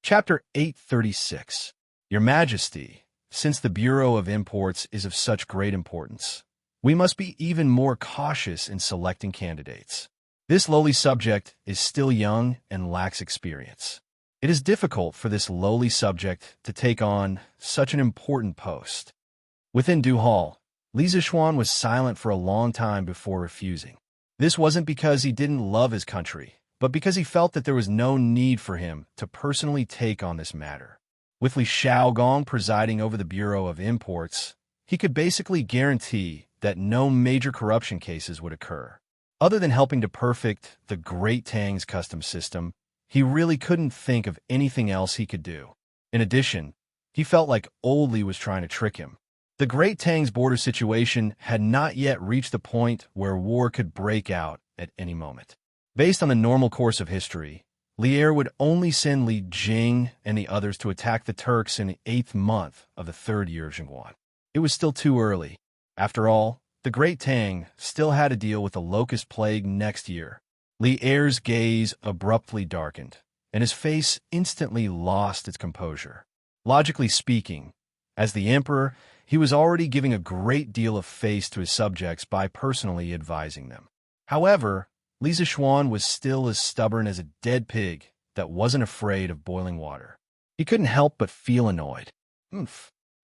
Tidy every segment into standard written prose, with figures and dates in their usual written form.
Chapter 836. Your Majesty, since the Bureau of Imports is of such great importance, we must be even more cautious in selecting candidates. This lowly subject is still young and lacks experience. It is difficult for this lowly subject to take on such an important post. Within Du Hall, Li Zixuan was silent for a long time before refusing. This wasn't because he didn't love his country, but because he felt that there was no need for him to personally take on this matter. With Li Shaogong presiding over the Bureau of Imports, he could basically guarantee that no major corruption cases would occur. Other than helping to perfect the Great Tang's customs system, he really couldn't think of anything else he could do. In addition, he felt like old Li was trying to trick him. The Great Tang's border situation had not yet reached the point where war could break out at any moment. Based on the normal course of history, Lier would only send Li Jing and the others to attack the Turks in the 8th month of the 3rd year of Zhongguan. It was still too early. After all, the Great Tang still had to deal with the locust plague next year. Li Er's gaze abruptly darkened, and his face instantly lost its composure. Logically speaking, as the emperor, he was already giving a great deal of face to his subjects by personally advising them. However, Li Zixuan was still as stubborn as a dead pig that wasn't afraid of boiling water. He couldn't help but feel annoyed.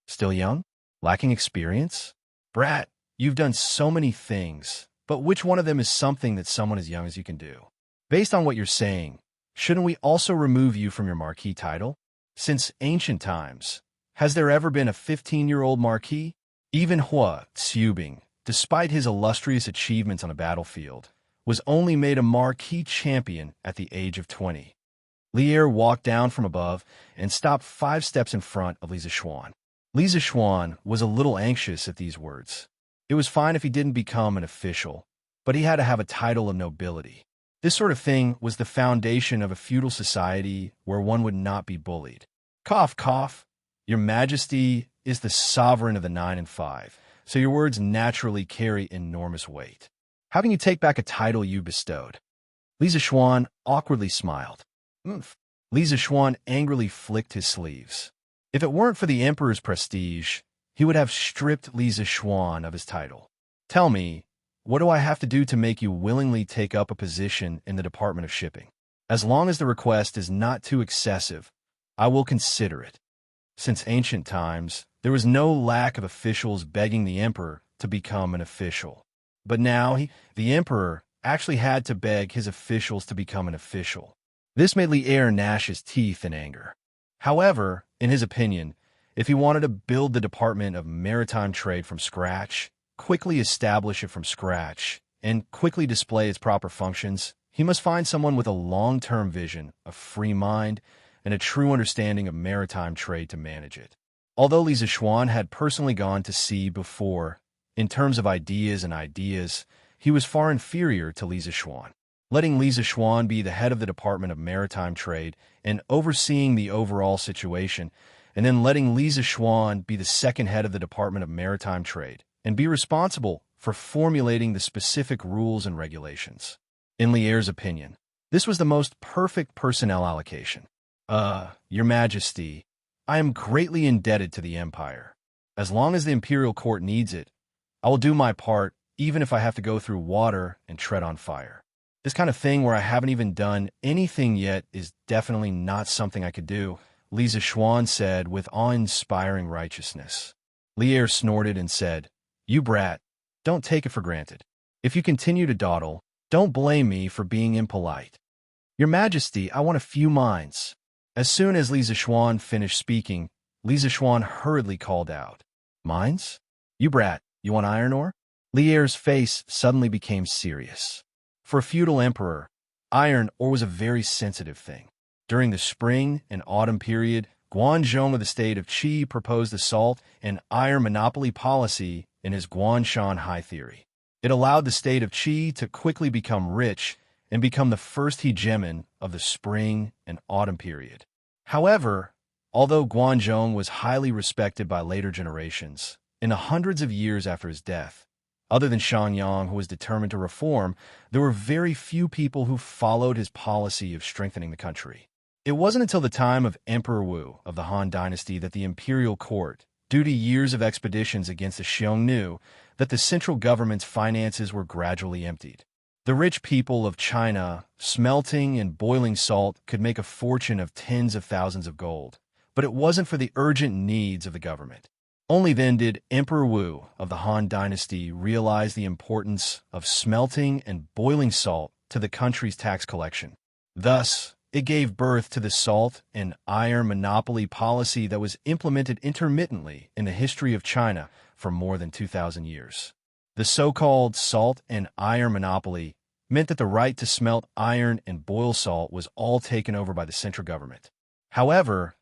Still young? Lacking experience? Brat, you've done so many things, but which one of them is something that someone as young as you can do? Based on what you're saying, shouldn't we also remove you from your marquis title? Since ancient times, has there ever been a 15-year-old marquis? Even Hua Xiubing, despite his illustrious achievements on a battlefield, was only made a marquis champion at the age of 20. Lier walked down from above and stopped 5 steps in front of Li Zixuan. Li Zixuan was a little anxious at these words. It was fine if he didn't become an official, but he had to have a title of nobility. This sort of thing was the foundation of a feudal society where one would not be bullied. Cough, cough. Your Majesty is the sovereign of the 9 and 5, so your words naturally carry enormous weight. How can you take back a title you bestowed? Li Zixuan awkwardly smiled. Li Zixuan angrily flicked his sleeves. If it weren't for the emperor's prestige, he would have stripped Li Zixuan of his title. Tell me, what do I have to do to make you willingly take up a position in the Department of Shipping? As long as the request is not too excessive, I will consider it. Since ancient times, there was no lack of officials begging the emperor to become an official. But now, the emperor, actually had to beg his officials to become an official. This made Lier gnash his teeth in anger. However, in his opinion, if he wanted to build the Department of Maritime Trade from scratch, quickly establish it from scratch, and quickly display its proper functions, he must find someone with a long-term vision, a free mind, and a true understanding of maritime trade to manage it. Although Li Zixuan had personally gone to sea before, in terms of ideas, he was far inferior to Li Zixuan. Letting Li Zixuan be the head of the Department of Maritime Trade and overseeing the overall situation, and then letting Li Zixuan be the second head of the Department of Maritime Trade and be responsible for formulating the specific rules and regulations. In Lier's opinion, this was the most perfect personnel allocation. Your Majesty, I am greatly indebted to the Empire. As long as the Imperial Court needs it, I will do my part, even if I have to go through water and tread on fire. This kind of thing where I haven't even done anything yet is definitely not something I could do, Li Zixuan said with awe-inspiring righteousness. Lier snorted and said, You brat, don't take it for granted. If you continue to dawdle, don't blame me for being impolite. Your Majesty, I want a few mines. As soon as Li Zixuan finished speaking, Li Zixuan hurriedly called out, Mines? You brat, you want iron ore? Lier's face suddenly became serious. For a feudal emperor, iron ore was a very sensitive thing. During the spring and autumn period, Guanzhong of the state of Qi proposed the salt and iron monopoly policy in his Guanshan High Theory. It allowed the state of Qi to quickly become rich and become the first hegemon of the spring and autumn period. However, although Guanzhong was highly respected by later generations, in the hundreds of years after his death, other than Xiangyang, who was determined to reform, there were very few people who followed his policy of strengthening the country. It wasn't until the time of Emperor Wu of the Han Dynasty that the imperial court, due to years of expeditions against the Xiongnu, that the central government's finances were gradually emptied. The rich people of China, smelting and boiling salt, could make a fortune of tens of thousands of gold, but it wasn't for the urgent needs of the government. Only then did Emperor Wu of the Han Dynasty realize the importance of smelting and boiling salt to the country's tax collection. Thus, it gave birth to the salt and iron monopoly policy that was implemented intermittently in the history of China for more than 2,000 years. The so-called salt and iron monopoly meant that the right to smelt iron and boil salt was all taken over by the central government. However,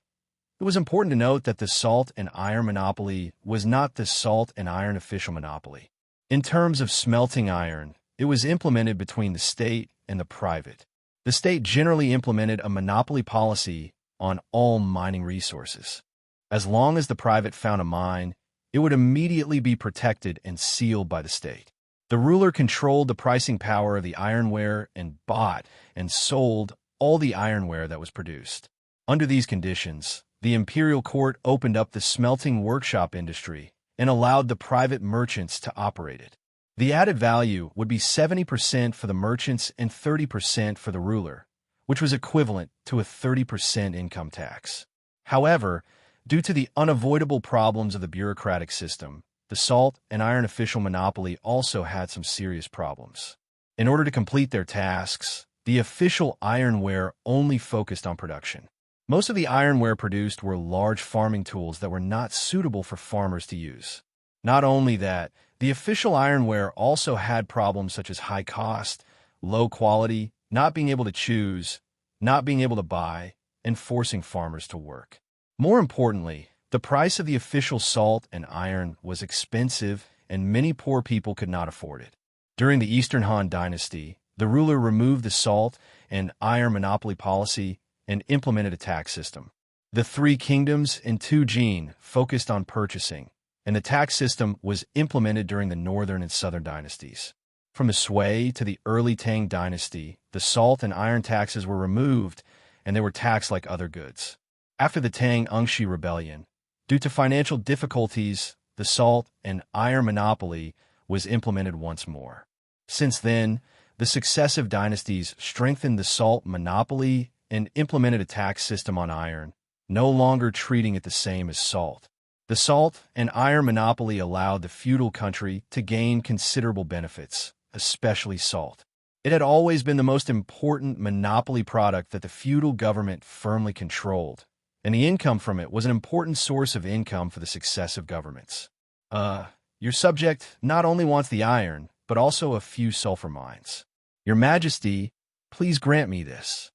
it was important to note that the salt and iron monopoly was not the salt and iron official monopoly. In terms of smelting iron, it was implemented between the state and the private. The state generally implemented a monopoly policy on all mining resources. As long as the private found a mine, it would immediately be protected and sealed by the state. The ruler controlled the pricing power of the ironware and bought and sold all the ironware that was produced. Under these conditions, the imperial court opened up the smelting workshop industry and allowed the private merchants to operate it. The added value would be 70% for the merchants and 30% for the ruler, which was equivalent to a 30% income tax. However, due to the unavoidable problems of the bureaucratic system, the salt and iron official monopoly also had some serious problems. In order to complete their tasks, the official ironware only focused on production. Most of the ironware produced were large farming tools that were not suitable for farmers to use. Not only that, the official ironware also had problems such as high cost, low quality, not being able to choose, not being able to buy, and forcing farmers to work. More importantly, the price of the official salt and iron was expensive and many poor people could not afford it. During the Eastern Han Dynasty, the ruler removed the salt and iron monopoly policy and implemented a tax system. The three kingdoms and two Jin focused on purchasing, and the tax system was implemented during the Northern and Southern dynasties. From the Sui to the early Tang Dynasty, the salt and iron taxes were removed, and they were taxed like other goods. After the Tang-Ungshi rebellion, due to financial difficulties, the salt and iron monopoly was implemented once more. Since then, the successive dynasties strengthened the salt monopoly and implemented a tax system on iron, no longer treating it the same as salt. The salt and iron monopoly allowed the feudal country to gain considerable benefits, especially salt. It had always been the most important monopoly product that the feudal government firmly controlled, and the income from it was an important source of income for the successive governments. Your subject not only wants the iron, but also a few sulfur mines. Your Majesty, please grant me this.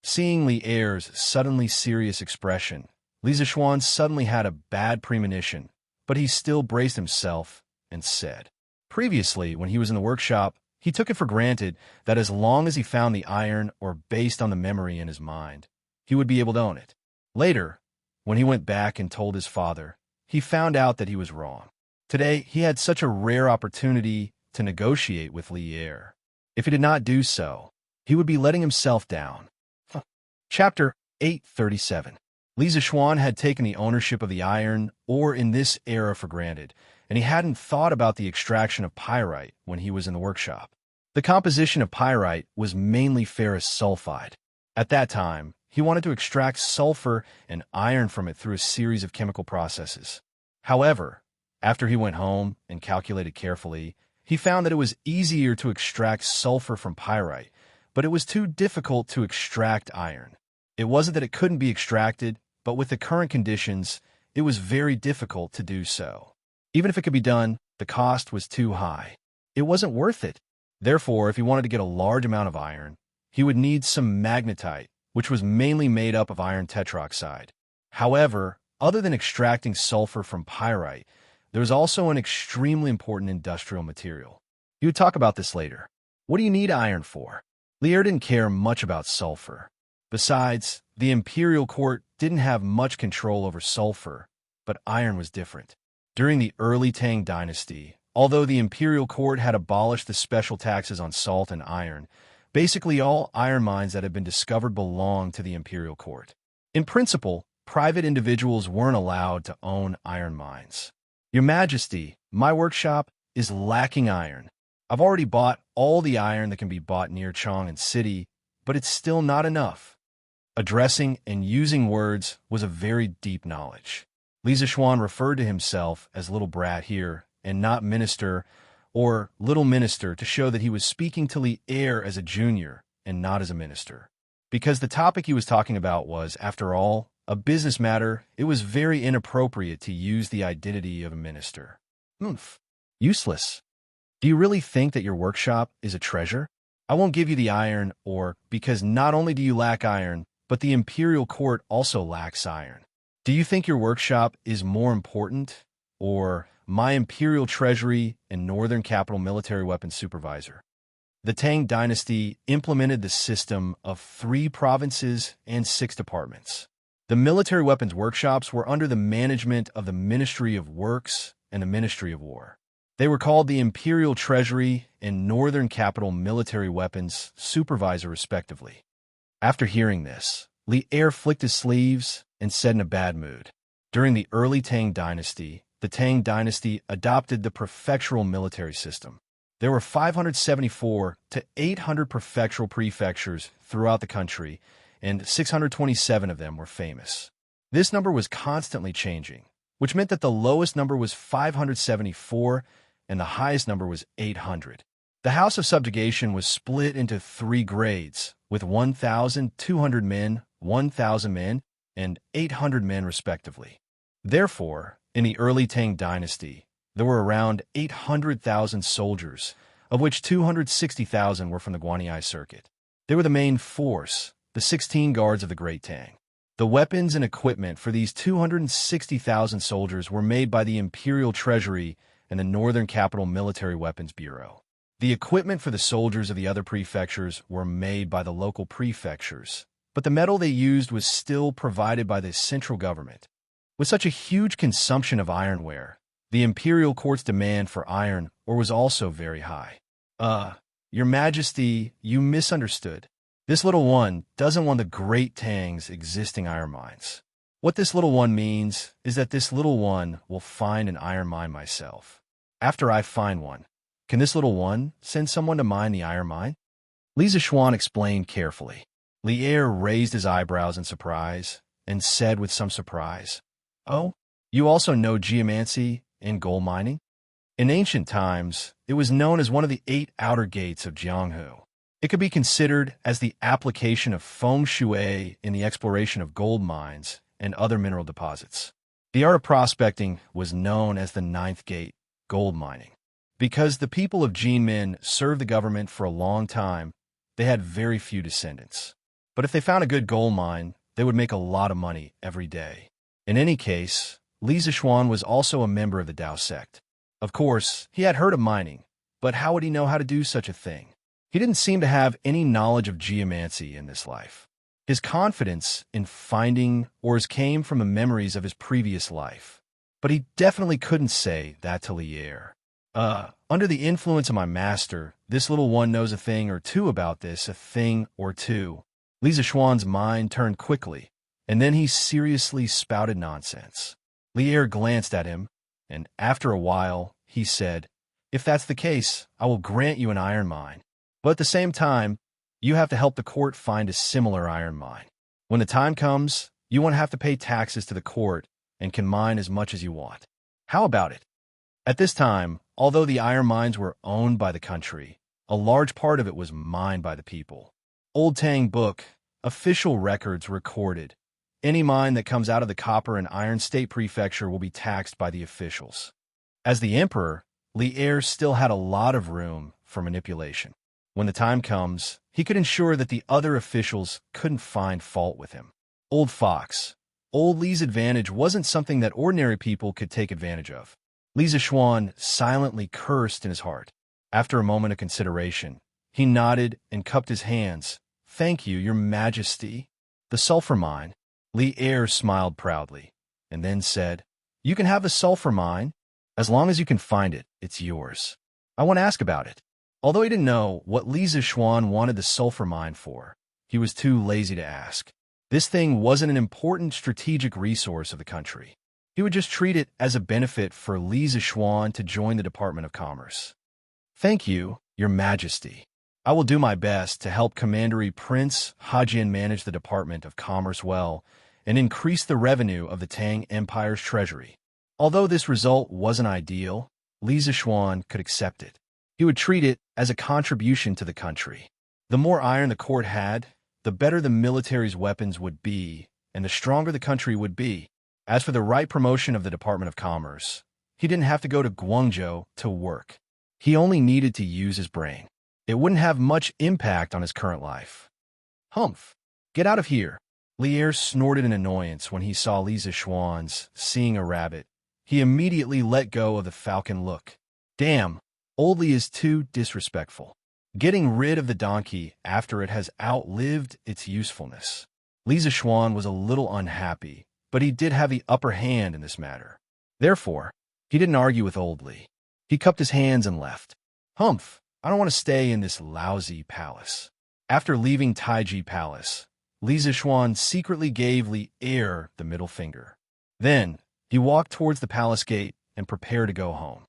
Seeing Li Er's suddenly serious expression, Li Zishuan suddenly had a bad premonition, but he still braced himself and said, previously, when he was in the workshop, he took it for granted that as long as he found the iron or based on the memory in his mind, he would be able to own it. Later, when he went back and told his father, he found out that he was wrong. Today, he had such a rare opportunity to negotiate with Li Er. If he did not do so, he would be letting himself down. Chapter 837. Li Zishuan had taken the ownership of the iron ore in this era for granted, and he hadn't thought about the extraction of pyrite when he was in the workshop. The composition of pyrite was mainly ferrous sulfide. At that time, he wanted to extract sulfur and iron from it through a series of chemical processes. However, after he went home and calculated carefully, he found that it was easier to extract sulfur from pyrite, but it was too difficult to extract iron. It wasn't that it couldn't be extracted, but with the current conditions, it was very difficult to do so. Even if it could be done, the cost was too high. It wasn't worth it. Therefore, if he wanted to get a large amount of iron, he would need some magnetite, which was mainly made up of iron tetroxide. However, other than extracting sulfur from pyrite, there was also an extremely important industrial material. He would talk about this later. What do you need iron for? Li Er didn't care much about sulfur. Besides, the imperial court didn't have much control over sulfur, but iron was different. During the early Tang Dynasty, although the imperial court had abolished the special taxes on salt and iron, Basically, all iron mines that have been discovered belong to the imperial court. In principle, private individuals weren't allowed to own iron mines. Your Majesty, my workshop is lacking iron. I've already bought all the iron that can be bought near Chang'an City, but it's still not enough. Addressing and using words was a very deep knowledge. Li Zishuan referred to himself as little brat here, and not minister or little minister, to show that he was speaking to Li Er as a junior and not as a minister. Because the topic he was talking about was, after all, a business matter, it was very inappropriate to use the identity of a minister. Useless. Do you really think that your workshop is a treasure? I won't give you the iron, because not only do you lack iron, but the imperial court also lacks iron. Do you think your workshop is more important, or my imperial treasury and northern capital military weapons supervisor? The Tang dynasty implemented the system of 3 provinces and 6 departments. The military weapons workshops were under the management of the Ministry of Works and the Ministry of War. They were called the Imperial Treasury and Northern Capital Military Weapons Supervisor, respectively. After hearing this, Li Er flicked his sleeves and said in a bad mood, during the early Tang dynasty, the Tang dynasty adopted the prefectural military system. There were 574 to 800 prefectural prefectures throughout the country, and 627 of them were famous. This number was constantly changing, which meant that the lowest number was 574 and the highest number was 800. The House of Subjugation was split into 3 grades, with 1,200 men, 1,000 men, and 800 men respectively. Therefore, in the early Tang dynasty, there were around 800,000 soldiers, of which 260,000 were from the Guanyi circuit. They were the main force, the 16 guards of the Great Tang. The weapons and equipment for these 260,000 soldiers were made by the Imperial Treasury and the Northern Capital Military Weapons Bureau. The equipment for the soldiers of the other prefectures were made by the local prefectures, but the metal they used was still provided by the central government. With such a huge consumption of ironware, the imperial court's demand for iron ore was also very high. Your Majesty, you misunderstood. This little one doesn't want the Great Tang's existing iron mines. What this little one means is that this little one will find an iron mine myself. After I find one, can this little one send someone to mine the iron mine? Li Zishuan explained carefully. Li Er raised his eyebrows in surprise and said with some surprise, "Oh, you also know geomancy and gold mining?" In ancient times, it was known as one of the 8 outer gates of Jianghu. It could be considered as the application of feng shui in the exploration of gold mines and other mineral deposits. The art of prospecting was known as the 9th gate, gold mining. Because the people of Jinmen served the government for a long time, they had very few descendants. But if they found a good gold mine, they would make a lot of money every day. In any case, Li Zishuan was also a member of the Dao sect. Of course, he had heard of mining, but how would he know how to do such a thing? He didn't seem to have any knowledge of geomancy in this life. His confidence in finding ores came from the memories of his previous life. But he definitely couldn't say that to Li Er. Under the influence of my master, this little one knows a thing or two about this, a thing or two. Li Zishuan's mind turned quickly, and then he seriously spouted nonsense. Li Er glanced at him, and after a while, he said, "If that's the case, I will grant you an iron mine. But at the same time, you have to help the court find a similar iron mine. When the time comes, you won't have to pay taxes to the court and can mine as much as you want. How about it?" At this time, although the iron mines were owned by the country, a large part of it was mined by the people. Old Tang Book, official records recorded, any mine that comes out of the copper and iron state prefecture will be taxed by the officials. As the emperor, Li Er still had a lot of room for manipulation. When the time comes, he could ensure that the other officials couldn't find fault with him. Old Fox. Old Li's advantage wasn't something that ordinary people could take advantage of. Li Zishuan silently cursed in his heart. After a moment of consideration, he nodded and cupped his hands. "Thank you, Your Majesty." "The sulfur mine." Li Er smiled proudly, and then said, "You can have the sulfur mine. As long as you can find it, it's yours. I want to ask about it." Although he didn't know what Li Zixuan wanted the sulfur mine for, he was too lazy to ask. This thing wasn't an important strategic resource of the country. He would just treat it as a benefit for Li Zixuan to join the Department of Commerce. Thank you, Your Majesty. I will do my best to help Commandery Prince Hajian manage the Department of Commerce well and increase the revenue of the Tang Empire's treasury. Although this result wasn't ideal, Li Zixuan could accept it. He would treat it as a contribution to the country. The more iron the court had, the better the military's weapons would be, and the stronger the country would be. As for the right promotion of the Department of Commerce, he didn't have to go to Guangzhou to work. He only needed to use his brain. It wouldn't have much impact on his current life. Humph! Get out of here! Lier snorted in annoyance when he saw Li Zixuan's seeing a rabbit. He immediately let go of the falcon look. Damn, old Li is too disrespectful. Getting rid of the donkey after it has outlived its usefulness. Li Zixuan was a little unhappy, but he did have the upper hand in this matter. Therefore, he didn't argue with old Li. He cupped his hands and left. Humph! I don't want to stay in this lousy palace. After leaving Taiji Palace, Li Zixuan secretly gave Li Er the middle finger. Then, he walked towards the palace gate and prepared to go home.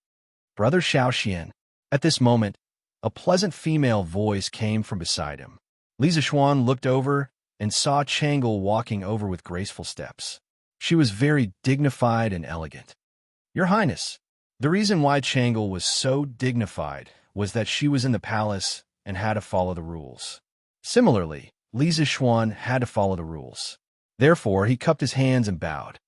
Brother Xiaoxian. At this moment, a pleasant female voice came from beside him. Li Zixuan looked over and saw Changle walking over with graceful steps. She was very dignified and elegant. Your Highness, the reason why Changle was so dignified was that she was in the palace and had to follow the rules. Similarly, Li Zixuan had to follow the rules. Therefore, he cupped his hands and bowed.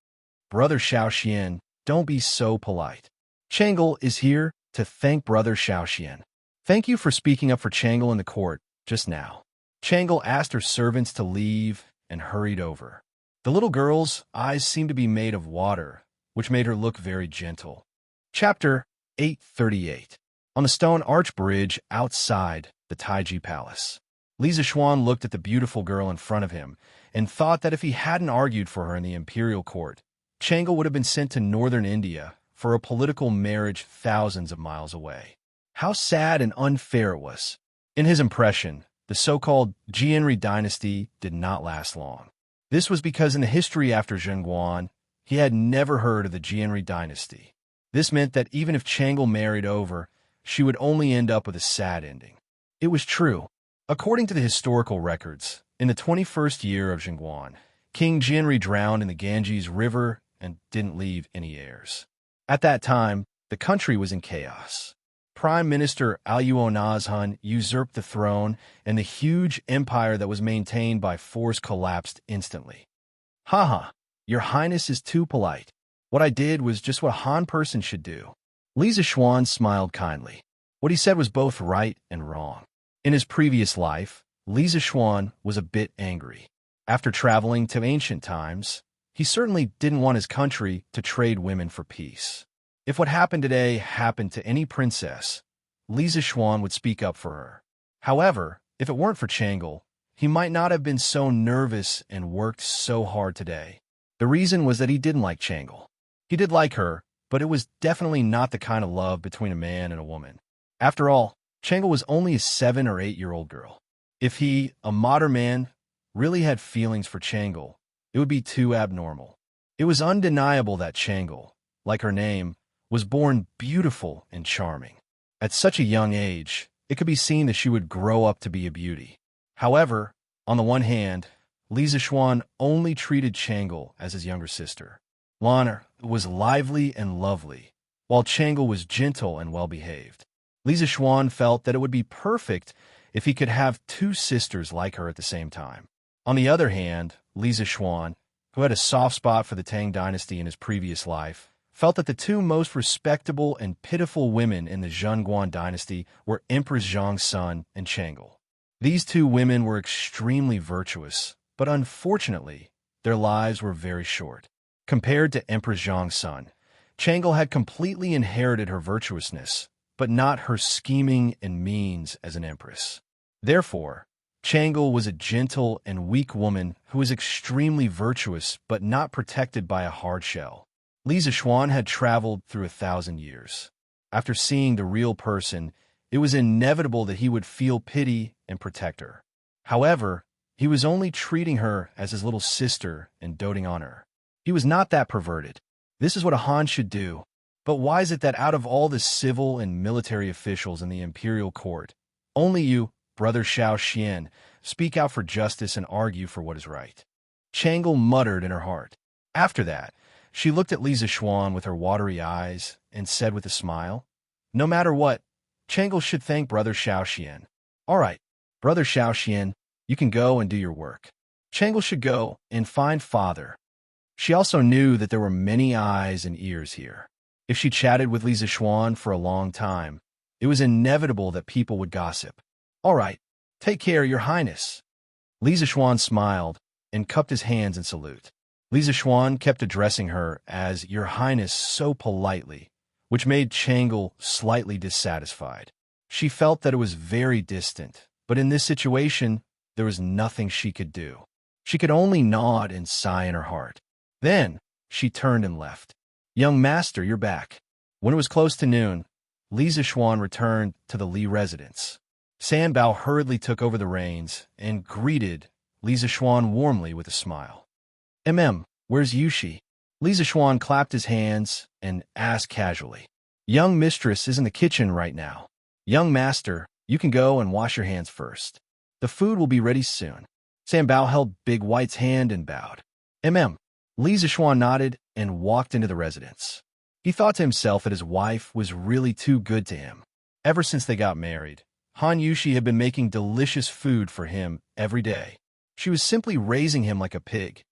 Brother Xiaoxian, don't be so polite. Changle is here to thank Brother Xiaoxian. Thank you for speaking up for Changle in the court just now. Changle asked her servants to leave and hurried over. The little girl's eyes seemed to be made of water, which made her look very gentle. Chapter 838. On the stone arch bridge outside the Taiji Palace, Li Zixuan looked at the beautiful girl in front of him and thought that if he hadn't argued for her in the imperial court, Changle would have been sent to northern India for a political marriage thousands of miles away. How sad and unfair it was. In his impression, the so-called Jianri dynasty did not last long. This was because in the history after Zhengguan, he had never heard of the Jianri dynasty. This meant that even if Changle married over, she would only end up with a sad ending. It was true. According to the historical records, in the 21st year of Zhengguan, King Jianri drowned in the Ganges River and didn't leave any heirs. At that time, the country was in chaos. Prime Minister Alyuonazhan usurped the throne, and the huge empire that was maintained by force collapsed instantly. Haha, Your Highness is too polite. What I did was just what a Han person should do. Li Zixuan smiled kindly. What he said was both right and wrong. In his previous life, Li Zixuan was a bit angry. After traveling to ancient times, he certainly didn't want his country to trade women for peace. If what happened today happened to any princess, Li Zixuan would speak up for her. However, if it weren't for Changle, he might not have been so nervous and worked so hard today. The reason was that he didn't like Changle. He did like her, but it was definitely not the kind of love between a man and a woman. After all, Changle was only a 7 or 8-year-old girl. If he, a modern man, really had feelings for Changle, it would be too abnormal. It was undeniable that Changle, like her name, was born beautiful and charming. At such a young age, it could be seen that she would grow up to be a beauty. However, on the one hand, Li Zixuan only treated Changle as his younger sister. Lana was lively and lovely, while Changle was gentle and well-behaved. Li Zixuan felt that it would be perfect if he could have 2 sisters like her at the same time. On the other hand, Li Zixuan, who had a soft spot for the Tang dynasty in his previous life, felt that the 2 most respectable and pitiful women in the Zhengguan dynasty were Empress Zhang's son and Changle. These 2 women were extremely virtuous, but unfortunately, their lives were very short. Compared to Empress Zhang's son, Changle had completely inherited her virtuousness, but not her scheming and means as an empress. Therefore, Changle was a gentle and weak woman who was extremely virtuous but not protected by a hard shell. Li Zixuan had traveled through 1,000 years. After seeing the real person, it was inevitable that he would feel pity and protect her. However, he was only treating her as his little sister and doting on her. He was not that perverted. This is what a Han should do. But why is it that out of all the civil and military officials in the imperial court, only you, Brother Xiao Xian, speak out for justice and argue for what is right? Changle muttered in her heart. After that, she looked at Li Zixuan with her watery eyes and said with a smile, "No matter what, Changle should thank Brother Xiao Xian. All right, Brother Xiao Xian, you can go and do your work. Changle should go and find father." She also knew that there were many eyes and ears here. If she chatted with Li Zixuan for a long time, it was inevitable that people would gossip. "All right, take care, Your Highness." Li Zixuan smiled and cupped his hands in salute. Li Zixuan kept addressing her as Your Highness so politely, which made Changle slightly dissatisfied. She felt that it was very distant, but in this situation, there was nothing she could do. She could only nod and sigh in her heart. Then, she turned and left. "Young master, you're back." When it was close to noon, Li Zixuan returned to the Li residence. San Bao hurriedly took over the reins and greeted Li Zixuan warmly with a smile. Where's Yushi?" Li Zixuan clapped his hands and asked casually. "Young mistress is in the kitchen right now. Young master, you can go and wash your hands first. The food will be ready soon." San Bao held Big White's hand and bowed. Li Zixuan nodded and walked into the residence. He thought to himself that his wife was really too good to him. Ever since they got married, Han Yushi had been making delicious food for him every day. She was simply raising him like a pig.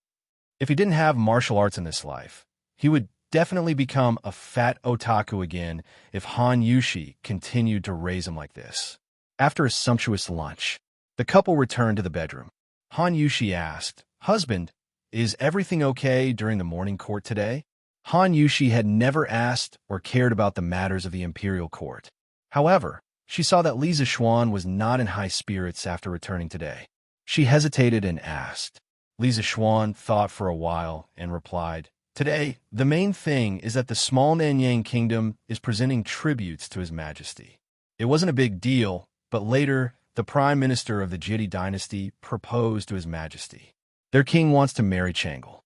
If he didn't have martial arts in this life, he would definitely become a fat otaku again if Han Yushi continued to raise him like this. After a sumptuous lunch, the couple returned to the bedroom. Han Yushi asked, "Husband, is everything okay during the morning court today?" Han Yushi had never asked or cared about the matters of the imperial court. However, she saw that Li Zixuan was not in high spirits after returning today. She hesitated and asked. Li Zixuan thought for a while and replied, "Today, the main thing is that the small Nanyang kingdom is presenting tributes to His Majesty. It wasn't a big deal, but later, the prime minister of the Jiti dynasty proposed to His Majesty. Their king wants to marry Changle."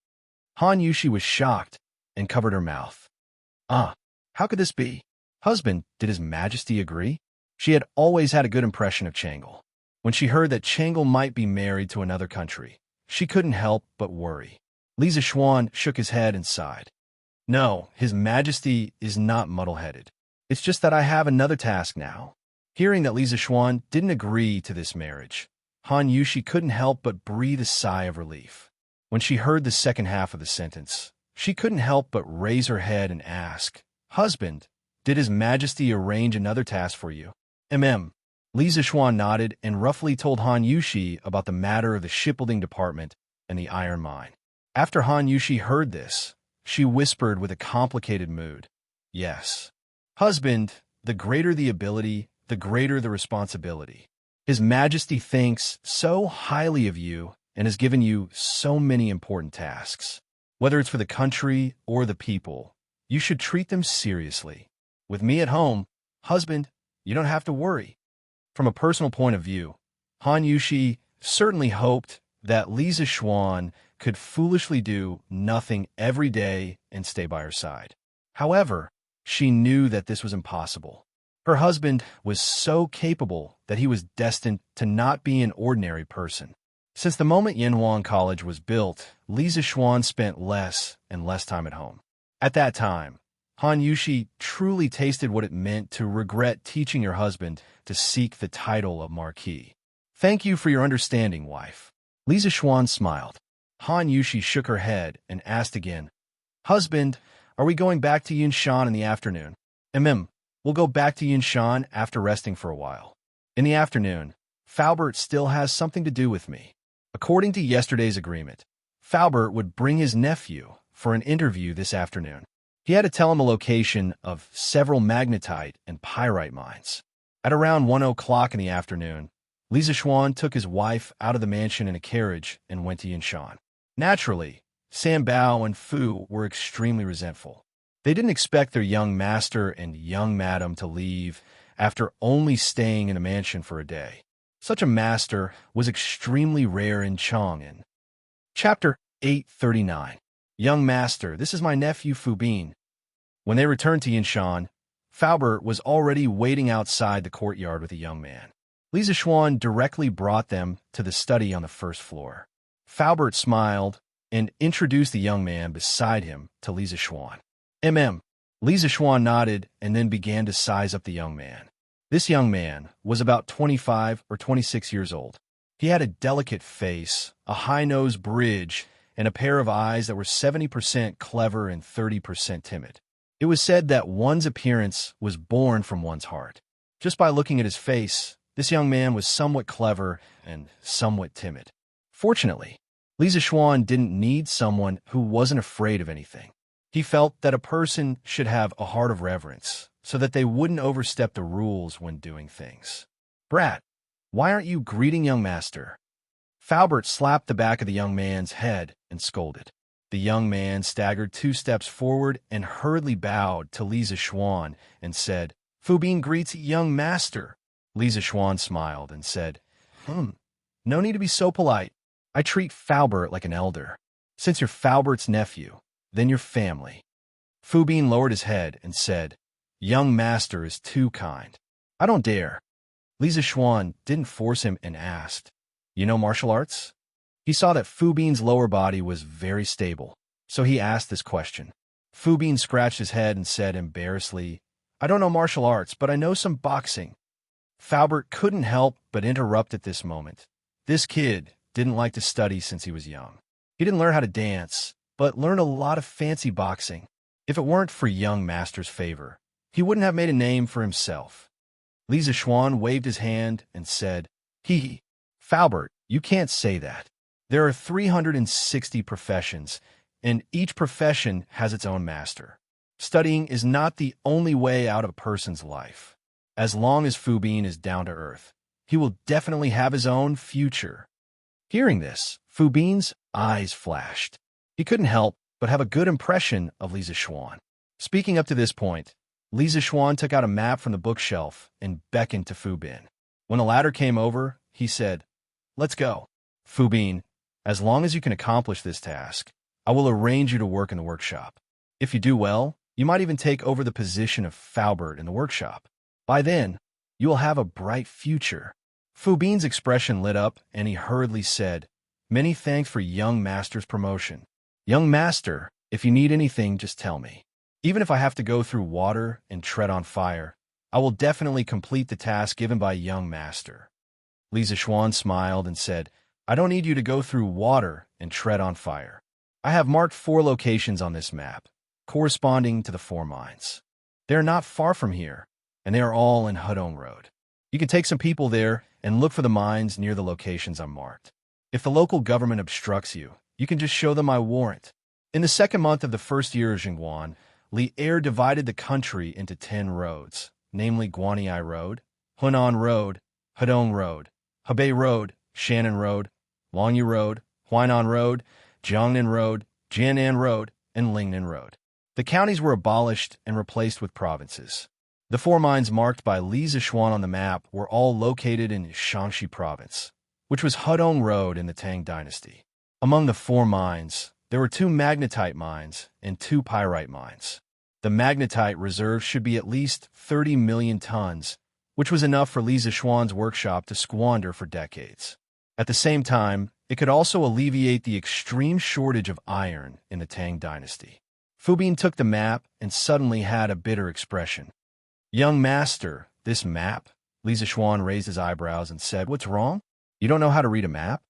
Han Yushi was shocked and covered her mouth. How could this be? Husband, did His Majesty agree? She had always had a good impression of Changle. When she heard that Changle might be married to another country, she couldn't help but worry. Li Zixuan shook his head and sighed. "No, His Majesty is not muddle-headed. It's just that I have another task now." Hearing that Li Zixuan didn't agree to this marriage, Han Yushi couldn't help but breathe a sigh of relief. When she heard the second half of the sentence, she couldn't help but raise her head and ask, "Husband, did His Majesty arrange another task for you?" Li Zixuan nodded and roughly told Han Yushi about the matter of the shipbuilding department and the iron mine. After Han Yushi heard this, she whispered with a complicated mood, "Yes. Husband, the greater the ability, the greater the responsibility. His Majesty thinks so highly of you and has given you so many important tasks. Whether it's for the country or the people, you should treat them seriously. With me at home, husband, you don't have to worry." From a personal point of view, Han Yushi certainly hoped that Li Zixuan could foolishly do nothing every day and stay by her side. However, she knew that this was impossible. Her husband was so capable that he was destined to not be an ordinary person. Since the moment Yanhuang College was built, Li Zixuan spent less and less time at home. At that time, Han Yushi truly tasted what it meant to regret teaching your husband to seek the title of Marquis. "Thank you for your understanding, wife." Li Zixuan smiled. Han Yushi shook her head and asked again, "Husband, are we going back to Yunshan in the afternoon?" We'll go back to Yunshan after resting for a while. In the afternoon, Faubert still has something to do with me. According to yesterday's agreement, Faubert would bring his nephew for an interview this afternoon. He had to tell him a location of several magnetite and pyrite mines. At around 1 o'clock in the afternoon, Li Zixuan took his wife out of the mansion in a carriage and went to Yunshan. Naturally, San Bao and Fu were extremely resentful. They didn't expect their young master and young madam to leave after only staying in a mansion for a day. Such a master was extremely rare in Chang'an. Chapter 839. Young Master, this is my nephew Fubin. When they returned to Yinshan, Faubert was already waiting outside the courtyard with a young man. Li Zixuan directly brought them to the study on the first floor. Faubert smiled and introduced the young man beside him to Li Zixuan. Li Zixuan nodded and then began to size up the young man. This young man was about 25 or 26 years old. He had a delicate face, a high-nose bridge, and a pair of eyes that were 70% clever and 30% timid. It was said that one's appearance was born from one's heart. Just by looking at his face, this young man was somewhat clever and somewhat timid. Fortunately, Li Zixuan didn't need someone who wasn't afraid of anything. He felt that a person should have a heart of reverence so that they wouldn't overstep the rules when doing things. Brat, why aren't you greeting young master? Faubert slapped the back of the young man's head and scolded. The young man staggered 2 steps forward and hurriedly bowed to Li Zixuan and said, Fubin greets young master. Li Zixuan smiled and said, No need to be so polite. I treat Faubert like an elder. Since you're Faubert's nephew, then your family. Fubin lowered his head and said, Young master is too kind. I don't dare. Li Zixuan didn't force him and asked, You know martial arts? He saw that Fubin's lower body was very stable, so he asked this question. Fubin scratched his head and said embarrassedly, I don't know martial arts, but I know some boxing. Faubert couldn't help but interrupt at this moment. This kid didn't like to study since he was young. He didn't learn how to dance, but learned a lot of fancy boxing. If it weren't for young master's favor, he wouldn't have made a name for himself. Li Zixuan waved his hand and said, Faubert, you can't say that. There are 360 professions, and each profession has its own master. Studying is not the only way out of a person's life. As long as Fubin is down to earth, he will definitely have his own future. Hearing this, Fubin's eyes flashed. He couldn't help but have a good impression of Li Zixuan. Speaking up to this point, Li Zixuan took out a map from the bookshelf and beckoned to Fubin. When the latter came over, he said, Let's go. Fubin, as long as you can accomplish this task, I will arrange you to work in the workshop. If you do well, you might even take over the position of Faubert in the workshop. By then, you will have a bright future. Fubin's expression lit up, and he hurriedly said, Many thanks for young master's promotion. Young master, if you need anything, just tell me. Even if I have to go through water and tread on fire, I will definitely complete the task given by young master. Li Zixuan smiled and said, I don't need you to go through water and tread on fire. I have marked 4 locations on this map, corresponding to the 4 mines. They are not far from here, and they are all in Hudong Road. You can take some people there and look for the mines near the locations I'm marked. If the local government obstructs you, you can just show them my warrant. In the 2nd month of the 1st year of Jingguan, Li Er divided the country into 10 roads, namely Guanyi Road, Hunan Road, Hudong Road, Hebei Road, Shannon Road, Longyu Road, Huainan Road, Jiangnan Road, Jianan Road, and Lingnan Road. The counties were abolished and replaced with provinces. The 4 mines marked by Li Zixuan on the map were all located in Shaanxi Province, which was Hudong Road in the Tang Dynasty. Among the 4 mines, there were 2 magnetite mines and 2 pyrite mines. The magnetite reserve should be at least 30 million tons, which was enough for Li Zixuan's workshop to squander for decades. At the same time, it could also alleviate the extreme shortage of iron in the Tang Dynasty. Fubin took the map and suddenly had a bitter expression. Young master, this map? Li Zixuan raised his eyebrows and said, What's wrong? You don't know how to read a map?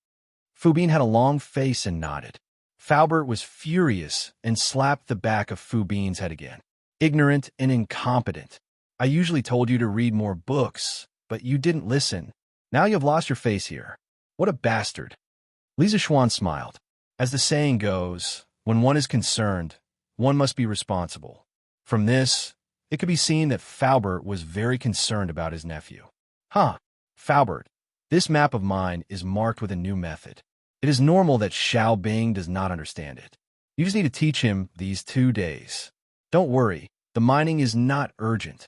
Fubin had a long face and nodded. Faubert was furious and slapped the back of Fubin's head again. Ignorant and incompetent. I usually told you to read more books, but you didn't listen. Now you've lost your face here. What a bastard. Li Zixuan smiled. As the saying goes, when one is concerned, one must be responsible. From this, it could be seen that Faubert was very concerned about his nephew. Faubert, this map of mine is marked with a new method. It is normal that Xiao Bing does not understand it. You just need to teach him these 2 days. Don't worry, the mining is not urgent.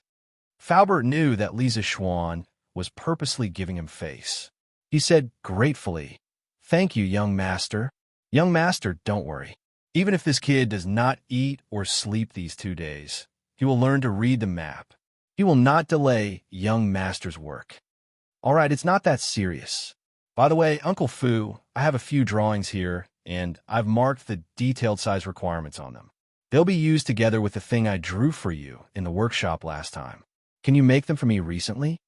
Faubert knew that Li Zishuan was purposely giving him face. He said gratefully, "Thank you, young master." "Young master, don't worry. Even if this kid does not eat or sleep these 2 days, he will learn to read the map. He will not delay young master's work." "All right, it's not that serious. By the way, Uncle Fu, I have a few drawings here, and I've marked the detailed size requirements on them. They'll be used together with the thing I drew for you in the workshop last time. Can you make them for me recently?"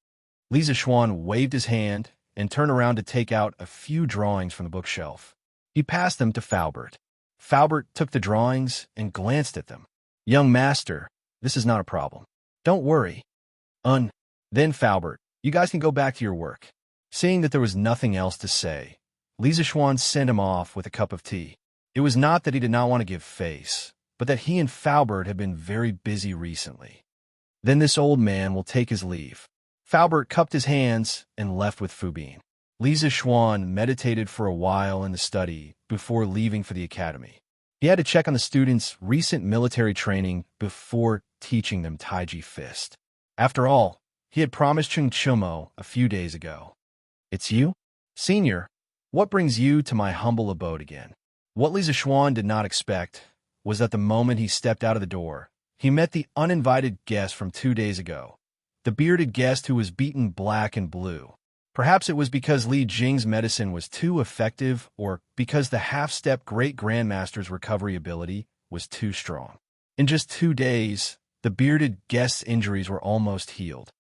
Li Zishuan waved his hand and turned around to take out a few drawings from the bookshelf. He passed them to Faubert. Faubert took the drawings and glanced at them. "Young master, this is not a problem. Don't worry." Then Faubert, "You guys can go back to your work." Seeing that there was nothing else to say, Li Zishuan sent him off with a cup of tea. It was not that he did not want to give face, but that he and Faubert had been very busy recently. "Then this old man will take his leave." Faubert cupped his hands and left with Fubin. Li Zishuan meditated for a while in the study before leaving for the academy. He had to check on the students' recent military training before teaching them Taiji Fist. After all, he had promised Chung Chumo a few days ago. "It's you? Senior, what brings you to my humble abode again?" What Li Zishuan did not expect was that the moment he stepped out of the door, he met the uninvited guest from 2 days ago, the bearded guest who was beaten black and blue. Perhaps it was because Li Jing's medicine was too effective, or because the half-step Great Grandmaster's recovery ability was too strong. In just 2 days, the bearded guest's injuries were almost healed.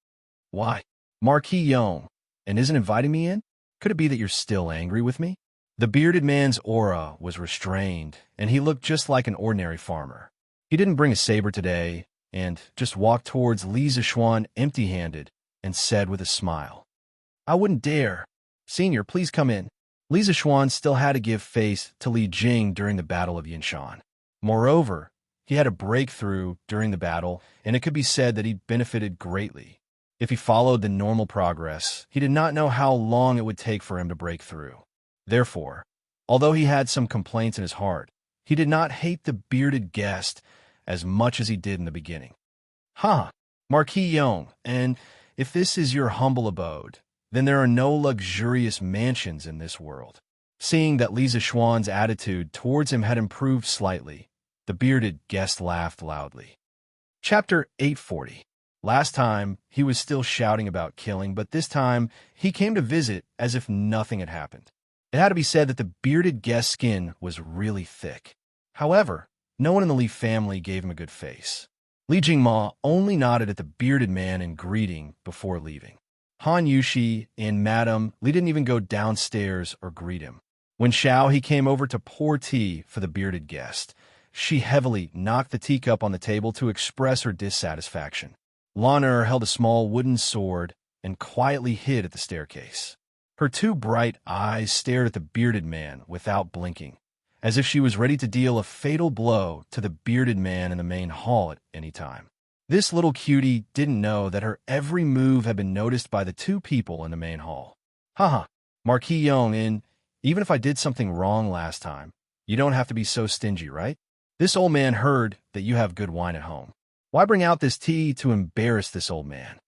"Why, Marquis Yong, and isn't inviting me in? Could it be that you're still angry with me?" The bearded man's aura was restrained, and he looked just like an ordinary farmer. He didn't bring a saber today, and just walked towards Li Zishuan empty-handed and said with a smile, "I wouldn't dare. Senior, please come in." Li Zishuan still had to give face to Li Jing during the Battle of Yinshan. Moreover, he had a breakthrough during the battle, and it could be said that he benefited greatly. If he followed the normal progress, he did not know how long it would take for him to break through. Therefore, although he had some complaints in his heart, he did not hate the bearded guest as much as he did in the beginning. Marquis Yong, and if this is your humble abode, then there are no luxurious mansions in this world." Seeing that Li Zishuan's attitude towards him had improved slightly, the bearded guest laughed loudly. Chapter 840. Last time, he was still shouting about killing, but this time, he came to visit as if nothing had happened. It had to be said that the bearded guest's skin was really thick. However, no one in the Li family gave him a good face. Li Jingma only nodded at the bearded man in greeting before leaving. Han Yushi and Madame Li didn't even go downstairs or greet him. When Xiao he came over to pour tea for the bearded guest, she heavily knocked the teacup on the table to express her dissatisfaction. Lan held a small wooden sword and quietly hid at the staircase. Her 2 bright eyes stared at the bearded man without blinking, as if she was ready to deal a fatal blow to the bearded man in the main hall at any time. This little cutie didn't know that her every move had been noticed by the 2 people in the main hall. Marquis Yong, and even if I did something wrong last time, you don't have to be so stingy, right? This old man heard that you have good wine at home. Why bring out this tea to embarrass this old man?"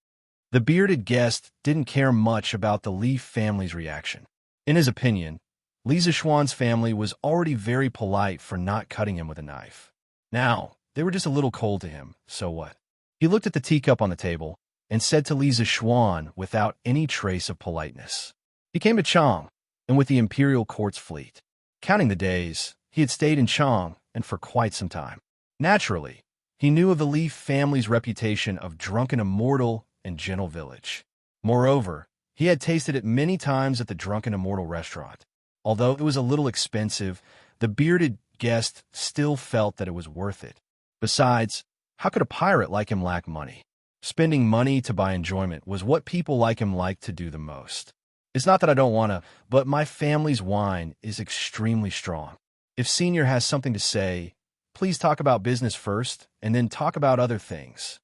The bearded guest didn't care much about the Li family's reaction. In his opinion, Li Zishuan's family was already very polite for not cutting him with a knife. Now, they were just a little cold to him, so what? He looked at the teacup on the table and said to Li Zishuan without any trace of politeness. He came to Chang, and with the imperial court's fleet. Counting the days, he had stayed in Chang and for quite some time. Naturally, he knew of the Li family's reputation of drunken immortal and gentle village. Moreover, he had tasted it many times at the Drunken Immortal restaurant. Although it was a little expensive, the bearded guest still felt that it was worth it. Besides, how could a pirate like him lack money? Spending money to buy enjoyment was what people like him liked to do the most. It's not that I don't want to, but my family's wine is extremely strong. If Senior has something to say, please talk about business first, and then talk about other things.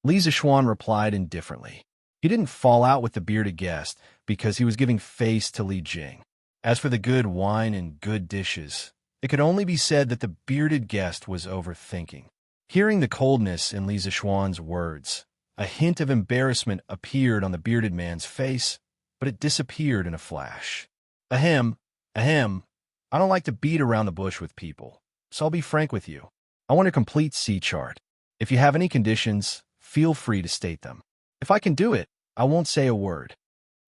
Li Zishuan replied indifferently. He didn't fall out with the bearded guest because he was giving face to Li Jing. As for the good wine and good dishes, it could only be said that the bearded guest was overthinking. Hearing the coldness in Li Zishuan's words, A hint of embarrassment appeared on the bearded man's face, but it disappeared in a flash. Ahem, ahem. I don't like to beat around the bush with people, so I'll be frank with you. I want a complete sea chart. If you have any conditions, feel free to state them. If I can do it, I won't say a word.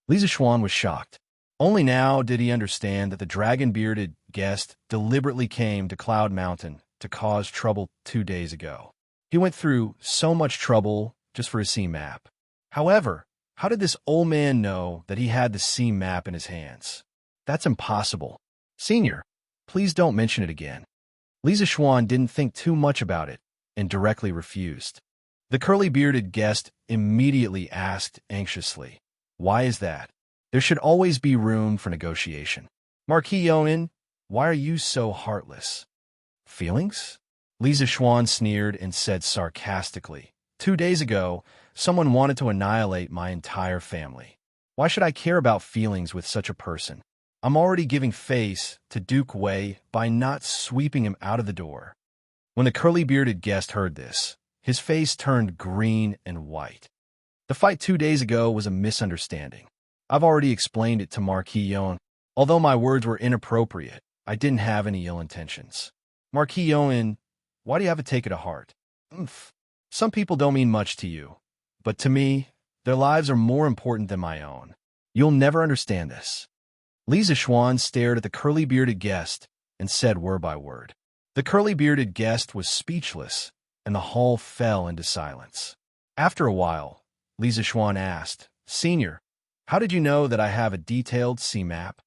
Li Zishuan was shocked. Only now did he understand that the dragon-bearded guest deliberately came to Cloud Mountain to cause trouble 2 days ago. He went through so much trouble just for a sea map. However, how did this old man know that he had the sea map in his hands? That's impossible. Senior, please don't mention it again. Li Zishuan didn't think too much about it and directly refused. The curly-bearded guest immediately asked anxiously, "Why is that? There should always be room for negotiation. Marquis Yonan, why are you so heartless?" Feelings? Li Zishuan sneered and said sarcastically, 2 days ago, someone wanted to annihilate my entire family. Why should I care about feelings with such a person? I'm already giving face to Duke Wei by not sweeping him out of the door. When the curly-bearded guest heard this, his face turned green and white. The fight 2 days ago was a misunderstanding. I've already explained it to Marquis Yon. Although my words were inappropriate, I didn't have any ill intentions. Marquis Yon, why do you have to take it to heart? Some people don't mean much to you, but to me, their lives are more important than my own. You'll never understand this. Li Zishuan stared at the curly-bearded guest and said word by word. The curly-bearded guest was speechless, and the hall fell into silence. After a while, Li Zishuan asked, "Senior, how did you know that I have a detailed sea map?"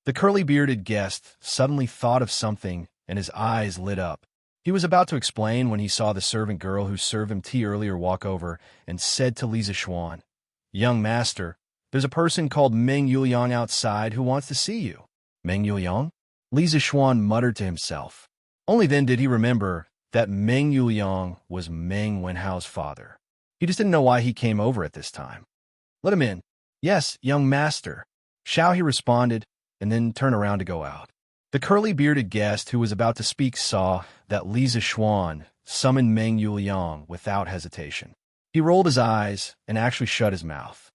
The curly-bearded guest suddenly thought of something, and his eyes lit up. He was about to explain when he saw the servant girl who served him tea earlier walk over and said to Li Zishuan, "Young master, there's a person called Meng Yuliang outside who wants to see you." Meng Yuliang? Li Zishuan muttered to himself. Only then did he remember that Meng Yuliang was Meng Wenhao's father. He just didn't know why he came over at this time. "Let him in." "Yes, young master." Xiao he responded, and then turned around to go out. The curly-bearded guest who was about to speak saw that Li Zishuan summoned Meng Yuliang without hesitation. He rolled his eyes and actually shut his mouth.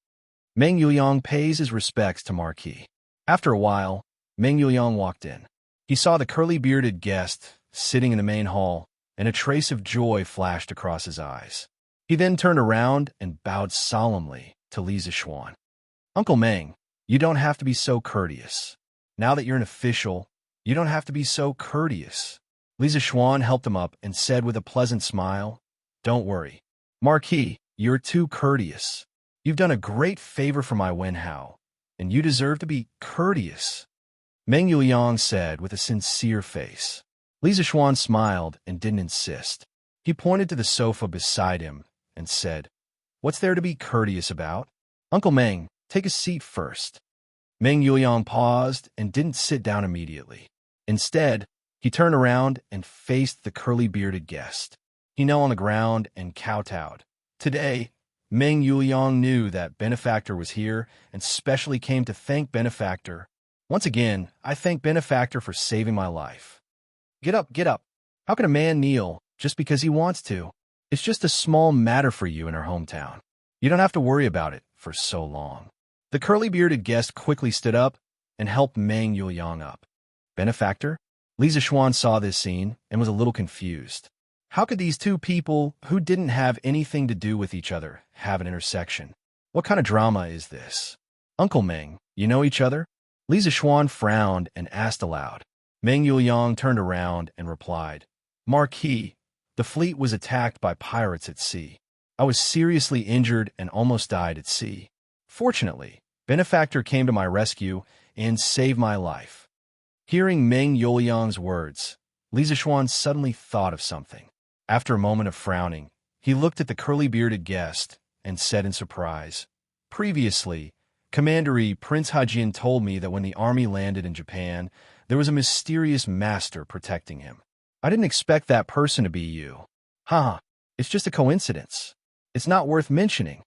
Meng Yuliang pays his respects to Marquis. After a while, Meng Yuliang walked in. He saw the curly-bearded guest sitting in the main hall, and a trace of joy flashed across his eyes. He then turned around and bowed solemnly to Li Zishuan. "Uncle Meng, you don't have to be so courteous. Now that you're an official, you don't have to be so courteous." Li Zishuan helped him up and said with a pleasant smile, "Don't worry. Marquis, you're too courteous. You've done a great favor for my Wenhao, and you deserve to be courteous." Meng Yuliang said with a sincere face. Li Zishuan smiled and didn't insist. He pointed to the sofa beside him and said, "What's there to be courteous about? Uncle Meng, take a seat first." Meng Yuliang paused and didn't sit down immediately. Instead, he turned around and faced the curly-bearded guest. He knelt on the ground and kowtowed. Today, Meng Yuliang knew that Benefactor was here and specially came to thank Benefactor. "Once again, I thank Benefactor for saving my life." Get up, get up. How can a man kneel just because he wants to? It's just a small matter for you in our hometown. You don't have to worry about it for so long." The curly-bearded guest quickly stood up and helped Meng Yuliang up. Benefactor? Li Zishuan saw this scene and was a little confused. How could these two people, who didn't have anything to do with each other, have an intersection? What kind of drama is this? "Uncle Meng, you know each other?" Li Zishuan frowned and asked aloud. Meng Yuliang turned around and replied, "Marquis, the fleet was attacked by pirates at sea. I was seriously injured and almost died at sea. Fortunately, Benefactor came to my rescue and saved my life." Hearing Meng Yuliang's words, Li Zishuan suddenly thought of something. After a moment of frowning, he looked at the curly-bearded guest and said in surprise, "Previously, Commander Prince Hajian told me that when the army landed in Japan, there was a mysterious master protecting him. I didn't expect that person to be you. Haha, it's just a coincidence. It's not worth mentioning."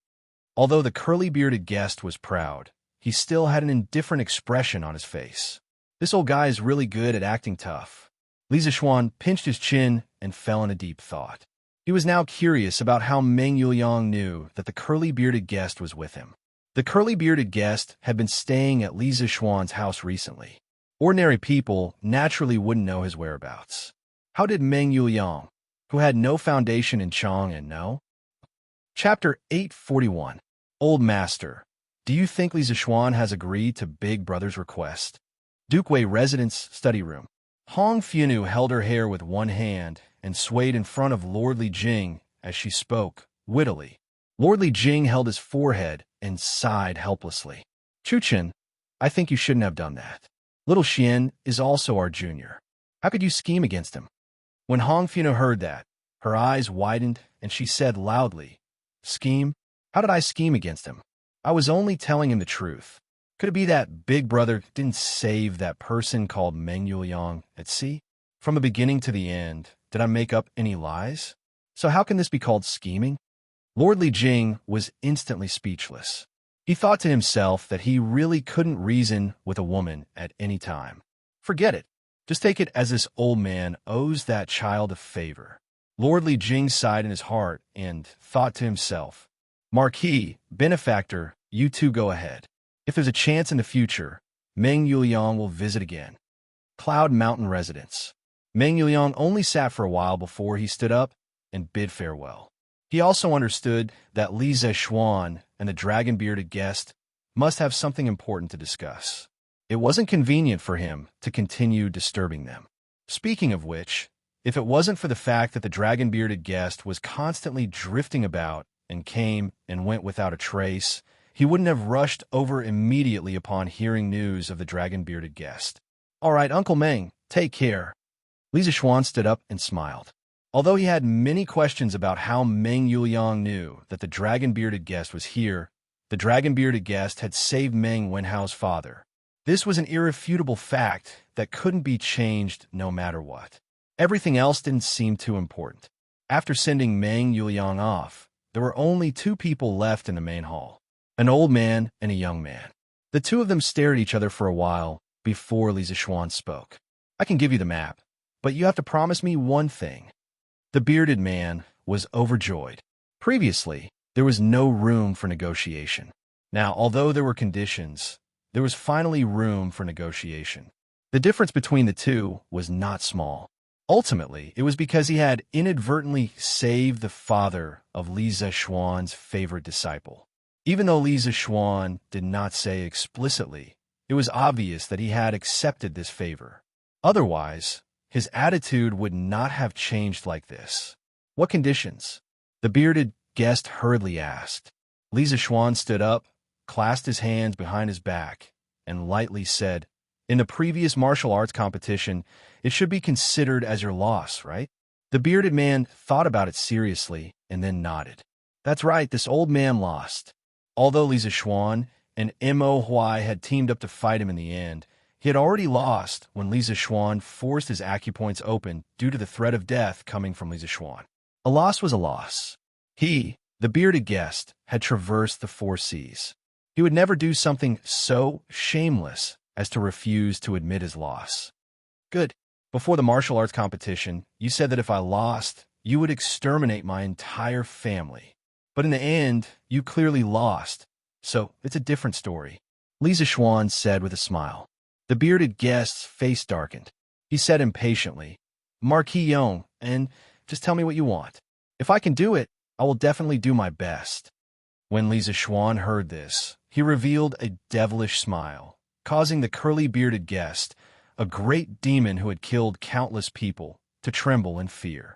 Although the curly-bearded guest was proud, he still had an indifferent expression on his face. This old guy is really good at acting tough. Li Zishuan pinched his chin and fell in a deep thought. He was now curious about how Meng Yuliang knew that the curly-bearded guest was with him. The curly-bearded guest had been staying at Li Zixuan's house recently. Ordinary people naturally wouldn't know his whereabouts. How did Meng Yuliang, who had no foundation in Chang'an, know? Chapter 841. Old Master, do you think Li Zixuan has agreed to Big Brother's request? Dukwei Residence Study Room. Hong Funu held her hair with one hand and swayed in front of Lord Li Jing as she spoke, wittily. Lord Li Jing held his forehead and sighed helplessly. Chuchen, I think you shouldn't have done that. Little Xian is also our junior. How could you scheme against him? When Hong Funu heard that, her eyes widened and she said loudly, Scheme? How did I scheme against him? I was only telling him the truth. Could it be that Big Brother didn't save that person called Meng Yuliang at sea? From the beginning to the end, did I make up any lies? So how can this be called scheming? Lord Li Jing was instantly speechless. He thought to himself that he really couldn't reason with a woman at any time. Forget it. Just take it as this old man owes that child a favor. Lord Li Jing sighed in his heart and thought to himself, Marquis, benefactor, you two go ahead. If there's a chance in the future, Meng Yuliang will visit again. Cloud Mountain Residence. Meng Yuliang only sat for a while before he stood up and bid farewell. He also understood that Li Zixuan and the dragon-bearded guest must have something important to discuss. It wasn't convenient for him to continue disturbing them. Speaking of which, if it wasn't for the fact that the dragon-bearded guest was constantly drifting about and came and went without a trace, he wouldn't have rushed over immediately upon hearing news of the dragon-bearded guest. All right, Uncle Meng, take care. Li Zixuan stood up and smiled. Although he had many questions about how Meng Yuliang knew that the dragon-bearded guest was here, the dragon-bearded guest had saved Meng Wenhao's father. This was an irrefutable fact that couldn't be changed no matter what. Everything else didn't seem too important. After sending Meng Yuliang off, there were only two people left in the main hall, an old man and a young man. The two of them stared at each other for a while before Li Zixuan spoke. I can give you the map, but you have to promise me one thing. The bearded man was overjoyed. Previously, there was no room for negotiation. Now, although there were conditions, there was finally room for negotiation. The difference between the two was not small. Ultimately, it was because he had inadvertently saved the father of Li Zixuan's favorite disciple. Even though Li Zixuan did not say explicitly, it was obvious that he had accepted this favor. Otherwise, his attitude would not have changed like this. What conditions? The bearded guest hurriedly asked. Li Zixuan stood up, clasped his hands behind his back, and lightly said, In the previous martial arts competition, it should be considered as your loss, right? The bearded man thought about it seriously and then nodded. That's right, this old man lost. Although Li Zixuan and Mo Huai had teamed up to fight him in the end, he had already lost when Li Zixuan forced his acupoints open due to the threat of death coming from Li Zixuan. A loss was a loss. He, the bearded guest, had traversed the 4 seas. He would never do something so shameless as to refuse to admit his loss. Good. Before the martial arts competition, you said that if I lost, you would exterminate my entire family. But in the end, you clearly lost, so it's a different story. Li Zixuan said with a smile. The bearded guest's face darkened. He said impatiently, Marquis Yong, and just tell me what you want. If I can do it, I will definitely do my best. When Li Zixuan heard this, he revealed a devilish smile, causing the curly-bearded guest, a great demon who had killed countless people, to tremble in fear.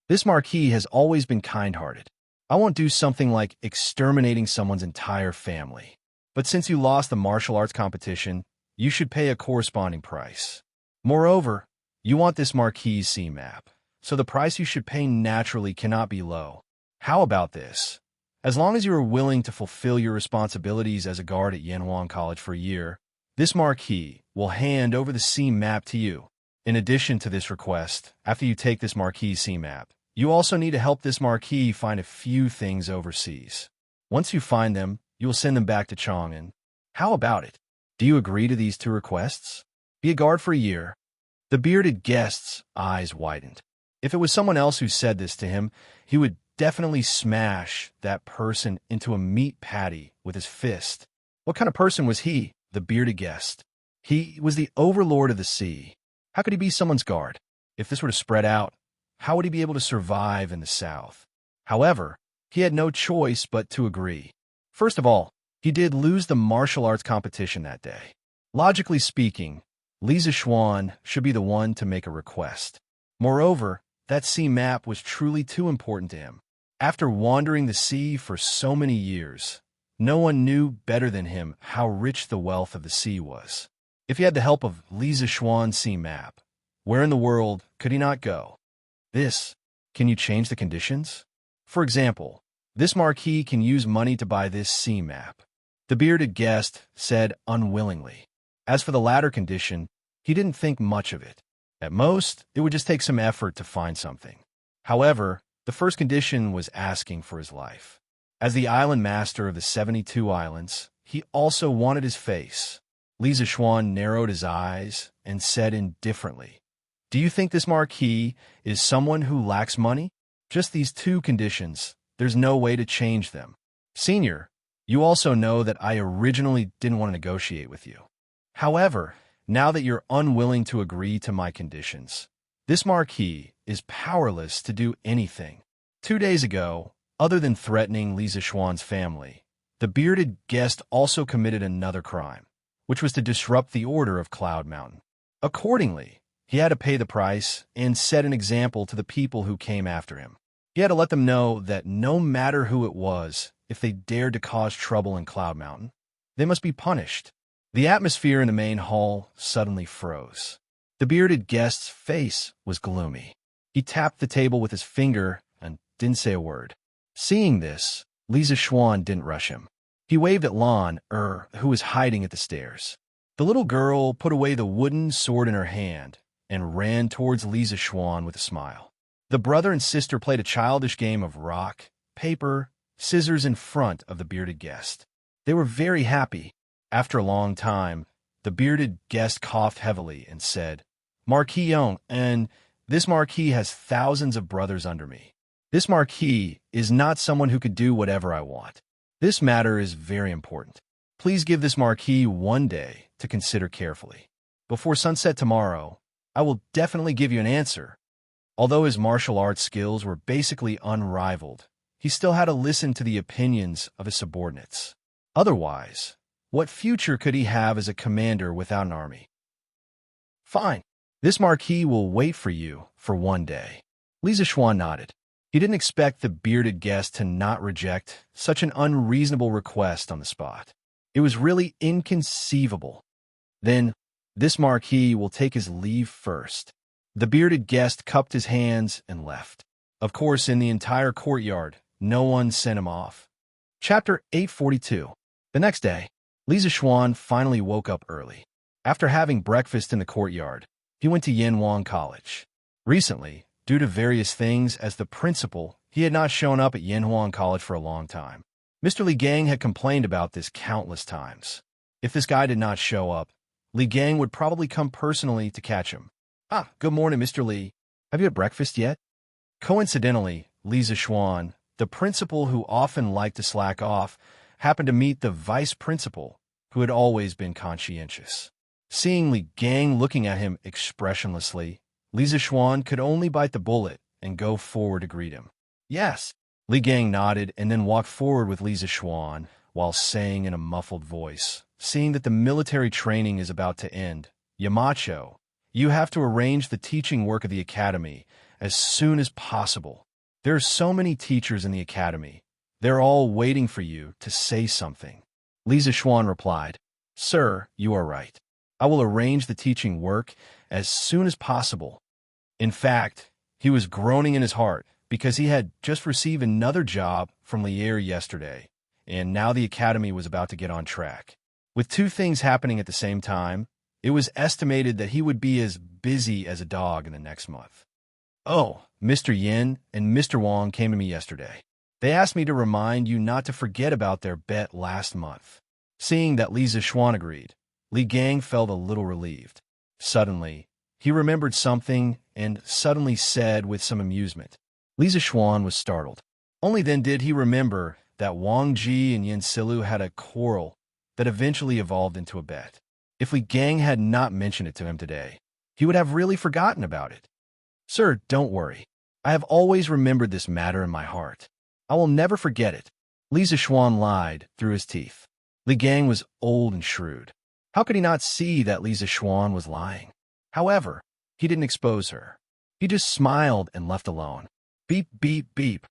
This Marquis has always been kind-hearted. I won't do something like exterminating someone's entire family. But since you lost the martial arts competition, you should pay a corresponding price. Moreover, you want this Marquis sea map, so the price you should pay naturally cannot be low. How about this? As long as you are willing to fulfill your responsibilities as a guard at Yanhuang College for a year, this Marquis will hand over the sea map to you. In addition to this request, after you take this Marquis sea map, you also need to help this Marquis find a few things overseas. Once you find them, you will send them back to Chang'an. How about it? Do you agree to these 2 requests? Be a guard for a year. The bearded guest's eyes widened. If it was someone else who said this to him, he would definitely smash that person into a meat patty with his fist. What kind of person was he, the bearded guest? He was the overlord of the sea. How could he be someone's guard? If this were to spread out, how would he be able to survive in the South? However, he had no choice but to agree. First of all, he did lose the martial arts competition that day. Logically speaking, Lisa Schwann should be the one to make a request. Moreover, that sea map was truly too important to him. After wandering the sea for so many years, no one knew better than him how rich the wealth of the sea was. If he had the help of Lisa Schwann's sea map, where in the world could he not go? Can you change the conditions? For example, this marquis can use money to buy this sea map. The bearded guest said unwillingly. As for the latter condition, he didn't think much of it. At most, it would just take some effort to find something. However, the first condition was asking for his life. As the island master of the 72 islands, he also wanted his face. Lisa Schwann narrowed his eyes and said indifferently, "Do you think this marquis is someone who lacks money? Just these two conditions. There's no way to change them. Senior, you also know that I originally didn't want to negotiate with you. However, now that you're unwilling to agree to my conditions, this marquis is powerless to do anything." 2 days ago, other than threatening Lisa Schwann's family, the bearded guest also committed another crime, which was to disrupt the order of Cloud Mountain. Accordingly, he had to pay the price and set an example to the people who came after him. He had to let them know that no matter who it was, if they dared to cause trouble in Cloud Mountain, they must be punished. The atmosphere in the main hall suddenly froze. The bearded guest's face was gloomy. He tapped the table with his finger and didn't say a word. Seeing this, Lisa Schwann didn't rush him. He waved at Lon, who was hiding at the stairs. The little girl put away the wooden sword in her hand and ran towards Lisa Schwann with a smile. The brother and sister played a childish game of rock, paper, scissors in front of the bearded guest. They were very happy. After a long time, the bearded guest coughed heavily and said, "Marquis Young, and this marquis has thousands of brothers under me. This marquis is not someone who could do whatever I want. This matter is very important. Please give this marquis 1 day to consider carefully. Before sunset tomorrow, I will definitely give you an answer." Although his martial arts skills were basically unrivaled, he still had to listen to the opinions of his subordinates. Otherwise, what future could he have as a commander without an army? "Fine. This marquis will wait for you for 1 day." Lisa Schwann nodded. He didn't expect the bearded guest to not reject such an unreasonable request on the spot. It was really inconceivable. "Then, this marquis will take his leave first." The bearded guest cupped his hands and left. Of course, in the entire courtyard, no one sent him off. Chapter 842. The next day, Lisa Schwann finally woke up early. After having breakfast in the courtyard, he went to Yenhuang College. Recently, due to various things as the principal, he had not shown up at Yenhuang College for a long time. Mr. Li Gang had complained about this countless times. If this guy did not show up, Li Gang would probably come personally to catch him. Good morning, Mr. Li. Have you had breakfast yet?" Coincidentally, Lisa Schwann, the principal who often liked to slack off, happened to meet the vice principal, who had always been conscientious. Seeing Li Gang looking at him expressionlessly, Lisa Schwann could only bite the bullet and go forward to greet him. "Yes." Li Gang nodded and then walked forward with Lisa Schwann, while saying in a muffled voice, "Seeing that the military training is about to end, Yamacho, you have to arrange the teaching work of the academy as soon as possible. There are so many teachers in the academy. They're all waiting for you to say something." Lisa Schwann replied, "Sir, you are right. I will arrange the teaching work as soon as possible." In fact, he was groaning in his heart because he had just received another job from Lier yesterday, and now the academy was about to get on track. With two things happening at the same time, it was estimated that he would be as busy as a dog in the next month. "Oh, Mr. Yin and Mr. Wang came to me yesterday. They asked me to remind you not to forget about their bet last month." Seeing that Lisa Schwann agreed, Li Gang felt a little relieved. Suddenly, He remembered something and suddenly said with some amusement. Lisa Xuan was startled. Only then did he remember that Wang Ji and Yin Silu had a quarrel that eventually evolved into a bet. If Li Gang had not mentioned it to him today, he would have really forgotten about it. Sir, don't worry. I have always remembered this matter in my heart. I will never forget it. Li Zixuan lied through his teeth. Li Gang was old and shrewd. How could he not see that Li Zixuan was lying? However, he didn't expose her. He just smiled and left alone. Beep, beep, beep.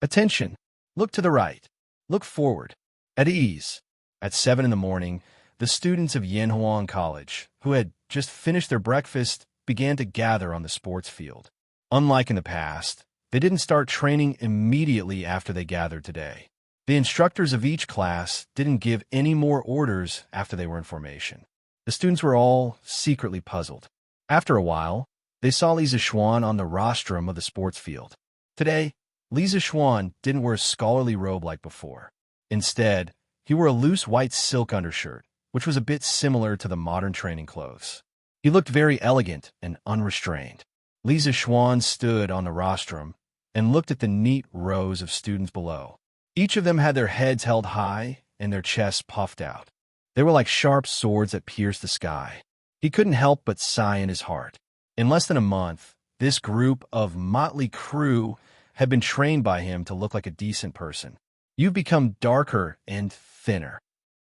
Attention. Look to the right. Look forward. At ease. At 7 in the morning, the students of Yanhuang College, who had just finished their breakfast, began to gather on the sports field. Unlike in the past, they didn't start training immediately after they gathered today. The instructors of each class didn't give any more orders after they were in formation. The students were all secretly puzzled. After a while, they saw Li Zixuan on the rostrum of the sports field. Today, Li Zixuan didn't wear a scholarly robe like before. Instead, he wore a loose white silk undershirt, which was a bit similar to the modern training clothes. He looked very elegant and unrestrained. Li Zixuan stood on the rostrum and looked at the neat rows of students below. Each of them had their heads held high and their chests puffed out. They were like sharp swords that pierced the sky. He couldn't help but sigh in his heart. In less than a month, this group of motley crew had been trained by him to look like a decent person. You've become darker and thinner.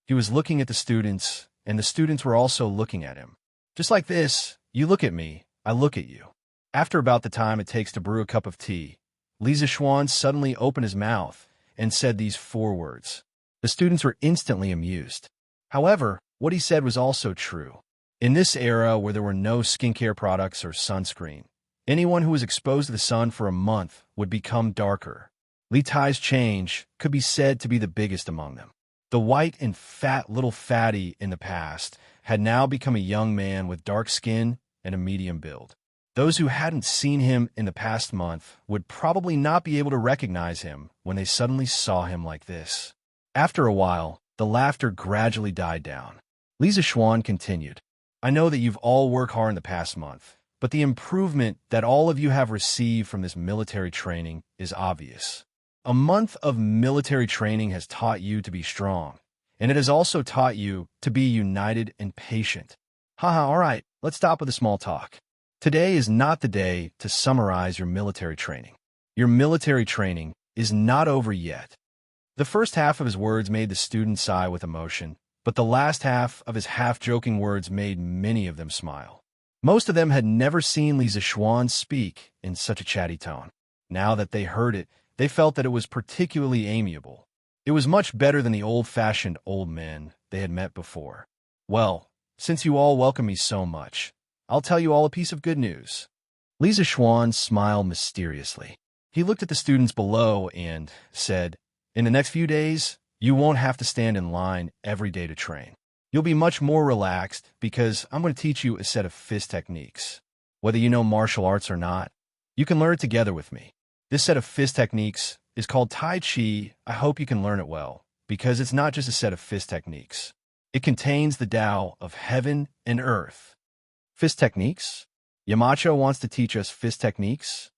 He was looking at the students, and the students were also looking at him. Just like this, you look at me, I look at you. After about the time it takes to brew a cup of tea, Li Zixuan suddenly opened his mouth and said these 4 words. The students were instantly amused. However, what he said was also true. In this era where there were no skincare products or sunscreen, anyone who was exposed to the sun for a month would become darker. Li Tai's change could be said to be the biggest among them. The white and fat little fatty in the past had now become a young man with dark skin and a medium build. Those who hadn't seen him in the past month would probably not be able to recognize him when they suddenly saw him like this. After a while, the laughter gradually died down. Li Zixuan continued, I know that you've all worked hard in the past month, but the improvement that all of you have received from this military training is obvious. A month of military training has taught you to be strong, and it has also taught you to be united and patient. Haha, all right, let's stop with the small talk. Today is not the day to summarize your military training. Your military training is not over yet. The first half of his words made the students sigh with emotion, but the last half of his half-joking words made many of them smile. Most of them had never seen Li Zixuan speak in such a chatty tone. Now that they heard it, they felt that it was particularly amiable. It was much better than the old-fashioned old men they had met before. Well, since you all welcome me so much, I'll tell you all a piece of good news. Li Zixuan smiled mysteriously. He looked at the students below and said, in the next few days, you won't have to stand in line every day to train. You'll be much more relaxed because I'm going to teach you a set of fist techniques. Whether you know martial arts or not, you can learn it together with me. This set of fist techniques is called Tai Chi. I hope you can learn it well, because it's not just a set of fist techniques. It contains the Tao of heaven and earth. Fist techniques? Yamacho wants to teach us fist techniques?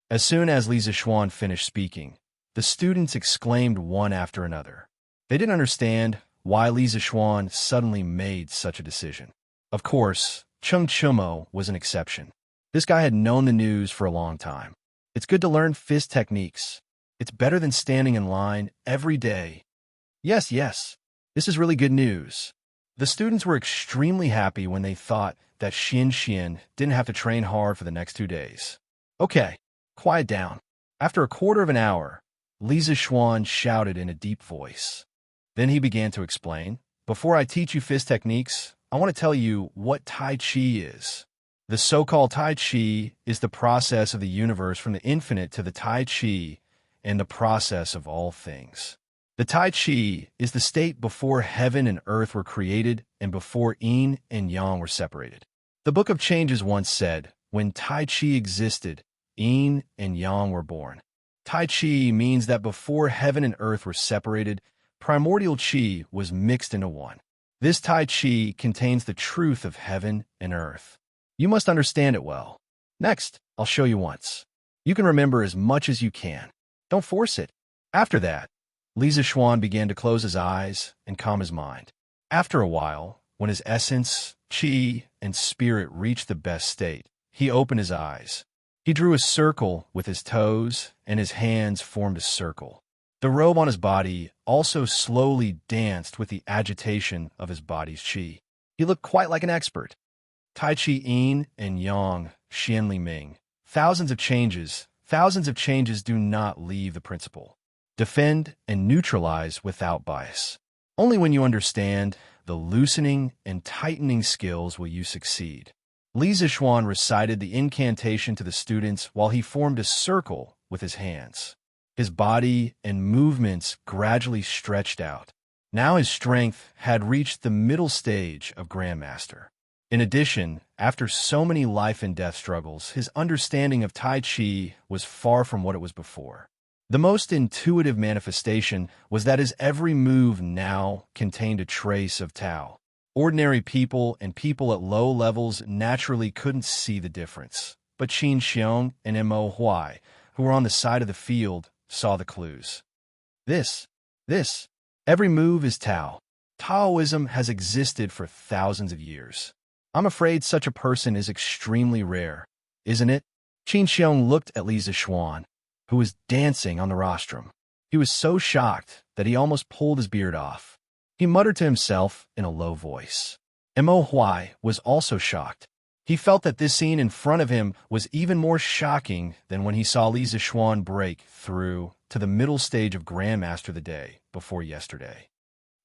As soon as Li Zixuan finished speaking, the students exclaimed one after another. They didn't understand why Li Zixuan suddenly made such a decision. Of course, Chung Chumo was an exception. This guy had known the news for a long time. It's good to learn fist techniques. It's better than standing in line every day. Yes, this is really good news. The students were extremely happy when they thought that Xin didn't have to train hard for the next 2 days. Okay, quiet down. After a quarter of an hour, Li Zixuan shouted in a deep voice. Then he began to explain, before I teach you fist techniques, I want to tell you what Tai Chi is. The so-called Tai Chi is the process of the universe from the infinite to the Tai Chi and the process of all things. The Tai Chi is the state before heaven and earth were created and before yin and yang were separated. The Book of Changes once said, when Tai Chi existed, yin and yang were born. Tai Chi means that before heaven and earth were separated, primordial Chi was mixed into one. This Tai Chi contains the truth of heaven and earth. You must understand it well. Next, I'll show you once. You can remember as much as you can. Don't force it. After that, Li Zixuan began to close his eyes and calm his mind. After a while, when his essence, qi, and spirit reached the best state, he opened his eyes. He drew a circle with his toes, and his hands formed a circle. The robe on his body also slowly danced with the agitation of his body's qi. He looked quite like an expert. Tai Chi Yin and Yang, Xian Li Ming. Thousands of changes do not leave the principle. Defend and neutralize without bias. Only when you understand the loosening and tightening skills will you succeed. Li Zixuan recited the incantation to the students while he formed a circle with his hands. His body and movements gradually stretched out. Now his strength had reached the middle stage of Grandmaster. In addition, after so many life and death struggles, his understanding of Tai Chi was far from what it was before. The most intuitive manifestation was that his every move now contained a trace of Tao. Ordinary people and people at low levels naturally couldn't see the difference, but Qin Xiong and Mo Huai, who were on the side of the field, saw the clues. This, every move is Tao. Taoism has existed for thousands of years. I'm afraid such a person is extremely rare, isn't it? Qin Xiong looked at Li Zixuan, who was dancing on the rostrum. He was so shocked that he almost pulled his beard off. He muttered to himself in a low voice. Mo Huai was also shocked. He felt that this scene in front of him was even more shocking than when he saw Li Zixuan break through to the middle stage of Grandmaster the day before yesterday.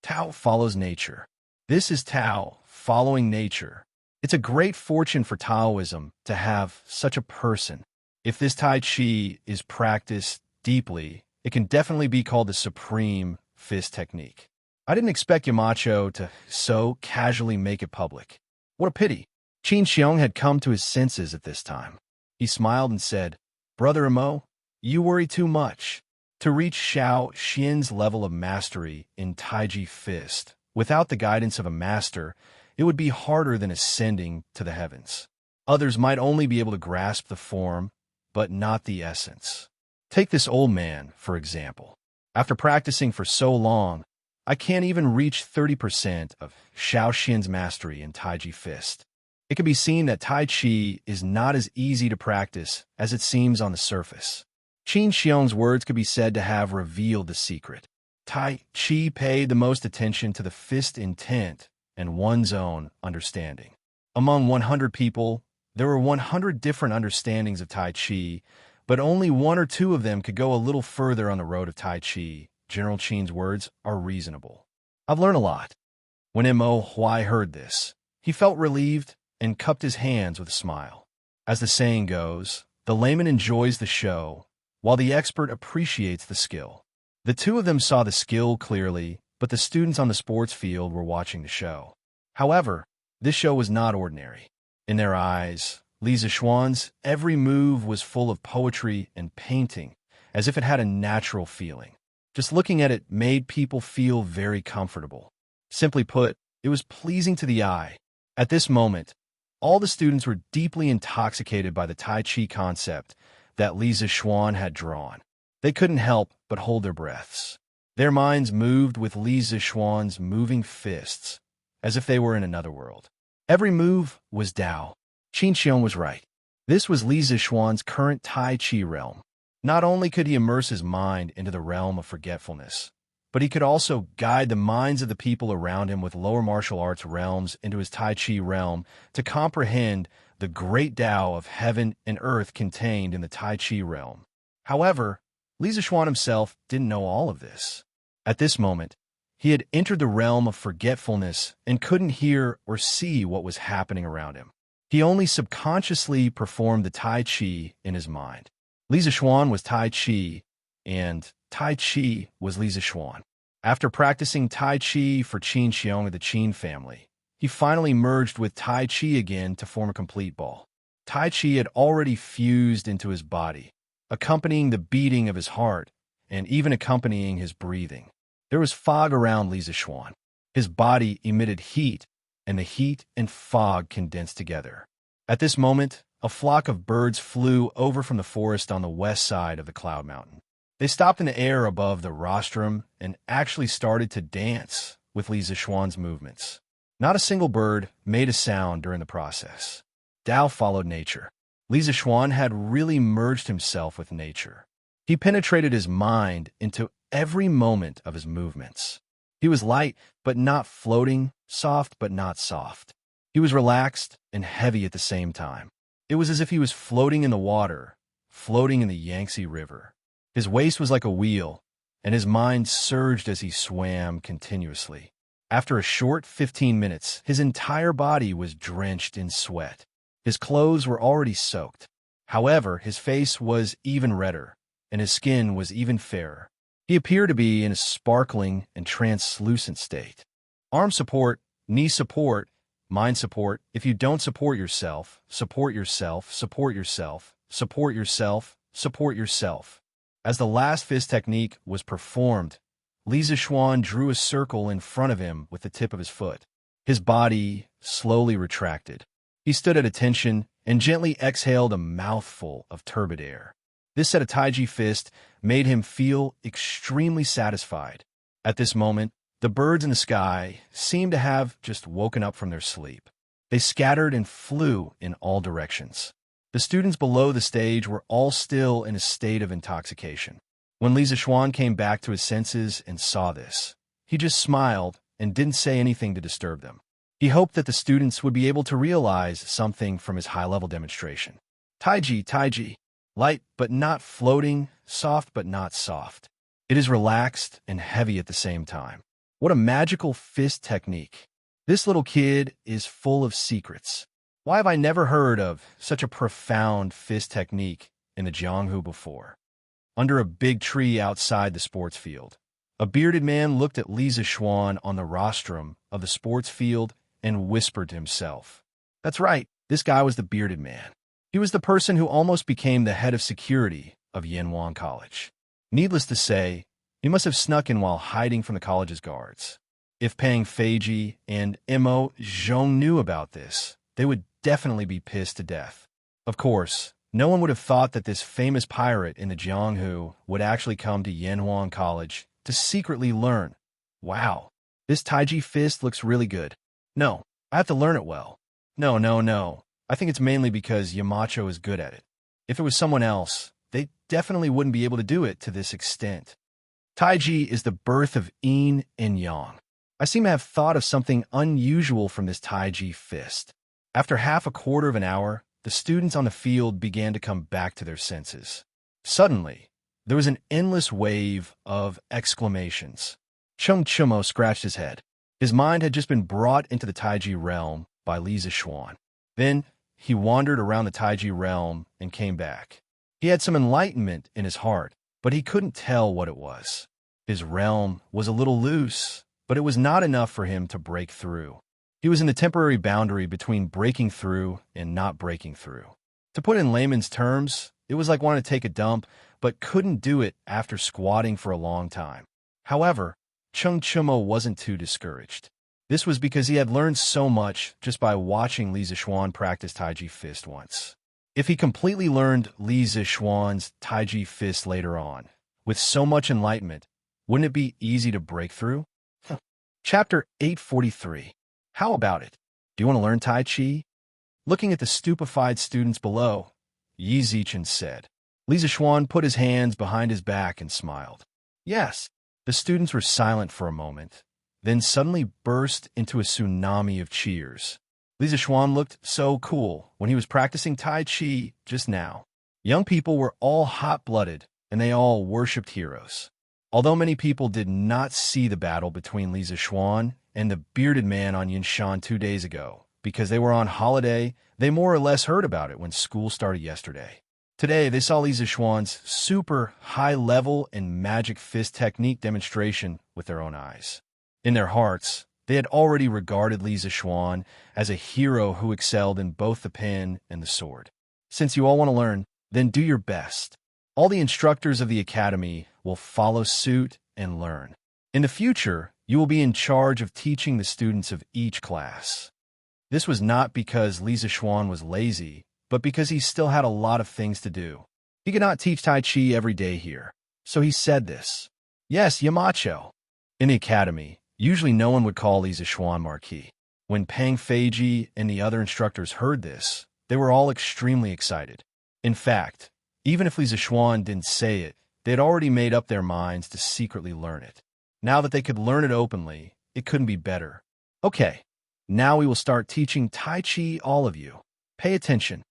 Tao follows nature. This is Tao following nature. It's a great fortune for Taoism to have such a person. If this Tai Chi is practiced deeply, it can definitely be called the supreme fist technique. I didn't expect Yamacho to so casually make it public. What a pity. Qin Xiong had come to his senses at this time. He smiled and said, "Brother Mo, you worry too much. To reach Xiao Xian's level of mastery in Taiji fist, without the guidance of a master, it would be harder than ascending to the heavens. Others might only be able to grasp the form, but not the essence. Take this old man, for example. After practicing for so long, I can't even reach 30% of Xiao Xian's mastery in Taiji fist. It can be seen that Tai Chi is not as easy to practice as it seems on the surface." Qin Xiong's words could be said to have revealed the secret. Tai Chi paid the most attention to the fist intent and one's own understanding. Among 100 people, there were 100 different understandings of Tai Chi, but only one or two of them could go a little further on the road of Tai Chi. General Qin's words are reasonable. I've learned a lot. When Mo Huai heard this, he felt relieved and cupped his hands with a smile. As the saying goes, the layman enjoys the show, while the expert appreciates the skill. The two of them saw the skill clearly, but the students on the sports field were watching the show. However, this show was not ordinary. In their eyes, Li Zixuan's every move was full of poetry and painting, as if it had a natural feeling. Just looking at it made people feel very comfortable. Simply put, it was pleasing to the eye. At this moment, all the students were deeply intoxicated by the Tai Chi concept that Li Zixuan had drawn. They couldn't help but hold their breaths. Their minds moved with Li Zixuan's moving fists, as if they were in another world. Every move was Tao. Qin Xiong was right. This was Li Zixuan's current Tai Chi realm. Not only could he immerse his mind into the realm of forgetfulness, but he could also guide the minds of the people around him with lower martial arts realms into his Tai Chi realm to comprehend the great Tao of heaven and earth contained in the Tai Chi realm. However, Li Zixuan himself didn't know all of this. At this moment, he had entered the realm of forgetfulness and couldn't hear or see what was happening around him. He only subconsciously performed the Tai Chi in his mind. Li Zixuan was Tai Chi, and Tai Chi was Li Zixuan. After practicing Tai Chi for Qin Xiong of the Qin family, he finally merged with Tai Chi again to form a complete ball. Tai Chi had already fused into his body, accompanying the beating of his heart and even accompanying his breathing. There was fog around Li Zixuan. His body emitted heat, and the heat and fog condensed together. At this moment, a flock of birds flew over from the forest on the west side of the cloud mountain. They stopped in the air above the rostrum and actually started to dance with Li Zixuan's movements. Not a single bird made a sound during the process. Dao followed nature. Li Zixuan had really merged himself with nature. He penetrated his mind into every moment of his movements. He was light, but not floating, soft, but not soft. He was relaxed and heavy at the same time. It was as if he was floating in the water, floating in the Yangtze River. His waist was like a wheel, and his mind surged as he swam continuously. After a short 15 minutes, his entire body was drenched in sweat. His clothes were already soaked. However, his face was even redder, and his skin was even fairer. He appeared to be in a sparkling and translucent state. Arm support, knee support, mind support. If you don't support yourself, support yourself, support yourself, support yourself, support yourself. As the last fist technique was performed, Li Zixuan drew a circle in front of him with the tip of his foot. His body slowly retracted. He stood at attention and gently exhaled a mouthful of turbid air. This set of Taiji fist made him feel extremely satisfied. At this moment, the birds in the sky seemed to have just woken up from their sleep. They scattered and flew in all directions. The students below the stage were all still in a state of intoxication. When Li Zixuan came back to his senses and saw this, he just smiled and didn't say anything to disturb them. He hoped that the students would be able to realize something from his high-level demonstration. Taiji, light but not floating, soft but not soft. It is relaxed and heavy at the same time. What a magical fist technique. This little kid is full of secrets. Why have I never heard of such a profound fist technique in the Jianghu before? Under a big tree outside the sports field, a bearded man looked at Li Zixuan on the rostrum of the sports field and whispered to himself. That's right, this guy was the bearded man. He was the person who almost became the head of security of Yanwan College. Needless to say, he must have snuck in while hiding from the college's guards. If Pang Feiji and Mo Zhong knew about this, they would definitely be pissed to death. Of course, no one would have thought that this famous pirate in the Jianghu would actually come to Yanwan College to secretly learn. Wow, this Taiji fist looks really good. No, I have to learn it well. No. I think it's mainly because Yamacho is good at it. If it was someone else, they definitely wouldn't be able to do it to this extent. Taiji is the birth of yin and yang. I seem to have thought of something unusual from this Taiji fist. After half a quarter of an hour, the students on the field began to come back to their senses. Suddenly, there was an endless wave of exclamations. Chung Chumo scratched his head. His mind had just been brought into the Taiji realm by Li Zixuan. Then, he wandered around the Taiji realm and came back. He had some enlightenment in his heart, but he couldn't tell what it was. His realm was a little loose, but it was not enough for him to break through. He was in the temporary boundary between breaking through and not breaking through. To put it in layman's terms, it was like wanting to take a dump, but couldn't do it after squatting for a long time. However, Chung Chumo wasn't too discouraged. This was because he had learned so much just by watching Li Zixuan practice Taiji fist once. If he completely learned Li Zixuan's Taiji fist later on, with so much enlightenment, wouldn't it be easy to break through? Chapter 843. How about it? Do you want to learn Tai Chi? Looking at the stupefied students below, Yi Zichen said. Li Zixuan put his hands behind his back and smiled. Yes. The students were silent for a moment, then suddenly burst into a tsunami of cheers. Li Zixuan looked so cool when he was practicing Tai Chi just now. Young people were all hot-blooded, and they all worshipped heroes. Although many people did not see the battle between Li Zixuan and the bearded man on Yinshan 2 days ago, because they were on holiday, they more or less heard about it when school started yesterday. Today, they saw Li Zixuan's super high-level and magic fist technique demonstration with their own eyes. In their hearts, they had already regarded Li Zixuan as a hero who excelled in both the pen and the sword. Since you all want to learn, then do your best. All the instructors of the academy will follow suit and learn. In the future, you will be in charge of teaching the students of each class. This was not because Li Zixuan was lazy, but because he still had a lot of things to do. He could not teach Tai Chi every day here, so he said this. Yes, Yamacho. In the academy, usually no one would call Li Zixuan Marquis. When Pang Feiji and the other instructors heard this, they were all extremely excited. In fact, even if Li Zixuan didn't say it, they had already made up their minds to secretly learn it. Now that they could learn it openly, it couldn't be better. Okay, now we will start teaching Tai Chi, all of you. Pay attention.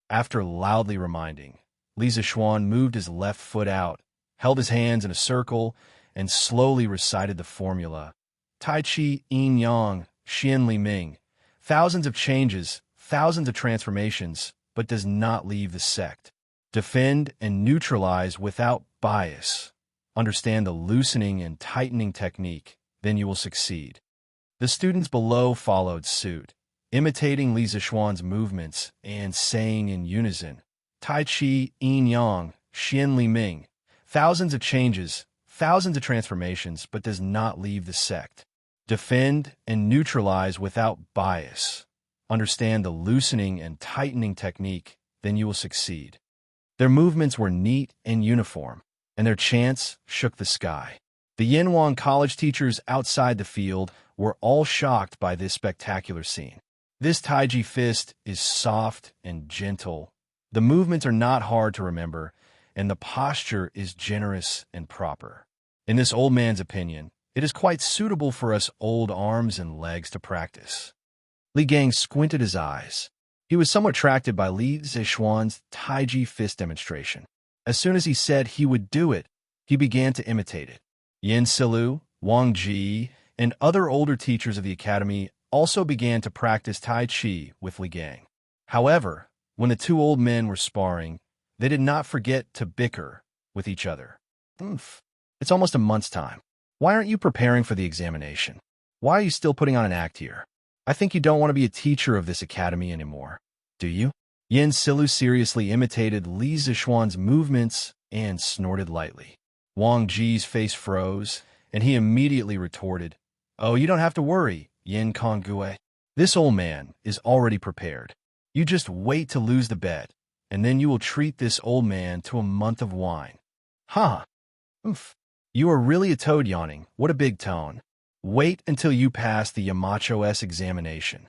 After loudly reminding, Li Zixuan moved his left foot out, held his hands in a circle, and slowly recited the formula. Tai Chi, Yin Yang, Xian Li Ming. Thousands of changes, thousands of transformations, but does not leave the sect. Defend and neutralize without bias. Understand the loosening and tightening technique, then you will succeed. The students below followed suit, imitating Li Zixuan's movements and saying in unison, Tai Chi, Yin Yang, Xian Li Ming. Thousands of changes, thousands of transformations, but does not leave the sect. Defend and neutralize without bias. Understand the loosening and tightening technique, then you will succeed. Their movements were neat and uniform, and their chants shook the sky. The Yinhuang college teachers outside the field were all shocked by this spectacular scene. This Taiji fist is soft and gentle. The movements are not hard to remember, and the posture is generous and proper. In this old man's opinion, it is quite suitable for us old arms and legs to practice. Li Gang squinted his eyes. He was somewhat attracted by Li Zixuan's Taiji fist demonstration. As soon as he said he would do it, he began to imitate it. Yin Silu, Wang Ji, and other older teachers of the academy also began to practice Tai Chi with Li Gang. However, when the two old men were sparring, they did not forget to bicker with each other. It's almost a month's time. Why aren't you preparing for the examination? Why are you still putting on an act here? I think you don't want to be a teacher of this academy anymore, do you? Yin Silu seriously imitated Li Zixuan's movements and snorted lightly. Wang Ji's face froze, and he immediately retorted, Oh, you don't have to worry, Yin Konggue. This old man is already prepared. You just wait to lose the bet, and then you will treat this old man to a month of wine. Huh. You are really a toad yawning. What a big tone. Wait until you pass the Yamacho-S examination.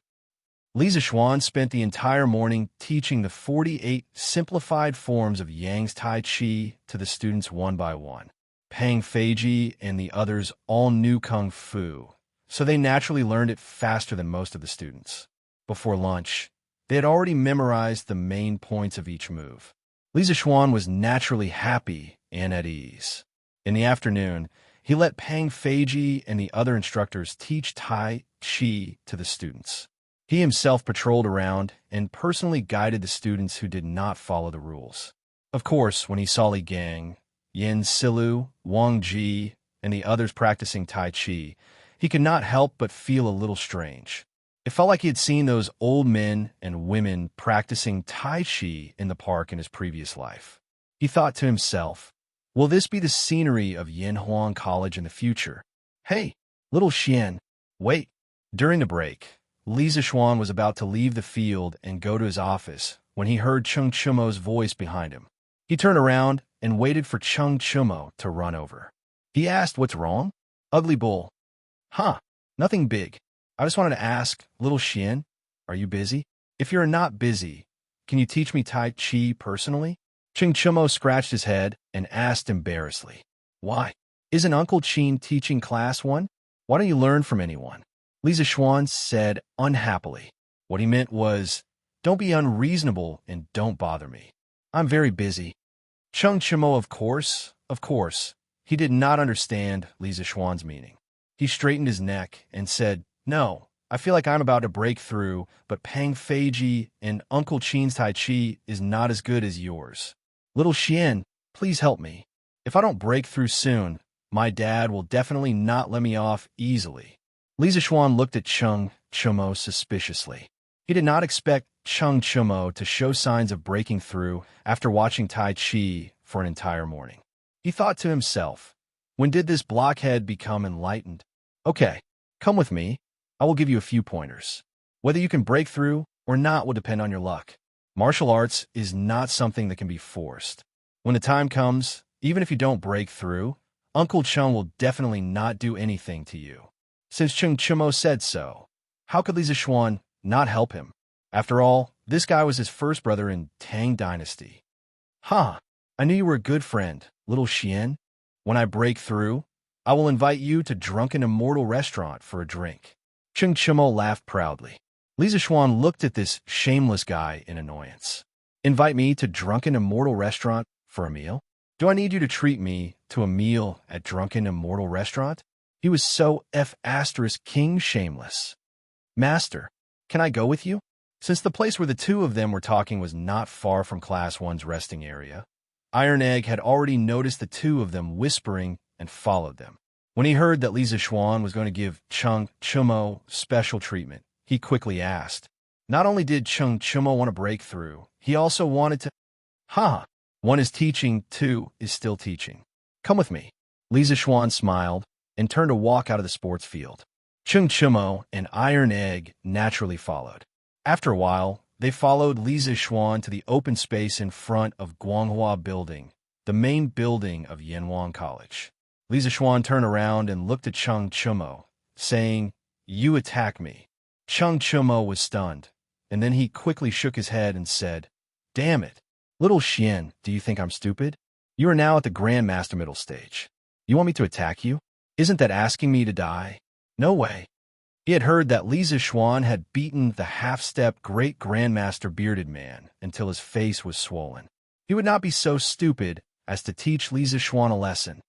Li Zixuan spent the entire morning teaching the 48 simplified forms of Yang's Tai Chi to the students one by one. Pang Feiji and the others all knew Kung Fu, so they naturally learned it faster than most of the students. Before lunch, they had already memorized the main points of each move. Li Zixuan was naturally happy and at ease. In the afternoon, he let Pang Feiji and the other instructors teach Tai Chi to the students. He himself patrolled around and personally guided the students who did not follow the rules. Of course, when he saw Li Gang, Yin Silu, Wang Ji, and the others practicing Tai Chi, he could not help but feel a little strange. It felt like he had seen those old men and women practicing Tai Chi in the park in his previous life. He thought to himself, will this be the scenery of Yinhuang College in the future? Hey, little Xian, wait. During the break, Li Zixuan was about to leave the field and go to his office when he heard Chung Chumo's voice behind him. He turned around and waited for Chung Chumo to run over. He asked, what's wrong? Ugly bull. Huh, nothing big. I just wanted to ask, little Xian, are you busy? If you're not busy, can you teach me Tai Chi personally? Chung Chumo scratched his head and asked embarrassedly, why? Isn't Uncle Chin teaching class 1? Why don't you learn from anyone? Li Zixuan said unhappily. What he meant was, don't be unreasonable and don't bother me. I'm very busy. Chung Chumo, of course. He did not understand Li Zixuan's meaning. He straightened his neck and said, no, I feel like I'm about to break through, but Pang Feiji and Uncle Chin's Tai Chi is not as good as yours. Little Xian, please help me. If I don't break through soon, my dad will definitely not let me off easily. Li Zixuan looked at Chung Chumo suspiciously. He did not expect Chung Chumo to show signs of breaking through after watching Tai Chi for an entire morning. He thought to himself, when did this blockhead become enlightened? Okay, come with me. I will give you a few pointers. Whether you can break through or not will depend on your luck. Martial arts is not something that can be forced. When the time comes, even if you don't break through, Uncle Chung will definitely not do anything to you. Since Chung Chumo said so, how could Li Zishuan not help him? After all, this guy was his first brother in Tang Dynasty. Huh, I knew you were a good friend, little Xian. When I break through, I will invite you to Drunken Immortal Restaurant for a drink. Chung Chumo laughed proudly. Li Zishuan looked at this shameless guy in annoyance. Invite me to Drunken Immortal Restaurant for a meal? Do I need you to treat me to a meal at Drunken Immortal Restaurant? He was so King shameless. Master, can I go with you? Since the place where the two of them were talking was not far from Class 1's resting area, Iron Egg had already noticed the two of them whispering and followed them. When he heard that Li Zishuan was going to give Chung Chumo special treatment, he quickly asked. Not only did Chung Chumo want to break through, he also wanted to... One is teaching, two is still teaching. Come with me. Li Zishuan smiled and turned to walk out of the sports field. Chung Chumo and Iron Egg naturally followed. After a while, they followed Li Zishuan to the open space in front of Guanghua Building, the main building of Yanwang College. Li Zishuan turned around and looked at Chung Chumo, saying, "You attack me." Chung Chumo was stunned, and then he quickly shook his head and said, "Damn it. Little Xian, do you think I'm stupid? You are now at the Grandmaster middle stage. You want me to attack you? Isn't that asking me to die? No way." He had heard that Li Zishuan had beaten the half-step Great Grandmaster Bearded Man until his face was swollen. He would not be so stupid as to teach Li Zishuan a lesson.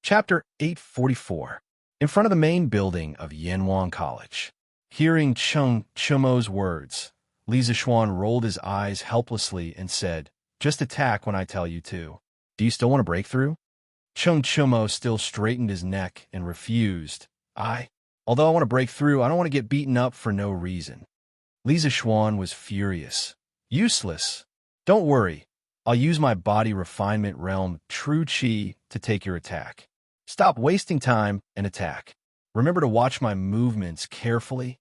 Chapter 844. In front of the main building of Yanwang College. Hearing Chung Chumo's words, Li Zishuan rolled his eyes helplessly and said, "Just attack when I tell you to. Do you still want to break through?" Chung Chumo still straightened his neck and refused. Although I want to break through, I don't want to get beaten up for no reason." Li Zishuan was furious. "Useless. Don't worry. I'll use my body refinement realm True Qi to take your attack. Stop wasting time and attack. Remember to watch my movements carefully."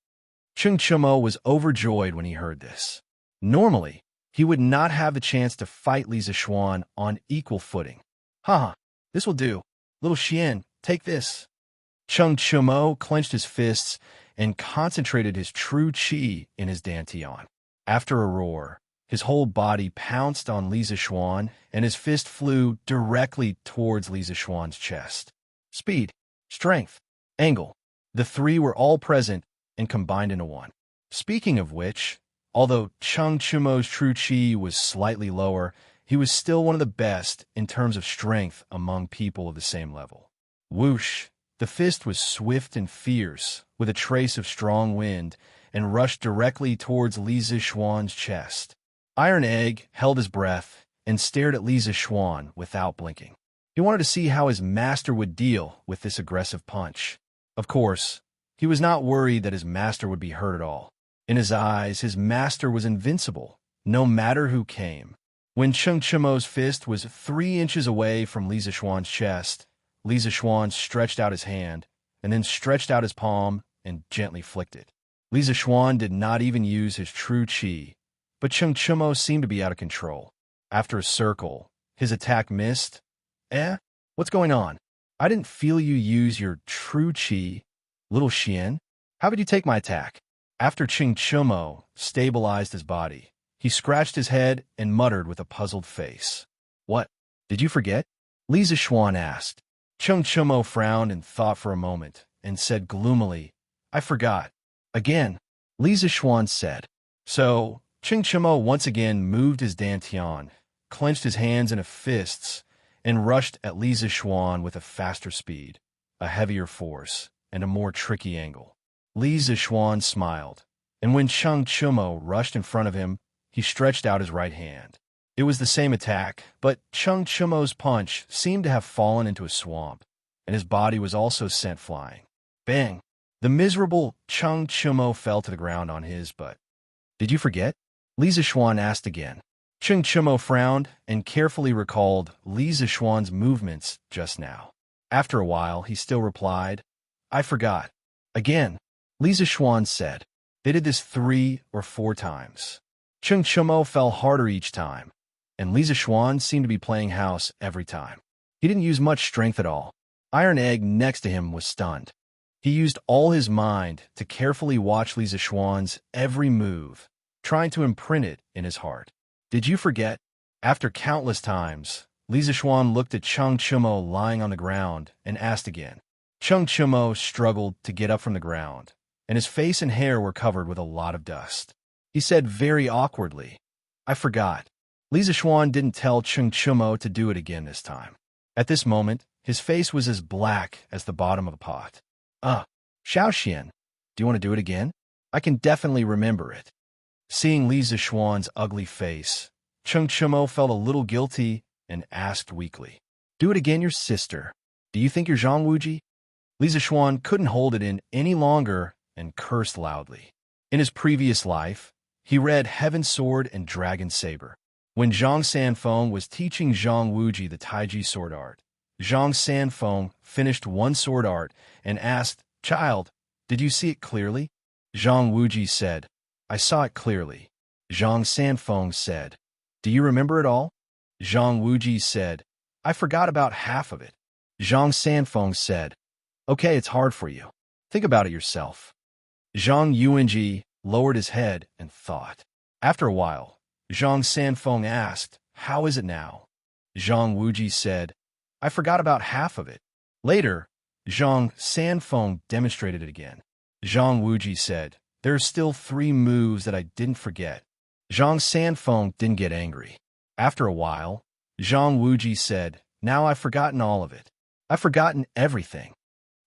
Chung Chumo was overjoyed when he heard this. Normally, he would not have the chance to fight Li Zishuan on equal footing. This will do. Little Xian, take this." Chung Chumo clenched his fists and concentrated his true qi in his dantian. After a roar, his whole body pounced on Li Zishuan, and his fist flew directly towards Li Zishuan's chest. Speed, strength, angle. The three were all present and combined into one. Speaking of which, although Chung Chumo's true qi was slightly lower, he was still one of the best in terms of strength among people of the same level. Whoosh! The fist was swift and fierce, with a trace of strong wind, and rushed directly towards Li Zishuan's chest. Iron Egg held his breath and stared at Li Zishuan without blinking. He wanted to see how his master would deal with this aggressive punch. Of course, he was not worried that his master would be hurt at all. In his eyes, his master was invincible, no matter who came. When Chung Chumo's fist was 3 inches away from Li Zishuan's chest, Li Zishuan stretched out his hand, and then stretched out his palm and gently flicked it. Li Zishuan did not even use his true qi, but Chung Chumo seemed to be out of control. After a circle, his attack missed. What's going on? I didn't feel you use your true qi. Little Xian, how would you take my attack? After Chung Chumo stabilized his body, he scratched his head and muttered with a puzzled face. What? Did you forget? Li Zishuan asked. Chung Chumo frowned and thought for a moment, and said gloomily, I forgot. Again, Li Zishuan said. So, Chung Chumo once again moved his dantian, clenched his hands into fists, and rushed at Li Zishuan with a faster speed, a heavier force, and a more tricky angle. Li Zishuan smiled, and when Chung Chumo rushed in front of him, he stretched out his right hand. It was the same attack, but Chung Chumo's punch seemed to have fallen into a swamp, and his body was also sent flying. Bang! The miserable Chung Chumo fell to the ground on his butt. Did you forget? Li Zishuan asked again. Chung Chumo frowned and carefully recalled Li Zishuan's movements just now. After a while, he still replied, I forgot. Again, Li Zishuan said. They did this 3 or 4 times. Cheng Chumo fell harder each time, and Li Zixuan seemed to be playing house every time. He didn't use much strength at all. Iron Egg next to him was stunned. He used all his mind to carefully watch Li Zixuan's every move, trying to imprint it in his heart. Did you forget? After countless times, Li Zixuan looked at Cheng Chumo lying on the ground and asked again. Cheng Chumo struggled to get up from the ground, and his face and hair were covered with a lot of dust. He said very awkwardly, "I forgot." Li Zixuan didn't tell Cheng Chumo to do it again this time. At this moment, his face was as black as the bottom of a pot. Xiaoxian, do you want to do it again? I can definitely remember it." Seeing Li Zixuan's ugly face, Cheng Chumo felt a little guilty and asked weakly, "Do it again, your sister. Do you think you're Zhang Wuji?" Li Zixuan couldn't hold it in any longer and cursed loudly. In his previous life, he read Heaven Sword and Dragon Saber. When Zhang Sanfeng was teaching Zhang Wuji the Taiji sword art, Zhang Sanfeng finished one sword art and asked, "Child, did you see it clearly?" Zhang Wuji said, "I saw it clearly." Zhang Sanfeng said, "Do you remember it all?" Zhang Wuji said, "I forgot about half of it." Zhang Sanfeng said, "Okay, it's hard for you. Think about it yourself." Zhang Yuanji lowered his head and thought. After a while, Zhang Sanfeng asked, "How is it now?" Zhang Wuji said, "I forgot about half of it." Later, Zhang Sanfeng demonstrated it again. Zhang Wuji said, "There are still 3 moves that I didn't forget." Zhang Sanfeng didn't get angry. After a while, Zhang Wuji said, "Now I've forgotten all of it. I've forgotten everything."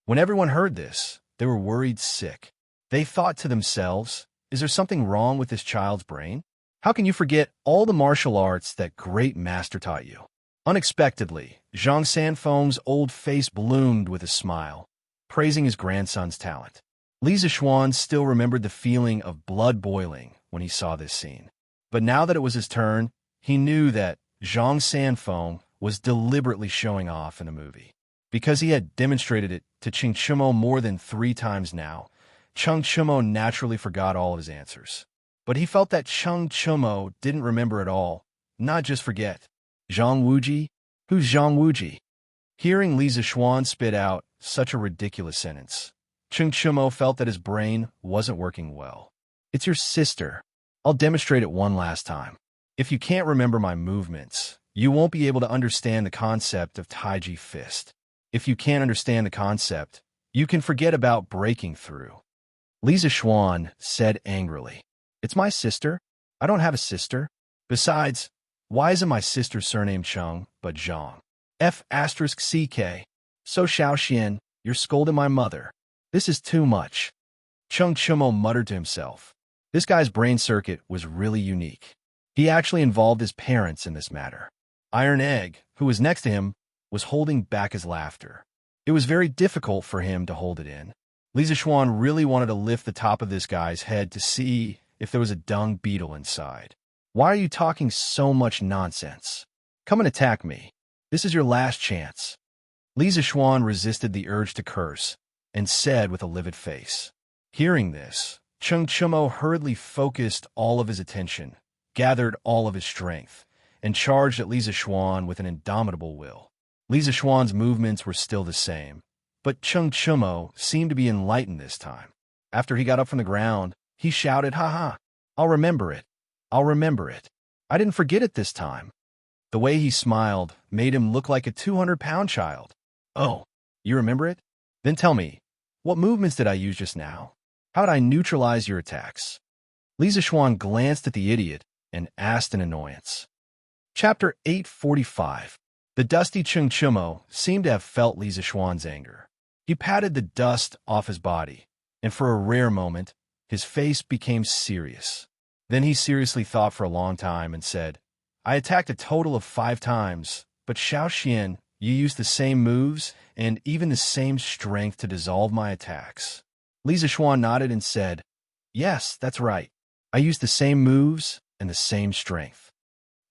When everyone heard this, they were worried sick. They thought to themselves, "Is there something wrong with this child's brain? How can you forget all the martial arts that great master taught you?" Unexpectedly, Zhang Sanfeng's old face bloomed with a smile, praising his grandson's talent. Li Zixuan still remembered the feeling of blood boiling when he saw this scene. But now that it was his turn, he knew that Zhang Sanfeng was deliberately showing off in the movie. Because he had demonstrated it to Cheng Chumo more than 3 times now, Cheng Chumo naturally forgot all of his answers. But he felt that Cheng Chumo didn't remember at all, not just forget. Zhang Wuji? Who's Zhang Wuji? Hearing Li Zixuan spit out such a ridiculous sentence, Cheng Chumo felt that his brain wasn't working well. "It's your sister. I'll demonstrate it one last time. If you can't remember my movements, you won't be able to understand the concept of Taiji Fist. If you can't understand the concept, you can forget about breaking through." Li Zixuan said angrily, "It's my sister. I don't have a sister. Besides, why isn't my sister's surname Cheng, but Zhang? F***CK. So Xiaoxian, you're scolding my mother. This is too much." Cheng Chumo muttered to himself. This guy's brain circuit was really unique. He actually involved his parents in this matter. Iron Egg, who was next to him, was holding back his laughter. It was very difficult for him to hold it in. Li Zixuan really wanted to lift the top of this guy's head to see if there was a dung beetle inside. "Why are you talking so much nonsense? Come and attack me. This is your last chance." Li Zixuan resisted the urge to curse and said with a livid face. Hearing this, Cheng Chumo hurriedly focused all of his attention, gathered all of his strength, and charged at Li Zixuan with an indomitable will. Li Zixuan's movements were still the same, but Cheng Chumo seemed to be enlightened this time. After he got up from the ground, he shouted, "Ha ha! I'll remember it. I'll remember it. I didn't forget it this time." The way he smiled made him look like a 200-pound child. "Oh, you remember it? Then tell me, what movements did I use just now? How did I neutralize your attacks?" Li Zixuan glanced at the idiot and asked in annoyance. Chapter 845. The dusty Cheng Chumo seemed to have felt Li Zixuan's anger. He patted the dust off his body, and for a rare moment, his face became serious. Then he seriously thought for a long time and said, "I attacked a total of 5 times, but Xiaoxian, you used the same moves and even the same strength to dissolve my attacks." Li Zixuan nodded and said, "Yes, that's right. I used the same moves and the same strength."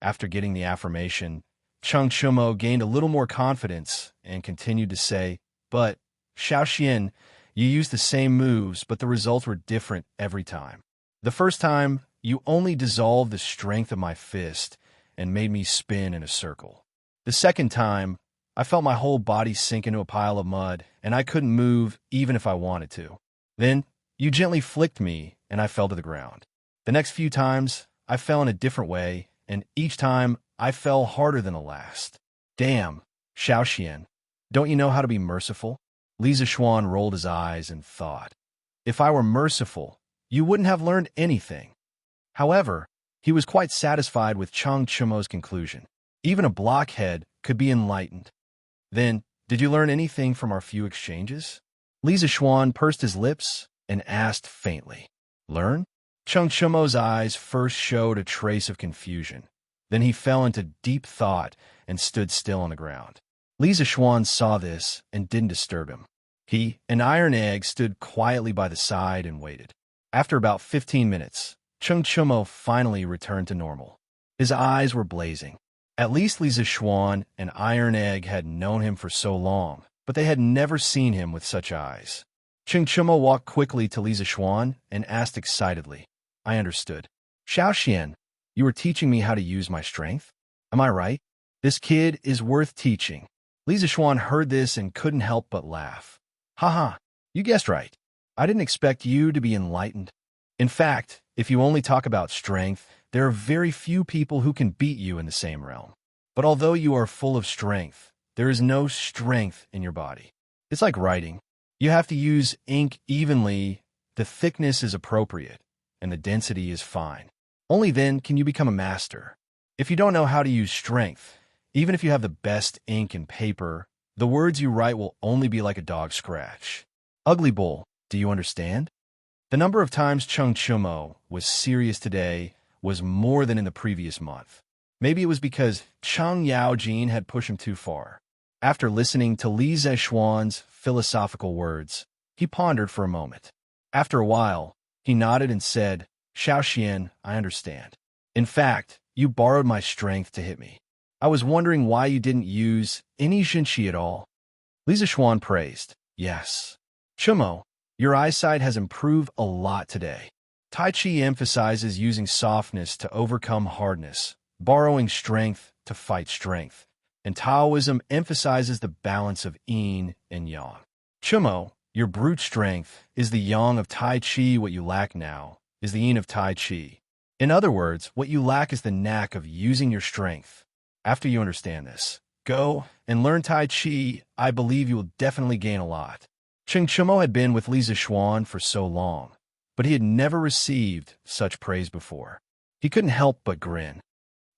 After getting the affirmation, Cheng Chumo gained a little more confidence and continued to say, "But, Xiaoxian, You used the same moves, but the results were different every time. The first time, you only dissolved the strength of my fist and made me spin in a circle. The second time, I felt my whole body sink into a pile of mud, and I couldn't move even if I wanted to. Then, you gently flicked me, and I fell to the ground. The next few times, I fell in a different way, and each time, I fell harder than the last. Damn, Xiaoxian, don't you know how to be merciful? Li Zishuan rolled his eyes and thought, if I were merciful, you wouldn't have learned anything. However, he was quite satisfied with Chang Chumo's conclusion. Even a blockhead could be enlightened. Then, did you learn anything from our few exchanges? Li Zishuan pursed his lips and asked faintly. Learn? Chang Chumo's eyes first showed a trace of confusion. Then he fell into deep thought and stood still on the ground. Li Zishuan saw this and didn't disturb him. He and Iron Egg stood quietly by the side and waited. After about 15 minutes, Chang Chumo finally returned to normal. His eyes were blazing. At least Li Zishuan and Iron Egg had known him for so long, but they had never seen him with such eyes. Chang Chumo walked quickly to Li Zishuan and asked excitedly, I understood. Xiaoxian, you were teaching me how to use my strength? Am I right? This kid is worth teaching. Li Zishuan heard this and couldn't help but laugh. Haha, you guessed right. I didn't expect you to be enlightened. In fact, if you only talk about strength, there are very few people who can beat you in the same realm. But although you are full of strength, there is no strength in your body. It's like writing. You have to use ink evenly, the thickness is appropriate, and the density is fine. Only then can you become a master. If you don't know how to use strength, even if you have the best ink and paper, the words you write will only be like a dog scratch. Ugly Bull, do you understand? The number of times Chang Chumo was serious today was more than in the previous month. Maybe it was because Chang Yaojin had pushed him too far. After listening to Li Zishuan's philosophical words, he pondered for a moment. After a while, he nodded and said, Xiaoxian, I understand. In fact, you borrowed my strength to hit me. I was wondering why you didn't use any Xinqi at all. Li Zishuan praised. Yes. Chumo, your eyesight has improved a lot today. Tai Chi emphasizes using softness to overcome hardness, borrowing strength to fight strength, and Taoism emphasizes the balance of yin and yang. Chumo, your brute strength is the yang of Tai Chi. What you lack now is the yin of Tai Chi. In other words, what you lack is the knack of using your strength. After you understand this, go and learn Tai Chi. I believe you will definitely gain a lot. Chang Chumo had been with Li Zishuan for so long, but he had never received such praise before. He couldn't help but grin.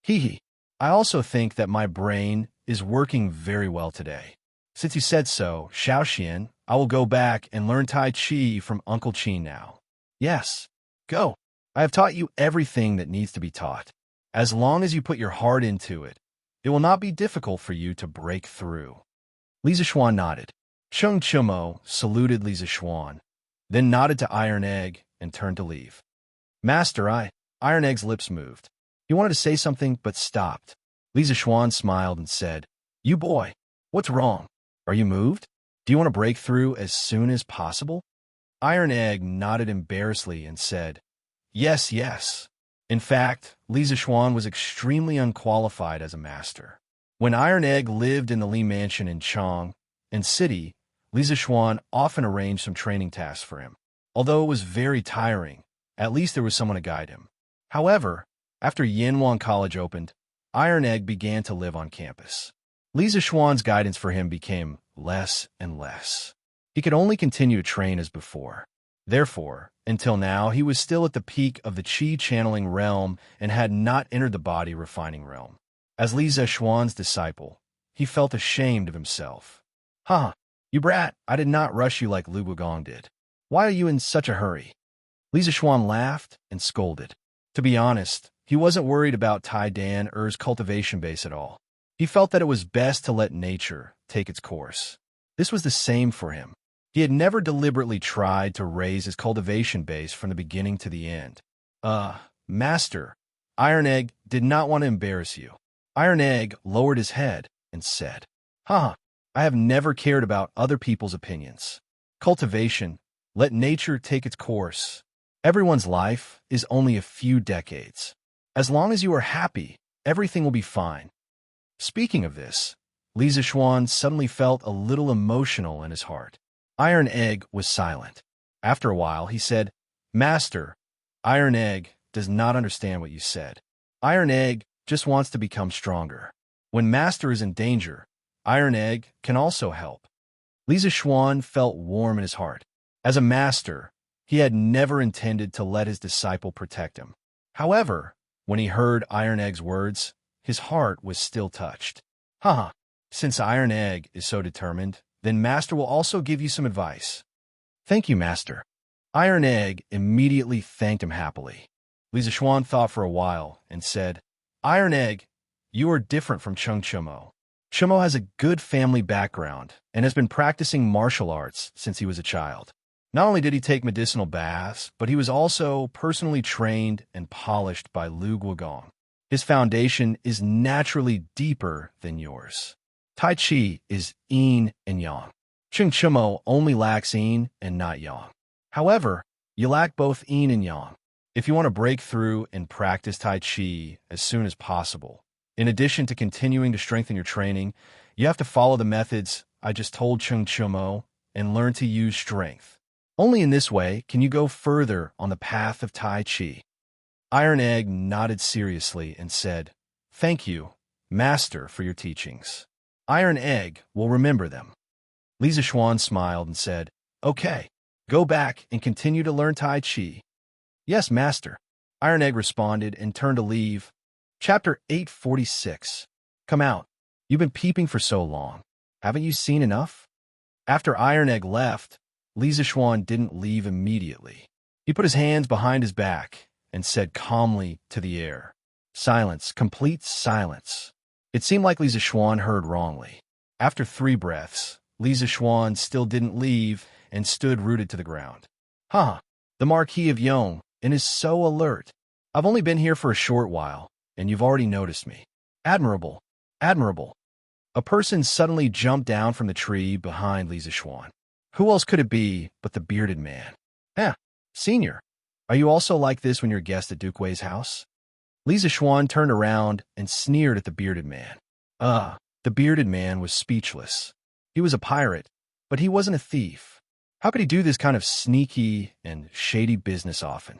Hee. I also think that my brain is working very well today. Since you said so, Xiaoxian, I will go back and learn Tai Chi from Uncle Qin now. Yes, go. I have taught you everything that needs to be taught. As long as you put your heart into it, it will not be difficult for you to break through. Li Zishuan nodded. Chang Chumo saluted Li Zishuan, then nodded to Iron Egg and turned to leave. Master, Iron Egg's lips moved. He wanted to say something, but stopped. Li Zishuan smiled and said, You boy, what's wrong? Are you moved? Do you want to break through as soon as possible? Iron Egg nodded embarrassedly and said, Yes, yes. In fact, Li Zishuan was extremely unqualified as a master. When Iron Egg lived in the Li Mansion in Chang and City, Li Zishuan often arranged some training tasks for him. Although it was very tiring, at least there was someone to guide him. However, after Yanwang College opened, Iron Egg began to live on campus. Li Zishuan's guidance for him became less and less. He could only continue to train as before. Therefore, until now, he was still at the peak of the Qi channeling realm and had not entered the body refining realm. As Li Zishuan's disciple, he felt ashamed of himself. You brat, I did not rush you like Lu Gugong did. Why are you in such a hurry? Li Zishuan laughed and scolded. To be honest, he wasn't worried about Tai Dan Er's cultivation base at all. He felt that it was best to let nature take its course. This was the same for him. He had never deliberately tried to raise his cultivation base from the beginning to the end. Master, Iron Egg did not want to embarrass you. Iron Egg lowered his head and said, I have never cared about other people's opinions. Cultivation. Let nature take its course. Everyone's life is only a few decades. As long as you are happy, everything will be fine. Speaking of this, Li Zixuan suddenly felt a little emotional in his heart. Iron Egg was silent. After a while, he said, "Master, Iron Egg does not understand what you said. Iron Egg just wants to become stronger. When Master is in danger, Iron Egg can also help." Li Zixuan felt warm in his heart. As a master, he had never intended to let his disciple protect him. However, when he heard Iron Egg's words, his heart was still touched. Haha, since Iron Egg is so determined, then Master will also give you some advice. Thank you, Master. Iron Egg immediately thanked him happily. Li Zixuan thought for a while and said, Iron Egg, you are different from Cheng Chumo. Chumo has a good family background and has been practicing martial arts since he was a child. Not only did he take medicinal baths, but he was also personally trained and polished by Lu Guogong. His foundation is naturally deeper than yours. Tai Chi is yin and yang. Cheng Chumo only lacks yin and not yang. However, you lack both yin and yang. If you want to break through and practice Tai Chi as soon as possible, in addition to continuing to strengthen your training, you have to follow the methods I just told Cheng Chumo and learn to use strength. Only in this way can you go further on the path of Tai Chi. Iron Egg nodded seriously and said, Thank you, Master, for your teachings. Iron Egg will remember them. Li Zixuan smiled and said, Okay, go back and continue to learn Tai Chi. Yes, Master. Iron Egg responded and turned to leave. Chapter 846. Come out. You've been peeping for so long. Haven't you seen enough? After Iron Egg left, Li Zixuan didn't leave immediately. He put his hands behind his back and said calmly to the air, Silence, complete silence. It seemed like Li Zixuan heard wrongly. After 3 breaths, Li Zixuan still didn't leave and stood rooted to the ground. The Marquis of Yong and is so alert. I've only been here for a short while, and you've already noticed me. Admirable, admirable. A person suddenly jumped down from the tree behind Li Zixuan. Who else could it be but the bearded man? Senior, are you also like this when you're a guest at Duke Wei's house? Li Zixuan turned around and sneered at the bearded man. The bearded man was speechless. He was a pirate, but he wasn't a thief. How could he do this kind of sneaky and shady business often?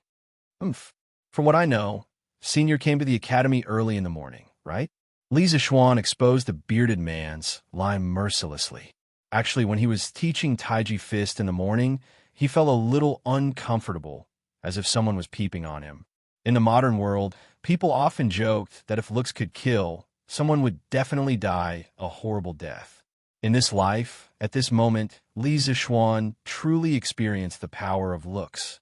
From what I know, Senior came to the academy early in the morning, right? Li Zixuan exposed the bearded man's lie mercilessly. Actually, when he was teaching Taiji Fist in the morning, he felt a little uncomfortable, as if someone was peeping on him. In the modern world, people often joked that if looks could kill, someone would definitely die a horrible death. In this life, at this moment, Li Zixuan truly experienced the power of looks.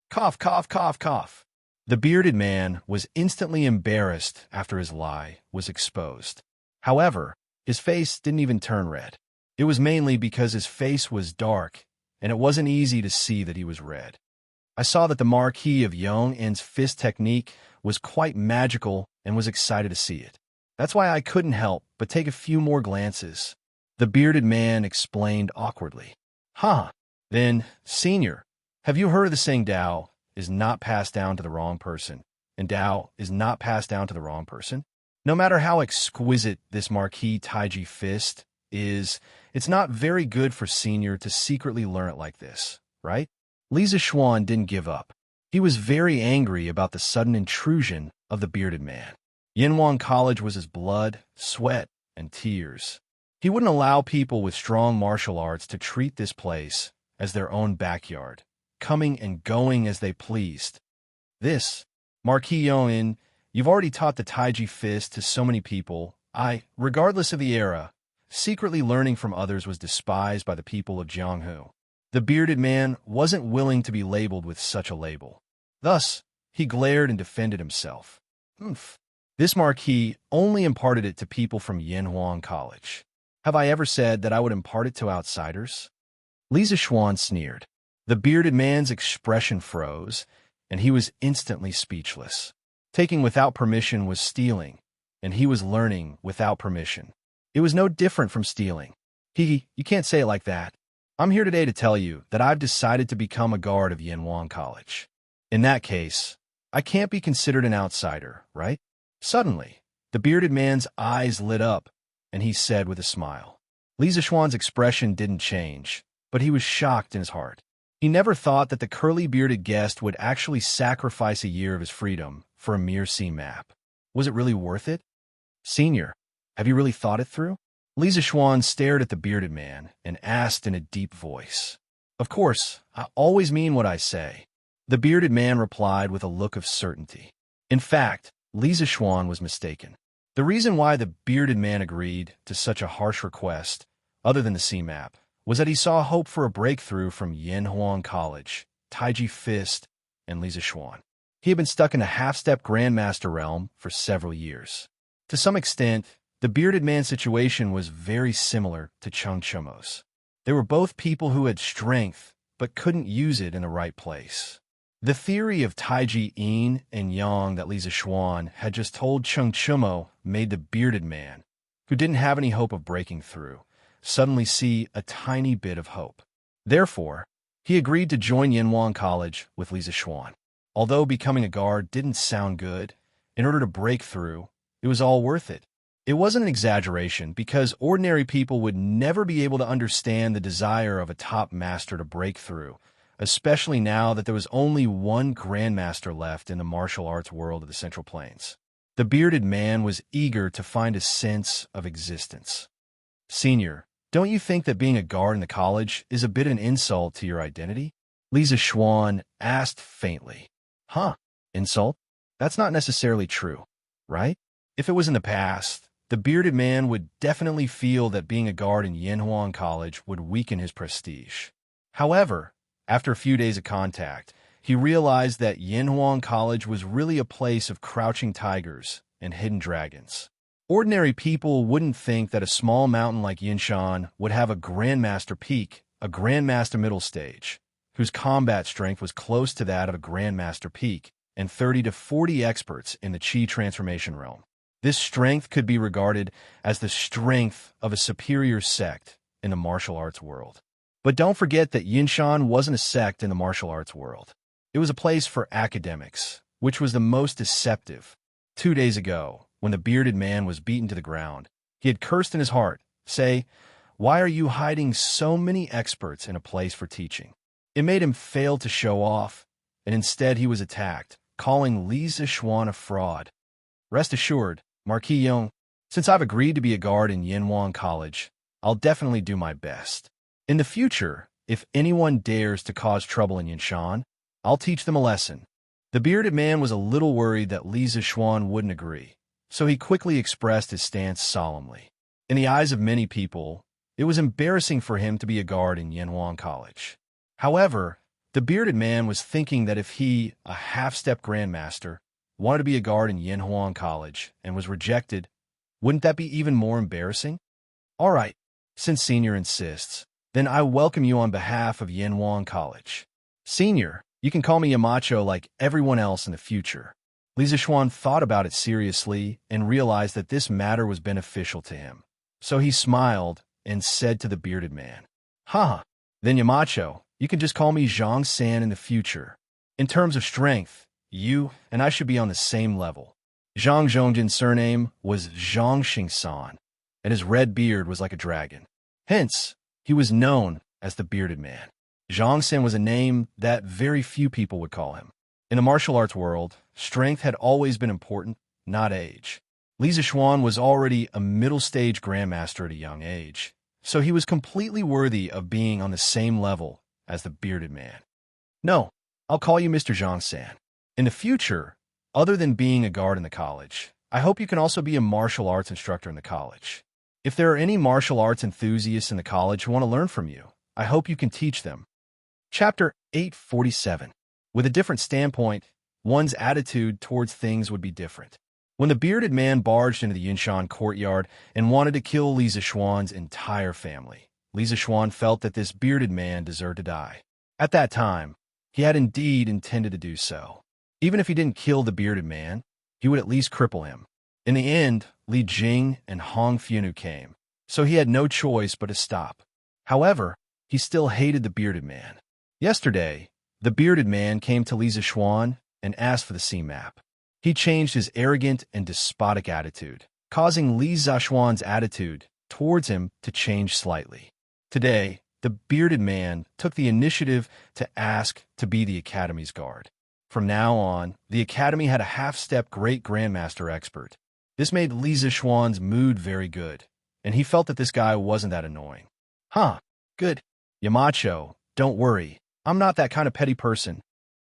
Cough, cough, cough, cough. The bearded man was instantly embarrassed after his lie was exposed. However, his face didn't even turn red. It was mainly because his face was dark, and it wasn't easy to see that he was red. I saw that the Marquis of Yong's fist technique was quite magical and was excited to see it. That's why I couldn't help but take a few more glances. The bearded man explained awkwardly. Then, Senior, have you heard of the saying Tao is not passed down to the wrong person, and Tao is not passed down to the wrong person? No matter how exquisite this Marquis Taiji Fist is, it's not very good for Senior to secretly learn it like this, right? Li Zixuan didn't give up. He was very angry about the sudden intrusion of the bearded man. Yinhuang College was his blood, sweat, and tears. He wouldn't allow people with strong martial arts to treat this place as their own backyard, coming and going as they pleased. This, Marquis Yongin, you've already taught the Taiji Fist to so many people. Regardless of the era, secretly learning from others was despised by the people of Jianghu. The bearded man wasn't willing to be labeled with such a label. Thus, he glared and defended himself. This Marquis only imparted it to people from Yinhuang College. Have I ever said that I would impart it to outsiders? Li Zixuan sneered. The bearded man's expression froze, and he was instantly speechless. Taking without permission was stealing, and he was learning without permission. It was no different from stealing. You can't say it like that. I'm here today to tell you that I've decided to become a guard of Yanhuang College. In that case, I can't be considered an outsider, right? Suddenly, the bearded man's eyes lit up, and he said with a smile. Li Zixuan's expression didn't change, but he was shocked in his heart. He never thought that the curly-bearded guest would actually sacrifice a year of his freedom for a mere sea map. Was it really worth it? Senior, have you really thought it through? Li Zixuan stared at the bearded man and asked in a deep voice. Of course, I always mean what I say. The bearded man replied with a look of certainty. In fact, Li Zixuan was mistaken. The reason why the bearded man agreed to such a harsh request, other than the sea map, was that he saw hope for a breakthrough from Yanhuang College, Taiji Fist, and Li Zixuan. He had been stuck in a half-step Grandmaster realm for several years. To some extent, the bearded man's situation was very similar to Cheng Chumo's. They were both people who had strength, but couldn't use it in the right place. The theory of Taiji Yin and Yang that Li Zixuan had just told Cheng Chumo made the bearded man, who didn't have any hope of breaking through, suddenly see a tiny bit of hope. Therefore, he agreed to join Yanhuang College with Li Zixuan. Although becoming a guard didn't sound good, in order to break through, it was all worth it. It wasn't an exaggeration because ordinary people would never be able to understand the desire of a top master to break through, especially now that there was only one grandmaster left in the martial arts world of the Central Plains. The bearded man was eager to find a sense of existence. Senior, don't you think that being a guard in the college is a bit of an insult to your identity? Li Zixuan asked faintly. Huh? Insult? That's not necessarily true, right? If it was in the past, the bearded man would definitely feel that being a guard in Yanhuang College would weaken his prestige. However, after a few days of contact, he realized that Yanhuang College was really a place of crouching tigers and hidden dragons. Ordinary people wouldn't think that a small mountain like Yinshan would have a Grandmaster Peak, a Grandmaster Middle Stage, whose combat strength was close to that of a Grandmaster Peak, and 30 to 40 experts in the Qi transformation realm. This strength could be regarded as the strength of a superior sect in the martial arts world. But don't forget that Yinshan wasn't a sect in the martial arts world. It was a place for academics, which was the most deceptive. 2 days ago, when the bearded man was beaten to the ground, he had cursed in his heart, say, "Why are you hiding so many experts in a place for teaching?" It made him fail to show off, and instead he was attacked, calling Li Zixuan a fraud. Rest assured, Marquis Yong, since I've agreed to be a guard in Yanhuang College, I'll definitely do my best. In the future, if anyone dares to cause trouble in Yinshan, I'll teach them a lesson. The bearded man was a little worried that Li Zixuan wouldn't agree, so he quickly expressed his stance solemnly. In the eyes of many people, it was embarrassing for him to be a guard in Yanhuang College. However, the bearded man was thinking that if he, a half-step grandmaster, wanted to be a guard in Yanhuang College and was rejected, wouldn't that be even more embarrassing? All right, since Senior insists, then I welcome you on behalf of Yanhuang College. Senior, you can call me Yamacho like everyone else in the future. Li Zixuan thought about it seriously and realized that this matter was beneficial to him. So he smiled and said to the bearded man, "Haha, then Yamacho, you can just call me Zhang-san in the future. In terms of strength, you and I should be on the same level." Zhang Zhongjin's surname was Zhang Xingsan, and his red beard was like a dragon. Hence, he was known as the bearded man. Zhang-san was a name that very few people would call him. In the martial arts world, strength had always been important, not age. Li Zixuan was already a middle-stage grandmaster at a young age, so he was completely worthy of being on the same level as the bearded man. No, I'll call you Mr. Zhang-san. In the future, other than being a guard in the college, I hope you can also be a martial arts instructor in the college. If there are any martial arts enthusiasts in the college who want to learn from you, I hope you can teach them. Chapter 847. With a different standpoint, one's attitude towards things would be different. When the bearded man barged into the Yinshan courtyard and wanted to kill Li Zixuan's entire family, Li Zixuan felt that this bearded man deserved to die. At that time, he had indeed intended to do so. Even if he didn't kill the bearded man, he would at least cripple him. In the end, Li Jing and Hong Fianu came, so he had no choice but to stop. However, he still hated the bearded man. Yesterday, the bearded man came to Li Zixuan and asked for the sea map. He changed his arrogant and despotic attitude, causing Li Zixuan's attitude towards him to change slightly. Today, the bearded man took the initiative to ask to be the Academy's guard. From now on, the Academy had a half-step great grandmaster expert. This made Li Zixuan's mood very good, and he felt that this guy wasn't that annoying. Huh, good. Yamacho, don't worry, I'm not that kind of petty person.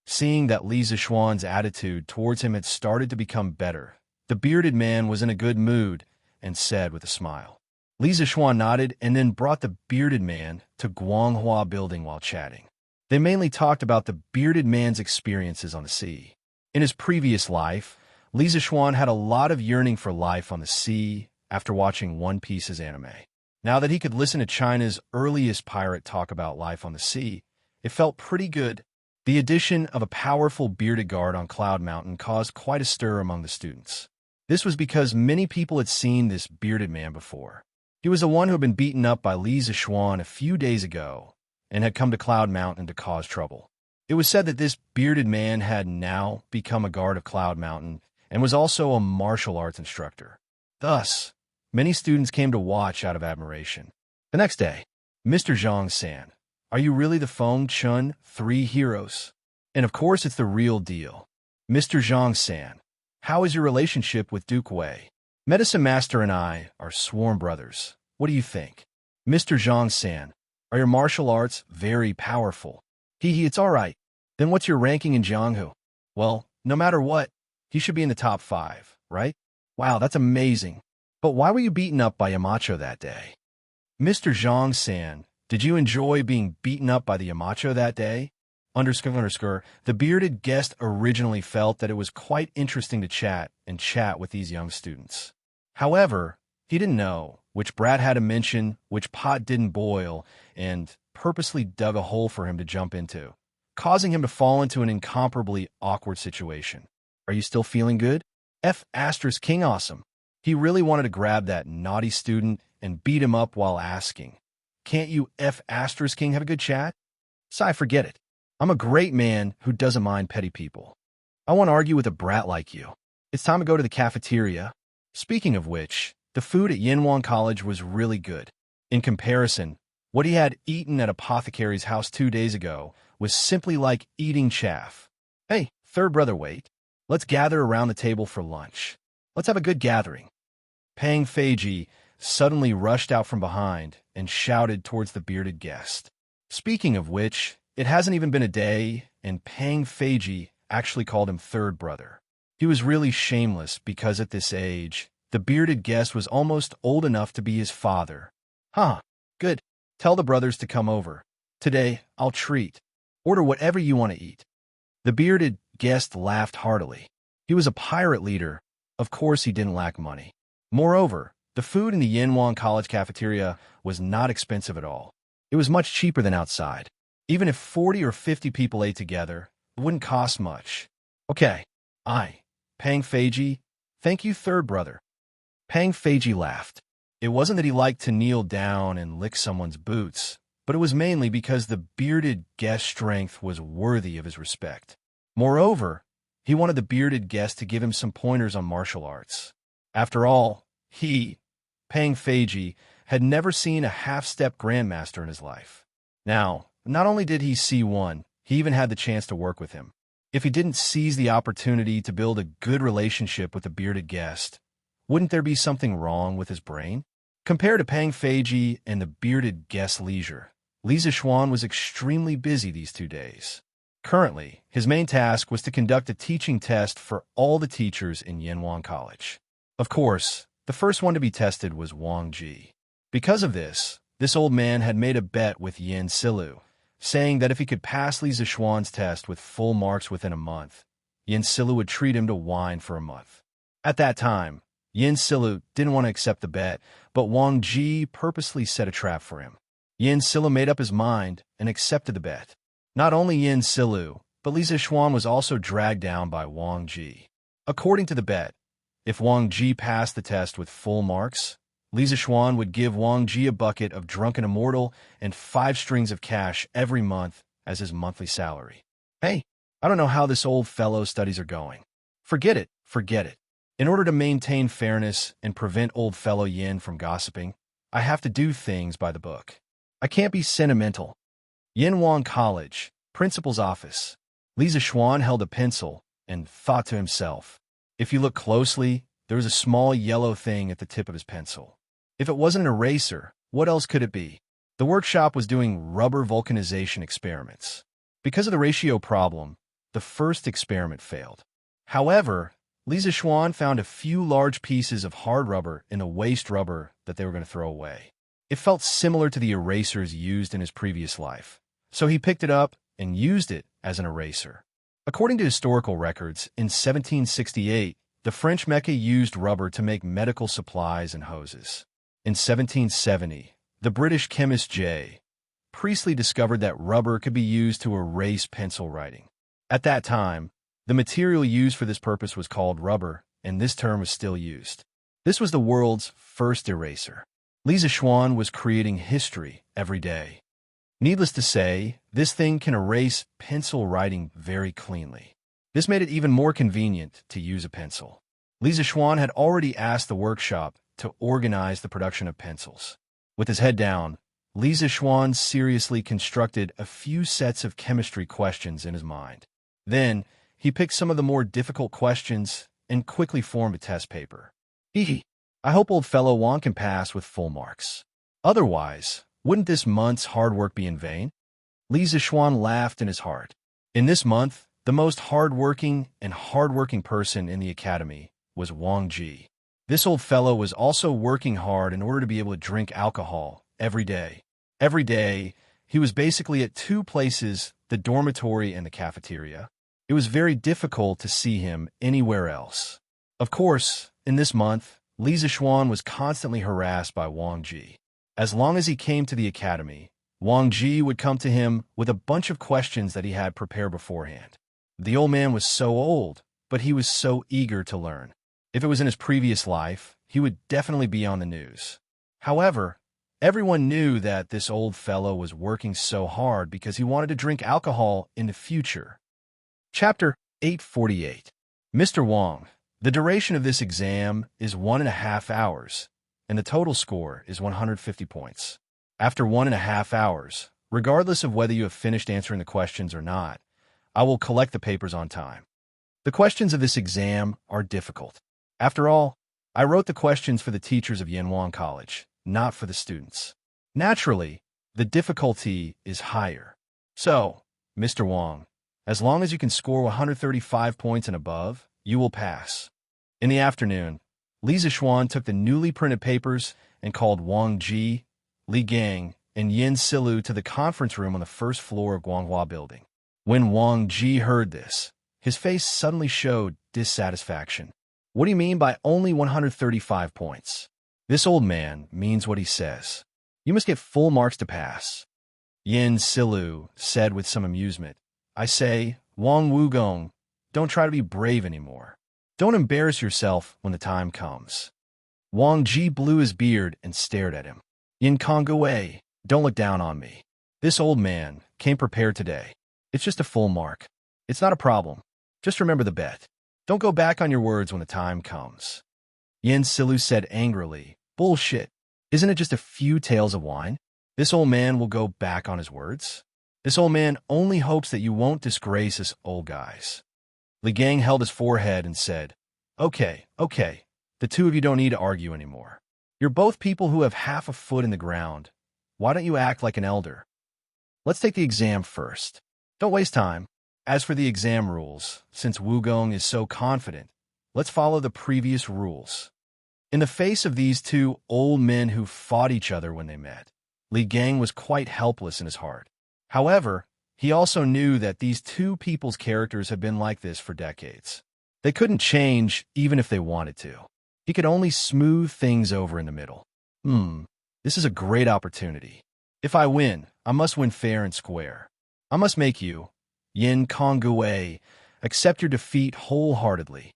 Seeing that Li Zixuan's attitude towards him had started to become better, the bearded man was in a good mood and said with a smile. Li Zixuan nodded and then brought the bearded man to Guanghua Building while chatting. They mainly talked about the bearded man's experiences on the sea. In his previous life, Li Zixuan had a lot of yearning for life on the sea after watching One Piece's anime. Now that he could listen to China's earliest pirate talk about life on the sea, it felt pretty good. The addition of a powerful bearded guard on Cloud Mountain caused quite a stir among the students. This was because many people had seen this bearded man before. He was the one who had been beaten up by Li Zixuan a few days ago and had come to Cloud Mountain to cause trouble. It was said that this bearded man had now become a guard of Cloud Mountain and was also a martial arts instructor. Thus, many students came to watch out of admiration. The next day, Mr. Zhang-san, are you really the Feng Chun 3 heroes? And of course it's the real deal. Mr. Zhang-san, how is your relationship with Duke Wei? Medicine Master and I are sworn brothers. What do you think? Mr. Zhang-san, are your martial arts very powerful? It's all right. Then what's your ranking in Jianghu? Well, no matter what, he should be in the top 5, right? Wow, that's amazing. But why were you beaten up by Yamacho that day? Mr. Zhang-san, did you enjoy being beaten up by the Yamacho that day? The bearded guest originally felt that it was quite interesting to chat with these young students. However, he didn't know which brat had to mention, which pot didn't boil, and purposely dug a hole for him to jump into, causing him to fall into an incomparably awkward situation. Are you still feeling good? King awesome. He really wanted to grab that naughty student and beat him up while asking, can't you King have a good chat? Sigh, forget it. I'm a great man who doesn't mind petty people. I want to argue with a brat like you. It's time to go to the cafeteria. Speaking of which, the food at Yanwang College was really good. In comparison, what he had eaten at Apothecary's house 2 days ago was simply like eating chaff. Hey, third brother, wait. Let's gather around the table for lunch. Let's have a good gathering. Pang Feiji suddenly rushed out from behind and shouted towards the bearded guest. Speaking of which, it hasn't even been a day, and Pang Feiji actually called him third brother. He was really shameless because at this age, the bearded guest was almost old enough to be his father. Huh, good. Tell the brothers to come over. Today, I'll treat. Order whatever you want to eat. The bearded guest laughed heartily. He was a pirate leader. Of course he didn't lack money. Moreover, the food in the Yanwang College cafeteria was not expensive at all. It was much cheaper than outside. Even if 40 or 50 people ate together, it wouldn't cost much. Okay, Pang Feiji, thank you, third brother. Pang Feiji laughed. It wasn't that he liked to kneel down and lick someone's boots, but it was mainly because the bearded guest's strength was worthy of his respect. Moreover, he wanted the bearded guest to give him some pointers on martial arts. After all, Pang Feiji, had never seen a half-step grandmaster in his life. Now, not only did he see one, he even had the chance to work with him. If he didn't seize the opportunity to build a good relationship with the bearded guest, wouldn't there be something wrong with his brain? Compared to Pang Feiji and the bearded guest's leisure, Li Zixuan was extremely busy these 2 days. Currently, his main task was to conduct a teaching test for all the teachers in Yanwang College. Of course, the first one to be tested was Wang Ji. Because of this old man had made a bet with Yin Silu, saying that if he could pass Li Zixuan's test with full marks within a month, Yin Silu would treat him to wine for a month. At that time, Yin Silu didn't want to accept the bet, but Wang Ji purposely set a trap for him. Yin Silu made up his mind and accepted the bet. Not only Yin Silu, but Li Zixuan was also dragged down by Wang Ji. According to the bet, if Wang Ji passed the test with full marks, Li Zishuan would give Wang Ji a bucket of Drunken Immortal and 5 strings of cash every month as his monthly salary. Hey, I don't know how this old fellow's studies are going. Forget it, forget it. In order to maintain fairness and prevent old fellow Yin from gossiping, I have to do things by the book. I can't be sentimental. Yinhuang College, principal's office. Li Zishuan held a pencil and thought to himself. If you look closely, there was a small yellow thing at the tip of his pencil. If it wasn't an eraser, what else could it be? The workshop was doing rubber vulcanization experiments. Because of the ratio problem, the first experiment failed. However, Li Zishuan found a few large pieces of hard rubber in the waste rubber that they were going to throw away. It felt similar to the erasers used in his previous life, so he picked it up and used it as an eraser. According to historical records, in 1768, the French Mecca used rubber to make medical supplies and hoses. In 1770, the British chemist J. Priestley discovered that rubber could be used to erase pencil writing. At that time, the material used for this purpose was called rubber, and this term was still used. This was the world's first eraser. Li Zishuan was creating history every day. Needless to say, this thing can erase pencil writing very cleanly. This made it even more convenient to use a pencil. Li Zishuan had already asked the workshop to organize the production of pencils. With his head down, Li Zishuan seriously constructed a few sets of chemistry questions in his mind. Then, he picked some of the more difficult questions and quickly formed a test paper. I hope old fellow Wang can pass with full marks. Otherwise, wouldn't this month's hard work be in vain? Li Zishuan laughed in his heart. In this month, the most hardworking person in the academy was Wang Ji. This old fellow was also working hard in order to be able to drink alcohol every day. Every day, he was basically at 2 places, the dormitory and the cafeteria. It was very difficult to see him anywhere else. Of course, in this month, Li Zishuan was constantly harassed by Wang Ji. As long as he came to the academy, Wang Ji would come to him with a bunch of questions that he had prepared beforehand. The old man was so old, but he was so eager to learn. If it was in his previous life, he would definitely be on the news. However, everyone knew that this old fellow was working so hard because he wanted to drink alcohol in the future. Chapter 848. Mr. Wang, the duration of this exam is 1.5 hours, and the total score is 150 points. After 1.5 hours, regardless of whether you have finished answering the questions or not, I will collect the papers on time. The questions of this exam are difficult. After all, I wrote the questions for the teachers of Yinhuang College, not for the students. Naturally, the difficulty is higher. So, Mr. Wang, as long as you can score 135 points and above, you will pass. In the afternoon, Li Zishuan took the newly printed papers and called Wang Ji, Li Gang, and Yin Silu to the conference room on the first floor of Guanghua Building. When Wang Ji heard this, his face suddenly showed dissatisfaction. What do you mean by only 135 points? This old man means what he says. You must get full marks to pass. Yin Silu said with some amusement. I say, Wang Wugong, don't try to be brave anymore. Don't embarrass yourself when the time comes. Wang Ji blew his beard and stared at him. Yin Kongwei, don't look down on me. This old man came prepared today. It's just a full mark. It's not a problem. Just remember the bet. Don't go back on your words when the time comes. Yin Silu said angrily, Bullshit. Isn't it just a few taels of wine? This old man will go back on his words? This old man only hopes that you won't disgrace us old guys. Li Gang held his forehead and said, Okay. The two of you don't need to argue anymore. You're both people who have half a foot in the ground. Why don't you act like an elder? Let's take the exam first. Don't waste time. As for the exam rules, since Wugong is so confident, let's follow the previous rules. In the face of these 2 old men who fought each other when they met, Li Gang was quite helpless in his heart. However, he also knew that these 2 people's characters had been like this for decades. They couldn't change even if they wanted to. He could only smooth things over in the middle. This is a great opportunity. If I win, I must win fair and square. I must make you, Yin Kongwei, accept your defeat wholeheartedly.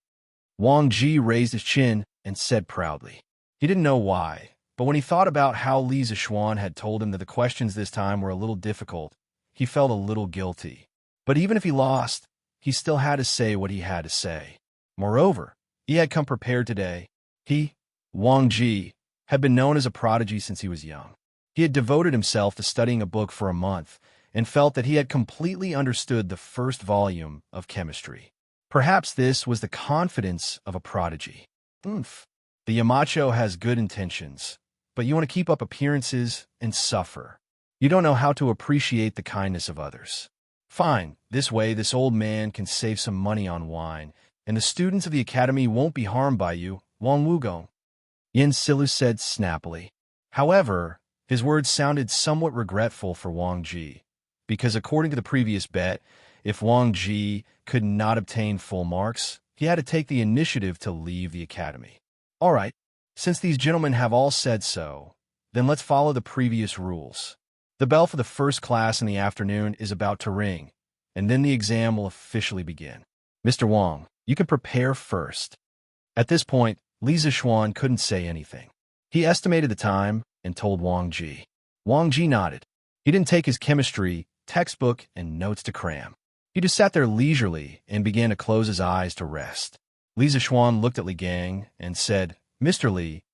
Wang Ji raised his chin and said proudly. He didn't know why, But when he thought about how Li Zixuan had told him that the questions this time were a little difficult, he felt a little guilty. But even if he lost, he still had to say what he had to say. Moreover, he had come prepared today. He, Wang Ji, had been known as a prodigy since he was young. He had devoted himself to studying a book for a month and felt that he had completely understood the first volume of chemistry. Perhaps this was the confidence of a prodigy. Oomph. The Yamacho has good intentions, but you want to keep up appearances and suffer. You don't know how to appreciate the kindness of others. Fine, this way this old man can save some money on wine, and the students of the academy won't be harmed by you, Wang Wugong. Yin Silu said snappily. However, his words sounded somewhat regretful for Wang Ji, because according to the previous bet, if Wang Ji could not obtain full marks, he had to take the initiative to leave the academy. All right, since these gentlemen have all said so, then let's follow the previous rules. The bell for the first class in the afternoon is about to ring, and then the exam will officially begin. Mr. Wang, you can prepare first. At this point, Li Zixuan couldn't say anything. He estimated the time and told Wang Ji. Wang Ji nodded. He didn't take his chemistry, textbook, and notes to cram. He just sat there leisurely and began to close his eyes to rest. Li Zixuan looked at Li Gang and said, Mr. Li,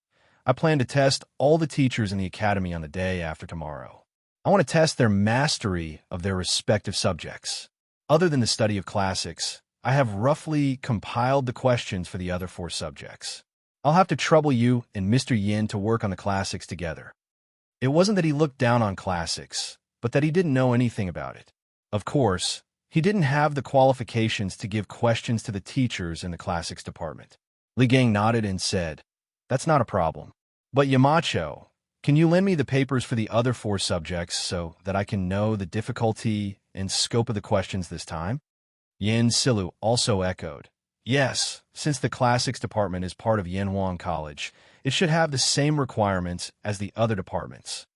I plan to test all the teachers in the academy on the day after tomorrow. I want to test their mastery of their respective subjects. Other than the study of classics, I have roughly compiled the questions for the other 4 subjects. I'll have to trouble you and Mr. Yin to work on the classics together. It wasn't that he looked down on classics, but that he didn't know anything about it. Of course, he didn't have the qualifications to give questions to the teachers in the classics department. Li Gang nodded and said, That's not a problem. But Yamacho, can you lend me the papers for the other 4 subjects so that I can know the difficulty and scope of the questions this time? Yin Silu also echoed, Yes, since the classics department is part of Yanhuang College, it should have the same requirements as the other departments.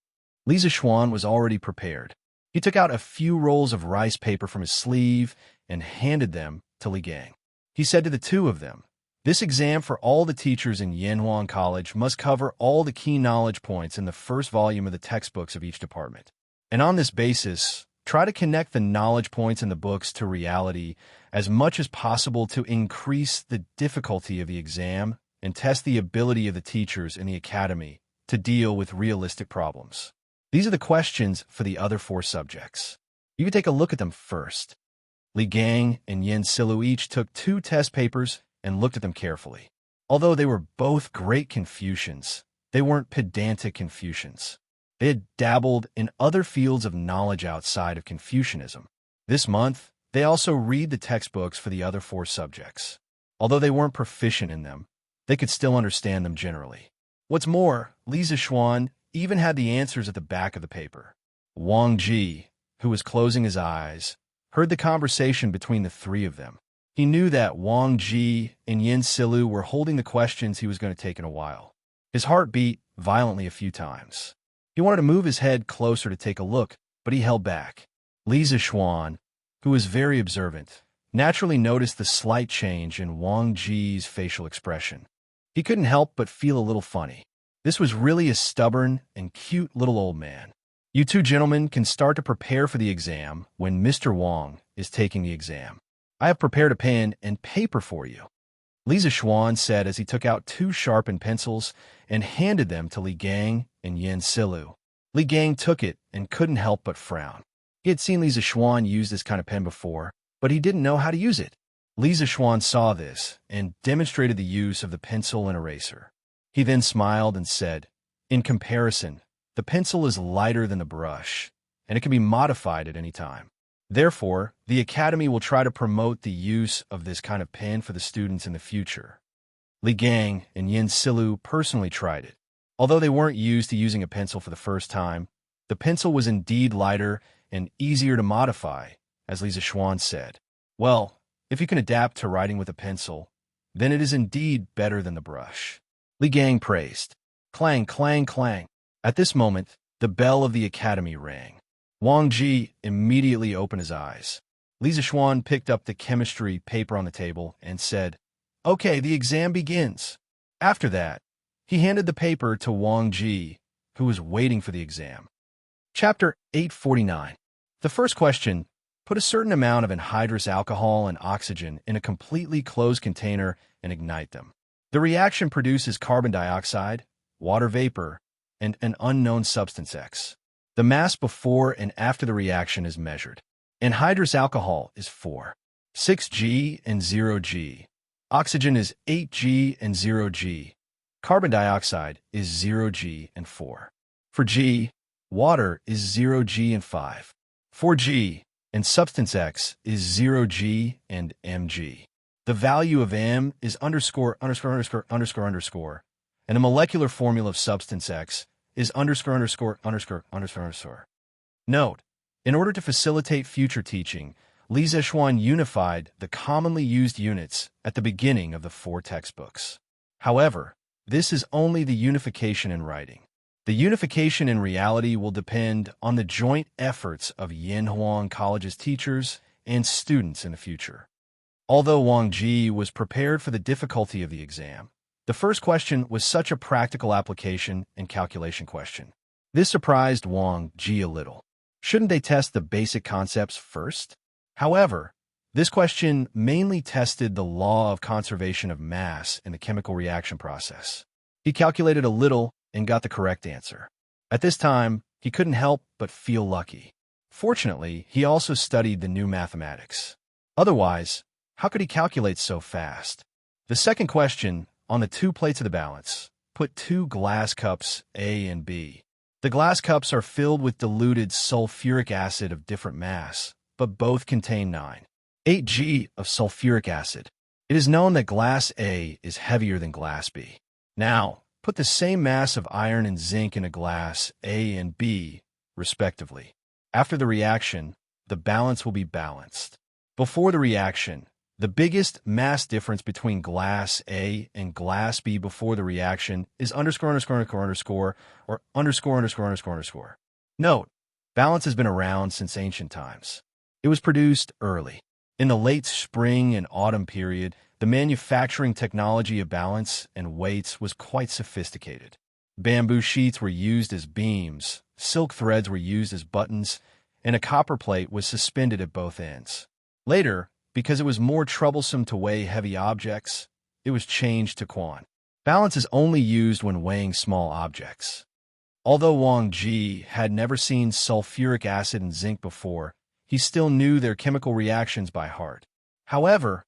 Li Zixuan was already prepared. He took out a few rolls of rice paper from his sleeve and handed them to Li Gang. He said to the 2 of them, This exam for all the teachers in Yanhuang College must cover all the key knowledge points in the first volume of the textbooks of each department. And on this basis, try to connect the knowledge points in the books to reality as much as possible to increase the difficulty of the exam and test the ability of the teachers in the academy to deal with realistic problems. These are the questions for the other 4 subjects. You can take a look at them first. Li Gang and Yin Silu each took 2 test papers and looked at them carefully. Although they were both great Confucians, they weren't pedantic Confucians. They had dabbled in other fields of knowledge outside of Confucianism. This month, they also read the textbooks for the other 4 subjects. Although they weren't proficient in them, they could still understand them generally. What's more, Li Zixuan even had the answers at the back of the paper. Wang Ji, who was closing his eyes, heard the conversation between the 3 of them. He knew that Wang Ji and Yin Silu were holding the questions he was going to take in a while. His heart beat violently a few times. He wanted to move his head closer to take a look, but he held back. Li Zixuan, who was very observant, naturally noticed the slight change in Wang Ji's facial expression. He couldn't help but feel a little funny. This was really a stubborn and cute little old man. You 2 gentlemen can start to prepare for the exam when Mr. Wang is taking the exam. I have prepared a pen and paper for you. Li Zixuan said as he took out 2 sharpened pencils and handed them to Li Gang and Yin Silu. Li Gang took it and couldn't help but frown. He had seen Li Zixuan use this kind of pen before, but he didn't know how to use it. Li Zixuan saw this and demonstrated the use of the pencil and eraser. He then smiled and said, In comparison, the pencil is lighter than the brush, and it can be modified at any time. Therefore, the Academy will try to promote the use of this kind of pen for the students in the future. Li Gang and Yin Silu personally tried it. Although they weren't used to using a pencil for the first time, the pencil was indeed lighter and easier to modify, as Li Zixuan said. Well, if you can adapt to writing with a pencil, then it is indeed better than the brush. Li Gang praised. Clang, clang, clang. At this moment, the bell of the academy rang. Wang Ji immediately opened his eyes. Li Zixuan picked up the chemistry paper on the table and said, Okay, the exam begins. After that, He handed the paper to Wang Ji, who was waiting for the exam. Chapter 849. The first question: put a certain amount of anhydrous alcohol and oxygen in a completely closed container and ignite them. The reaction produces carbon dioxide, water vapor, and an unknown substance X. The mass before and after the reaction is measured. Anhydrous alcohol is 4.6 g and 0 g. Oxygen is 8 g and 0 g. Carbon dioxide is 0 g and 4. For G, water is 0 g and 5.4 g, and substance X is 0 g and mg. The value of m is underscore, underscore, underscore, underscore, underscore, and the molecular formula of substance X is underscore, underscore, underscore, underscore, underscore. Note: in order to facilitate future teaching, Li Zexuan unified the commonly used units at the beginning of the 4 textbooks. However, this is only the unification in writing. The unification in reality will depend on the joint efforts of Yanhuang College's teachers and students in the future. Although Wang Ji was prepared for the difficulty of the exam, the first question was such a practical application and calculation question. This surprised Wang Ji a little. Shouldn't they test the basic concepts first? However, this question mainly tested the law of conservation of mass in the chemical reaction process. He calculated a little and got the correct answer. At this time, he couldn't help but feel lucky. Fortunately, he also studied the new mathematics. Otherwise, how could he calculate so fast? The second question: on the 2 plates of the balance, put 2 glass cups A and B. The glass cups are filled with diluted sulfuric acid of different mass, but both contain 9.8 g of sulfuric acid. It is known that glass A is heavier than glass B. Now, put the same mass of iron and zinc in a glass A and B, respectively. After the reaction, the balance will be balanced. Before the reaction, the biggest mass difference between glass A and glass B before the reaction is underscore, underscore, underscore, underscore, or underscore, underscore, underscore, underscore. Note: balance has been around since ancient times. It was produced early. In the late spring and autumn period, the manufacturing technology of balance and weights was quite sophisticated. Bamboo sheets were used as beams, silk threads were used as buttons, and a copper plate was suspended at both ends. Later, because it was more troublesome to weigh heavy objects, it was changed to quan. Balance is only used when weighing small objects. Although Wang Ji had never seen sulfuric acid and zinc before, he still knew their chemical reactions by heart. However,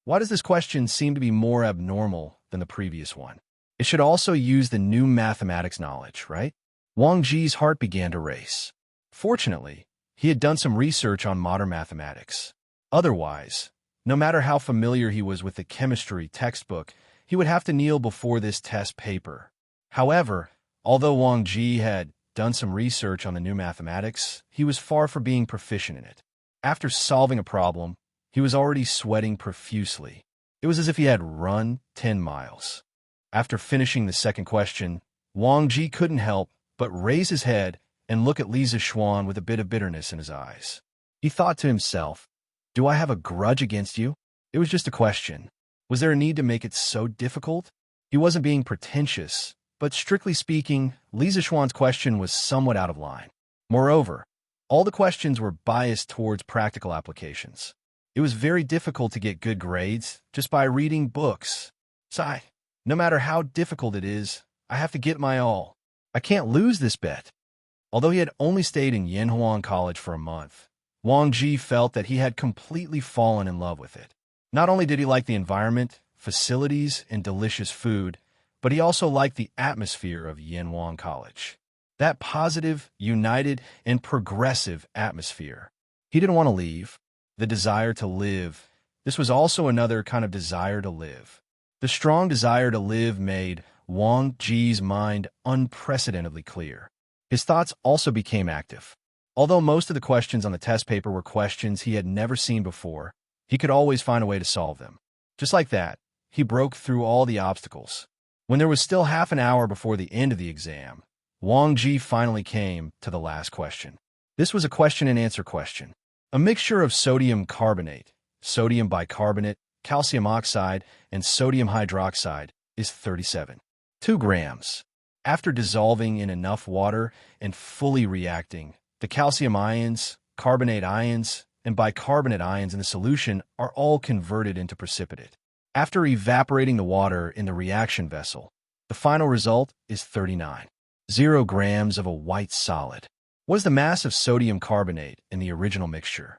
why does this question seem to be more abnormal than the previous one? It should also use the new mathematics knowledge, right? Wang Ji's heart began to race. Fortunately, he had done some research on modern mathematics. Otherwise, no matter how familiar he was with the chemistry textbook, he would have to kneel before this test paper. However, although Wang Ji had done some research on the new mathematics, he was far from being proficient in it. After solving a problem, he was already sweating profusely. It was as if he had run 10 miles. After finishing the second question, Wang Ji couldn't help but raise his head and look at Li Zexuan with a bit of bitterness in his eyes. He thought to himself, "Do I have a grudge against you? It was just a question. Was there a need to make it so difficult?" He wasn't being pretentious, but strictly speaking, Li Zexuan's question was somewhat out of line. Moreover, all the questions were biased towards practical applications. It was very difficult to get good grades just by reading books. So no matter how difficult it is, I have to get my all. I can't lose this bet. Although he had only stayed in Yanhuang College for a month, Wang Ji felt that he had completely fallen in love with it. Not only did he like the environment, facilities, and delicious food, but he also liked the atmosphere of Yanhuang College. That positive, united, and progressive atmosphere. He didn't want to leave. The desire to live. This was also another kind of desire to live. The strong desire to live made Wang Ji's mind unprecedentedly clear. His thoughts also became active. Although most of the questions on the test paper were questions he had never seen before, he could always find a way to solve them. Just like that, he broke through all the obstacles. When there was still half an hour before the end of the exam, Wang Ji finally came to the last question. This was a question and answer question. A mixture of sodium carbonate, sodium bicarbonate, calcium oxide, and sodium hydroxide is 37. 2 grams. After dissolving in enough water and fully reacting, the calcium ions, carbonate ions, and bicarbonate ions in the solution are all converted into precipitate. After evaporating the water in the reaction vessel, the final result is 39.0 grams of a white solid. What is the mass of sodium carbonate in the original mixture?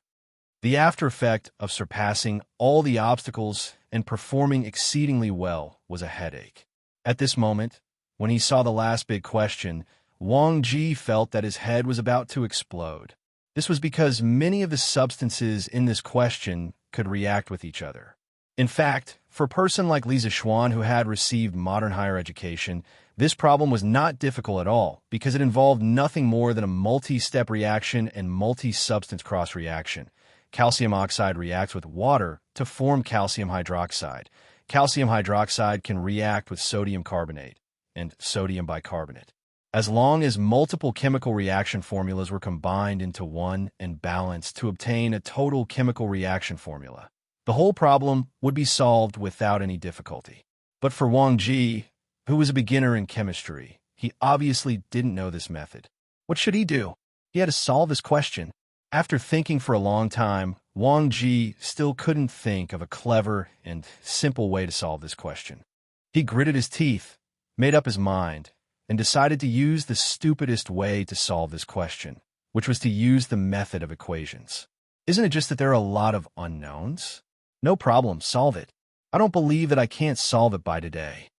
The after effect of surpassing all the obstacles and performing exceedingly well was a headache. At this moment, when he saw the last big question, Wang Ji felt that his head was about to explode. This was because many of the substances in this question could react with each other. In fact, for a person like Li Zixuan who had received modern higher education, this problem was not difficult at all because it involved nothing more than a multi-step reaction and multi-substance cross-reaction. Calcium oxide reacts with water to form calcium hydroxide. Calcium hydroxide can react with sodium carbonate and sodium bicarbonate. As long as multiple chemical reaction formulas were combined into one and balanced to obtain a total chemical reaction formula, the whole problem would be solved without any difficulty. But for Wang Ji, who was a beginner in chemistry, he obviously didn't know this method. What should he do? He had to solve this question. After thinking for a long time, Wang Ji still couldn't think of a clever and simple way to solve this question. He gritted his teeth, made up his mind, and decided to use the stupidest way to solve this question, which was to use the method of equations. Isn't it just that there are a lot of unknowns? No problem, solve it. I don't believe that I can't solve it by today.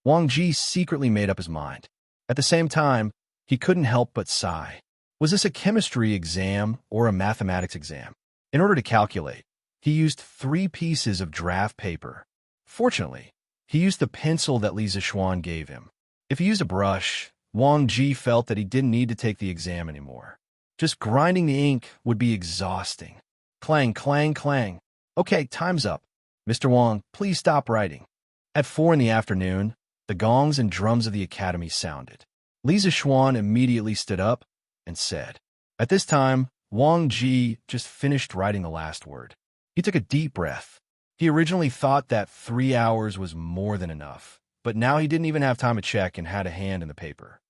Wang Ji secretly made up his mind. At the same time, he couldn't help but sigh. Was this a chemistry exam or a mathematics exam? In order to calculate, he used 3 pieces of draft paper. Fortunately, he used the pencil that Li Zixuan gave him. If he used a brush, Wang Ji felt that he didn't need to take the exam anymore. Just grinding the ink would be exhausting. Clang, clang, clang. Okay, time's up. Mr. Wang, please stop writing. At 4 in the afternoon, the gongs and drums of the academy sounded. Li Zixuan immediately stood up and said. At this time, Wang Ji just finished writing the last word. He took a deep breath. He originally thought that 3 hours was more than enough, but now he didn't even have time to check and had a hand in the paper.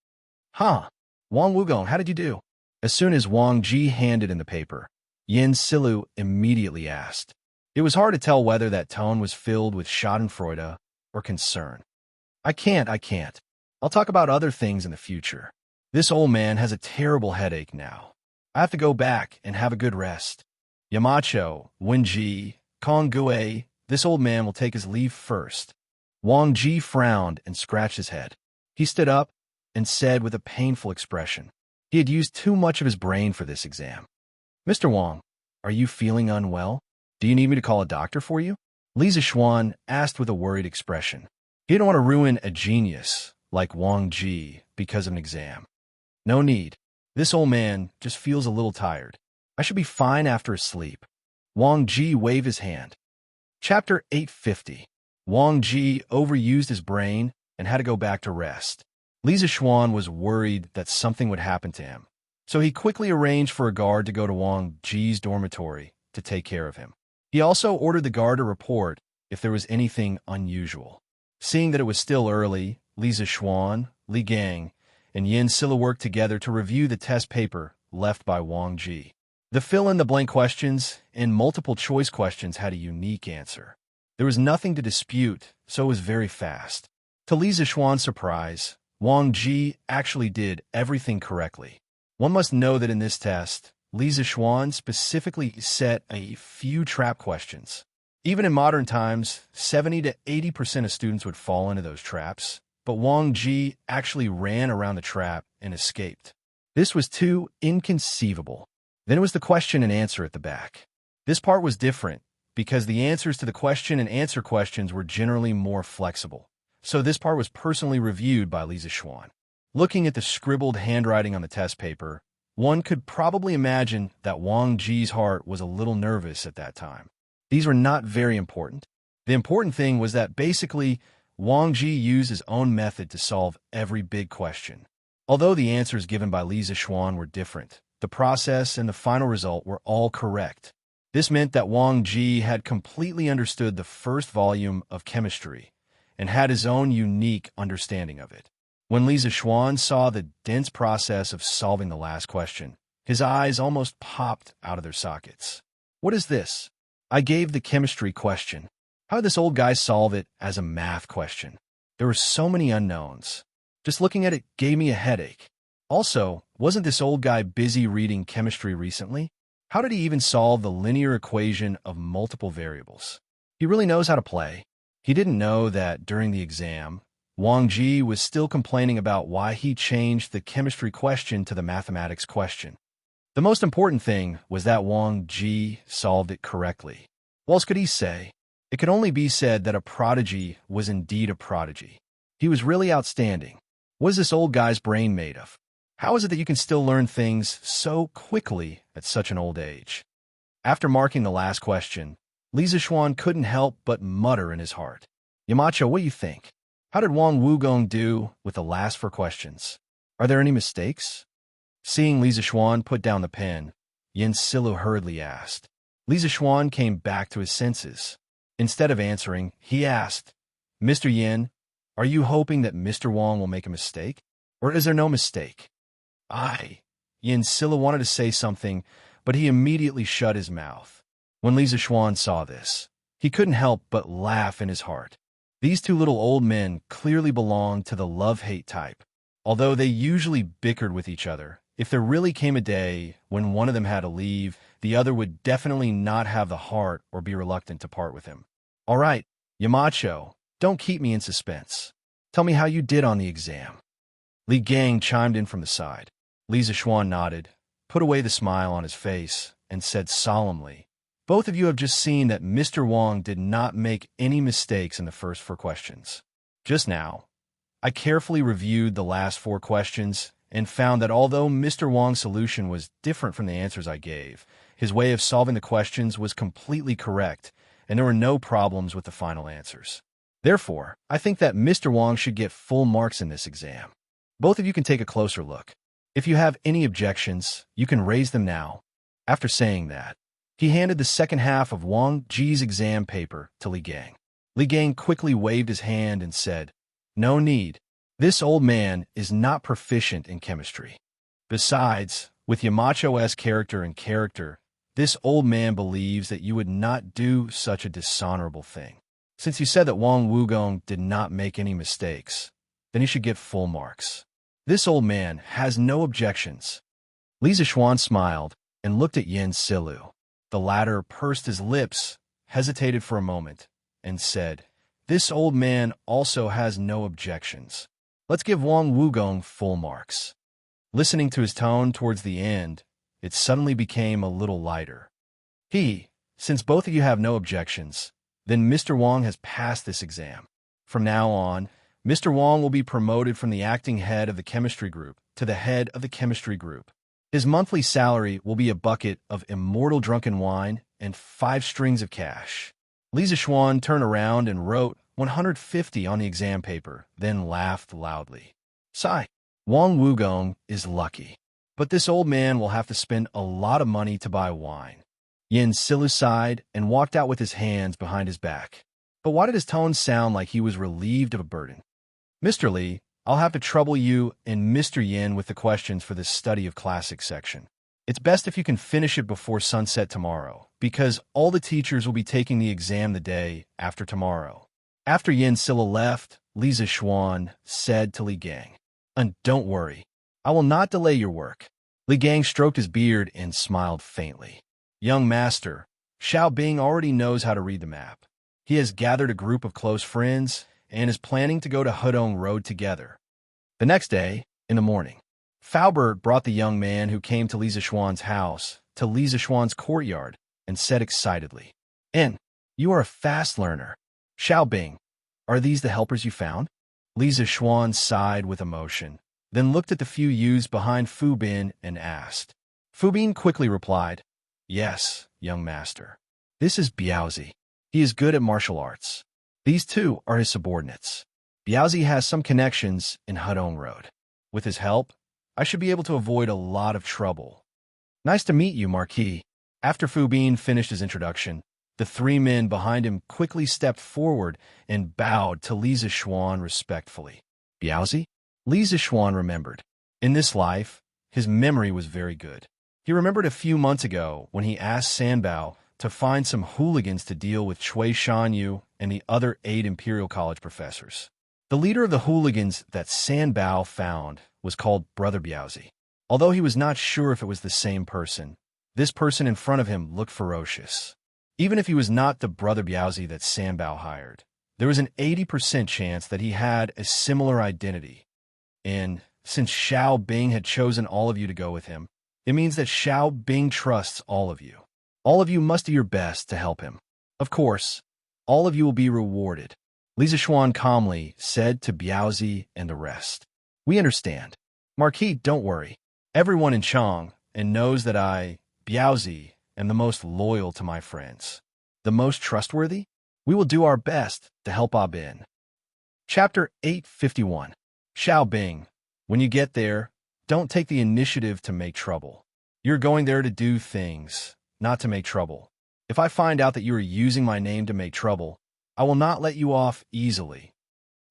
Huh? Wang Wugong, how did you do? As soon as Wang Ji handed in the paper, Yin Silu immediately asked. It was hard to tell whether that tone was filled with schadenfreude or concern. I can't. I'll talk about other things in the future. This old man has a terrible headache now. I have to go back and have a good rest. Yamacho, Wenji, Konggue, this old man will take his leave first. Wang Ji frowned and scratched his head. He stood up and said with a painful expression. He had used too much of his brain for this exam. Mr. Wang, are you feeling unwell? Do you need me to call a doctor for you? Li Zixuan asked with a worried expression. He didn't want to ruin a genius like Wang Ji because of an exam. No need. This old man just feels a little tired. I should be fine after a sleep. Wang Ji waved his hand. Chapter 850. Wang Ji overused his brain and had to go back to rest. Li Zixuan was worried that something would happen to him, so he quickly arranged for a guard to go to Wang Ji's dormitory to take care of him. He also ordered the guard to report if there was anything unusual. Seeing that it was still early, Li Zixuan, Li Gang, and Yin Silla worked together to review the test paper left by Wang Ji. The fill-in-the-blank questions and multiple-choice questions had a unique answer. There was nothing to dispute, so it was very fast. To Li Zixuan's surprise, Wang Ji actually did everything correctly. One must know that in this test, Li Zixuan specifically set a few trap questions. Even in modern times, 70 to 80% of students would fall into those traps, but Wang Ji actually ran around the trap and escaped. This was too inconceivable. Then it was the question and answer at the back. This part was different because the answers to the question and answer questions were generally more flexible. So this part was personally reviewed by Li Zixuan. Looking at the scribbled handwriting on the test paper, one could probably imagine that Wang Ji's heart was a little nervous at that time. These were not very important. The important thing was that basically, Wang Ji used his own method to solve every big question. Although the answers given by Li Zixuan were different, the process and the final result were all correct. This meant that Wang Ji had completely understood the first volume of chemistry, and had his own unique understanding of it. When Li Zishuan saw the dense process of solving the last question, his eyes almost popped out of their sockets. What is this? I gave the chemistry question. How did this old guy solve it as a math question? There were so many unknowns. Just looking at it gave me a headache. Also, wasn't this old guy busy reading chemistry recently? How did he even solve the linear equation of multiple variables? He really knows how to play. He didn't know that during the exam, Wang Ji was still complaining about why he changed the chemistry question to the mathematics question. The most important thing was that Wang Ji solved it correctly. What else could he say? It could only be said that a prodigy was indeed a prodigy. He was really outstanding. What is this old guy's brain made of? How is it that you can still learn things so quickly at such an old age? After marking the last question, Li Zishuan couldn't help but mutter in his heart. Yamacho, what do you think? How did Wang Wugong do with the last 4 questions? Are there any mistakes? Seeing Li Zishuan put down the pen, Yin Silu hurriedly asked. Li Zishuan came back to his senses. Instead of answering, he asked, Mr. Yin, are you hoping that Mr. Wang will make a mistake? Or is there no mistake? Yin Silu wanted to say something, but he immediately shut his mouth. When Li Zishuan saw this, he couldn't help but laugh in his heart. These 2 little old men clearly belonged to the love-hate type. Although they usually bickered with each other, if there really came a day when one of them had to leave, the other would definitely not have the heart or be reluctant to part with him. All right, Yamacho, don't keep me in suspense. Tell me how you did on the exam. Li Gang chimed in from the side. Li Zishuan nodded, put away the smile on his face, and said solemnly, both of you have just seen that Mr. Wang did not make any mistakes in the first 4 questions. Just now, I carefully reviewed the last 4 questions and found that although Mr. Wang's solution was different from the answers I gave, his way of solving the questions was completely correct, and there were no problems with the final answers. Therefore, I think that Mr. Wang should get full marks in this exam. Both of you can take a closer look. If you have any objections, you can raise them now. After saying that, he handed the second half of Wang Ji's exam paper to Li Gang. Li Gang quickly waved his hand and said, no need. This old man is not proficient in chemistry. Besides, with Yamacho's character and character, this old man believes that you would not do such a dishonorable thing. Since you said that Wang Wugong did not make any mistakes, then he should get full marks. This old man has no objections. Li Zishuan smiled and looked at Yin Silu. The latter pursed his lips, hesitated for a moment, and said, this old man also has no objections. Let's give Wang Wugong full marks. Listening to his tone towards the end, it suddenly became a little lighter. Since both of you have no objections, then Mr. Wang has passed this exam. From now on, Mr. Wang will be promoted from the acting head of the chemistry group to the head of the chemistry group. His monthly salary will be a bucket of immortal drunken wine and 5 strings of cash. Li Zishuan turned around and wrote 150 on the exam paper, then laughed loudly. Sigh. Wang Wugong is lucky. But this old man will have to spend a lot of money to buy wine. Yin Silu sighed and walked out with his hands behind his back. But why did his tone sound like he was relieved of a burden? Mr. Li, I'll have to trouble you and Mr. Yin with the questions for this study of classics section. It's best if you can finish it before sunset tomorrow, because all the teachers will be taking the exam the day after tomorrow. After Yin Silu left, Li Zishuan said to Li Gang, and don't worry, I will not delay your work. Li Gang stroked his beard and smiled faintly. Young master, Xiao Bing already knows how to read the map. He has gathered a group of close friends and is planning to go to Hudong Road together. The next day, in the morning, Faubert brought the young man who came to Li Zishuan's house to Li Zishuan's courtyard and said excitedly, "In, you are a fast learner. Xiao Bing, are these the helpers you found?" Li Zishuan sighed with emotion, then looked at the few youths behind Fu Bin and asked. Fu Bin quickly replied, "Yes, young master. This is Biaozi. He is good at martial arts. These two are his subordinates. Biaozi has some connections in Hudong Road. With his help, I should be able to avoid a lot of trouble. Nice to meet you, Marquis." After Fu Bin finished his introduction, The three men behind him quickly stepped forward and bowed to Li Zishuan respectfully. Biaozi? Li Zishuan remembered. In this life, his memory was very good. He remembered a few months ago when he asked Sanbao to find some hooligans to deal with Cui Shanyu and the other 8 Imperial College professors. The leader of the hooligans that Sanbao found was called Brother Biaozi. Although he was not sure if it was the same person, this person in front of him looked ferocious. Even if he was not the Brother Biaozi that Sanbao hired, there was an 80% chance that he had a similar identity. And since Xiao Bing had chosen all of you to go with him, it means that Xiao Bing trusts all of you. All of you must do your best to help him. Of course, all of you will be rewarded. Li Zishuan calmly said to Biaozi and the rest. We understand. Marquis, don't worry. Everyone in Chang and knows that I, Biaozi, am the most loyal to my friends. The most trustworthy? We will do our best to help Ah Bin. Chapter 851. Xiao Bing, when you get there, don't take the initiative to make trouble. You're going there to do things, not to make trouble. If I find out that you are using my name to make trouble, I will not let you off easily.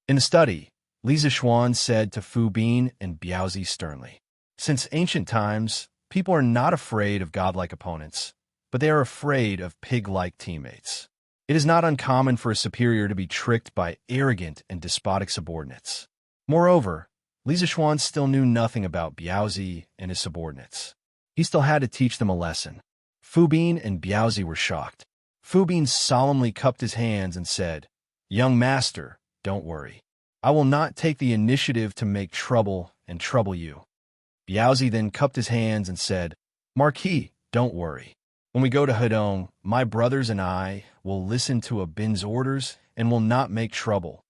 In the study, Li Zishuan said to Fu Bin and Biaozi sternly. Since ancient times, people are not afraid of godlike opponents, but they are afraid of pig-like teammates. It is not uncommon for a superior to be tricked by arrogant and despotic subordinates. Moreover, Li Zishuan still knew nothing about Biaozi and his subordinates. He still had to teach them a lesson. Fu Bin and Biaozi were shocked. Fu Bin solemnly cupped his hands and said, Young master, don't worry. I will not take the initiative to make trouble and trouble you. Biaozi then cupped his hands and said, Marquis, don't worry. When we go to Hedong, my brothers and I will listen to Ah Bin's orders and will not make trouble.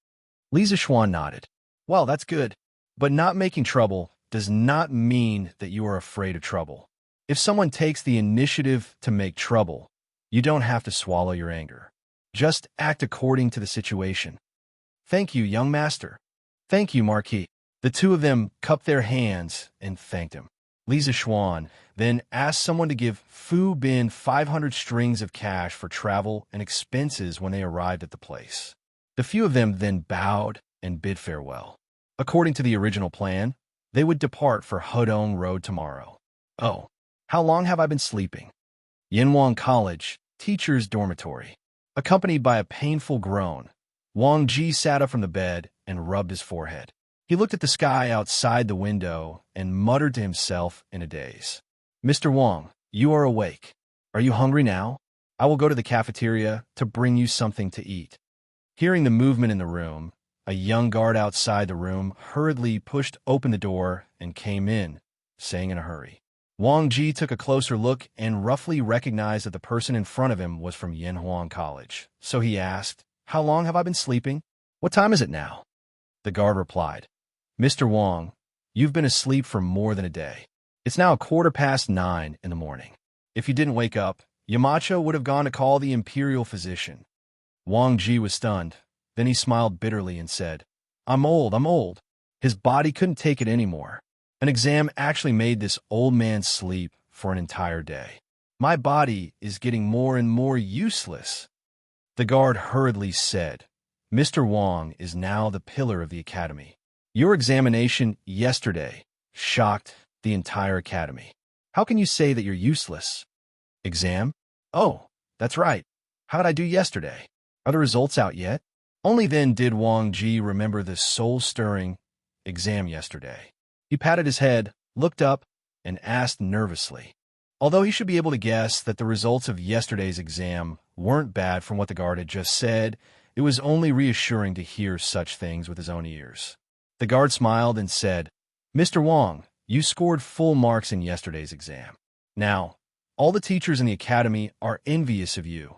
Li Zishuan nodded. Well, that's good. But not making trouble does not mean that you are afraid of trouble. If someone takes the initiative to make trouble, you don't have to swallow your anger. Just act according to the situation. Thank you, young master. Thank you, Marquis. The two of them cupped their hands and thanked him. Li Zishuan then asked someone to give Fu Bin 500 strings of cash for travel and expenses when they arrived at the place. The few of them then bowed and bid farewell. According to the original plan, they would depart for Hedong Road tomorrow. Oh, how long have I been sleeping? Yinhuang College, teacher's dormitory. Accompanied by a painful groan, Wang Ji sat up from the bed and rubbed his forehead. He looked at the sky outside the window and muttered to himself in a daze. Mr. Wang, you are awake. Are you hungry now? I will go to the cafeteria to bring you something to eat. Hearing the movement in the room, a young guard outside the room hurriedly pushed open the door and came in, saying in a hurry. Wang Ji took a closer look and roughly recognized that the person in front of him was from Yinhuang College. So he asked, How long have I been sleeping? What time is it now? The guard replied, Mr. Wang, you've been asleep for more than a day. It's now 9:15 in the morning. If you didn't wake up, Yamacha would have gone to call the imperial physician. Wang Ji was stunned. Then he smiled bitterly and said, I'm old. His body couldn't take it anymore. An exam actually made this old man sleep for an entire day. My body is getting more and more useless. The guard hurriedly said, Mr. Wang is now the pillar of the academy. Your examination yesterday shocked the entire academy. How can you say that you're useless? Exam? Oh, that's right. How did I do yesterday? Are the results out yet? Only then did Wang Ji remember the soul-stirring exam yesterday. He patted his head, looked up, and asked nervously. Although he should be able to guess that the results of yesterday's exam weren't bad from what the guard had just said, it was only reassuring to hear such things with his own ears. The guard smiled and said, Mr. Wang, you scored full marks in yesterday's exam. Now, all the teachers in the academy are envious of you.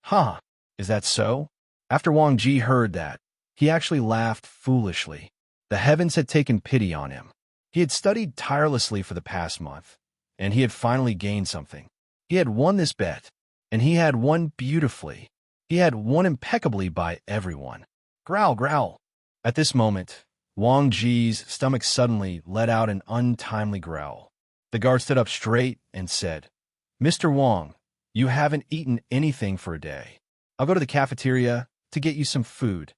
Huh, is that so? After Wang Ji heard that, he actually laughed foolishly. The heavens had taken pity on him. He had studied tirelessly for the past month, and he had finally gained something. He had won this bet, and he had won beautifully. He had won impeccably by everyone. Growl, growl. At this moment, Wang Ji's stomach suddenly let out an untimely growl. The guard stood up straight and said, Mr. Wang, You haven't eaten anything for a day. I'll go to the cafeteria to get you some food.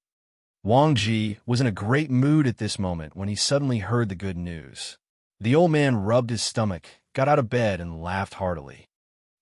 Wang Ji was in a great mood at this moment when he suddenly heard the good news. The old man rubbed his stomach, got out of bed, and laughed heartily.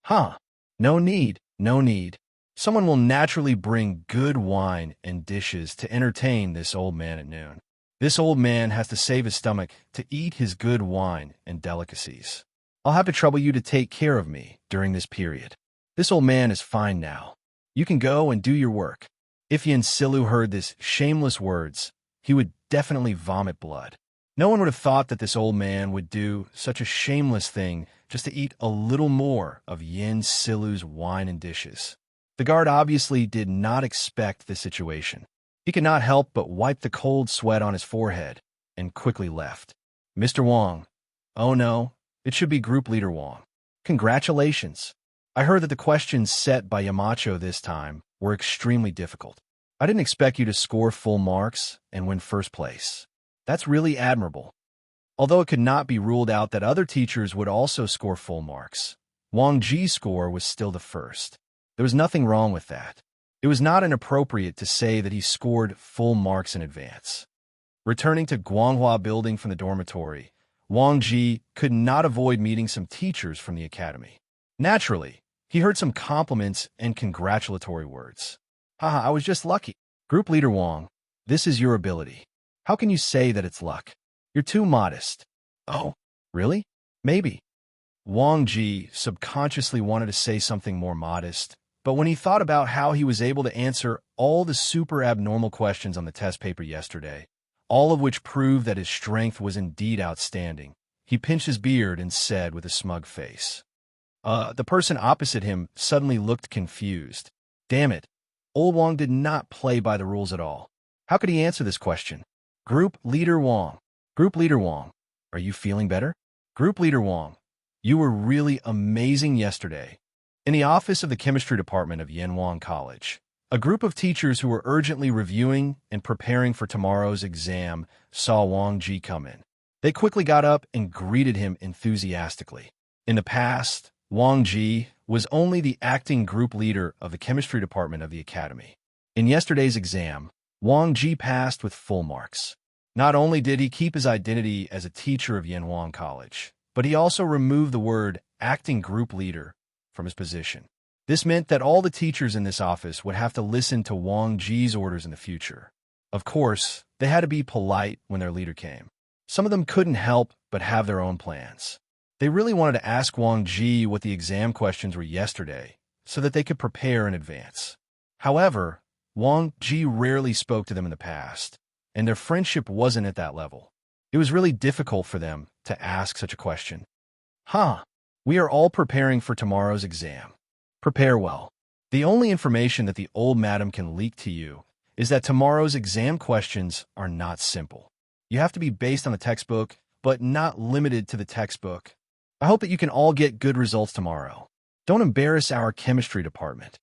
Huh, no need, no need. Someone will naturally bring good wine and dishes to entertain this old man at noon. This old man has to save his stomach to eat his good wine and delicacies. I'll have to trouble you to take care of me during this period. This old man is fine now. You can go and do your work. If Yin Silu heard this shameless words, he would definitely vomit blood. No one would have thought that this old man would do such a shameless thing just to eat a little more of Yin Silu's wine and dishes. The guard obviously did not expect this situation. He could not help but wipe the cold sweat on his forehead and quickly left. Mr. Wang. Oh no, it should be Group Leader Wang. Congratulations. I heard that the questions set by Yamacho this time were extremely difficult. I didn't expect you to score full marks and win first place. That's really admirable. Although it could not be ruled out that other teachers would also score full marks, Wang Ji's score was still the first. There was nothing wrong with that. It was not inappropriate to say that he scored full marks in advance. Returning to Guanghua Building from the dormitory, Wang Ji could not avoid meeting some teachers from the academy. Naturally, he heard some compliments and congratulatory words. Haha, I was just lucky. Group Leader Wang, this is your ability. How can you say that it's luck? You're too modest. Oh, really? Maybe. Wang Ji subconsciously wanted to say something more modest, but when he thought about how he was able to answer all the super abnormal questions on the test paper yesterday, all of which proved that his strength was indeed outstanding, he pinched his beard and said with a smug face. The person opposite him suddenly looked confused. Damn it, old Wang did not play by the rules at all. How could he answer this question? Group Leader Wang. Group Leader Wang, are you feeling better? Group Leader Wang, you were really amazing yesterday. In the office of the chemistry department of Yanwang College, a group of teachers who were urgently reviewing and preparing for tomorrow's exam saw Wang Ji come in. They quickly got up and greeted him enthusiastically. In the past, Wang Ji was only the acting group leader of the chemistry department of the academy. In yesterday's exam, Wang Ji passed with full marks. Not only did he keep his identity as a teacher of Yanwang College, but he also removed the word acting group leader from his position. This meant that all the teachers in this office would have to listen to Wang Ji's orders in the future. Of course, they had to be polite when their leader came. Some of them couldn't help but have their own plans. They really wanted to ask Wang Ji what the exam questions were yesterday so that they could prepare in advance. However, Wang Ji rarely spoke to them in the past, and their friendship wasn't at that level. It was really difficult for them to ask such a question. We are all preparing for tomorrow's exam. Prepare well. The only information that the old madam can leak to you is that tomorrow's exam questions are not simple. You have to be based on the textbook, but not limited to the textbook. I hope that you can all get good results tomorrow. Don't embarrass our chemistry department.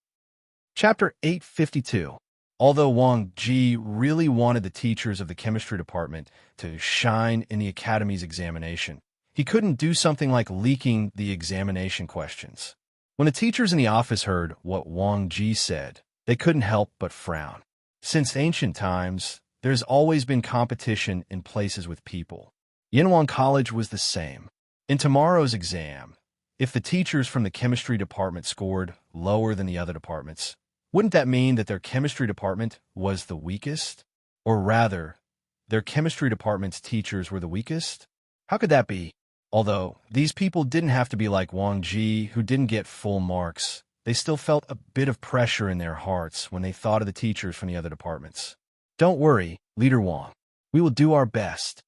Chapter 852. Although Wang Ji really wanted the teachers of the chemistry department to shine in the academy's examination, he couldn't do something like leaking the examination questions. When the teachers in the office heard what Wang Ji said, they couldn't help but frown. Since ancient times, there's always been competition in places with people. Yanwang College was the same. In tomorrow's exam, if the teachers from the chemistry department scored lower than the other departments, wouldn't that mean that their chemistry department was the weakest? Or rather, their chemistry department's teachers were the weakest? How could that be? Although these people didn't have to be like Wang Ji, who didn't get full marks, they still felt a bit of pressure in their hearts when they thought of the teachers from the other departments. Don't worry, Leader Wang. We will do our best.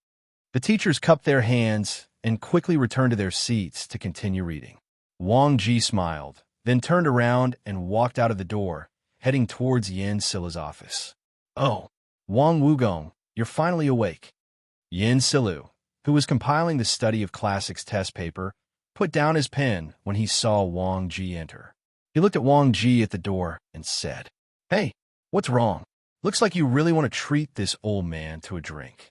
The teachers cupped their hands and quickly returned to their seats to continue reading. Wang Ji smiled, then turned around and walked out of the door, heading towards Yin Silu's office. Oh, Wang Wugong, you're finally awake. Yin Silu, who was compiling the study of classics test paper, put down his pen when he saw Wang Ji enter. He looked at Wang Ji at the door and said, Hey, what's wrong? Looks like you really want to treat this old man to a drink.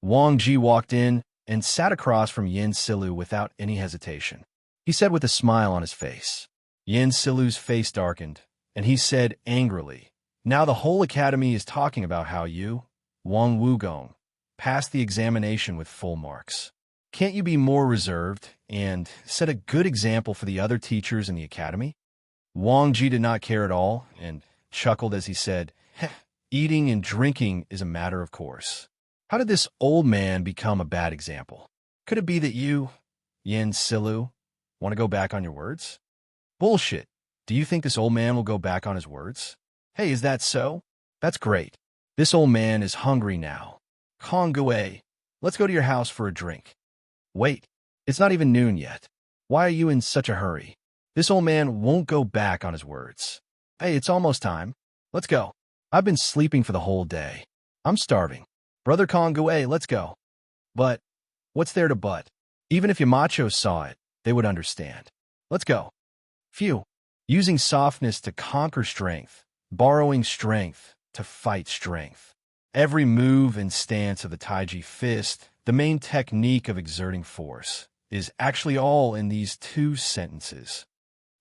Wang Ji walked in and sat across from Yin Silu without any hesitation. He said with a smile on his face, Yin Silu's face darkened, and he said angrily, "Now the whole academy is talking about how you, Wang Wugong, passed the examination with full marks. Can't you be more reserved and set a good example for the other teachers in the academy?" Wang Ji did not care at all and chuckled as he said, "Heh, eating and drinking is a matter of course. How did this old man become a bad example? Could it be that you, Yin Silu, want to go back on your words?" "Bullshit. Do you think this old man will go back on his words?" "Hey, is that so? That's great. This old man is hungry now. Kong Gui, let's go to your house for a drink." "Wait, it's not even noon yet. Why are you in such a hurry? This old man won't go back on his words. Hey, it's almost time. Let's go. I've been sleeping for the whole day. I'm starving. Brother Kong Gui, let's go." "But, what's there to but? Even if Yamacho saw it, they would understand. Let's go." Phew. Using softness to conquer strength, borrowing strength to fight strength. Every move and stance of the Taiji fist, the main technique of exerting force, is actually all in these two sentences.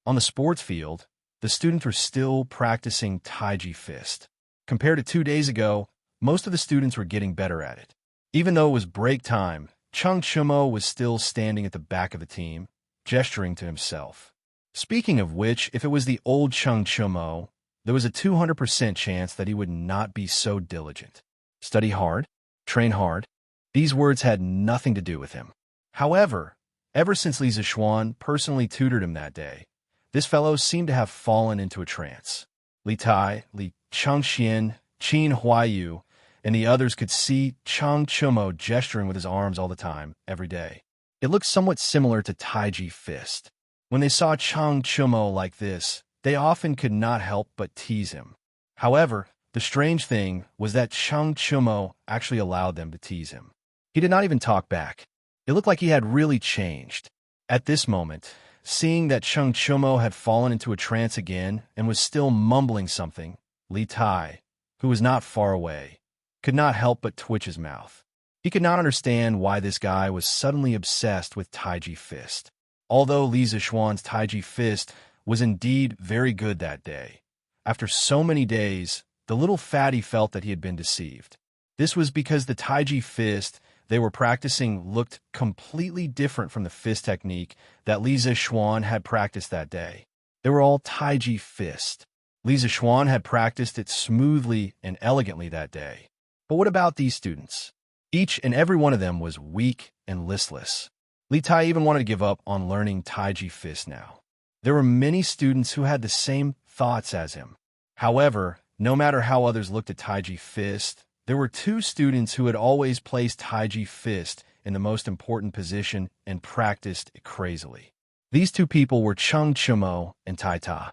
On the sports field, the students were still practicing Taiji fist. Compared to 2 days ago, most of the students were getting better at it. Even though it was break time, Chung Chumo was still standing at the back of the team, gesturing to himself. Speaking of which, if it was the old Chung Chumo, there was a 200% chance that he would not be so diligent. Study hard, train hard. These words had nothing to do with him. However, ever since Li Zixuan personally tutored him that day, this fellow seemed to have fallen into a trance. Li Tai, Li Chengxian, Qin Huayu, and the others could see Chung Chumo gesturing with his arms all the time, every day. It looked somewhat similar to Taiji fist. When they saw Chung Chumo like this, they often could not help but tease him. However, the strange thing was that Chung Chumo actually allowed them to tease him. He did not even talk back. It looked like he had really changed. At this moment, seeing that Chung Chumo had fallen into a trance again and was still mumbling something, Li Tai, who was not far away, could not help but twitch his mouth. He could not understand why this guy was suddenly obsessed with Taiji fist. Although Li Zixuan's Taiji fist was indeed very good that day, after so many days, the little fatty felt that he had been deceived. This was because the Taiji fist they were practicing looked completely different from the fist technique that Li Zixuan had practiced that day. They were all Taiji fist. Li Zixuan had practiced it smoothly and elegantly that day. But what about these students? Each and every one of them was weak and listless. Li Tai even wanted to give up on learning Taiji fist now. There were many students who had the same thoughts as him. However, no matter how others looked at Taiji fist, there were 2 students who had always placed Taiji fist in the most important position and practiced it crazily. These 2 people were Chung Chumo and Tai Ta.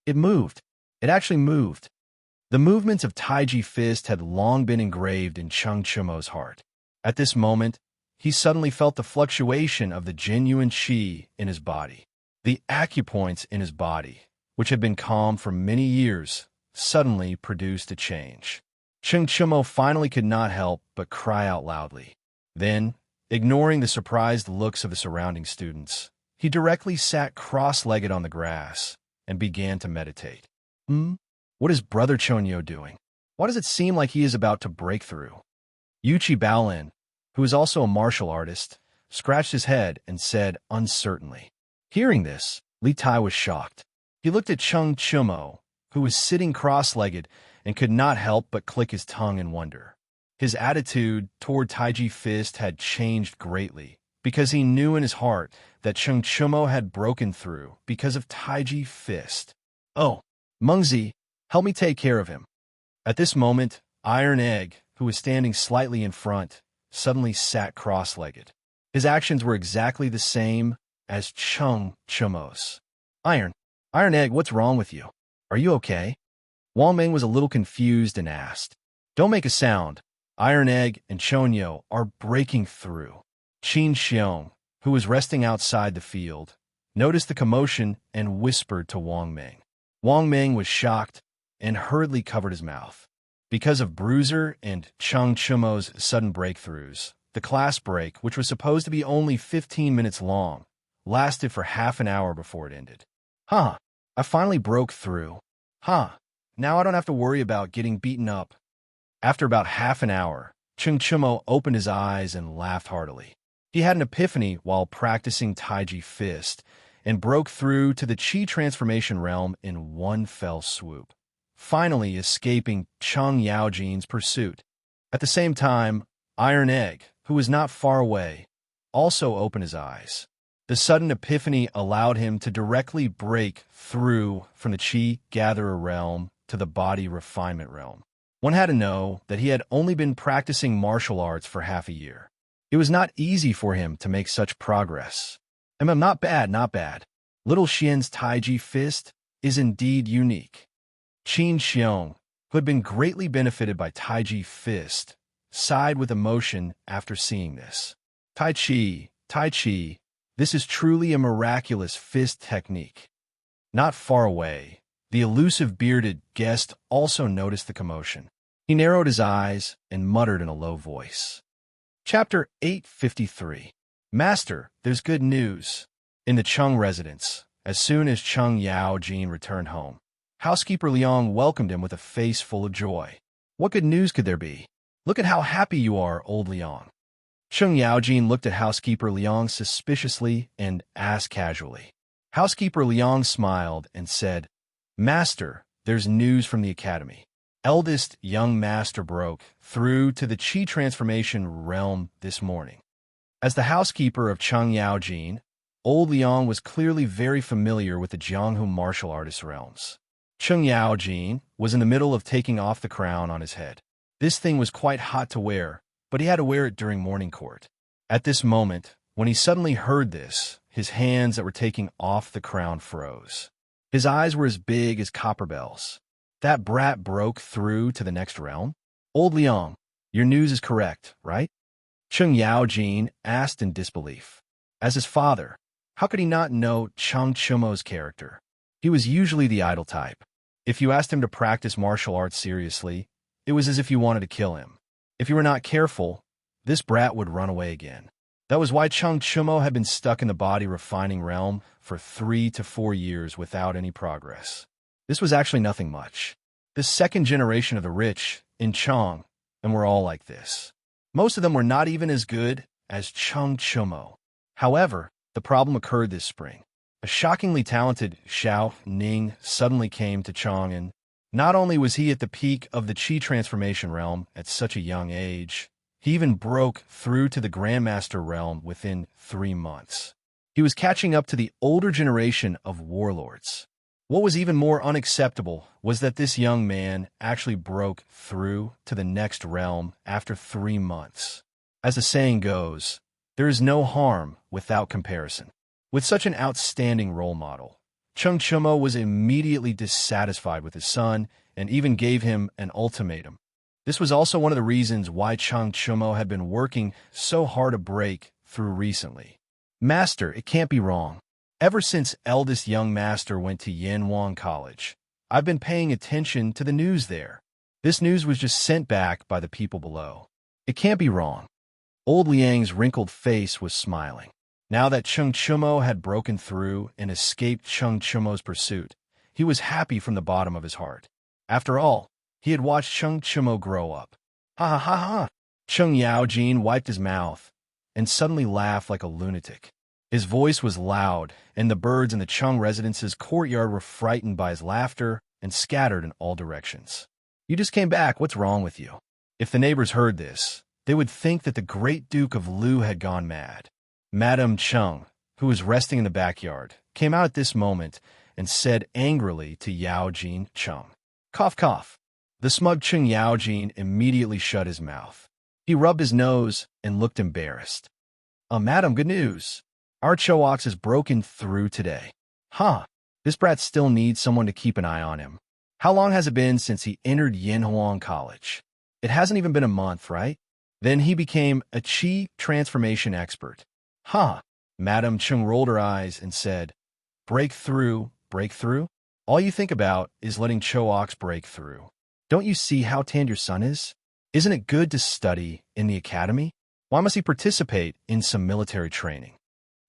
It moved. It actually moved. The movements of Taiji fist had long been engraved in Chung Chumo's heart. At this moment, he suddenly felt the fluctuation of the genuine qi in his body. The acupoints in his body, which had been calm for many years, suddenly produced a change. Chung Chumo finally could not help but cry out loudly. Then, ignoring the surprised looks of the surrounding students, he directly sat cross-legged on the grass and began to meditate. What is Brother Chonyo doing? Why does it seem like he is about to break through? Yuchi Baolin, who is also a martial artist, scratched his head and said uncertainly. Hearing this, Li Tai was shocked. He looked at Chung Chumo, who was sitting cross-legged and could not help but click his tongue in wonder. His attitude toward Taiji fist had changed greatly because he knew in his heart that Chung Chumo had broken through because of Taiji fist. "Oh, Mengzi, help me take care of him." At this moment, Iron Egg, who was standing slightly in front, suddenly sat cross-legged. His actions were exactly the same as Chung Chumo's. Iron Egg, what's wrong with you? Are you okay?" Wang Meng was a little confused and asked. "Don't make a sound. Iron Egg and Chonyo are breaking through." Qin Xiong, who was resting outside the field, noticed the commotion and whispered to Wang Meng. Wang Meng was shocked and hurriedly covered his mouth. Because of Bruiser and Chung Chumo's sudden breakthroughs, the class break, which was supposed to be only 15 minutes long, lasted for half an hour before it ended. Huh, I finally broke through. Huh, now I don't have to worry about getting beaten up. After about half an hour, Chung Chumo opened his eyes and laughed heartily. He had an epiphany while practicing Taiji Fist and broke through to the Qi transformation realm in one fell swoop, finally escaping Chung Yaojin's pursuit. At the same time, Iron Egg, who was not far away, also opened his eyes. The sudden epiphany allowed him to directly break through from the Qi Gatherer realm to the Body Refinement realm. One had to know that he had only been practicing martial arts for half a year. It was not easy for him to make such progress. Not bad, not bad. Little Xian's Taiji Fist is indeed unique. Qin Xiong, who had been greatly benefited by Taiji Fist, sighed with emotion after seeing this. Tai Chi, this is truly a miraculous fist technique. Not far away, the elusive bearded guest also noticed the commotion. He narrowed his eyes and muttered in a low voice. Chapter 853. Master, there's good news. In the Chung residence, as soon as Chung Yaojin returned home, housekeeper Liang welcomed him with a face full of joy. What good news could there be? Look at how happy you are, old Liang. Chung Yaojin looked at housekeeper Liang suspiciously and asked casually. Housekeeper Liang smiled and said, Master, there's news from the academy. Eldest young master broke through to the Qi transformation realm this morning. As the housekeeper of Chung Yaojin, old Liang was clearly very familiar with the Jianghu martial artist realms. Chung Yaojin was in the middle of taking off the crown on his head. This thing was quite hot to wear, but he had to wear it during morning court. At this moment, when he suddenly heard this, his hands that were taking off the crown froze. His eyes were as big as copper bells. That brat broke through to the next realm? Old Liang, your news is correct, right? Chung Yaojin asked in disbelief. As his father, how could he not know Chung Chumo's character? He was usually the idle type. If you asked him to practice martial arts seriously, it was as if you wanted to kill him. If you were not careful, this brat would run away again. That was why Chung Chumo had been stuck in the body refining realm for 3 to 4 years without any progress. This was actually nothing much. The second generation of the rich in Chong, and were all like this. Most of them were not even as good as Chung Chumo. However, the problem occurred this spring. A shockingly talented Xiao Ning suddenly came to Chong, and not only was he at the peak of the Qi transformation realm at such a young age, he even broke through to the Grandmaster realm within 3 months. He was catching up to the older generation of warlords. What was even more unacceptable was that this young man actually broke through to the next realm after 3 months. As the saying goes, there is no harm without comparison. With such an outstanding role model, Chung Chumo was immediately dissatisfied with his son and even gave him an ultimatum. This was also one of the reasons why Chung Chumo had been working so hard to break through recently. Master, it can't be wrong. Ever since eldest young master went to Yanwang College, I've been paying attention to the news there. This news was just sent back by the people below. It can't be wrong. Old Liang's wrinkled face was smiling. Now that Chung Chumo had broken through and escaped Chung Chumo's pursuit, he was happy from the bottom of his heart. After all, he had watched Chung Chumo grow up. Ha ha ha ha! Chung Yaojin wiped his mouth and suddenly laughed like a lunatic. His voice was loud, and the birds in the Chung residence's courtyard were frightened by his laughter and scattered in all directions. You just came back, what's wrong with you? If the neighbors heard this, they would think that the great Duke of Lu had gone mad. Madame Chung, who was resting in the backyard, came out at this moment and said angrily to Yaojin Chung, Cough, cough. The smug Chung Yaojin immediately shut his mouth. He rubbed his nose and looked embarrassed. Madam, good news. Our Cho-Ox has broken through today. Huh, this brat still needs someone to keep an eye on him. How long has it been since he entered Yanhuang College? It hasn't even been a month, right? Then he became a Qi transformation expert. Huh, Madame Chung rolled her eyes and said, Breakthrough, breakthrough? All you think about is letting Cho-Ox break through. Don't you see how tanned your son is? Isn't it good to study in the academy? Why must he participate in some military training?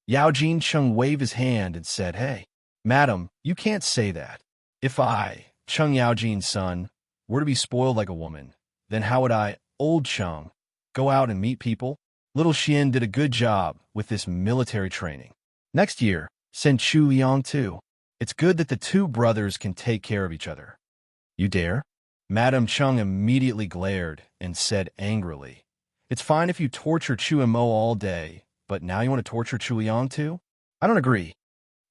Yaojin Chung waved his hand and said, Hey, Madam, you can't say that. If I, Chung Yaojin's son, were to be spoiled like a woman, then how would I, old Chung, go out and meet people? Little Xian did a good job with this military training. Next year, send Chu Liang too. It's good that the two brothers can take care of each other. You dare? Madam Chung immediately glared and said angrily, It's fine if you torture Chu and Mo all day, but now you want to torture Chu Liang too? I don't agree.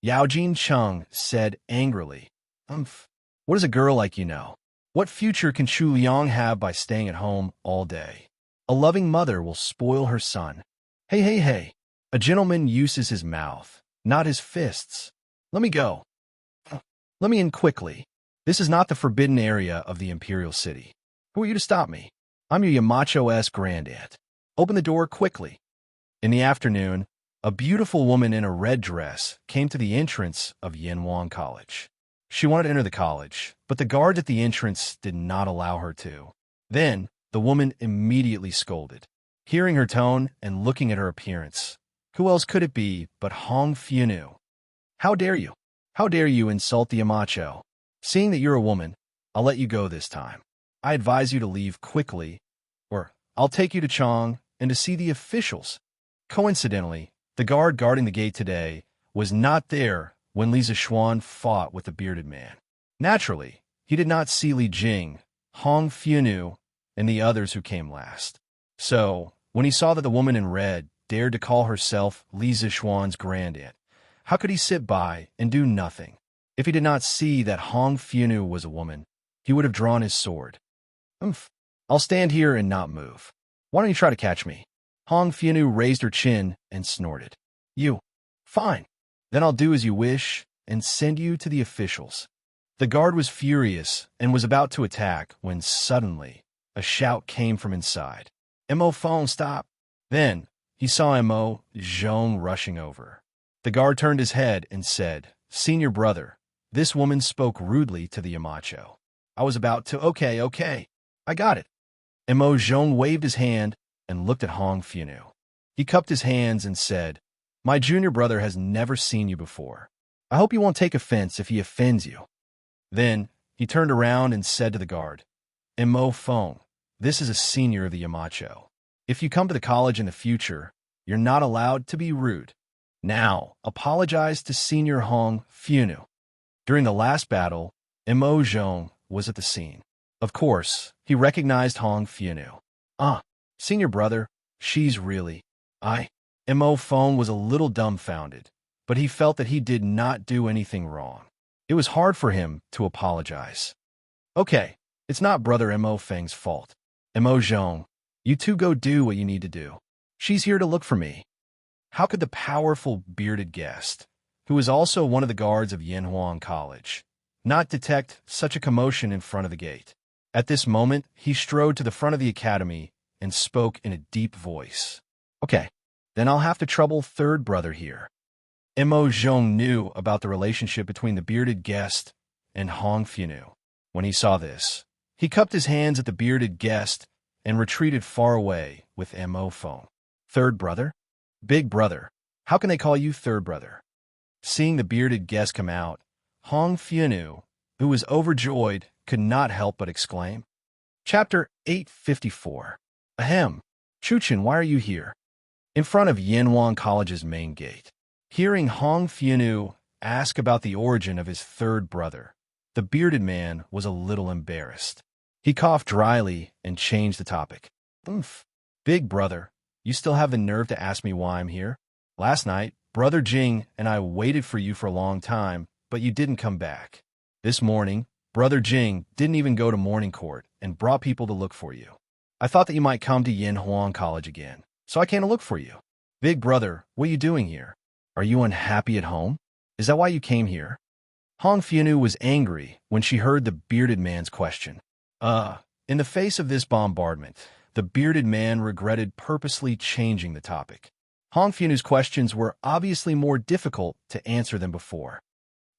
Yaojin Chung said angrily, What does a girl like you know? What future can Chu Liang have by staying at home all day? A loving mother will spoil her son. Hey. A gentleman uses his mouth, not his fists. Let me go. Let me in quickly. This is not the forbidden area of the Imperial City. Who are you to stop me? I'm your Yamacho-esque grandaunt. Open the door quickly. In the afternoon, a beautiful woman in a red dress came to the entrance of Yanhuang College. She wanted to enter the college, but the guard at the entrance did not allow her to. Then, the woman immediately scolded. Hearing her tone and looking at her appearance, who else could it be but Hong Fianu? How dare you? How dare you insult the Yamacho? Seeing that you're a woman, I'll let you go this time. I advise you to leave quickly, or I'll take you to Chong and to see the officials. Coincidentally, the guard guarding the gate today was not there when Li Zixuan fought with the bearded man. Naturally, he did not see Li Jing, Hong Fianu, and the others who came last. So, when he saw that the woman in red dared to call herself Li Zixuan's grandaunt, how could he sit by and do nothing? If he did not see that Hong Fianu was a woman, he would have drawn his sword. I'll stand here and not move. Why don't you try to catch me? Hong Fianu raised her chin and snorted. You. Fine. Then I'll do as you wish and send you to the officials. The guard was furious and was about to attack when suddenly a shout came from inside. Mo Fong, stop. Then he saw Mo Zhong rushing over. The guard turned his head and said, Senior brother, this woman spoke rudely to the Yamacho. I was about to, okay. I got it. Mo Zhong waved his hand and looked at Hong Fianu. He cupped his hands and said, My junior brother has never seen you before. I hope you won't take offense if he offends you. Then he turned around and said to the guard, Mo Fong, this is a senior of the Yamacho. If you come to the college in the future, you're not allowed to be rude. Now, apologize to Senior Hong Fianu. During the last battle, Mo Zhong was at the scene. Of course, he recognized Hong Fianu. Senior brother, she's really... Mo Fong was a little dumbfounded, but he felt that he did not do anything wrong. It was hard for him to apologize. Okay, it's not brother Mo Feng's fault. Mo Zhong, you two go do what you need to do. She's here to look for me. How could the powerful bearded guest, who was also one of the guards of Yanhuang College, not detect such a commotion in front of the gate? At this moment, he strode to the front of the academy and spoke in a deep voice. Okay, then I'll have to trouble third brother here. Mo Zhong knew about the relationship between the bearded guest and Hong Fianu. When he saw this, he cupped his hands at the bearded guest and retreated far away with Mo Fong. Third brother? Big brother. How can they call you third brother? Seeing the bearded guest come out, Hong Fianu, who was overjoyed, could not help but exclaim. Chapter 854. Ahem. Chuchen, why are you here? In front of Yanhuang College's main gate. Hearing Hong Fianu ask about the origin of his third brother, the bearded man was a little embarrassed. He coughed dryly and changed the topic. Big brother, you still have the nerve to ask me why I'm here? Last night, Brother Jing and I waited for you for a long time, but you didn't come back. This morning, Brother Jing didn't even go to morning court and brought people to look for you. I thought that you might come to Yanhuang College again, so I came to look for you. Big brother, what are you doing here? Are you unhappy at home? Is that why you came here? Hong Fianu was angry when she heard the bearded man's question. In the face of this bombardment, the bearded man regretted purposely changing the topic. Hong Fianu's questions were obviously more difficult to answer than before.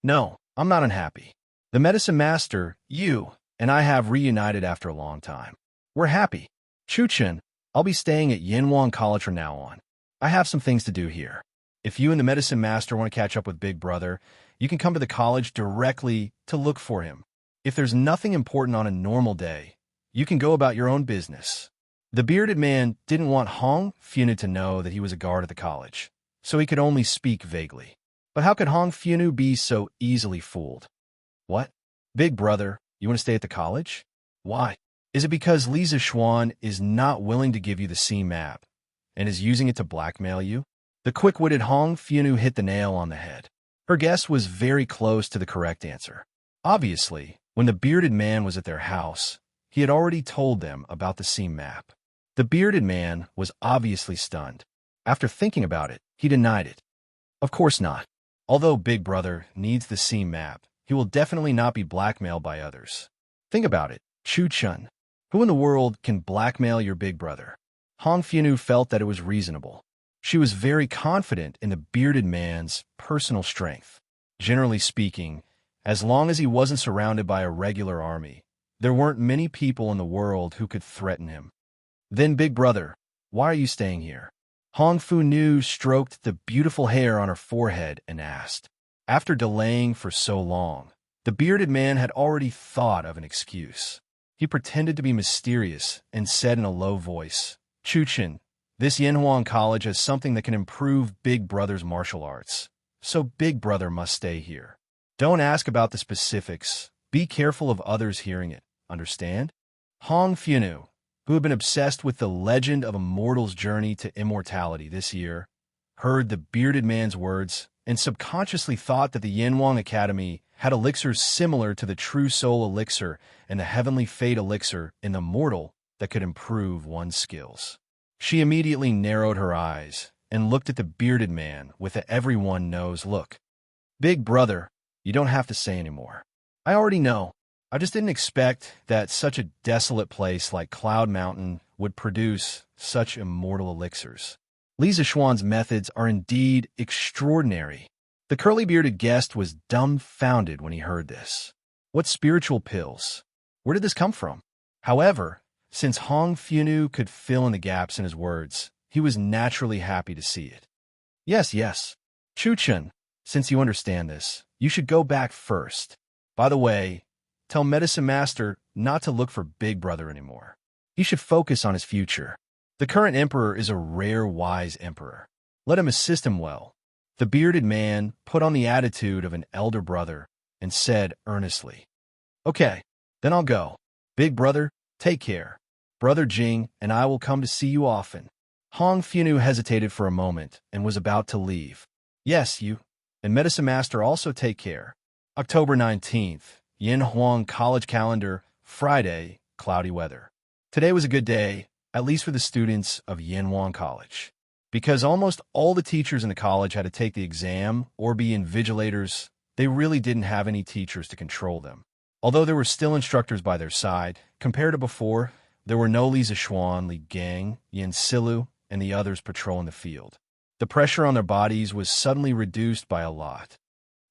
No, I'm not unhappy. The medicine master, you, and I have reunited after a long time. We're happy. Chuchen, I'll be staying at Yanhuang College from now on. I have some things to do here. If you and the medicine master want to catch up with Big Brother, You can come to the college directly to look for him. If there's nothing important on a normal day, you can go about your own business. The bearded man didn't want Hong Funu to know that he was a guard at the college, so he could only speak vaguely. But how could Hong Funu be so easily fooled? What? Big brother, you want to stay at the college? Why? Is it because Lisa Xuan is not willing to give you the C map and is using it to blackmail you? The quick-witted Hong Funu hit the nail on the head. Her guess was very close to the correct answer. Obviously, when the bearded man was at their house, he had already told them about the C map. The bearded man was obviously stunned. After thinking about it, he denied it. Of course not. Although Big Brother needs the C map, he will definitely not be blackmailed by others. Think about it, Chu Chun. Who in the world can blackmail your big brother? Hong Funu felt that it was reasonable. She was very confident in the bearded man's personal strength. Generally speaking, as long as he wasn't surrounded by a regular army, there weren't many people in the world who could threaten him. Then, Big Brother, why are you staying here? Hong Funu stroked the beautiful hair on her forehead and asked. After delaying for so long, the bearded man had already thought of an excuse. He pretended to be mysterious and said in a low voice, Chuchin, this Yanhuang College has something that can improve Big Brother's martial arts, so Big Brother must stay here. Don't ask about the specifics. Be careful of others hearing it. Understand? Hong Funu, who had been obsessed with the legend of a mortal's journey to immortality this year, heard the bearded man's words and subconsciously thought that the Yanhuang Academy had elixirs similar to the True Soul Elixir and the Heavenly Fate Elixir in the mortal that could improve one's skills. She immediately narrowed her eyes and looked at the bearded man with the everyone knows look. Big Brother, you don't have to say anymore. I already know. I just didn't expect that such a desolate place like Cloud Mountain would produce such immortal elixirs. Lisa Xuan's methods are indeed extraordinary. The curly-bearded guest was dumbfounded when he heard this. What spiritual pills? Where did this come from? However, since Hong Funu could fill in the gaps in his words, he was naturally happy to see it. Yes. Chuchun, since you understand this, you should go back first. By the way, tell Medicine Master not to look for Big Brother anymore. He should focus on his future. The current emperor is a rare, wise emperor. Let him assist him well. The bearded man put on the attitude of an elder brother and said earnestly, Okay, then I'll go. Big Brother, take care. Brother Jing and I will come to see you often. Hong Funu hesitated for a moment and was about to leave. Yes, you and Medicine Master also take care. October 19th, Yanhuang College Calendar, Friday, cloudy weather. Today was a good day, at least for the students of Yanhuang College. Because almost all the teachers in the college had to take the exam or be invigilators, they really didn't have any teachers to control them. Although there were still instructors by their side, compared to before, there were no Lisa Xuan, Li Gang, Yin Silu, and the others patrolling the field. The pressure on their bodies was suddenly reduced by a lot.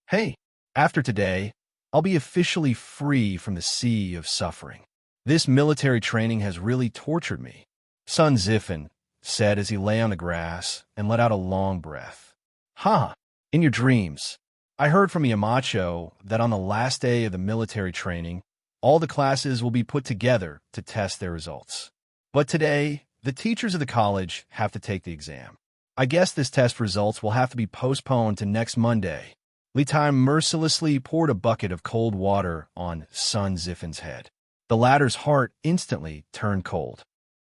Hey, after today, I'll be officially free from the sea of suffering. This military training has really tortured me. Sun Zifen said as he lay on the grass and let out a long breath. In your dreams. I heard from Yamacho that on the last day of the military training, all the classes will be put together to test their results. But today, the teachers of the college have to take the exam. I guess this test results will have to be postponed to next Monday. Li Tai mercilessly poured a bucket of cold water on Sun Zifen's head. The latter's heart instantly turned cold.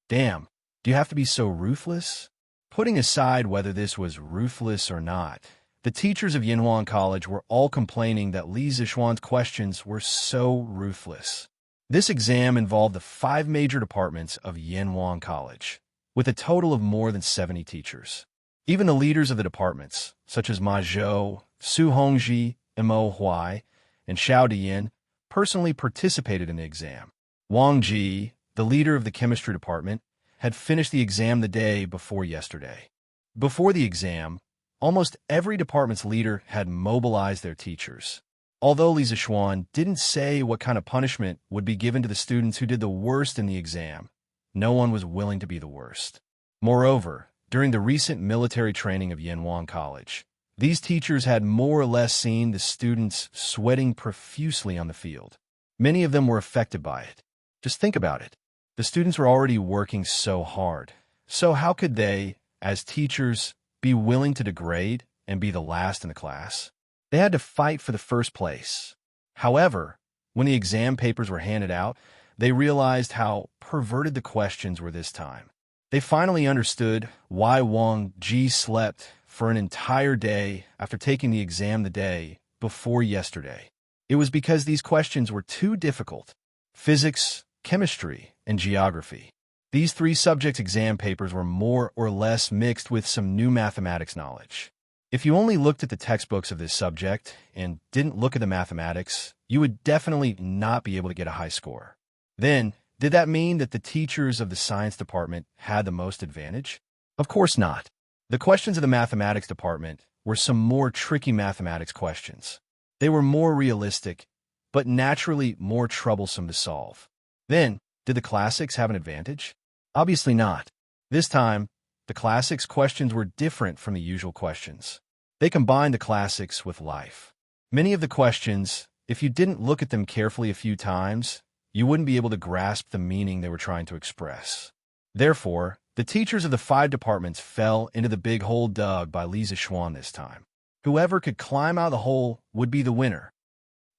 Damn. Do you have to be so ruthless? Putting aside whether this was ruthless or not, the teachers of Yanhuang College were all complaining that Li Zixuan's questions were so ruthless. This exam involved the 5 major departments of Yanhuang College, with a total of more than 70 teachers. Even the leaders of the departments, such as Ma Zhou, Su Hongji, Mo Huai, and Xiao Diyin, personally participated in the exam. Wang Ji, the leader of the chemistry department, had finished the exam the day before yesterday. Before the exam, almost every department's leader had mobilized their teachers. Although Li Zixuan didn't say what kind of punishment would be given to the students who did the worst in the exam, no one was willing to be the worst. Moreover, during the recent military training of Yanhuang College, These teachers had more or less seen the students sweating profusely on the field. Many of them were affected by it. Just think about it. The students were already working so hard. So how could they, as teachers, be willing to degrade and be the last in the class? They had to fight for the first place. However, when the exam papers were handed out, they realized how perverted the questions were this time. They finally understood why Wang Ji slept for an entire day after taking the exam the day before yesterday. It was because these questions were too difficult. Physics, chemistry, and geography. These three subject exam papers were more or less mixed with some new mathematics knowledge. If you only looked at the textbooks of this subject and didn't look at the mathematics, you would definitely not be able to get a high score. Then, did that mean that the teachers of the science department had the most advantage? Of course not. The questions of the mathematics department were some more tricky mathematics questions. They were more realistic, but naturally more troublesome to solve. Then, did the classics have an advantage? Obviously not. This time, the classics questions were different from the usual questions. They combined the classics with life. Many of the questions, if you didn't look at them carefully a few times, you wouldn't be able to grasp the meaning they were trying to express. Therefore, the teachers of the 5 departments fell into the big hole dug by Li Zixuan this time. Whoever could climb out of the hole would be the winner.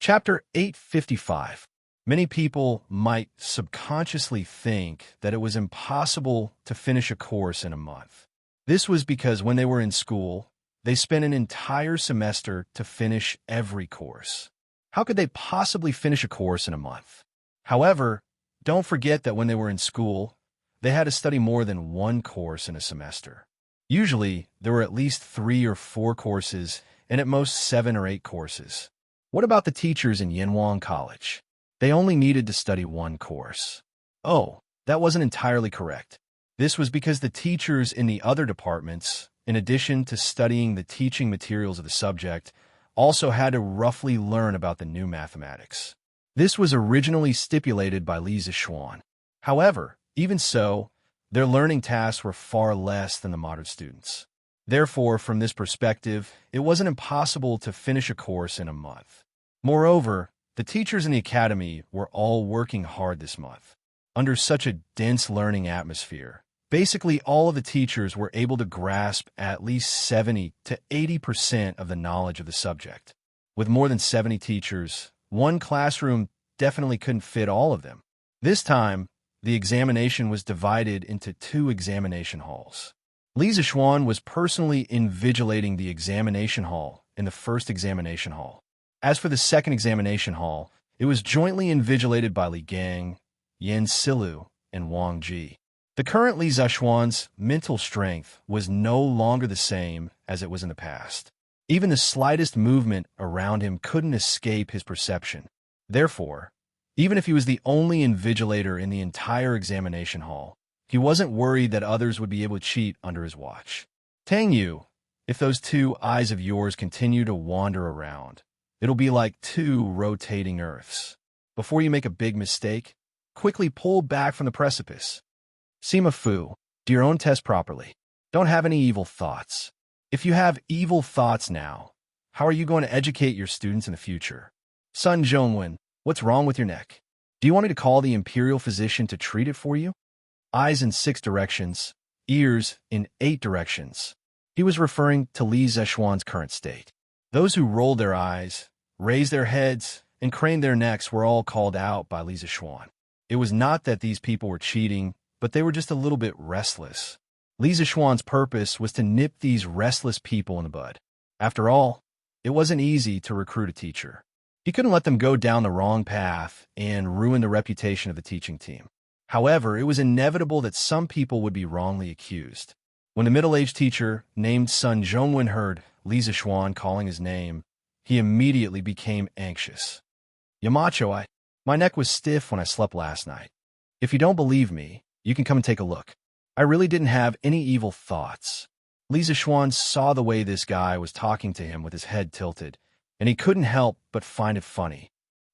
Chapter 855. Many people might subconsciously think that it was impossible to finish a course in a month. This was because when they were in school, they spent an entire semester to finish every course. How could they possibly finish a course in a month? However, don't forget that when they were in school, they had to study more than one course in a semester. Usually, there were at least 3 or 4 courses, and at most 7 or 8 courses. What about the teachers in Yanwang College? They only needed to study one course. Oh, that wasn't entirely correct. This was because the teachers in the other departments, in addition to studying the teaching materials of the subject, also had to roughly learn about the new mathematics. This was originally stipulated by Li Zixuan. However, even so, their learning tasks were far less than the moderate students. Therefore, from this perspective, it wasn't impossible to finish a course in a month. Moreover, the teachers in the academy were all working hard this month. Under such a dense learning atmosphere, basically all of the teachers were able to grasp at least 70 to 80% of the knowledge of the subject. With more than 70 teachers, one classroom definitely couldn't fit all of them. This time, the examination was divided into 2 examination halls. Li Zixuan was personally invigilating the examination hall in the first examination hall. As for the second examination hall, it was jointly invigilated by Li Gang, Yan Silu, and Wang Ji. The current Li Zixuan's mental strength was no longer the same as it was in the past. Even the slightest movement around him couldn't escape his perception. Therefore, even if he was the only invigilator in the entire examination hall, he wasn't worried that others would be able to cheat under his watch. Tang Yu, if those 2 eyes of yours continue to wander around, it'll be like 2 rotating Earths. Before you make a big mistake, quickly pull back from the precipice. Sima Fu, do your own test properly. Don't have any evil thoughts. If you have evil thoughts now, how are you going to educate your students in the future? Sun Zhongwen, what's wrong with your neck? Do you want me to call the imperial physician to treat it for you? Eyes in 6 directions, ears in 8 directions. He was referring to Li Zixuan's current state. Those who rolled their eyes, raised their heads, and craned their necks were all called out by Li Zixuan. It was not that these people were cheating, but they were just a little bit restless. Li Zixuan's purpose was to nip these restless people in the bud. After all, it wasn't easy to recruit a teacher. He couldn't let them go down the wrong path and ruin the reputation of the teaching team. However, it was inevitable that some people would be wrongly accused. When the middle-aged teacher named Sun Zhongwen heard Li Zixuan calling his name, he immediately became anxious. Yamacho, my neck was stiff when I slept last night. If you don't believe me, you can come and take a look. I really didn't have any evil thoughts. Li Zixuan saw the way this guy was talking to him with his head tilted, and he couldn't help but find it funny.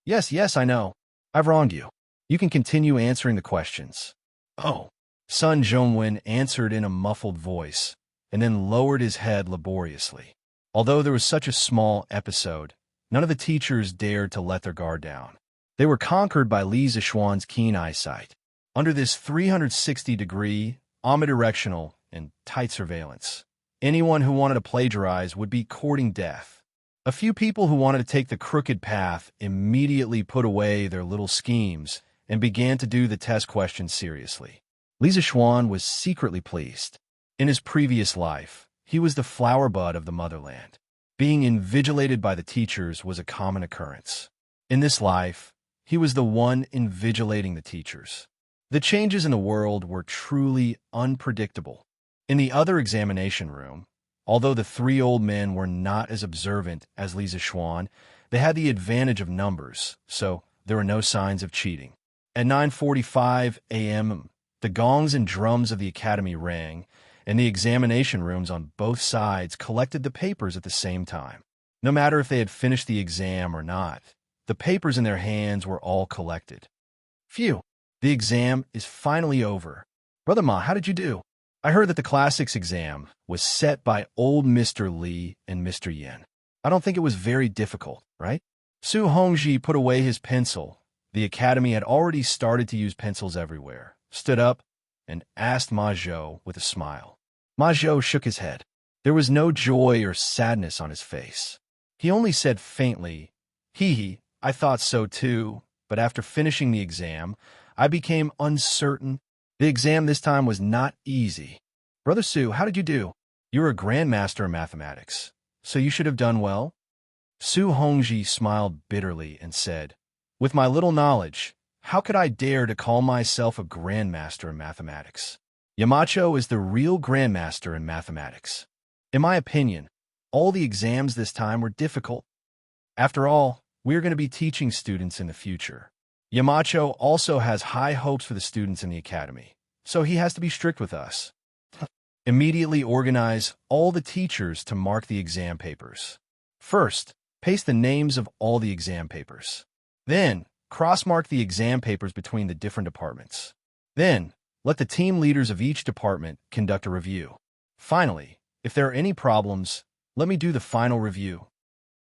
Yes, I know. I've wronged you. You can continue answering the questions. Oh. Sun Zhongwen answered in a muffled voice, and then lowered his head laboriously. Although there was such a small episode, none of the teachers dared to let their guard down. They were conquered by Li Zixuan's keen eyesight. Under this 360-degree, omnidirectional, and tight surveillance, anyone who wanted to plagiarize would be courting death. A few people who wanted to take the crooked path immediately put away their little schemes and began to do the test questions seriously. Li Zixuan was secretly pleased. In his previous life, he was the flower bud of the motherland. Being invigilated by the teachers was a common occurrence. In this life, he was the one invigilating the teachers. The changes in the world were truly unpredictable. In the other examination room, although the three old men were not as observant as Li Zixuan, they had the advantage of numbers, so there were no signs of cheating. At 9:45 a.m., the gongs and drums of the academy rang, and the examination rooms on both sides collected the papers at the same time. No matter if they had finished the exam or not, the papers in their hands were all collected. Phew, the exam is finally over. Brother Ma, how did you do? I heard that the classics exam was set by old Mr. Li and Mr. Yin. I don't think it was very difficult, right? Su Hongji put away his pencil. The academy had already started to use pencils everywhere, stood up, and asked Ma Zhou with a smile. Ma Zhou shook his head. There was no joy or sadness on his face. He only said faintly, "Hee, I thought so too, but after finishing the exam, I became uncertain. The exam this time was not easy." Brother Su, how did you do? You're a grandmaster in mathematics, so you should have done well. Su Hongji smiled bitterly and said, "With my little knowledge, how could I dare to call myself a grandmaster in mathematics? Yamacho is the real grandmaster in mathematics. In my opinion, all the exams this time were difficult. After all, we are going to be teaching students in the future. Yamacho also has high hopes for the students in the academy, so he has to be strict with us. Immediately organize all the teachers to mark the exam papers. First, paste the names of all the exam papers. Then, cross-mark the exam papers between the different departments. Then, let the team leaders of each department conduct a review. Finally, if there are any problems, let me do the final review."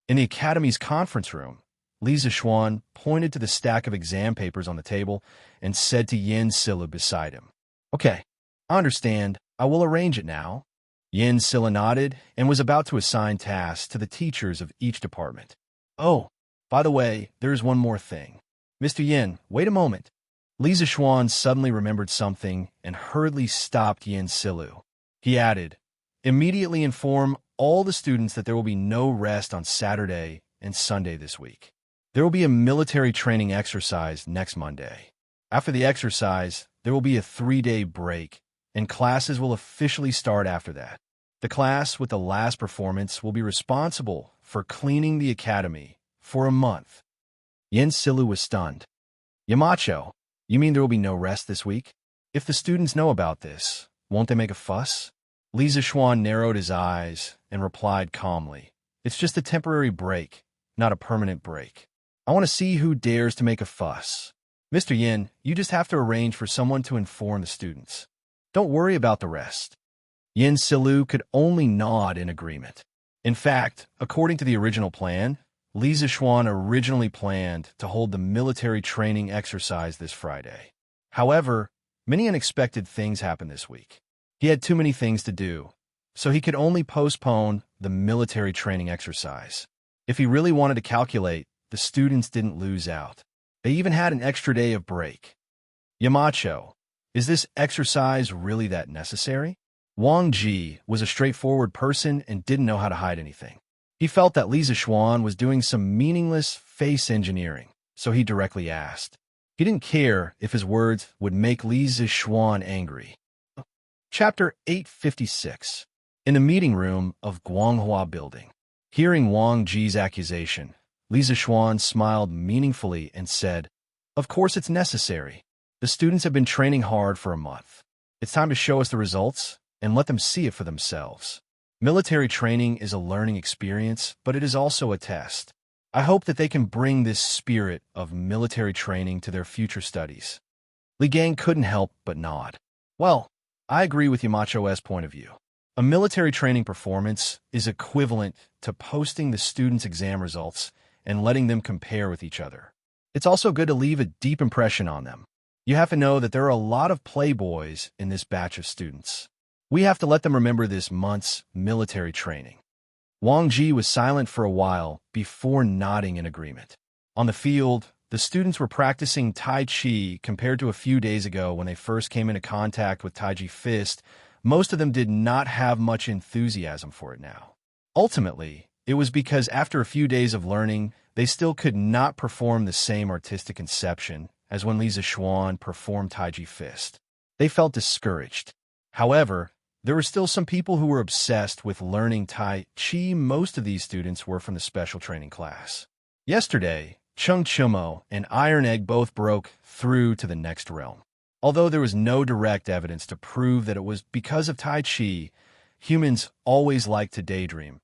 In the academy's conference room, Li Zixuan pointed to the stack of exam papers on the table and said to Yin Silu beside him, "Okay, I understand. I will arrange it now." Yin Silu nodded and was about to assign tasks to the teachers of each department. "Oh, by the way, there is one more thing. Mr. Yin, wait a moment." Li Zixuan suddenly remembered something and hurriedly stopped Yin Silu. He added, "Immediately inform all the students that there will be no rest on Saturday and Sunday this week. There will be a military training exercise next Monday. After the exercise, there will be a 3-day break, and classes will officially start after that. The class with the last performance will be responsible for cleaning the academy for a month." Yin Silu was stunned. "Yamacho, you mean there will be no rest this week? If the students know about this, won't they make a fuss?" Li Zixuan narrowed his eyes and replied calmly, "It's just a temporary break, not a permanent break. I want to see who dares to make a fuss. Mr. Yin, you just have to arrange for someone to inform the students. Don't worry about the rest." Yin Silu could only nod in agreement. In fact, according to the original plan, Li Zixuan originally planned to hold the military training exercise this Friday. However, many unexpected things happened this week. He had too many things to do, so he could only postpone the military training exercise. If he really wanted to calculate, the students didn't lose out. They even had an extra day of break. "Yamacho, is this exercise really that necessary?" Wang Ji was a straightforward person and didn't know how to hide anything. He felt that Li Zixuan was doing some meaningless face engineering, so he directly asked. He didn't care if his words would make Li Zixuan angry. Chapter 856. In the meeting room of Guanghua Building. Hearing Wang Ji's accusation, Li Zixuan smiled meaningfully and said, "Of course it's necessary. The students have been training hard for a month. It's time to show us the results and let them see it for themselves. Military training is a learning experience, but it is also a test. I hope that they can bring this spirit of military training to their future studies." Li Gang couldn't help but nod. "Well, I agree with Yamacho's point of view. A military training performance is equivalent to posting the students' exam results and letting them compare with each other. It's also good to leave a deep impression on them. You have to know that there are a lot of playboys in this batch of students. We have to let them remember this month's military training. Wang Ji was silent for a while before nodding in agreement. On the field, the students were practicing Tai Chi compared to a few days ago when they first came into contact with Tai Chi Fist. Most of them did not have much enthusiasm for it now. Ultimately, it was because after a few days of learning, they still could not perform the same artistic conception as when Li Zixuan performed Tai Chi Fist. They felt discouraged. However, there were still some people who were obsessed with learning Tai Chi. Most of these students were from the special training class. Yesterday, Chung Chumo and Iron Egg both broke through to the next realm. Although there was no direct evidence to prove that it was because of Tai Chi, humans always like to daydream,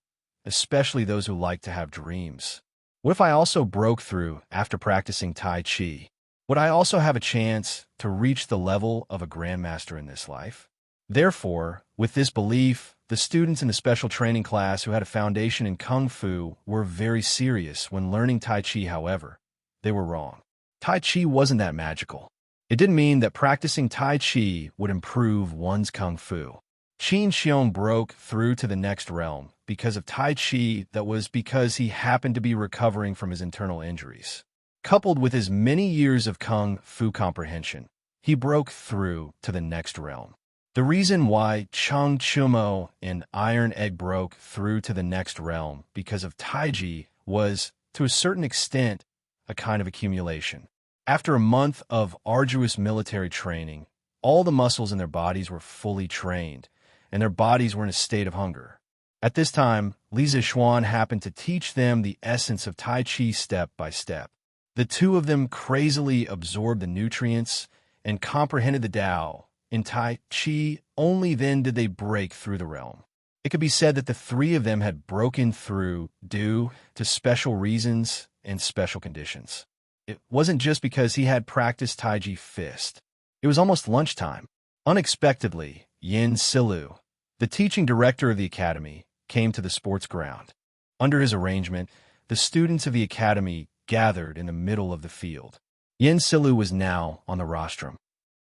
especially those who like to have dreams. What if I also broke through after practicing Tai Chi? Would I also have a chance to reach the level of a grandmaster in this life? Therefore, with this belief, the students in the special training class who had a foundation in Kung Fu were very serious when learning Tai Chi. However, they were wrong. Tai Chi wasn't that magical. It didn't mean that practicing Tai Chi would improve one's Kung Fu. Qin Xiong broke through to the next realm because of Tai Chi. That was because he happened to be recovering from his internal injuries. Coupled with his many years of Kung Fu comprehension, he broke through to the next realm. The reason why Chung Chumo and Iron Egg broke through to the next realm because of Taiji was, to a certain extent, a kind of accumulation. After a month of arduous military training, all the muscles in their bodies were fully trained, and their bodies were in a state of hunger. At this time, Li Zixuan happened to teach them the essence of Tai Chi step by step. The two of them crazily absorbed the nutrients and comprehended the Tao. In Tai Chi, only then did they break through the realm. It could be said that the three of them had broken through due to special reasons and special conditions. It wasn't just because he had practiced Tai Chi Fist. It was almost lunchtime. Unexpectedly, Yin Silu, the teaching director of the academy, came to the sports ground. Under his arrangement, the students of the academy gathered in the middle of the field. Yin Silu was now on the rostrum.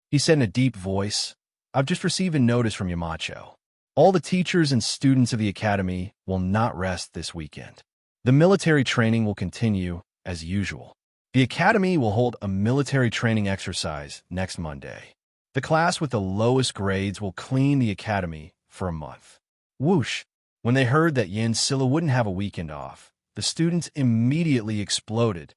He said in a deep voice, "I've just received a notice from Yamacho. All the teachers and students of the academy will not rest this weekend. The military training will continue as usual. The academy will hold a military training exercise next Monday. The class with the lowest grades will clean the academy for a month." Whoosh! When they heard that Yin Silla wouldn't have a weekend off, the students immediately exploded.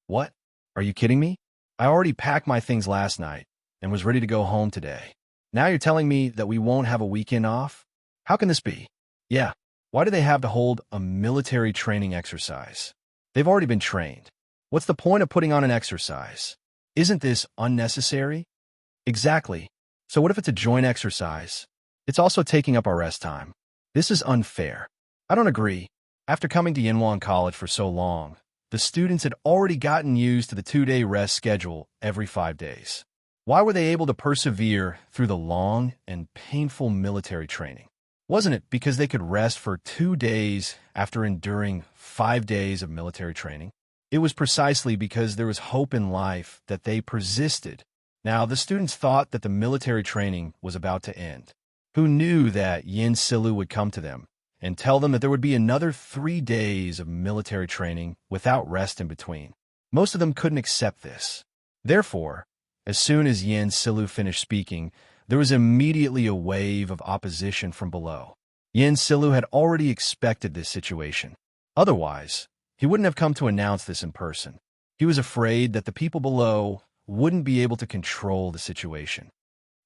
"What? Are you kidding me? I already packed my things last night and was ready to go home today. Now you're telling me that we won't have a weekend off? How can this be? Yeah, why do they have to hold a military training exercise? They've already been trained. What's the point of putting on an exercise? Isn't this unnecessary?" "Exactly. So what if it's a joint exercise? It's also taking up our rest time. This is unfair." "I don't agree. After coming to Yinhuan College for so long, the students had already gotten used to the 2-day rest schedule every 5 days. Why were they able to persevere through the long and painful military training? Wasn't it because they could rest for 2 days after enduring 5 days of military training? It was precisely because there was hope in life that they persisted. Now, the students thought that the military training was about to end. Who knew that Yin Silu would come to them and tell them that there would be another 3 days of military training without rest in between? Most of them couldn't accept this. Therefore, as soon as Yin Silu finished speaking, there was immediately a wave of opposition from below. Yin Silu had already expected this situation. Otherwise, he wouldn't have come to announce this in person. He was afraid that the people below wouldn't be able to control the situation.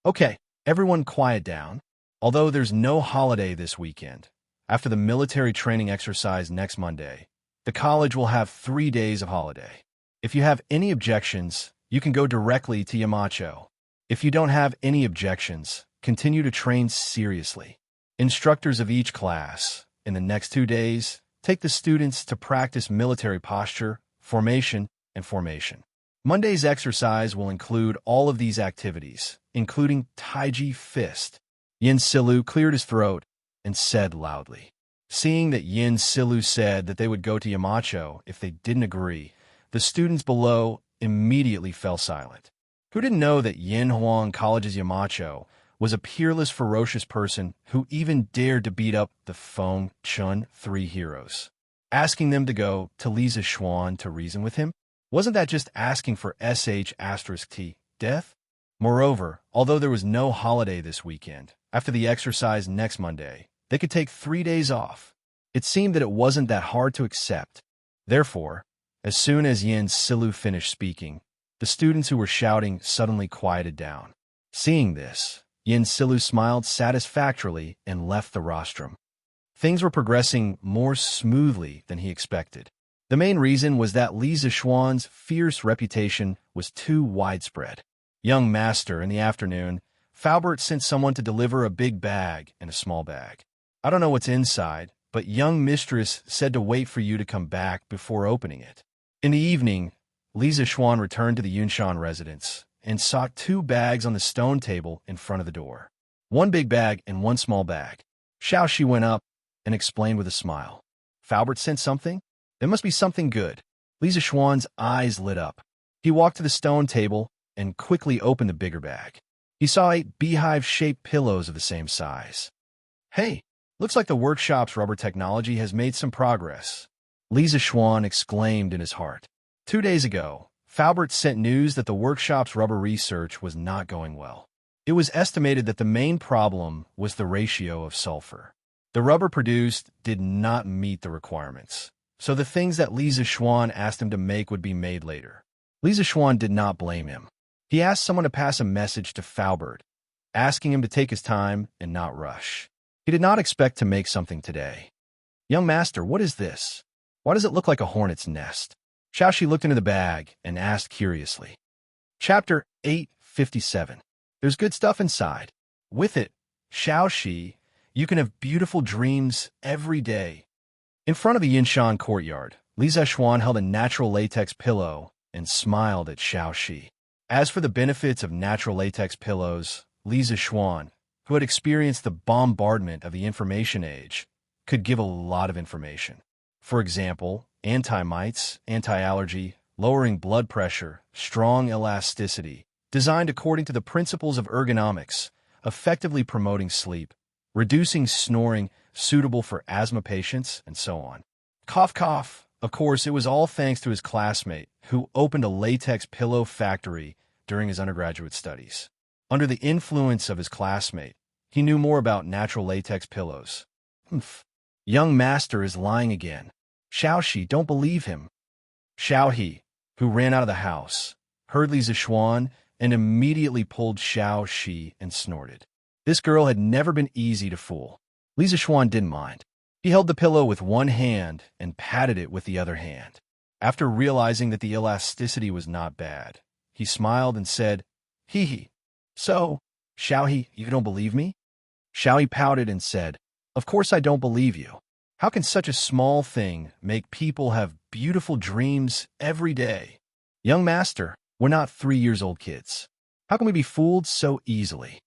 "Okay, everyone quiet down. Although there's no holiday this weekend, after the military training exercise next Monday, the college will have 3 days of holiday. If you have any objections, you can go directly to Yamacho. If you don't have any objections, continue to train seriously. Instructors of each class, in the next 2 days, take the students to practice military posture, formation, and formation. Monday's exercise will include all of these activities, including Tai Chi Fist." Yin Silu cleared his throat and said loudly. Seeing that Yin Silu said that they would go to Yamacho if they didn't agree, the students below immediately fell silent. Who didn't know that Yin Huang College's Yamacho was a peerless, ferocious person who even dared to beat up the Feng Chun three heroes? Asking them to go to Liza Xuan to reason with him? Wasn't that just asking for sh*t, death? Moreover, although there was no holiday this weekend, after the exercise next Monday, they could take 3 days off. It seemed that it wasn't that hard to accept. Therefore, as soon as Yin Silu finished speaking, the students who were shouting suddenly quieted down. Seeing this, Yin Silu smiled satisfactorily and left the rostrum. Things were progressing more smoothly than he expected. The main reason was that Liza Xuan's fierce reputation was too widespread. Young master, in the afternoon, Faubert sent someone to deliver a big bag and a small bag. I don't know what's inside, but young mistress said to wait for you to come back before opening it. In the evening, Liza Xuan returned to the Yunshan residence and saw 2 bags on the stone table in front of the door. 1 big bag and 1 small bag. Xiaoxi went up and explained with a smile. Faubert sent something? There must be something good. Liza Xuan's eyes lit up. He walked to the stone table and quickly opened the bigger bag. He saw 8 beehive-shaped pillows of the same size. Hey, looks like the workshop's rubber technology has made some progress, Liza Xuan exclaimed in his heart. 2 days ago, Faubert sent news that the workshop's rubber research was not going well. It was estimated that the main problem was the ratio of sulfur. The rubber produced did not meet the requirements, so the things that Liza Xuan asked him to make would be made later. Liza Xuan did not blame him. He asked someone to pass a message to Faubert, asking him to take his time and not rush. He did not expect to make something today. Young master, what is this? Why does it look like a hornet's nest? Xiaoxi looked into the bag and asked curiously. Chapter 857. There's good stuff inside. With it, Xiaoxi, you can have beautiful dreams every day. In front of the Yinshan courtyard, Liza Xuan held a natural latex pillow and smiled at Xiaoxi. As for the benefits of natural latex pillows, Liza Xuan, who had experienced the bombardment of the information age, could give a lot of information. For example, anti-mites, anti-allergy, lowering blood pressure, strong elasticity, designed according to the principles of ergonomics, effectively promoting sleep, reducing snoring, suitable for asthma patients, and so on. Cough, cough. Of course, it was all thanks to his classmate, who opened a latex pillow factory during his undergraduate studies. Under the influence of his classmate, he knew more about natural latex pillows. Humph. Young master is lying again. Xiaoxi, don't believe him. Xiaohe, who ran out of the house, heard Liza Xuan and immediately pulled Xiaoxi and snorted. This girl had never been easy to fool. Liza Xuan didn't mind. He held the pillow with one hand and patted it with the other hand. After realizing that the elasticity was not bad, he smiled and said, hee hee. So, Xiaohe, you don't believe me? Xiaohe pouted and said, of course I don't believe you. How can such a small thing make people have beautiful dreams every day? Young master, we're not 3-year-old kids. How can we be fooled so easily?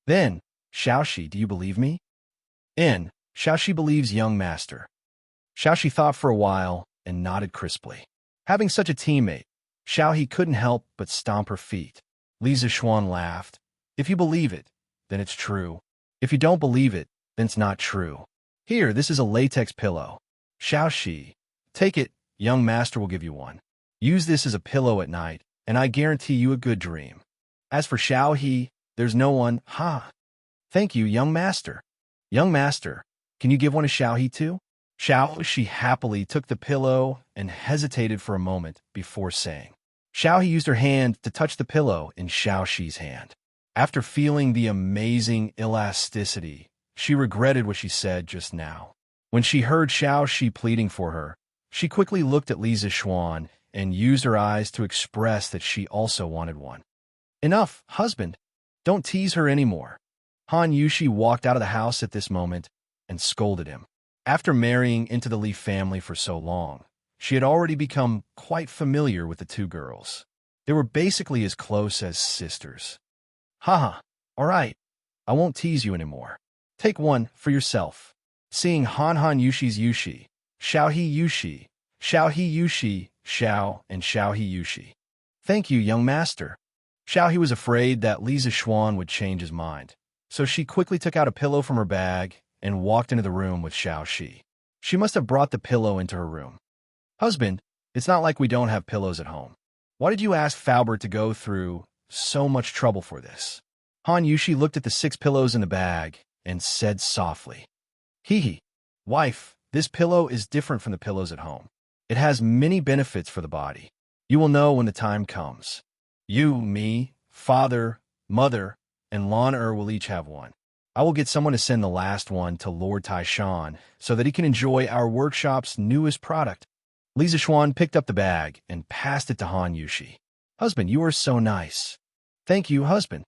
Then, Xiaoxi, do you believe me? Xiaoxi believes young master. Xiaoxi thought for a while and nodded crisply. Having such a teammate, Xiaohe couldn't help but stomp her feet. Liza Xuan laughed. If you believe it, then it's true. If you don't believe it, then it's not true. Here, this is a latex pillow. Xiaoxi, take it, young master will give you one. Use this as a pillow at night, and I guarantee you a good dream. As for Xiaohe, there's no one, Thank you, young master. Young master, can you give one to Xiaohe too? Xiaoxi happily took the pillow and hesitated for a moment before saying. Xiaohe used her hand to touch the pillow in Xiaoxi's hand. After feeling the amazing elasticity, she regretted what she said just now. When she heard Xiaoxi pleading for her, she quickly looked at Liza Xuan and used her eyes to express that she also wanted one. Enough, husband. Don't tease her anymore. Han Yushi walked out of the house at this moment and scolded him. After marrying into the Li family for so long, she had already become quite familiar with the 2 girls. They were basically as close as sisters. All right. I won't tease you anymore. Take one for yourself. Seeing Han Han Yushi's Yushi, Xiao He Yushi, Xiao He Yushi, Xiao, and Xiao He Yushi. Thank you, young master. Xiao He was afraid that Li Zixuan would change his mind, so she quickly took out a pillow from her bag and walked into the room with Xiao Shi. She must have brought the pillow into her room. Husband, it's not like we don't have pillows at home. Why did you ask Faubert to go through so much trouble for this? Han Yushi looked at the 6 pillows in the bag and said softly, Hee hee, wife, this pillow is different from the pillows at home. It has many benefits for the body. You will know when the time comes. You, me, father, mother, and Lan will each have one. I will get someone to send the last one to Lord Taishan so that he can enjoy our workshop's newest product. Li Zixuan picked up the bag and passed it to Han Yushi. Husband, you are so nice. Thank you, husband.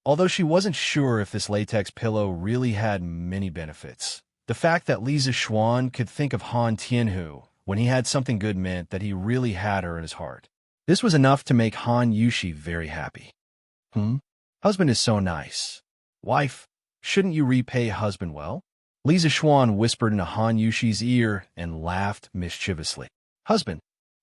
Although she wasn't sure if this latex pillow really had many benefits, the fact that Li Zixuan could think of Han Tianhu when he had something good meant that he really had her in his heart. This was enough to make Han Yushi very happy. Husband is so nice. Wife, shouldn't you repay husband well? Li Zixuan whispered into Han Yushi's ear and laughed mischievously. Husband,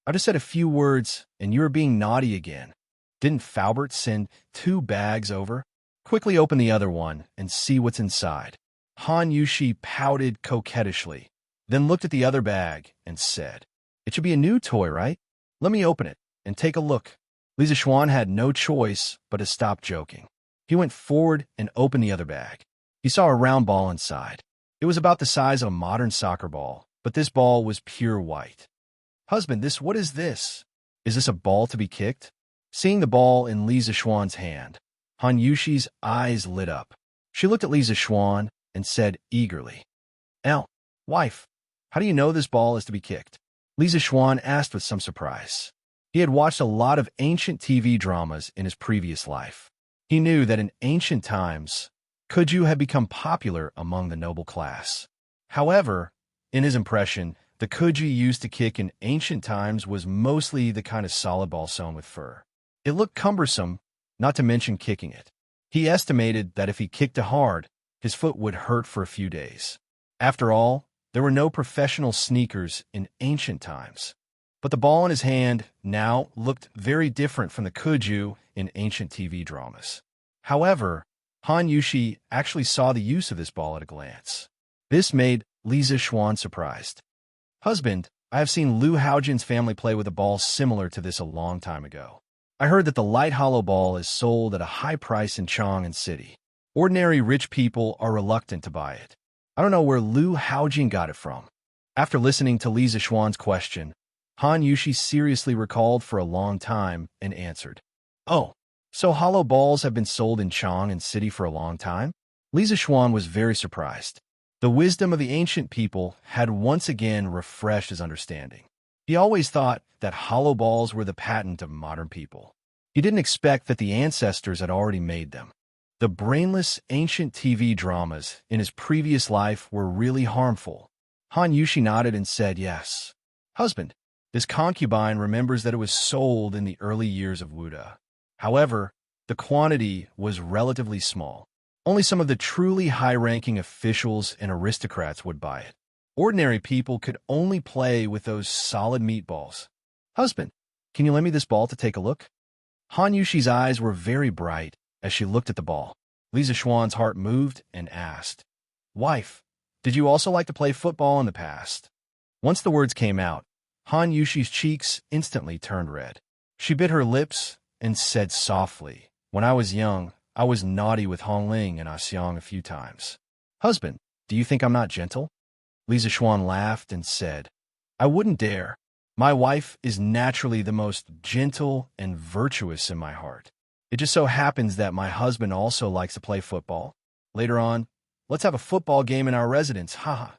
I just said a few words and you are being naughty again. Didn't Faubert send 2 bags over? Quickly open the other one and see what's inside. Han Yushi pouted coquettishly, then looked at the other bag and said, It should be a new toy, right? Let me open it and take a look. Li Zixuan had no choice but to stop joking. He went forward and opened the other bag. He saw a round ball inside. It was about the size of a modern soccer ball, but this ball was pure white. Husband, what is this? Is this a ball to be kicked? Seeing the ball in Li Zixuan's hand, Han Yushi's eyes lit up. She looked at Li Zixuan and said eagerly, Wife, how do you know this ball is to be kicked? Li Zixuan asked with some surprise. He had watched a lot of ancient TV dramas in his previous life. He knew that in ancient times, Kuju had become popular among the noble class. However, in his impression, the Kuju used to kick in ancient times was mostly the kind of solid ball sewn with fur. It looked cumbersome, not to mention kicking it. He estimated that if he kicked it hard, his foot would hurt for a few days. After all, there were no professional sneakers in ancient times. But the ball in his hand now looked very different from the Kuju in ancient TV dramas. However, Han Yushi actually saw the use of this ball at a glance. This made Li Zixuan surprised. Husband, I have seen Liu Haojin's family play with a ball similar to this a long time ago. I heard that the light hollow ball is sold at a high price in Chang'an City. Ordinary rich people are reluctant to buy it. I don't know where Liu Haojin got it from. After listening to Li Zixuan's question, Han Yushi seriously recalled for a long time and answered, Oh, so hollow balls have been sold in Chang'an City for a long time? Li Zixuan was very surprised. The wisdom of the ancient people had once again refreshed his understanding. He always thought that hollow balls were the patent of modern people. He didn't expect that the ancestors had already made them. The brainless ancient TV dramas in his previous life were really harmful. Han Yushi nodded and said yes. Husband, this concubine remembers that it was sold in the early years of Wuda. However, the quantity was relatively small. Only some of the truly high-ranking officials and aristocrats would buy it. Ordinary people could only play with those solid meatballs. Husband, can you lend me this ball to take a look? Han Yushi's eyes were very bright as she looked at the ball. Li Zixuan's heart moved and asked, Wife, did you also like to play football in the past? Once the words came out, Han Yushi's cheeks instantly turned red. She bit her lips and said softly, When I was young, I was naughty with Hongling and Xiang a few times. Husband, do you think I'm not gentle? Li Zixuan laughed and said, I wouldn't dare. My wife is naturally the most gentle and virtuous in my heart. It just so happens that my husband also likes to play football. Later on, let's have a football game in our residence, haha.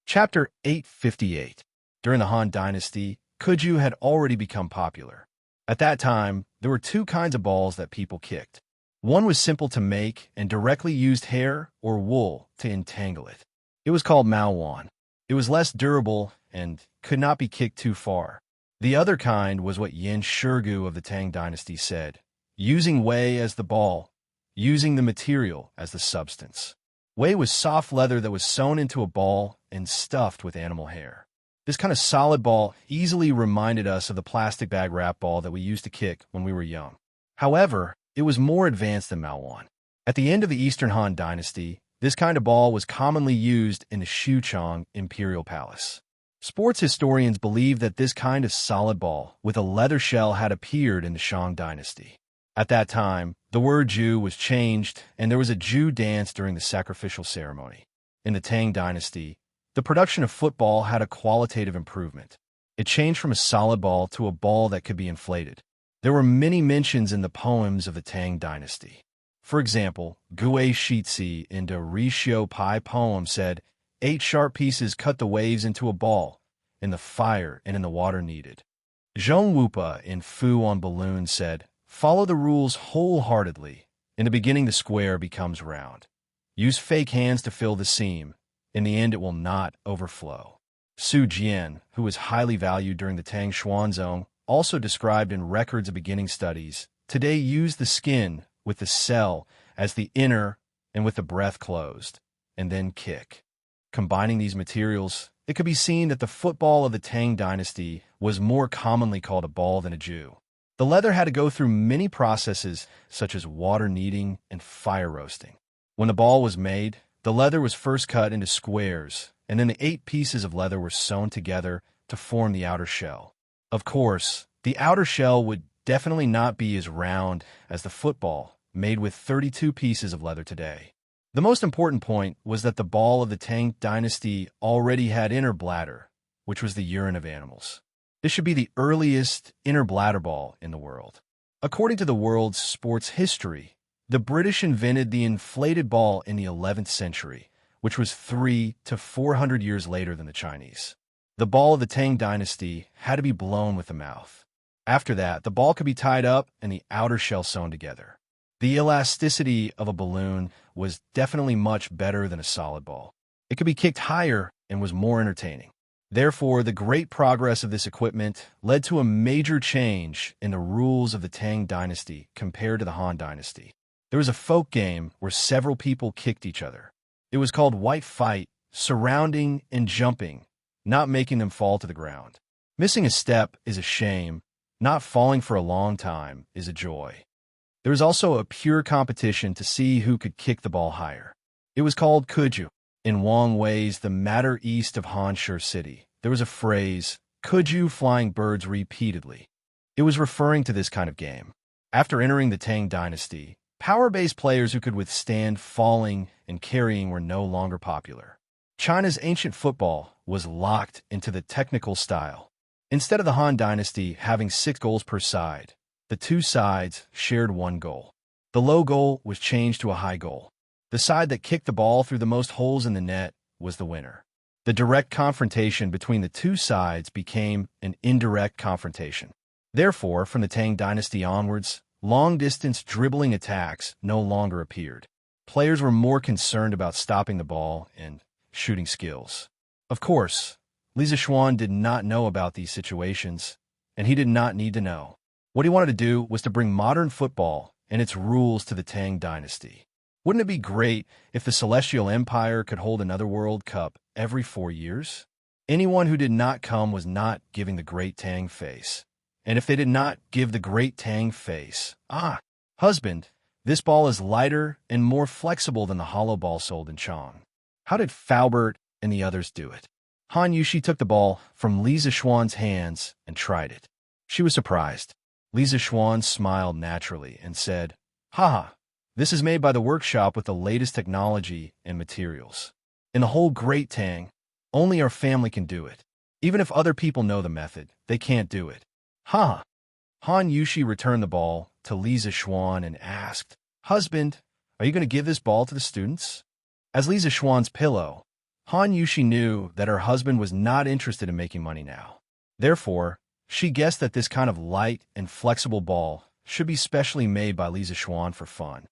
Chapter 858. During the Han Dynasty, Kuju had already become popular. At that time, there were 2 kinds of balls that people kicked. One was simple to make and directly used hair or wool to entangle it. It was called Maowan. It was less durable and could not be kicked too far. The other kind was what Yin Shirgu of the Tang Dynasty said, using Wei as the ball, using the material as the substance. Wei was soft leather that was sewn into a ball and stuffed with animal hair. This kind of solid ball easily reminded us of the plastic bag wrap ball that we used to kick when we were young. However, it was more advanced than Maoan. At the end of the Eastern Han Dynasty, this kind of ball was commonly used in the Xuchang Imperial Palace. Sports historians believe that this kind of solid ball with a leather shell had appeared in the Shang Dynasty. At that time, the word Jew was changed and there was a Jew dance during the sacrificial ceremony. In the Tang Dynasty, the production of football had a qualitative improvement. It changed from a solid ball to a ball that could be inflated. There were many mentions in the poems of the Tang Dynasty. For example, Gui Shitzi in the Rishio Pai poem said, 8 sharp pieces cut the waves into a ball, in the fire and in the water needed. Zhong Wupa in Fu on Balloon said, follow the rules wholeheartedly. In the beginning the square becomes round. Use fake hands to fill the seam. In the end it will not overflow. Su Jian, who was highly valued during the Tang Xuanzong, also described in records of beginning studies, today use the skin with the cell as the inner and with the breath closed, and then kick. Combining these materials, it could be seen that the football of the Tang Dynasty was more commonly called a ball than a Jew. The leather had to go through many processes such as water kneading and fire roasting. When the ball was made, the leather was first cut into squares, and then the 8 pieces of leather were sewn together to form the outer shell. Of course, the outer shell would definitely not be as round as the football made with 32 pieces of leather today. The most important point was that the ball of the Tang Dynasty already had inner bladder, which was the urine of animals. This should be the earliest inner bladder ball in the world. According to the world's sports history, the British invented the inflated ball in the 11th century, which was 300 to 400 years later than the Chinese. The ball of the Tang Dynasty had to be blown with the mouth. After that, the ball could be tied up and the outer shell sewn together. The elasticity of a balloon was definitely much better than a solid ball. It could be kicked higher and was more entertaining. Therefore, the great progress of this equipment led to a major change in the rules of the Tang Dynasty compared to the Han Dynasty. There was a folk game where several people kicked each other. It was called White Fight, surrounding and jumping, not making them fall to the ground. Missing a step is a shame. Not falling for a long time is a joy. There was also a pure competition to see who could kick the ball higher. It was called Kuju. In Wang Wei's The Matter East of Hanshi City, there was a phrase, Kuju flying birds repeatedly. It was referring to this kind of game. After entering the Tang Dynasty, power-based players who could withstand falling and carrying were no longer popular. China's ancient football was locked into the technical style. Instead of the Han Dynasty having 6 goals per side, the 2 sides shared 1 goal. The low goal was changed to a high goal. The side that kicked the ball through the most holes in the net was the winner. The direct confrontation between the 2 sides became an indirect confrontation. Therefore, from the Tang Dynasty onwards, long-distance dribbling attacks no longer appeared. Players were more concerned about stopping the ball and shooting skills. Of course, Li Zishuan did not know about these situations, and he did not need to know. What he wanted to do was to bring modern football and its rules to the Tang Dynasty. Wouldn't it be great if the Celestial Empire could hold another World Cup every 4 years? Anyone who did not come was not giving the Great Tang face. And if they did not give the Great Tang face, husband, this ball is lighter and more flexible than the hollow ball sold in Chang. How did Faubert and the others do it? Han Yushi took the ball from Li Zishuan's hands and tried it. She was surprised. Li Zishuan smiled naturally and said, "Haha, this is made by the workshop with the latest technology and materials. In the whole Great Tang, only our family can do it. Even if other people know the method, they can't do it." Ha! Han Yushi returned the ball to Li Zishuan and asked, "Husband, are you going to give this ball to the students?" As Li Zishuan's pillow, Han Yushi knew that her husband was not interested in making money now. Therefore, she guessed that this kind of light and flexible ball should be specially made by Li Zishuan for fun.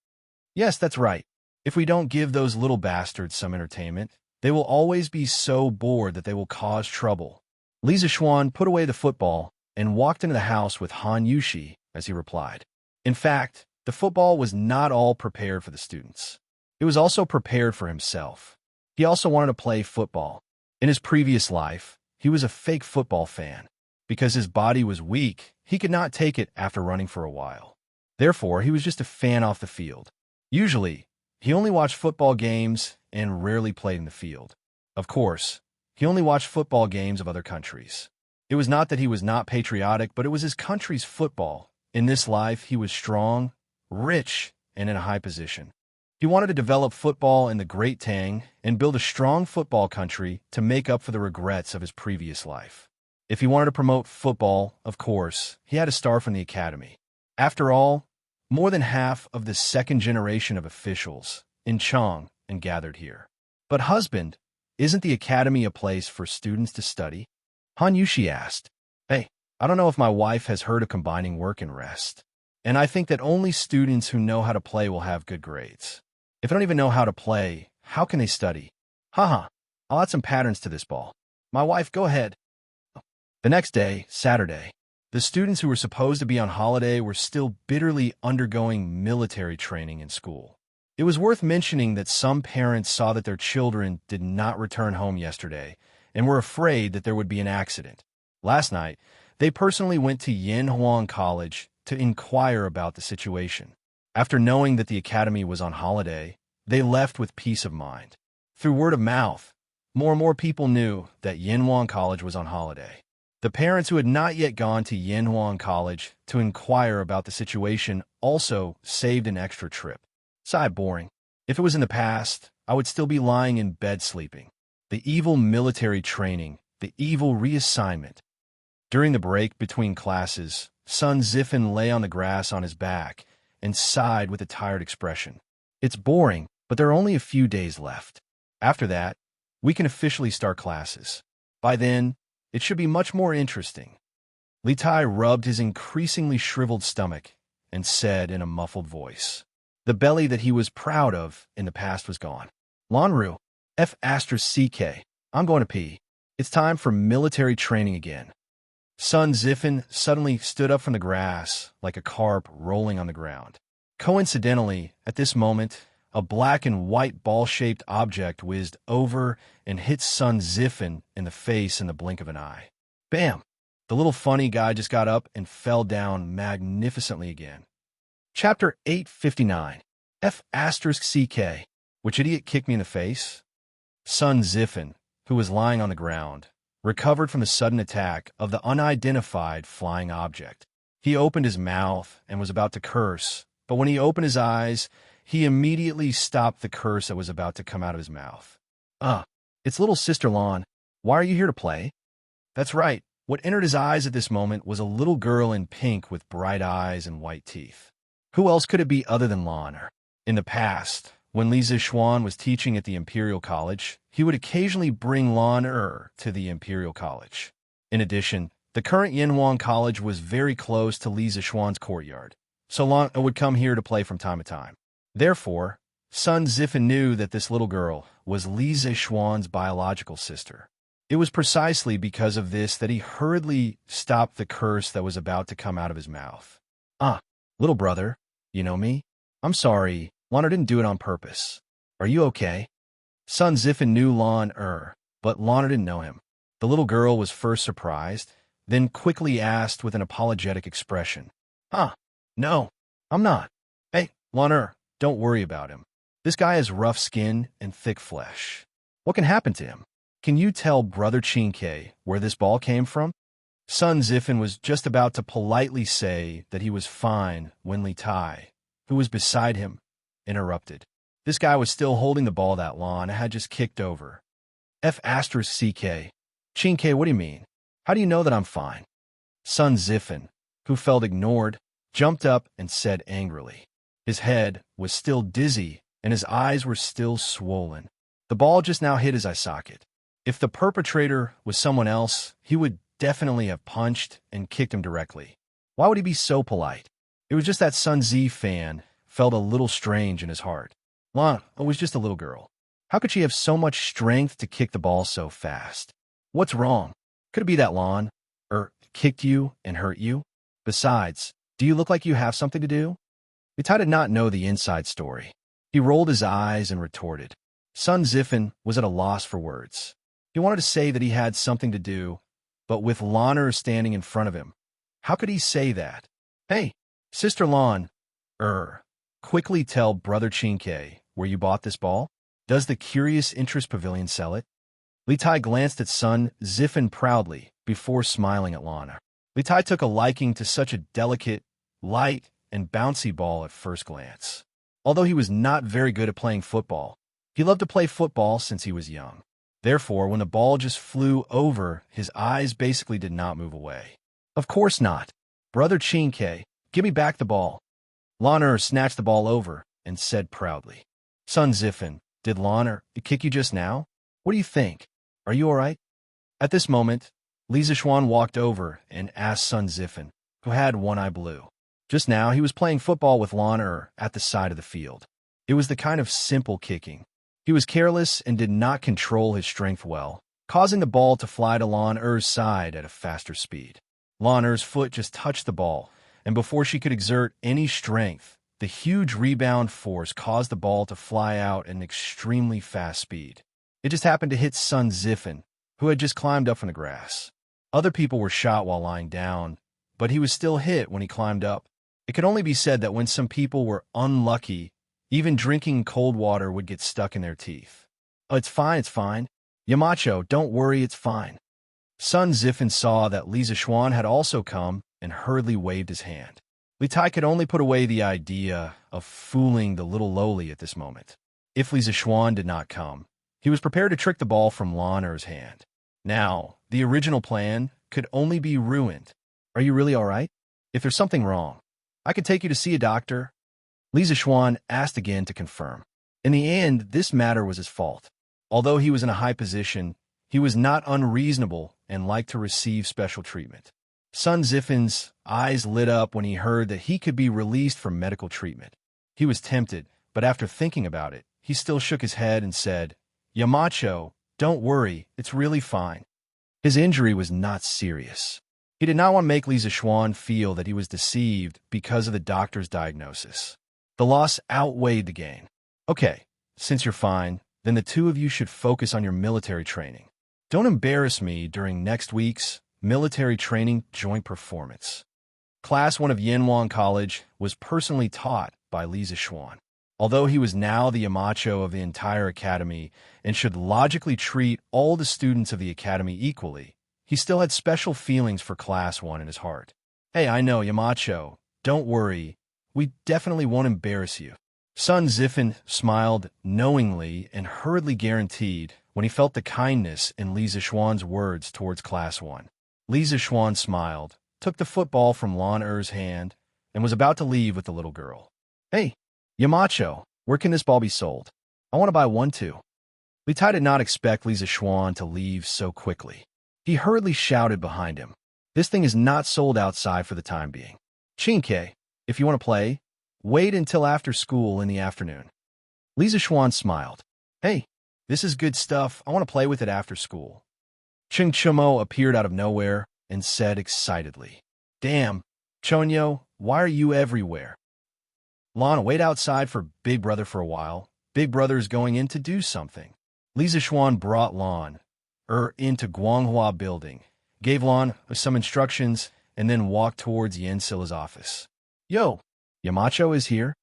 Yes, that's right. If we don't give those little bastards some entertainment, they will always be so bored that they will cause trouble. Li Zishuan put away the football and walked into the house with Han Yushi as he replied. In fact, the football was not all prepared for the students. He was also prepared for himself. He also wanted to play football. In his previous life, he was a fake football fan. Because his body was weak, he could not take it after running for a while. Therefore, he was just a fan off the field. Usually, he only watched football games and rarely played in the field. Of course, he only watched football games of other countries. It was not that he was not patriotic, but it was his country's football. In this life, he was strong, rich, and in a high position. He wanted to develop football in the Great Tang and build a strong football country to make up for the regrets of his previous life. If he wanted to promote football, of course, he had to start from the academy. After all, more than half of the second generation of officials in Chang and gathered here. But husband, isn't the academy a place for students to study? Han Yushi asked. Hey, I don't know if my wife has heard of combining work and rest. And I think that only students who know how to play will have good grades. If they don't even know how to play, how can they study? Haha, I'll add some patterns to this ball. My wife, go ahead. The next day, Saturday, the students who were supposed to be on holiday were still bitterly undergoing military training in school. It was worth mentioning that some parents saw that their children did not return home yesterday and were afraid that there would be an accident. Last night, they personally went to Yanhuang College to inquire about the situation. After knowing that the academy was on holiday, they left with peace of mind. Through word of mouth, more and more people knew that Yanhuang College was on holiday. The parents who had not yet gone to Yanhuang College to inquire about the situation also saved an extra trip. Sigh, boring. If it was in the past, I would still be lying in bed sleeping. The evil military training, the evil reassignment. During the break between classes, Sun Zifen lay on the grass on his back and sighed with a tired expression. It's boring, but there are only a few days left. After that, we can officially start classes. By then, it should be much more interesting. Li Tai rubbed his increasingly shriveled stomach and said in a muffled voice. The belly that he was proud of in the past was gone. Lanru, F***CK, I'm going to pee. It's time for military training again. Sun Zifen suddenly stood up from the grass like a carp rolling on the ground. Coincidentally, at this moment, a black and white ball-shaped object whizzed over and hit Sun Zifen in the face in the blink of an eye. Bam! The little funny guy just got up and fell down magnificently again. Chapter 859. F***CK. Which idiot kicked me in the face? Sun Zifen, who was lying on the ground, recovered from the sudden attack of the unidentified flying object. He opened his mouth and was about to curse, but when he opened his eyes, he immediately stopped the curse that was about to come out of his mouth. It's little sister Lan. Why are you here to play? That's right. What entered his eyes at this moment was a little girl in pink with bright eyes and white teeth. Who else could it be other than Lan? In the past, when Li Zixuan was teaching at the Imperial College, he would occasionally bring Lan to the Imperial College. In addition, the current Yanhuang College was very close to Li Zixuan's courtyard, so Lan would come here to play from time to time. Therefore, Sun Zifen knew that this little girl was Li Zixuan's biological sister. It was precisely because of this that he hurriedly stopped the curse that was about to come out of his mouth. Little brother, you know me? I'm sorry, Lan didn't do it on purpose. Are you okay? Sun Zifen knew Lan but Lan didn't know him. The little girl was first surprised, then quickly asked with an apologetic expression. No, I'm not. Hey, Lan don't worry about him. This guy has rough skin and thick flesh. What can happen to him? Can you tell Brother Qingke where this ball came from? Sun Zifen was just about to politely say that he was fine when Li Tai, who was beside him, interrupted. This guy was still holding the ball that Lan had just kicked over. F***CK. Qingke, what do you mean? How do you know that I'm fine? Sun Zifen, who felt ignored, jumped up and said angrily. His head was still dizzy and his eyes were still swollen. The ball just now hit his eye socket. If the perpetrator was someone else, he would definitely have punched and kicked him directly. Why would he be so polite? It was just that Sun Zifen felt a little strange in his heart. Lan was just a little girl. How could she have so much strength to kick the ball so fast? What's wrong? Could it be that Lan kicked you and hurt you? Besides, do you look like you have something to do? Li Tai did not know the inside story. He rolled his eyes and retorted. Sun Ziffin was at a loss for words. He wanted to say that he had something to do, but with Lan'er standing in front of him, how could he say that? Hey, Sister Lan, quickly tell Brother Chinke where you bought this ball? Does the Curious Interest Pavilion sell it? Li Tai glanced at Sun Ziffin proudly before smiling at Lana. Li Tai took a liking to such a delicate, light, and bouncy ball at first glance. Although he was not very good at playing football, he loved to play football since he was young. Therefore, when the ball just flew over, his eyes basically did not move away. Of course not. Brother Chinke, give me back the ball. Lan'er snatched the ball over and said proudly. Sun Ziffin, did Lan'er kick you just now? What do you think? Are you all right? At this moment, Li Zixuan walked over and asked Sun Ziffin, who had one eye blue. Just now, he was playing football with Lan'er at the side of the field. It was the kind of simple kicking. He was careless and did not control his strength well, causing the ball to fly to Lan'er's side at a faster speed. Lan'er's foot just touched the ball, and before she could exert any strength, the huge rebound force caused the ball to fly out at an extremely fast speed. It just happened to hit Sun Ziffin, who had just climbed up from the grass. Other people were shot while lying down, but he was still hit when he climbed up. It could only be said that when some people were unlucky, even drinking cold water would get stuck in their teeth. Oh, it's fine. Yamacho, don't worry, it's fine. Sun Ziffin saw that Li Zixuan had also come and hurriedly waved his hand. Li Tai could only put away the idea of fooling the little lowly at this moment. If Li Zixuan did not come, he was prepared to trick the ball from Lan'er's hand. Now, the original plan could only be ruined. Are you really all right? If there's something wrong, I could take you to see a doctor. Li Zixuan asked again to confirm. In the end, this matter was his fault. Although he was in a high position, he was not unreasonable and liked to receive special treatment. Sun Ziffin's eyes lit up when he heard that he could be released from medical treatment. He was tempted, but after thinking about it, he still shook his head and said, Yamacho, don't worry, it's really fine. His injury was not serious. He did not want to make Li Zixuan feel that he was deceived because of the doctor's diagnosis. The loss outweighed the gain. Okay, since you're fine, then the two of you should focus on your military training. Don't embarrass me during next week's military training joint performance. Class 1 of Yanwang College was personally taught by Li Zixuan. Although he was now the Yamacho of the entire academy and should logically treat all the students of the academy equally, he still had special feelings for Class 1 in his heart. Hey, I know, Yamacho. Don't worry. We definitely won't embarrass you. Sun Ziffin smiled knowingly and hurriedly guaranteed when he felt the kindness in Li Zixuan's words towards Class 1. Li Zixuan smiled, took the football from Lan'er's hand, and was about to leave with the little girl. Hey, Yamacho, where can this ball be sold? I want to buy one too. Li Tai did not expect Li Zixuan to leave so quickly. He hurriedly shouted behind him. This thing is not sold outside for the time being. Chinke, if you want to play, wait until after school in the afternoon. Li Zixuan smiled. Hey, this is good stuff. I want to play with it after school. Ching Chumo appeared out of nowhere and said excitedly, Damn, Chonyo, why are you everywhere? Lana, wait outside for Big Brother for a while. Big Brother is going in to do something. Li Zixuan brought Lan into Guanghua building, gave Lan some instructions, and then walked towards Yen Sila's office. Yo, Yamacho is here.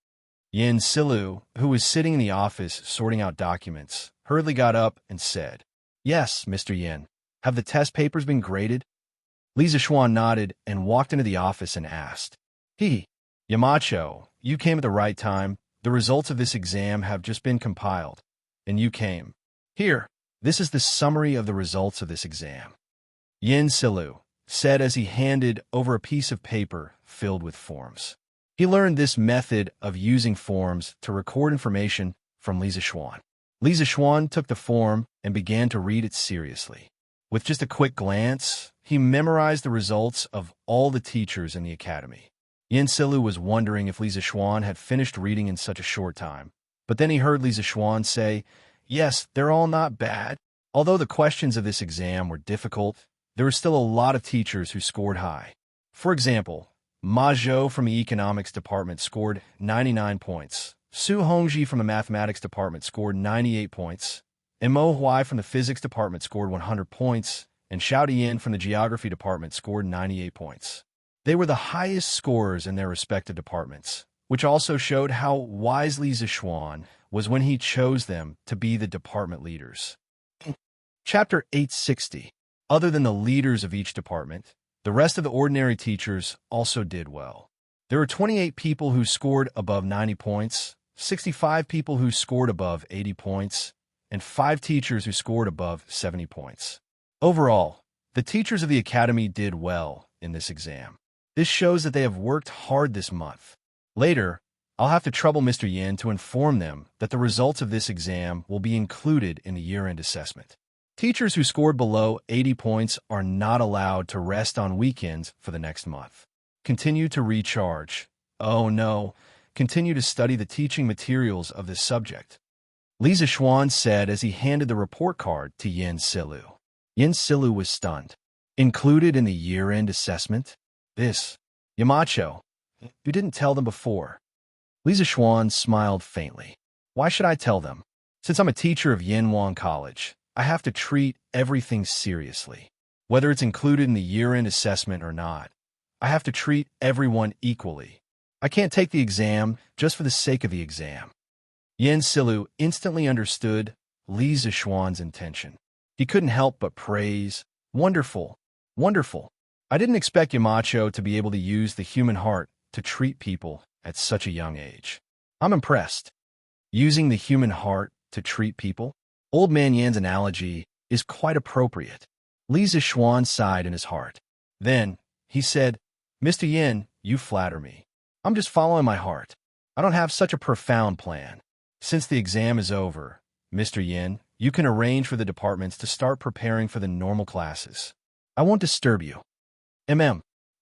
Yen Silu, who was sitting in the office sorting out documents, hurriedly got up and said, Yes, Mr. Yen. Have the test papers been graded? Li Zixuan nodded and walked into the office and asked, Yamacho, you came at the right time. The results of this exam have just been compiled, and you came. Here, this is the summary of the results of this exam. Yen Silu said as he handed over a piece of paper filled with forms. He learned this method of using forms to record information from Li Zixuan. Li Zixuan took the form and began to read it seriously. With just a quick glance, he memorized the results of all the teachers in the academy. Yen Silu was wondering if Li Zixuan had finished reading in such a short time, but then he heard Li Zixuan say, Yes, they're all not bad. Although the questions of this exam were difficult, there were still a lot of teachers who scored high. For example, Ma Zhou from the economics department scored 99 points, Su Hongji from the mathematics department scored 98 points, and Mo Huai from the physics department scored 100 points, and Xiao Dian from the geography department scored 98 points. They were the highest scorers in their respective departments, which also showed how wise Li Zixuan was when he chose them to be the department leaders. Chapter 860. Other than the leaders of each department, the rest of the ordinary teachers also did well. There were 28 people who scored above 90 points, 65 people who scored above 80 points, and 5 teachers who scored above 70 points. Overall, the teachers of the academy did well in this exam. This shows that they have worked hard this month. Later, I'll have to trouble Mr. Yin to inform them that the results of this exam will be included in the year-end assessment. Teachers who scored below 80 points are not allowed to rest on weekends for the next month. Continue to recharge. Oh no, continue to study the teaching materials of this subject. Li Zixuan said as he handed the report card to Yin Silu. Yin Silu was stunned. Included in the year-end assessment? This. Yamacho, you didn't tell them before. Li Zixuan smiled faintly. Why should I tell them? Since I'm a teacher of Yinhuang College, I have to treat everything seriously. Whether it's included in the year-end assessment or not, I have to treat everyone equally. I can't take the exam just for the sake of the exam. Yin Silu instantly understood Li Zixuan's intention. He couldn't help but praise, "Wonderful, wonderful. I didn't expect Yamacho to be able to use the human heart to treat people at such a young age. I'm impressed." Using the human heart to treat people? Old Man Yan's analogy is quite appropriate. Li Zixuan sighed in his heart. Then, he said, "Mr. Yin, you flatter me. I'm just following my heart. I don't have such a profound plan. Since the exam is over, Mr. Yin, you can arrange for the departments to start preparing for the normal classes. I won't disturb you."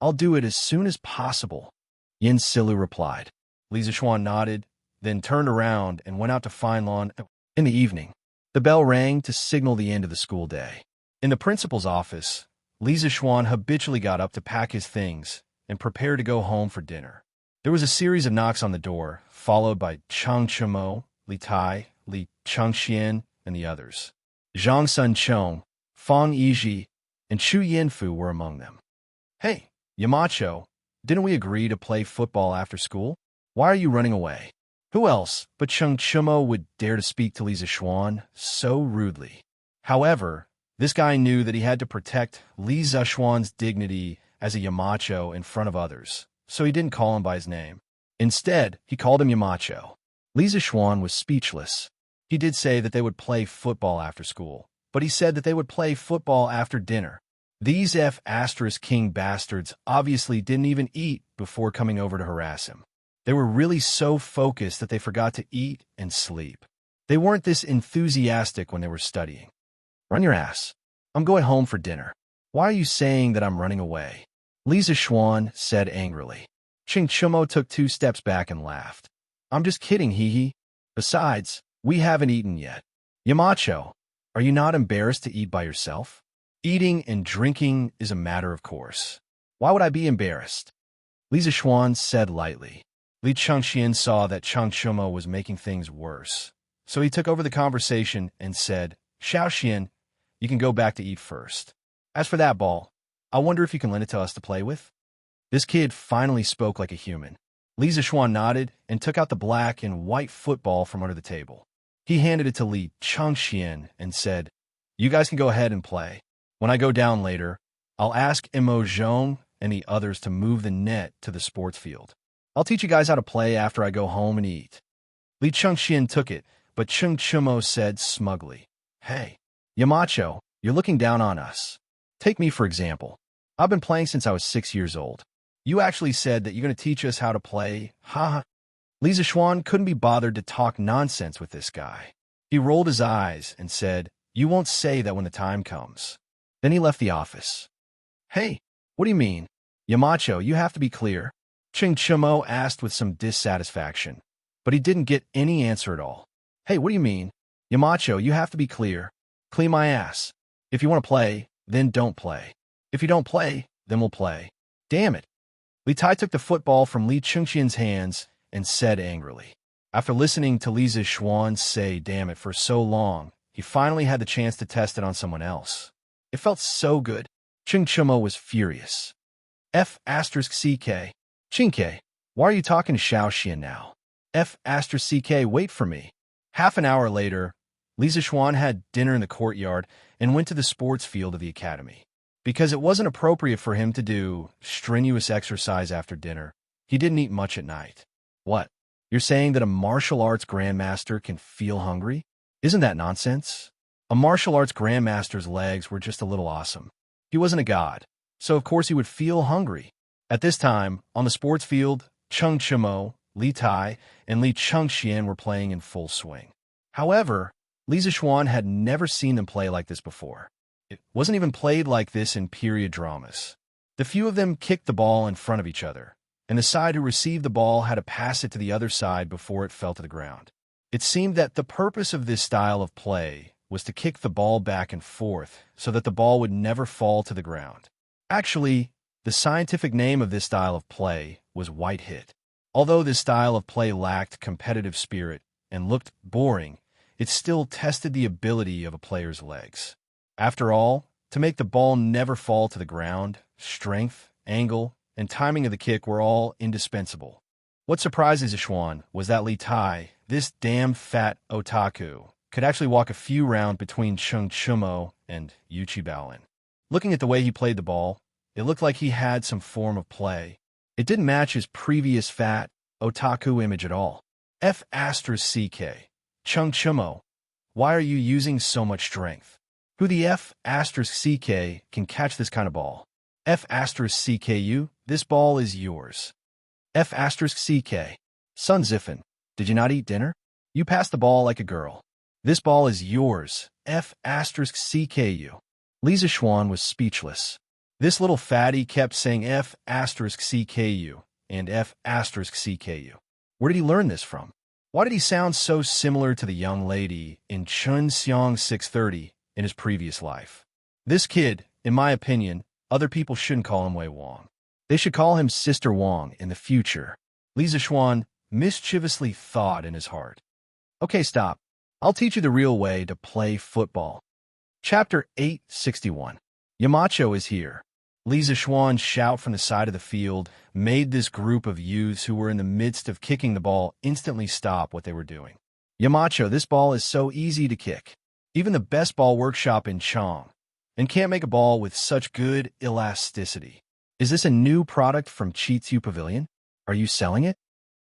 I'll do it as soon as possible," Yin Silu replied. Li Zixuan nodded, then turned around and went out to find Lon. In the evening, the bell rang to signal the end of the school day. In the principal's office, Li Zixuan habitually got up to pack his things and prepare to go home for dinner. There was a series of knocks on the door, followed by Chang Chimo, Li Tai, Li Chengxian, and the others. Zhang Sun Chong, Fang Yizhi, and Chu Yinfu were among them. "Hey, Yamacho, didn't we agree to play football after school? Why are you running away?" Who else but Cheng Chimo would dare to speak to Li Zixuan so rudely? However, this guy knew that he had to protect Li Zixuan's dignity as a Yamacho in front of others, so he didn't call him by his name. Instead, he called him Yamacho. Li Zixuan was speechless. He did say that they would play football after school, but he said that they would play football after dinner. These F***king bastards obviously didn't even eat before coming over to harass him. They were really so focused that they forgot to eat and sleep. They weren't this enthusiastic when they were studying. "Run your ass. I'm going home for dinner. Why are you saying that I'm running away?" Li Zixuan said angrily. Ching Chumo took 2 steps back and laughed. "I'm just kidding, hee. Besides, we haven't eaten yet. Yamacho, are you not embarrassed to eat by yourself? Eating and drinking is a matter of course. Why would I be embarrassed?" Li Zixuan said lightly. Li Chengxian saw that Chang Chumo was making things worse, so he took over the conversation and said, "Xiaoxian, you can go back to eat first. As for that ball, I wonder if you can lend it to us to play with?" This kid finally spoke like a human. Li Zixuan nodded and took out the black and white football from under the table. He handed it to Li Chengxian and said, "You guys can go ahead and play. When I go down later, I'll ask Imo Zhong and the others to move the net to the sports field. I'll teach you guys how to play after I go home and eat." Li Chengxian took it, but Cheng Chumo said smugly, "Hey, Yamacho, you're looking down on us. Take me for example. I've been playing since I was 6 years old. You actually said that you're going to teach us how to play, ha." Li Zixuan couldn't be bothered to talk nonsense with this guy. He rolled his eyes and said, "You won't say that when the time comes." Then he left the office. "Hey, what do you mean? Yamacho, you have to be clear," Ching Chumo asked with some dissatisfaction, but he didn't get any answer at all. "Hey, what do you mean? Yamacho, you have to be clear. Clean my ass. If you want to play, then don't play. If you don't play, then we'll play. Damn it." Li Tai took the football from Li Chengxian's hands and said angrily, After listening to Lisa Schwan say "damn it" for so long, he finally had the chance to test it on someone else. It felt so good. Ching Chumo was furious. F***CK. Chingke, why are you talking to Xiao Xian now? F***CK, wait for me. Half an hour later, Lisa Schwan had dinner in the courtyard and went to the sports field of the academy. Because it wasn't appropriate for him to do strenuous exercise after dinner, he didn't eat much at night. What? You're saying that a martial arts grandmaster can feel hungry? Isn't that nonsense? A martial arts grandmaster's legs were just a little awesome. He wasn't a god, so of course he would feel hungry. At this time, on the sports field, Cheng Chimo, Li Tai, and Li Chengxian were playing in full swing. However, Lisa Schwan had never seen them play like this before. It wasn't even played like this in period dramas. The few of them kicked the ball in front of each other, and the side who received the ball had to pass it to the other side before it fell to the ground. It seemed that the purpose of this style of play was to kick the ball back and forth so that the ball would never fall to the ground. Actually, the scientific name of this style of play was white hit. Although this style of play lacked competitive spirit and looked boring, it still tested the ability of a player's legs. After all, to make the ball never fall to the ground, strength, angle, and timing of the kick were all indispensable. What surprised Schwan was that Li Tai, this damn fat otaku, could actually walk a few rounds between Cheng Chumo and Yuchi Baolin. Looking at the way he played the ball, it looked like he had some form of play. It didn't match his previous fat otaku image at all. F***CK. Cheng Chumo, why are you using so much strength? Who the F***CK can catch this kind of ball? F***CKU, this ball is yours. F***CK. Sun Ziffin, did you not eat dinner? You passed the ball like a girl. This ball is yours. F***CKU. Lisa Schwan was speechless. This little fatty kept saying F***CKU and F***CKU. Where did he learn this from? Why did he sound so similar to the young lady in Chun Xiang 630 in his previous life? This kid, in my opinion, other people shouldn't call him Wei Wong. They should call him Sister Wong in the future. Lisa Schwan mischievously thought in his heart. Okay, stop. I'll teach you the real way to play football. Chapter 861. Yamacho is here. Lisa Schwan's shout from the side of the field made this group of youths who were in the midst of kicking the ball instantly stop what they were doing. Yamacho, this ball is so easy to kick. Even the best ball workshop in Chong, and can't make a ball with such good elasticity. Is this a new product from Chitsu Pavilion? Are you selling it?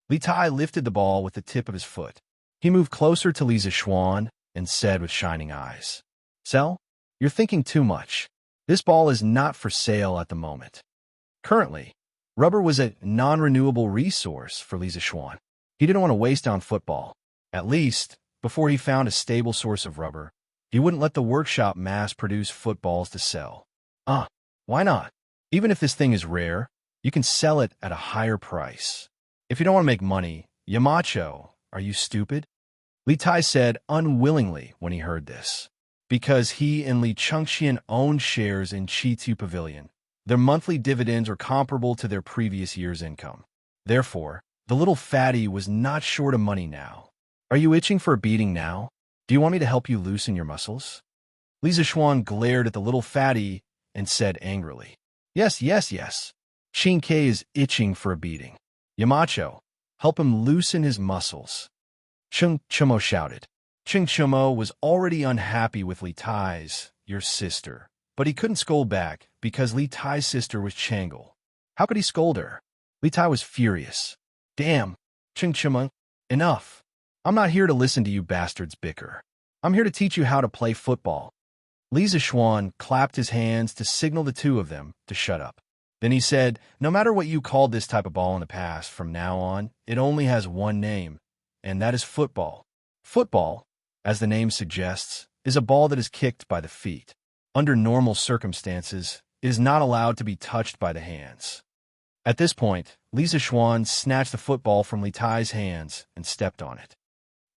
Li Tai lifted the ball with the tip of his foot. He moved closer to Lisa Schwan and said with shining eyes, "Sell? You're thinking too much. This ball is not for sale at the moment." Currently, rubber was a non-renewable resource for Lisa Schwan. He didn't want to waste on football. At least, before he found a stable source of rubber, he wouldn't let the workshop mass-produce footballs to sell. Why not? Even if this thing is rare, you can sell it at a higher price. If you don't want to make money, Yamacho, are you stupid? Li Tai said unwillingly when he heard this. Because he and Li Chengxian owned shares in Chitsu Pavilion, their monthly dividends are comparable to their previous year's income. Therefore, the little fatty was not short of money now. Are you itching for a beating now? Do you want me to help you loosen your muscles? Lisa Schwan glared at the little fatty and said angrily, Yes. Qin Ke is itching for a beating. Yamacho, help him loosen his muscles. Cheng Chumo shouted. Cheng Chumo was already unhappy with Li Tai's, your sister, but he couldn't scold back because Li Tai's sister was Changle. How could he scold her? Li Tai was furious. Damn, Cheng Chumo, enough. I'm not here to listen to you bastards bicker. I'm here to teach you how to play football. Lisa Schwan clapped his hands to signal the two of them to shut up. Then he said, no matter what you called this type of ball in the past, from now on, it only has one name, and that is football. Football, as the name suggests, is a ball that is kicked by the feet. Under normal circumstances, it is not allowed to be touched by the hands. At this point, Lisa Schwan snatched the football from Li Tai's hands and stepped on it.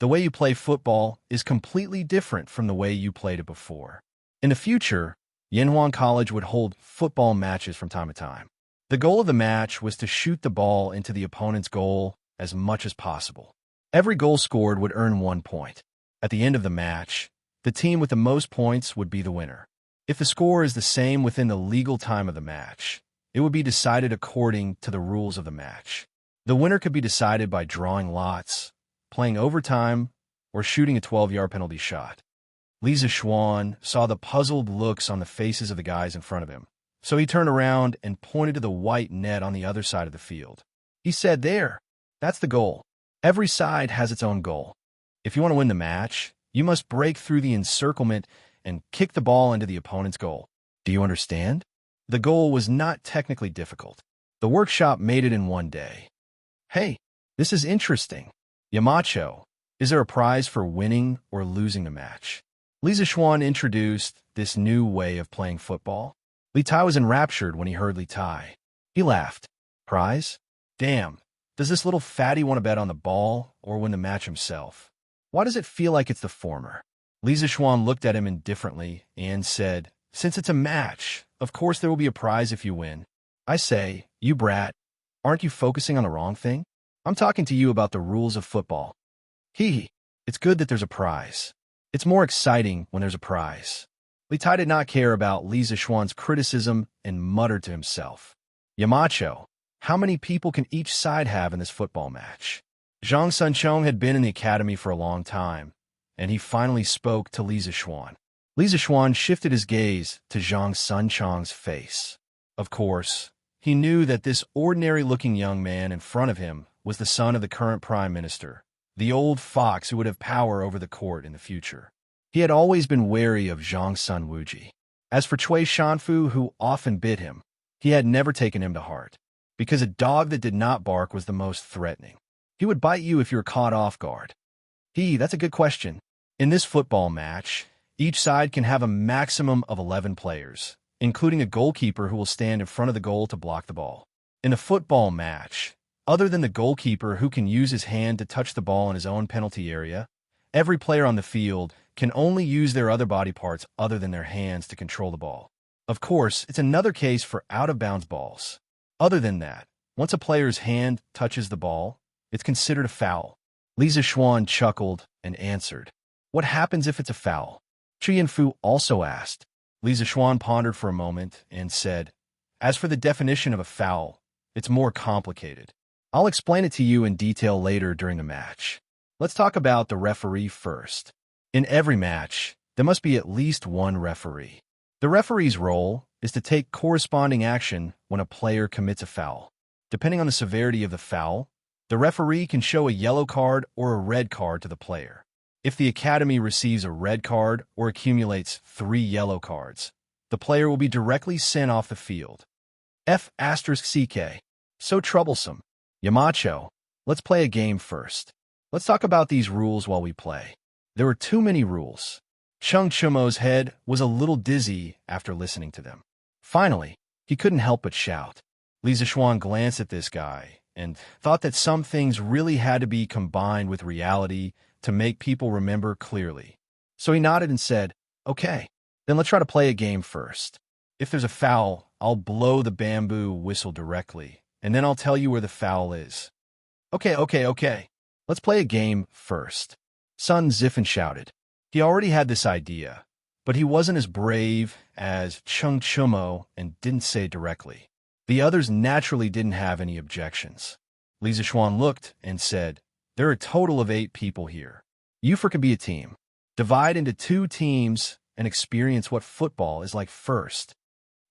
The way you play football is completely different from the way you played it before. In the future, Yanhuan College would hold football matches from time to time. The goal of the match was to shoot the ball into the opponent's goal as much as possible. Every goal scored would earn 1 point. At the end of the match, the team with the most points would be the winner. If the score is the same within the legal time of the match, it would be decided according to the rules of the match. The winner could be decided by drawing lots, playing overtime, or shooting a 12-yard penalty shot. Li Zishuan saw the puzzled looks on the faces of the guys in front of him, so he turned around and pointed to the white net on the other side of the field. He said, "There, that's the goal. Every side has its own goal. If you want to win the match, you must break through the encirclement and kick the ball into the opponent's goal. Do you understand?" The goal was not technically difficult. The workshop made it in 1 day. "Hey, this is interesting. Yamacho, is there a prize for winning or losing the match?" Li Zishuan introduced this new way of playing football. Li Tai was enraptured when he heard Li Tai. He laughed. "Prize? Damn, does this little fatty want to bet on the ball or win the match himself? Why does it feel like it's the former?" Li Zishuan looked at him indifferently and said, "Since it's a match, of course there will be a prize if you win." "I say, you brat, aren't you focusing on the wrong thing? I'm talking to you about the rules of football." It's good that there's a prize. It's more exciting when there's a prize." Li Tai did not care about Li Zishuan's criticism and muttered to himself, "Yamacho, how many people can each side have in this football match?" Zhang Sunchong had been in the academy for a long time, and he finally spoke to Li Zishuan. Li Zishuan shifted his gaze to Zhang Sunchong's face. Of course, he knew that this ordinary-looking young man in front of him was the son of the current prime minister, the old fox who would have power over the court in the future. He had always been wary of Zhang Sun Wuji. As for Cui Shanfu, who often bit him, he had never taken him to heart, because a dog that did not bark was the most threatening. He would bite you if you were caught off guard. That's a good question. In this football match, each side can have a maximum of 11 players, including a goalkeeper who will stand in front of the goal to block the ball. In a football match, other than the goalkeeper who can use his hand to touch the ball in his own penalty area, every player on the field can only use their other body parts other than their hands to control the ball. Of course, it's another case for out-of-bounds balls. Other than that, once a player's hand touches the ball, it's considered a foul. Li Zishuan chuckled and answered, "What happens if it's a foul?" Chu Yinfu also asked. Li Zishuan pondered for a moment and said, "As for the definition of a foul, it's more complicated. I'll explain it to you in detail later during the match. Let's talk about the referee first. In every match, there must be at least one referee. The referee's role is to take corresponding action when a player commits a foul. Depending on the severity of the foul, the referee can show a yellow card or a red card to the player. If the academy receives a red card or accumulates 3 yellow cards, the player will be directly sent off the field. F***CK. So troublesome. Yamacho, let's play a game first. Let's talk about these rules while we play." There were too many rules. Chung Chumo's head was a little dizzy after listening to them. Finally, he couldn't help but shout. Li Zishuan glanced at this guy and thought that some things really had to be combined with reality to make people remember clearly. So he nodded and said, "Okay, then let's try to play a game first. If there's a foul, I'll blow the bamboo whistle directly, and then I'll tell you where the foul is." Okay. Let's play a game first." Sun Zifen shouted. He already had this idea, but he wasn't as brave as Chung Chumo and didn't say it directly. The others naturally didn't have any objections. Li Zishuan looked and said, "There are a total of 8 people here. You four can be a team. Divide into 2 teams and experience what football is like first."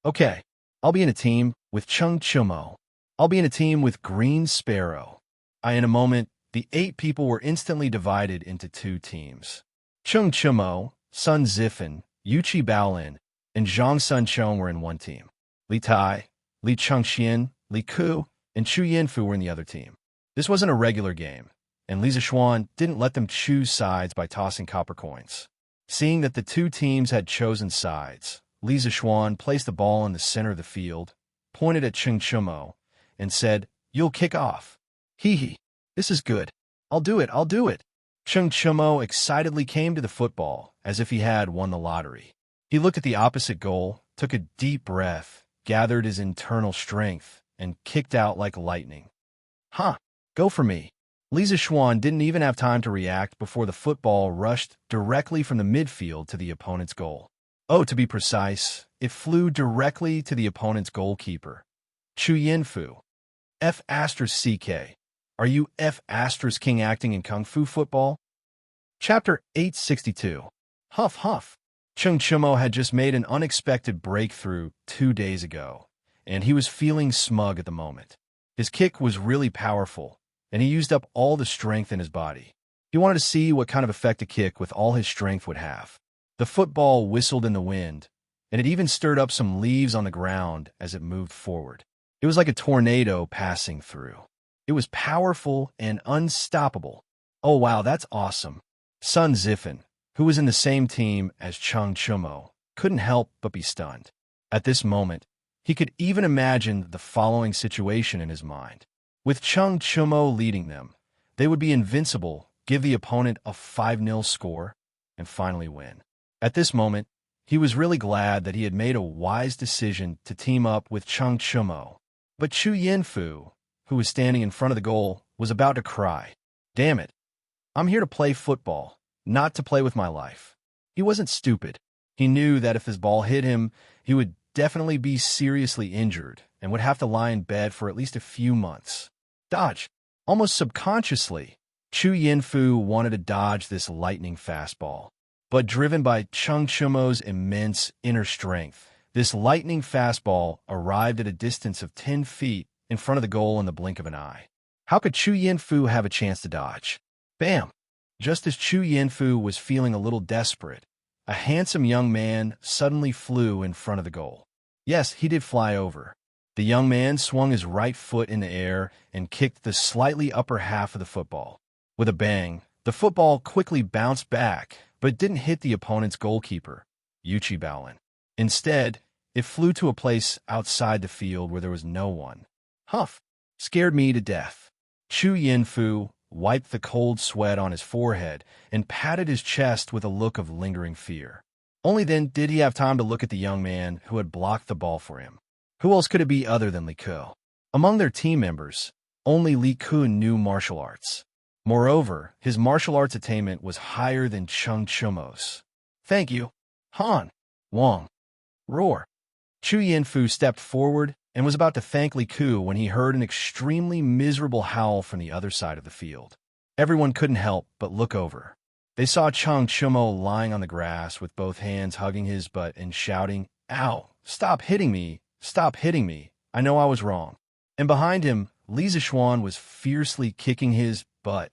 "Okay, I'll be in a team with Chung Chumo. I'll be in a team with Green Sparrow." In a moment, the 8 people were instantly divided into 2 teams. Chung Chumo, Sun Zifen, Yuchi Baolin, and Zhang Sunchong were in one team. Li Tai, Li Chengxian, Li Ku, and Chu Yinfu were in the other team. This wasn't a regular game, and Li Zishuan didn't let them choose sides by tossing copper coins. Seeing that the 2 teams had chosen sides, Li Zishuan placed the ball in the center of the field, pointed at Chung Chumo, and said, "You'll kick off." This is good. I'll do it. Chung Chumo excitedly came to the football as if he had won the lottery. He looked at the opposite goal, took a deep breath, gathered his internal strength, and kicked out like lightning. Go for me. Li Zishuan didn't even have time to react before the football rushed directly from the midfield to the opponent's goal. Oh, to be precise, it flew directly to the opponent's goalkeeper, Chu Yinfu. F***CK. Are you F***King acting in Kung Fu football? Chapter 862. Huff Huff. Chung Chumo had just made an unexpected breakthrough 2 days ago, and he was feeling smug at the moment. His kick was really powerful, and he used up all the strength in his body. He wanted to see what kind of effect a kick with all his strength would have. The football whistled in the wind, and it even stirred up some leaves on the ground as it moved forward. It was like a tornado passing through. It was powerful and unstoppable. Oh wow, that's awesome. Sun Zifen, who was in the same team as Chung Chumo, couldn't help but be stunned. At this moment, he could even imagine the following situation in his mind. With Chung Chumo leading them, they would be invincible, give the opponent a 5-0 score, and finally win. At this moment, he was really glad that he had made a wise decision to team up with Chung Chumo. But Chu Yinfu, who was standing in front of the goal, was about to cry. Damn it. I'm here to play football, not to play with my life. He wasn't stupid. He knew that if his ball hit him, he would definitely be seriously injured and would have to lie in bed for at least a few months. Dodge. Almost subconsciously, Chu Yinfu wanted to dodge this lightning fastball. But driven by Chung Chumo's immense inner strength, this lightning fastball arrived at a distance of 10 feet in front of the goal in the blink of an eye. How could Chu Yinfu have a chance to dodge? Bam! Just as Chu Yinfu was feeling a little desperate, a handsome young man suddenly flew in front of the goal. Yes, he did fly over. The young man swung his right foot in the air and kicked the slightly upper half of the football. With a bang, the football quickly bounced back, but didn't hit the opponent's goalkeeper, Yuchi Baolin. Instead, it flew to a place outside the field where there was no one. Huff! Scared me to death. Chu Yinfu wiped the cold sweat on his forehead and patted his chest with a look of lingering fear. Only then did he have time to look at the young man who had blocked the ball for him. Who else could it be other than Li Ku? Among their team members, only Li Ku knew martial arts. Moreover, his martial arts attainment was higher than Chung Chumo's. Thank you. Han. Wang. Roar. Chu Yinfu stepped forward and was about to thank Li Ku when he heard an extremely miserable howl from the other side of the field. Everyone couldn't help but look over. They saw Chung Chumo lying on the grass with both hands hugging his butt and shouting, "Ow! Stop hitting me! Stop hitting me! I know I was wrong." And behind him, Li Zishuan was fiercely kicking his butt.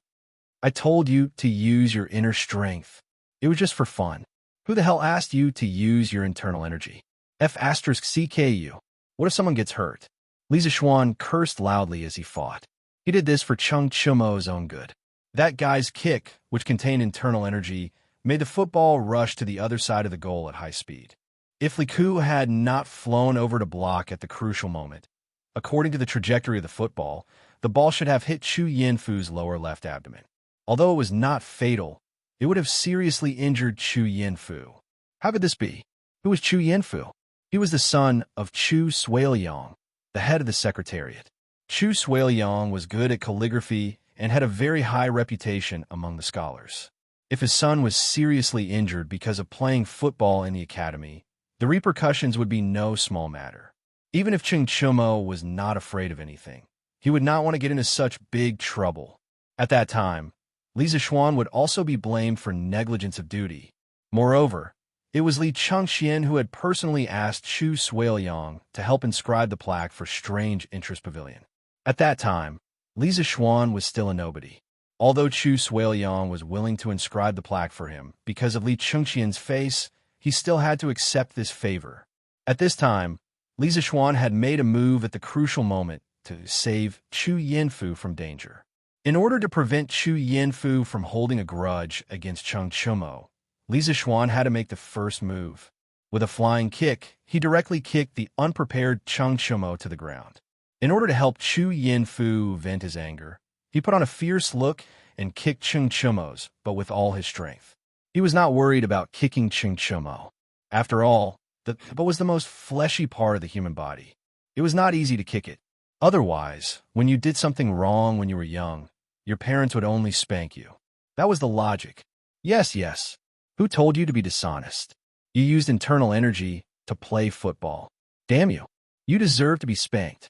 I told you to use your inner strength. It was just for fun. Who the hell asked you to use your internal energy? F***CKU. What if someone gets hurt? Li Zishuan cursed loudly as he fought. He did this for Chung Chumo's own good. That guy's kick, which contained internal energy, made the football rush to the other side of the goal at high speed. If Li Ku had not flown over to block at the crucial moment, according to the trajectory of the football, the ball should have hit Chu Yinfu's lower left abdomen. Although it was not fatal, it would have seriously injured Chu Yinfu. How could this be? Who was Chu Yinfu? He was the son of Chu Suiliang, the head of the Secretariat. Chu Suiliang was good at calligraphy and had a very high reputation among the scholars. If his son was seriously injured because of playing football in the academy, the repercussions would be no small matter. Even if Chung Chumo was not afraid of anything, he would not want to get into such big trouble. At that time, Li Zishuan would also be blamed for negligence of duty. Moreover, it was Li Chengxian who had personally asked Chu Suiliang to help inscribe the plaque for Strange Interest Pavilion. At that time, Li Zishuan was still a nobody. Although Chu Suiliang was willing to inscribe the plaque for him because of Li Chengxian's face, he still had to accept this favor. At this time, Li Zishuan had made a move at the crucial moment to save Chu Yinfu from danger. In order to prevent Chu Yinfu from holding a grudge against Chung Chumo, Li Zishuan had to make the first move. With a flying kick, he directly kicked the unprepared Chung Chumo to the ground. In order to help Chu Yinfu vent his anger, he put on a fierce look and kicked Chung Chumo's, but with all his strength. He was not worried about kicking Chung Chumo. After all, the butt was the most fleshy part of the human body. It was not easy to kick it. Otherwise, when you did something wrong when you were young, your parents would only spank you. That was the logic. Yes, yes. Who told you to be dishonest? You used internal energy to play football. Damn you. You deserve to be spanked.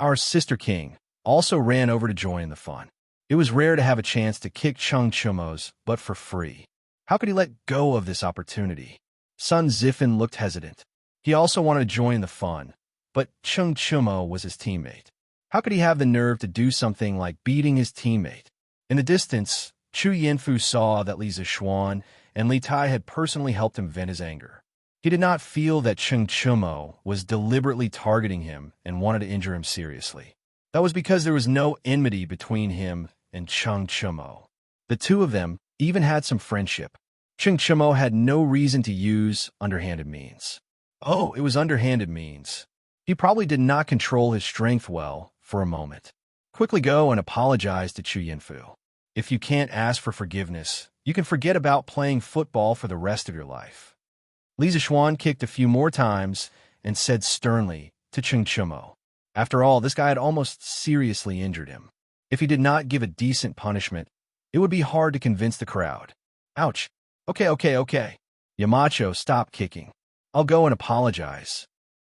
Our sister king also ran over to join in the fun. It was rare to have a chance to kick Chung Chumo's butt for free. How could he let go of this opportunity? Sun Zifin looked hesitant. He also wanted to join the fun, but Chung Chumo was his teammate. How could he have the nerve to do something like beating his teammate? In the distance, Chu Yinfu saw that Li Zixuan and Li Tai had personally helped him vent his anger. He did not feel that Chung Chumo was deliberately targeting him and wanted to injure him seriously. That was because there was no enmity between him and Chung Chumo. The two of them even had some friendship. Chung Chumo had no reason to use underhanded means. Oh, it was underhanded means. He probably did not control his strength well for a moment. Quickly go and apologize to Chu Yinfu. If you can't ask for forgiveness, you can forget about playing football for the rest of your life. Li Zixuan kicked a few more times and said sternly to Chung Chumo. After all, this guy had almost seriously injured him. If he did not give a decent punishment, it would be hard to convince the crowd. Ouch. Okay. Yamacho, stop kicking. I'll go and apologize.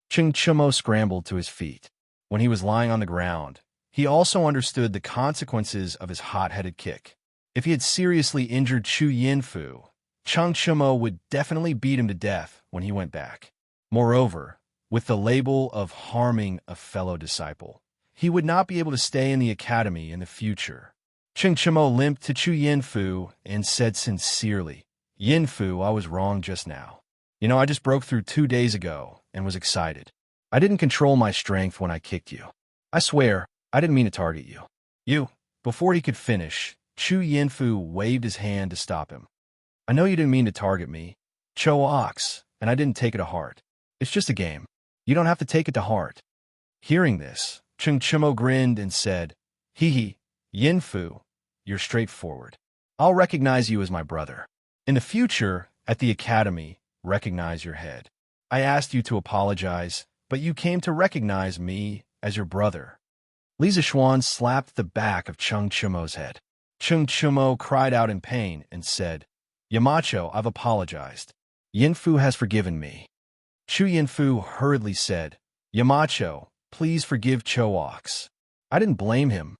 Chung Chumo scrambled to his feet. When he was lying on the ground, he also understood the consequences of his hot-headed kick. If he had seriously injured Chu Yinfu, Chung Chumo would definitely beat him to death when he went back. Moreover, with the label of harming a fellow disciple, he would not be able to stay in the academy in the future. Chung Chumo limped to Chu Yinfu and said sincerely, Yinfu, I was wrong just now. I just broke through 2 days ago and was excited. I didn't control my strength when I kicked you. I swear, I didn't mean to target you. Before he could finish, Chu Yinfu waved his hand to stop him. I know you didn't mean to target me, Cho Ox, and I didn't take it to heart. It's just a game. You don't have to take it to heart. Hearing this, Chung Chumo grinned and said, Hee, Yinfu, you're straightforward. I'll recognize you as my brother. In the future, at the academy, recognize your head. I asked you to apologize, but you came to recognize me as your brother. Li Zixuan slapped the back of Chung Chumo's head. Chung Chumo cried out in pain and said, Yamacho, I've apologized. Yinfu has forgiven me. Chu Yinfu hurriedly said, Yamacho, please forgive Cho Ox. I didn't blame him.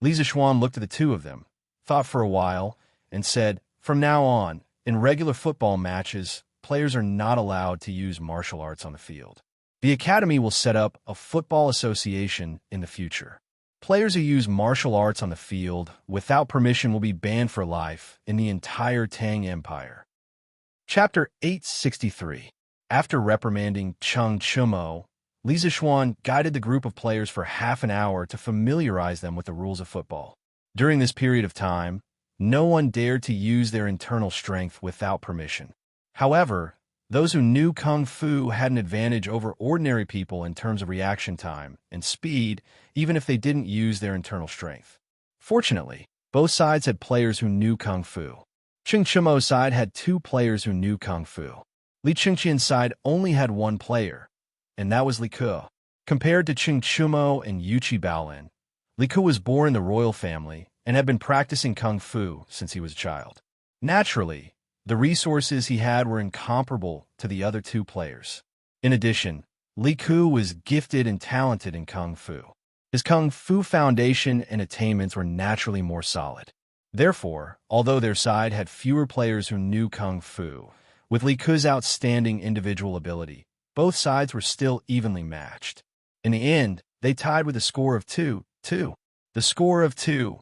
Li Zixuan looked at the two of them, thought for a while, and said, From now on, in regular football matches, players are not allowed to use martial arts on the field. The academy will set up a football association in the future. Players who use martial arts on the field without permission will be banned for life in the entire Tang Empire. Chapter 863. After reprimanding Chung Chumo, Li Zixuan guided the group of players for half an hour to familiarize them with the rules of football. During this period of time, no one dared to use their internal strength without permission. However, those who knew Kung Fu had an advantage over ordinary people in terms of reaction time and speed, even if they didn't use their internal strength. Fortunately, both sides had players who knew Kung Fu. Chung Chumo's side had 2 players who knew Kung Fu. Li Chengqian's side only had 1 player, and that was Li Ke. Compared to Chung Chumo and Yuchi Baolin, Li Ke was born in the royal family and had been practicing Kung Fu since he was a child. Naturally, the resources he had were incomparable to the other 2 players. In addition, Li Ke was gifted and talented in Kung Fu. His Kung Fu foundation and attainments were naturally more solid. Therefore, although their side had fewer players who knew Kung Fu, with Li Ke's outstanding individual ability, both sides were still evenly matched. In the end, they tied with a score of 2-2. The score of 2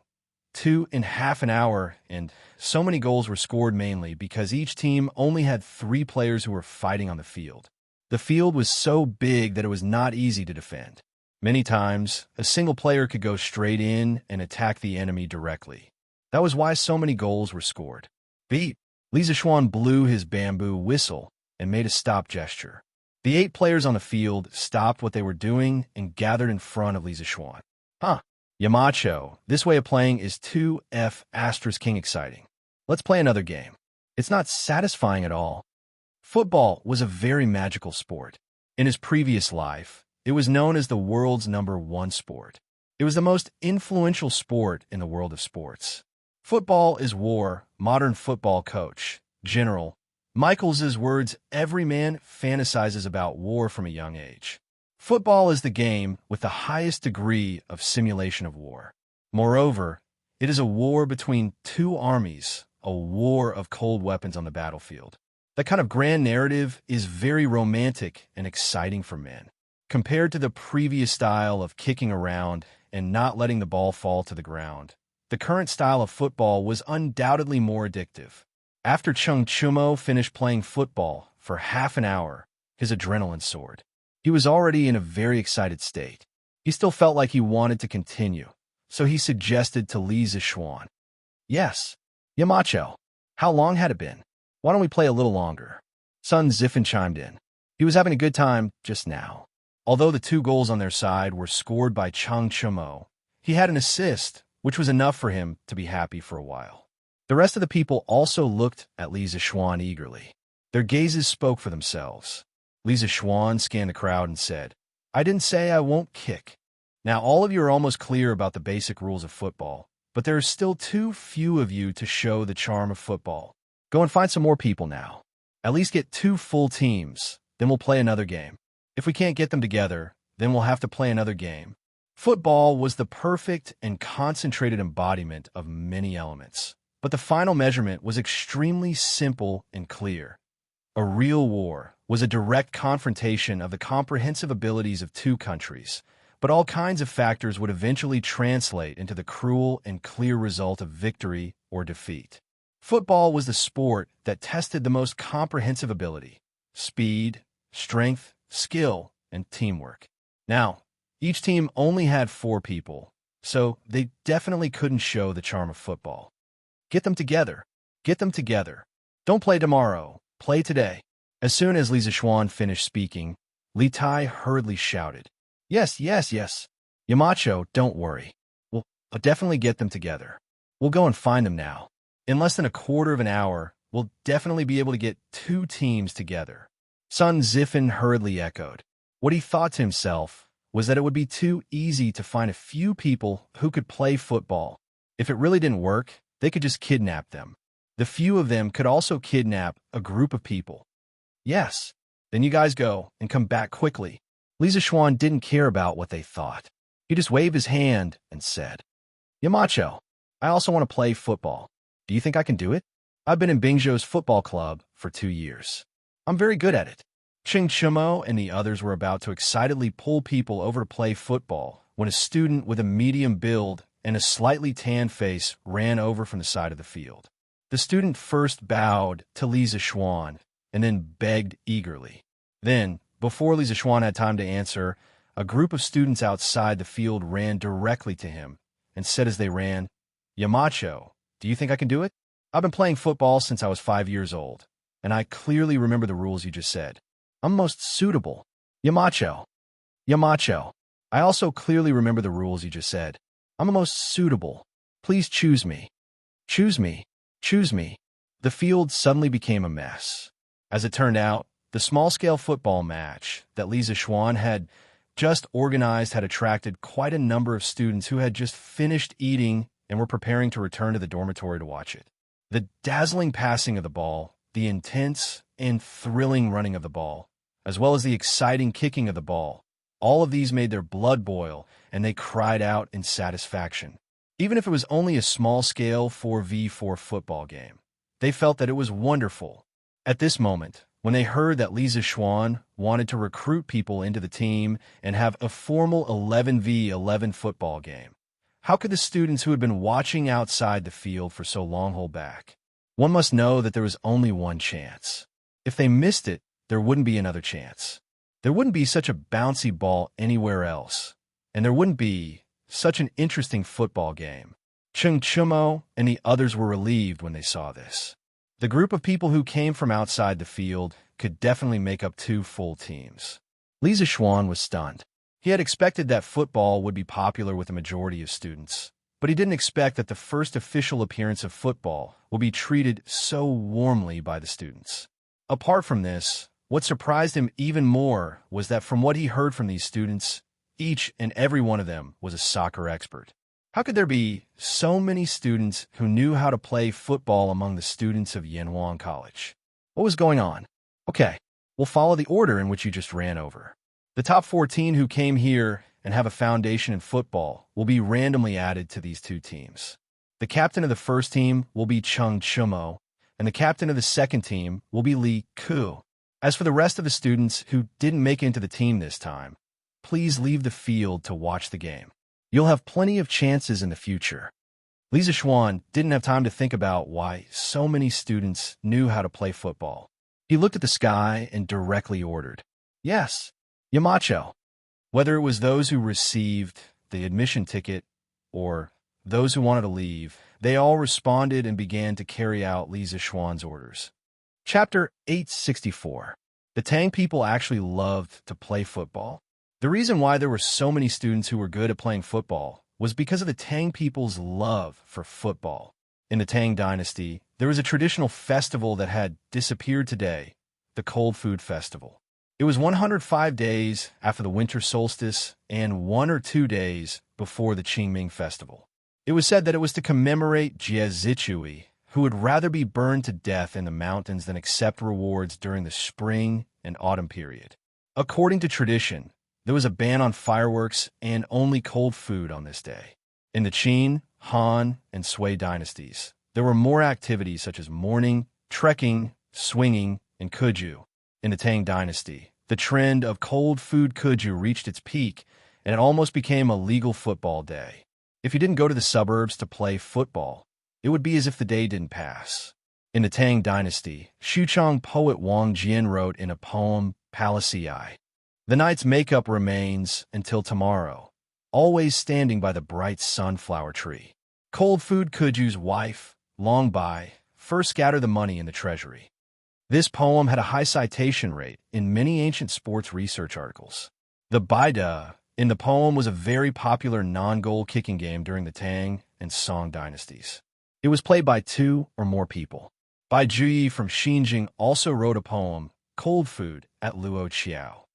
in half an hour, and so many goals were scored mainly because each team only had 3 players who were fighting on the field. The field was so big that it was not easy to defend. Many times, a single player could go straight in and attack the enemy directly. That was why so many goals were scored. Beat! Li Zixuan blew his bamboo whistle and made a stop gesture. The 8 players on the field stopped what they were doing and gathered in front of Li Zixuan. Yamacho, this way of playing is 2F** king exciting. Let's play another game. It's not satisfying at all. Football was a very magical sport. In his previous life, it was known as the world's #1 sport. It was the most influential sport in the world of sports. Football is war, modern football coach, General. Michaels's words, every man fantasizes about war from a young age. Football is the game with the highest degree of simulation of war. Moreover, it is a war between two armies, a war of cold weapons on the battlefield. That kind of grand narrative is very romantic and exciting for men. Compared to the previous style of kicking around and not letting the ball fall to the ground, the current style of football was undoubtedly more addictive. After Chung Chumo finished playing football for half an hour, his adrenaline soared. He was already in a very excited state. He still felt like he wanted to continue, so he suggested to Li Zishuan. Yes, Yamacho. How long had it been? Why don't we play a little longer? Sun Ziffin chimed in. He was having a good time just now. Although the 2 goals on their side were scored by Chung Chumo, he had an assist, which was enough for him to be happy for a while. The rest of the people also looked at Li Zishuan eagerly. Their gazes spoke for themselves. Li Zishuan scanned the crowd and said, I didn't say I won't kick. Now all of you are almost clear about the basic rules of football, but there are still too few of you to show the charm of football. Go and find some more people now. At least get 2 full teams, then we'll play another game. If we can't get them together, then we'll have to play another game. Football was the perfect and concentrated embodiment of many elements, but the final measurement was extremely simple and clear. A real war was a direct confrontation of the comprehensive abilities of 2 countries, but all kinds of factors would eventually translate into the cruel and clear result of victory or defeat. Football was the sport that tested the most comprehensive ability, speed, strength, skill, and teamwork. Now, each team only had 4 people, so they definitely couldn't show the charm of football. Get them together. Get them together. Don't play tomorrow. Play today. As soon as Li Zishuan finished speaking, Li Tai hurriedly shouted, Yes, yes, yes. Yamacho, don't worry. We'll definitely get them together. We'll go and find them now. In less than a quarter of an hour, we'll definitely be able to get 2 teams together. Sun Ziffin hurriedly echoed. What he thought to himself was that it would be too easy to find a few people who could play football. If it really didn't work, they could just kidnap them. The few of them could also kidnap a group of people. Yes, then you guys go and come back quickly. Li Zishuan didn't care about what they thought. He just waved his hand and said, Yamacho, I also want to play football. Do you think I can do it? I've been in Bingzhou's football club for 2 years. I'm very good at it. Ching Chumo and the others were about to excitedly pull people over to play football when a student with a medium build and a slightly tanned face ran over from the side of the field. The student first bowed to Li Zishuan and then begged eagerly. Then, before Li Zishuan had time to answer, a group of students outside the field ran directly to him and said as they ran, Yamacho, do you think I can do it? I've been playing football since I was 5 years old, and I clearly remember the rules you just said. I'm most suitable. Yamacho. Yamacho. I also clearly remember the rules you just said. I'm the most suitable. Please choose me. Choose me. Choose me. The field suddenly became a mess. As it turned out, the small-scale football match that Li Zishuan had just organized had attracted quite a number of students who had just finished eating and were preparing to return to the dormitory to watch it. The dazzling passing of the ball, the intense and thrilling running of the ball, as well as the exciting kicking of the ball, all of these made their blood boil, and they cried out in satisfaction. Even if it was only a small-scale 4v4 football game, they felt that it was wonderful. At this moment, when they heard that Li Zishuan wanted to recruit people into the team and have a formal 11v11 football game, how could the students who had been watching outside the field for so long hold back? One must know that there was only one chance. If they missed it, there wouldn't be another chance. There wouldn't be such a bouncy ball anywhere else, and there wouldn't be such an interesting football game. Chung Chumo and the others were relieved when they saw this. The group of people who came from outside the field could definitely make up 2 full teams. Li Zishuan was stunned. He had expected that football would be popular with the majority of students, but he didn't expect that the first official appearance of football would be treated so warmly by the students. Apart from this, what surprised him even more was that from what he heard from these students, Each and every one of them was a soccer expert. How could there be so many students who knew how to play football among the students of Yanhuang College? What was going on? Okay, we'll follow the order in which you just ran over. The top 14 who came here and have a foundation in football will be randomly added to these two teams. The captain of the first team will be Chung Chumo, and the captain of the second team will be Li Ku. As for the rest of the students who didn't make it into the team this time, please leave the field to watch the game. You'll have plenty of chances in the future. Li Zixuan didn't have time to think about why so many students knew how to play football. He looked at the sky and directly ordered, "Yes, Yamacho." Whether it was those who received the admission ticket or those who wanted to leave, they all responded and began to carry out Li Zixuan's orders. Chapter 864. The Tang people actually loved to play football. The reason why there were so many students who were good at playing football was because of the Tang people's love for football. In the Tang dynasty, there was a traditional festival that had disappeared today, the Cold Food Festival. It was 105 days after the winter solstice and 1 or 2 days before the Qingming festival. It was said that it was to commemorate Jie Zichui, who would rather be burned to death in the mountains than accept rewards during the spring and autumn period. According to tradition, there was a ban on fireworks and only cold food on this day. In the Qin, Han, and Sui dynasties, there were more activities such as mourning, trekking, swinging, and kuju. In the Tang dynasty, the trend of cold food kuju reached its peak, and it almost became a legal football day. If you didn't go to the suburbs to play football, it would be as if the day didn't pass. In the Tang dynasty, Xuchang poet Wang Jian wrote in a poem, Palace, "The night's makeup remains until tomorrow, always standing by the bright sunflower tree. Cold food kuju's wife, long by, first scatter the money in the treasury." This poem had a high citation rate in many ancient sports research articles. The Baida in the poem was a very popular non-goal kicking game during the Tang and Song dynasties. It was played by 2 or more people. Bai Juyi from Xinjiang also wrote a poem, Cold Food, at Luo Qiao.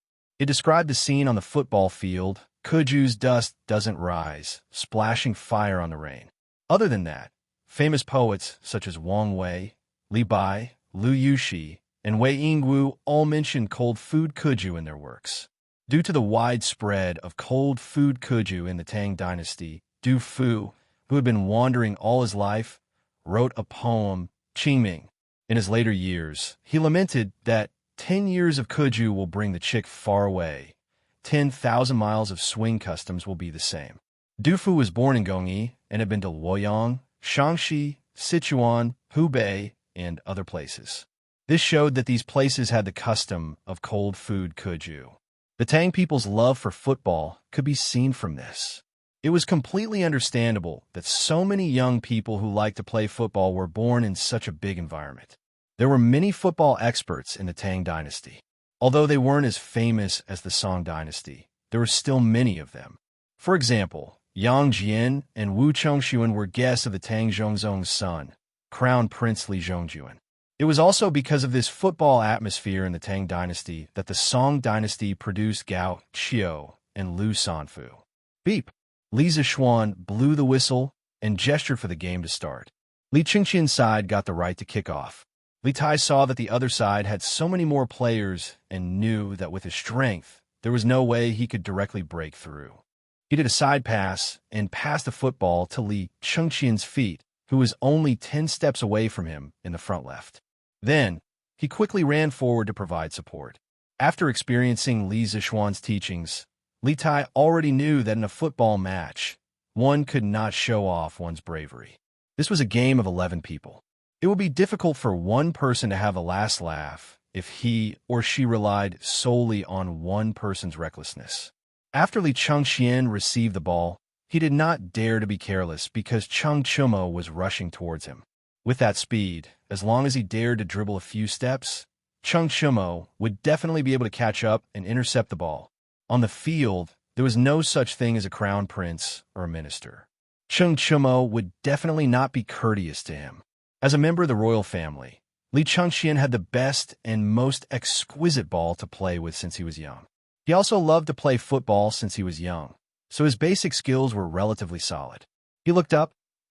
It described the scene on the football field. Kuju's dust doesn't rise, splashing fire on the rain. Other than that, famous poets such as Wang Wei, Li Bai, Lu Yuxi, and Wei Yingwu all mentioned cold food kuju in their works. Due to the widespread of cold food kuju in the Tang dynasty, Du Fu, who had been wandering all his life, wrote a poem, Qingming. In his later years, he lamented that 10 years of kuju will bring the chick far away. 10,000 miles of swing customs will be the same. Du Fu was born in Gongyi and had been to Luoyang, Shaanxi, Sichuan, Hubei, and other places. This showed that these places had the custom of cold food kuju. The Tang people's love for football could be seen from this. It was completely understandable that so many young people who liked to play football were born in such a big environment. There were many football experts in the Tang dynasty. Although they weren't as famous as the Song dynasty, there were still many of them. For example, Yang Jian and Wu Chongxuan were guests of the Tang Zhongzong's son, Crown Prince Li Zhongjuan. It was also because of this football atmosphere in the Tang dynasty that the Song dynasty produced Gao Qiu and Lu Sanfu. Beep! Li Zixuan blew the whistle and gestured for the game to start. Li Qingqian's side got the right to kick off. Li Tai saw that the other side had so many more players and knew that with his strength, there was no way he could directly break through. He did a side pass and passed the football to Li Qingqian's feet, who was only 10 steps away from him in the front left. Then, he quickly ran forward to provide support. After experiencing Li Zixuan's teachings, Li Tai already knew that in a football match, one could not show off one's bravery. This was a game of 11 people. It would be difficult for one person to have the last laugh if he or she relied solely on one person's recklessness. After Li Chengxian received the ball, he did not dare to be careless because Cheng Chumo was rushing towards him. With that speed, as long as he dared to dribble a few steps, Cheng Chumo would definitely be able to catch up and intercept the ball. On the field, there was no such thing as a crown prince or a minister. Cheng Chumo would definitely not be courteous to him. As a member of the royal family, Li Chengxian had the best and most exquisite ball to play with since he was young. He also loved to play football since he was young, so his basic skills were relatively solid. He looked up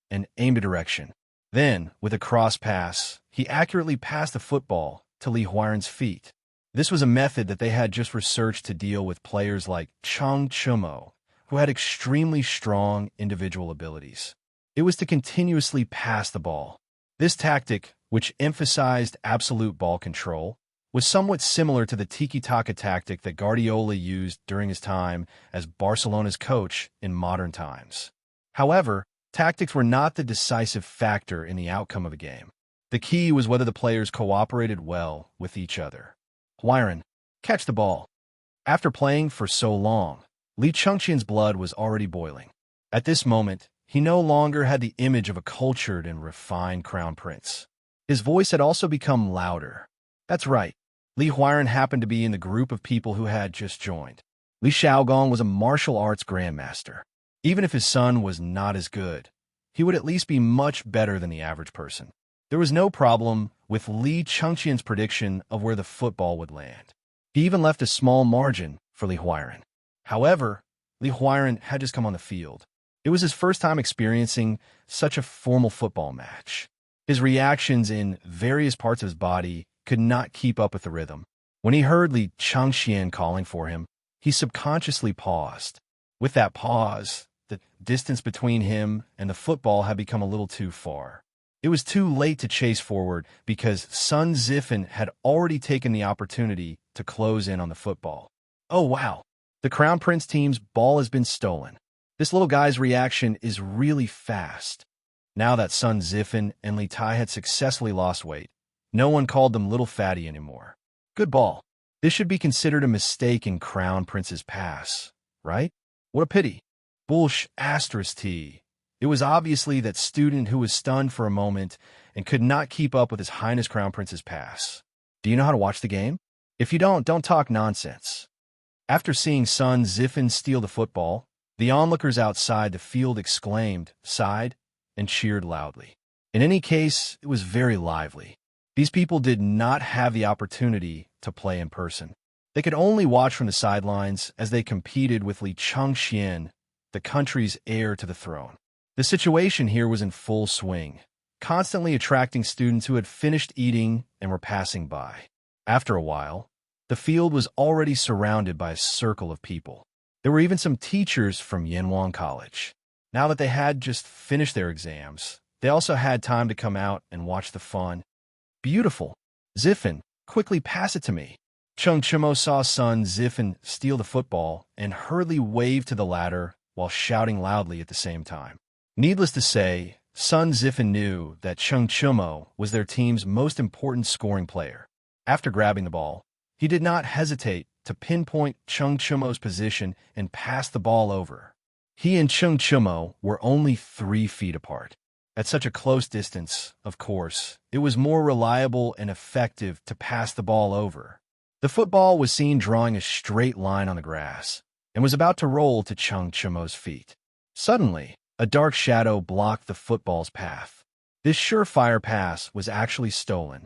and aimed a direction. Then, with a cross pass, he accurately passed the football to Li Huiren's feet. This was a method that they had just researched to deal with players like Chang Chumo, who had extremely strong individual abilities. It was to continuously pass the ball. This tactic, which emphasized absolute ball control, was somewhat similar to the tiki-taka tactic that Guardiola used during his time as Barcelona's coach in modern times. However, tactics were not the decisive factor in the outcome of a game. The key was whether the players cooperated well with each other. Huiren, catch the ball. After playing for so long, Li Chengqian's blood was already boiling. At this moment, he no longer had the image of a cultured and refined crown prince. His voice had also become louder. That's right. Li Huiren happened to be in the group of people who had just joined. Li Xiaogong was a martial arts grandmaster. Even if his son was not as good, he would at least be much better than the average person. There was no problem with Li Chengqian's prediction of where the football would land. He even left a small margin for Li Huiren. However, Li Huiren had just come on the field. It was his first time experiencing such a formal football match. His reactions in various parts of his body could not keep up with the rhythm. When he heard Li Chengqian calling for him, he subconsciously paused. With that pause, the distance between him and the football had become a little too far. It was too late to chase forward because Sun Zifen had already taken the opportunity to close in on the football. Oh wow, the Crown Prince team's ball has been stolen. This little guy's reaction is really fast. Now that Sun Zifen and Li Tai had successfully lost weight, no one called them Little Fatty anymore. Good ball. This should be considered a mistake in Crown Prince's pass, right? What a pity. Bullsh asterisk T. It was obviously that student who was stunned for a moment and could not keep up with His Highness Crown Prince's pass. Do you know how to watch the game? If you don't talk nonsense. After seeing Sun Zifen steal the football, the onlookers outside the field exclaimed, sighed, and cheered loudly. In any case, it was very lively. These people did not have the opportunity to play in person. They could only watch from the sidelines as they competed with Li Chengqian, the country's heir to the throne. The situation here was in full swing, constantly attracting students who had finished eating and were passing by. After a while, the field was already surrounded by a circle of people. There were even some teachers from Yanwang College. Now that they had just finished their exams, they also had time to come out and watch the fun. Beautiful. Zifen, quickly pass it to me. Cheng Chimo saw Sun Zifen steal the football and hurriedly waved to the latter while shouting loudly at the same time. Needless to say, Sun Zifen knew that Cheng Chimo was their team's most important scoring player. After grabbing the ball, he did not hesitate to pinpoint Cheng Chimo's position and pass the ball over. He and Cheng Chimo were only 3 feet apart. At such a close distance, of course, it was more reliable and effective to pass the ball over. The football was seen drawing a straight line on the grass and was about to roll to Cheng Chimo's feet. Suddenly, a dark shadow blocked the football's path. This surefire pass was actually stolen.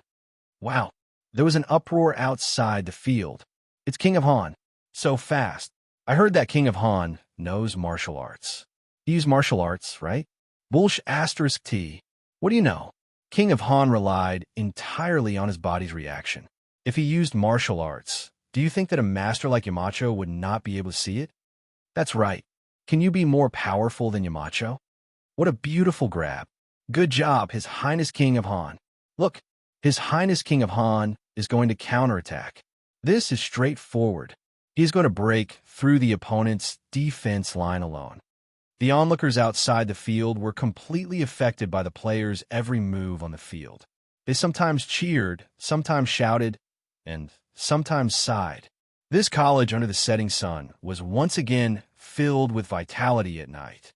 Wow, there was an uproar outside the field. It's King of Han. So fast. I heard that King of Han knows martial arts. He used martial arts, right? Bullsh asterisk T. What do you know? King of Han relied entirely on his body's reaction. If he used martial arts, do you think that a master like Yamacho would not be able to see it? That's right. Can you be more powerful than Yamacho? What a beautiful grab. Good job, His Highness King of Han. Look, His Highness King of Han is going to counterattack. This is straightforward. He's going to break through the opponent's defense line alone. The onlookers outside the field were completely affected by the players' every move on the field. They sometimes cheered, sometimes shouted, and sometimes sighed. This college under the setting sun was once again filled with vitality at night.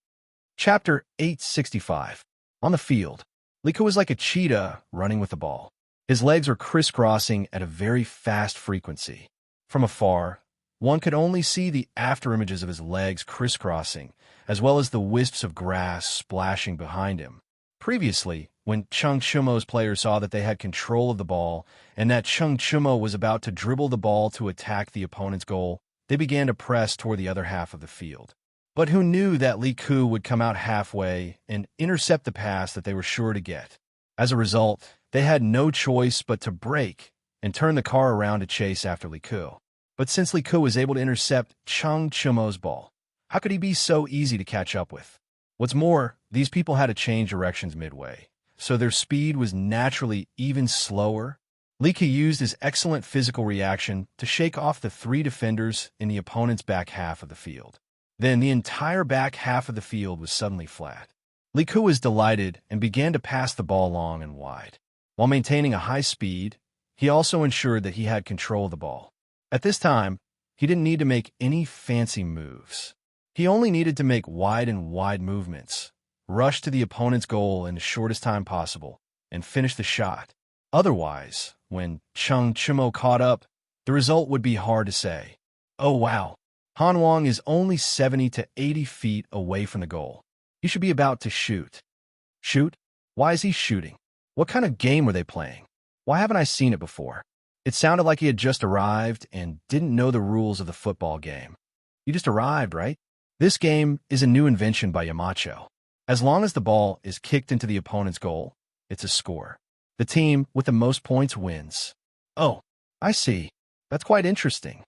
Chapter 865. On the field, Liko was like a cheetah running with the ball. His legs were crisscrossing at a very fast frequency. From afar, one could only see the afterimages of his legs crisscrossing, as well as the wisps of grass splashing behind him. Previously, when Cheng Chumo's players saw that they had control of the ball and that Cheng Chumo was about to dribble the ball to attack the opponent's goal, they began to press toward the other half of the field. But who knew that Li Ku would come out halfway and intercept the pass that they were sure to get? As a result, they had no choice but to brake and turn the car around to chase after Li Ku. But since Li Ku was able to intercept Chang Chumo's ball, how could he be so easy to catch up with? What's more, these people had to change directions midway, so their speed was naturally even slower. Li Ku used his excellent physical reaction to shake off the 3 defenders in the opponent's back half of the field. Then the entire back half of the field was suddenly flat. Li Ku was delighted and began to pass the ball long and wide. While maintaining a high speed, he also ensured that he had control of the ball. At this time, he didn't need to make any fancy moves. He only needed to make wide movements, rush to the opponent's goal in the shortest time possible, and finish the shot. Otherwise, when Chang Chumo caught up, the result would be hard to say. Oh wow, Han Wang is only 70 to 80 feet away from the goal. He should be about to shoot. Shoot? Why is he shooting? What kind of game were they playing? Why haven't I seen it before? It sounded like he had just arrived and didn't know the rules of the football game. You just arrived, right? This game is a new invention by Yamacho. As long as the ball is kicked into the opponent's goal, it's a score. The team with the most points wins. Oh, I see. That's quite interesting.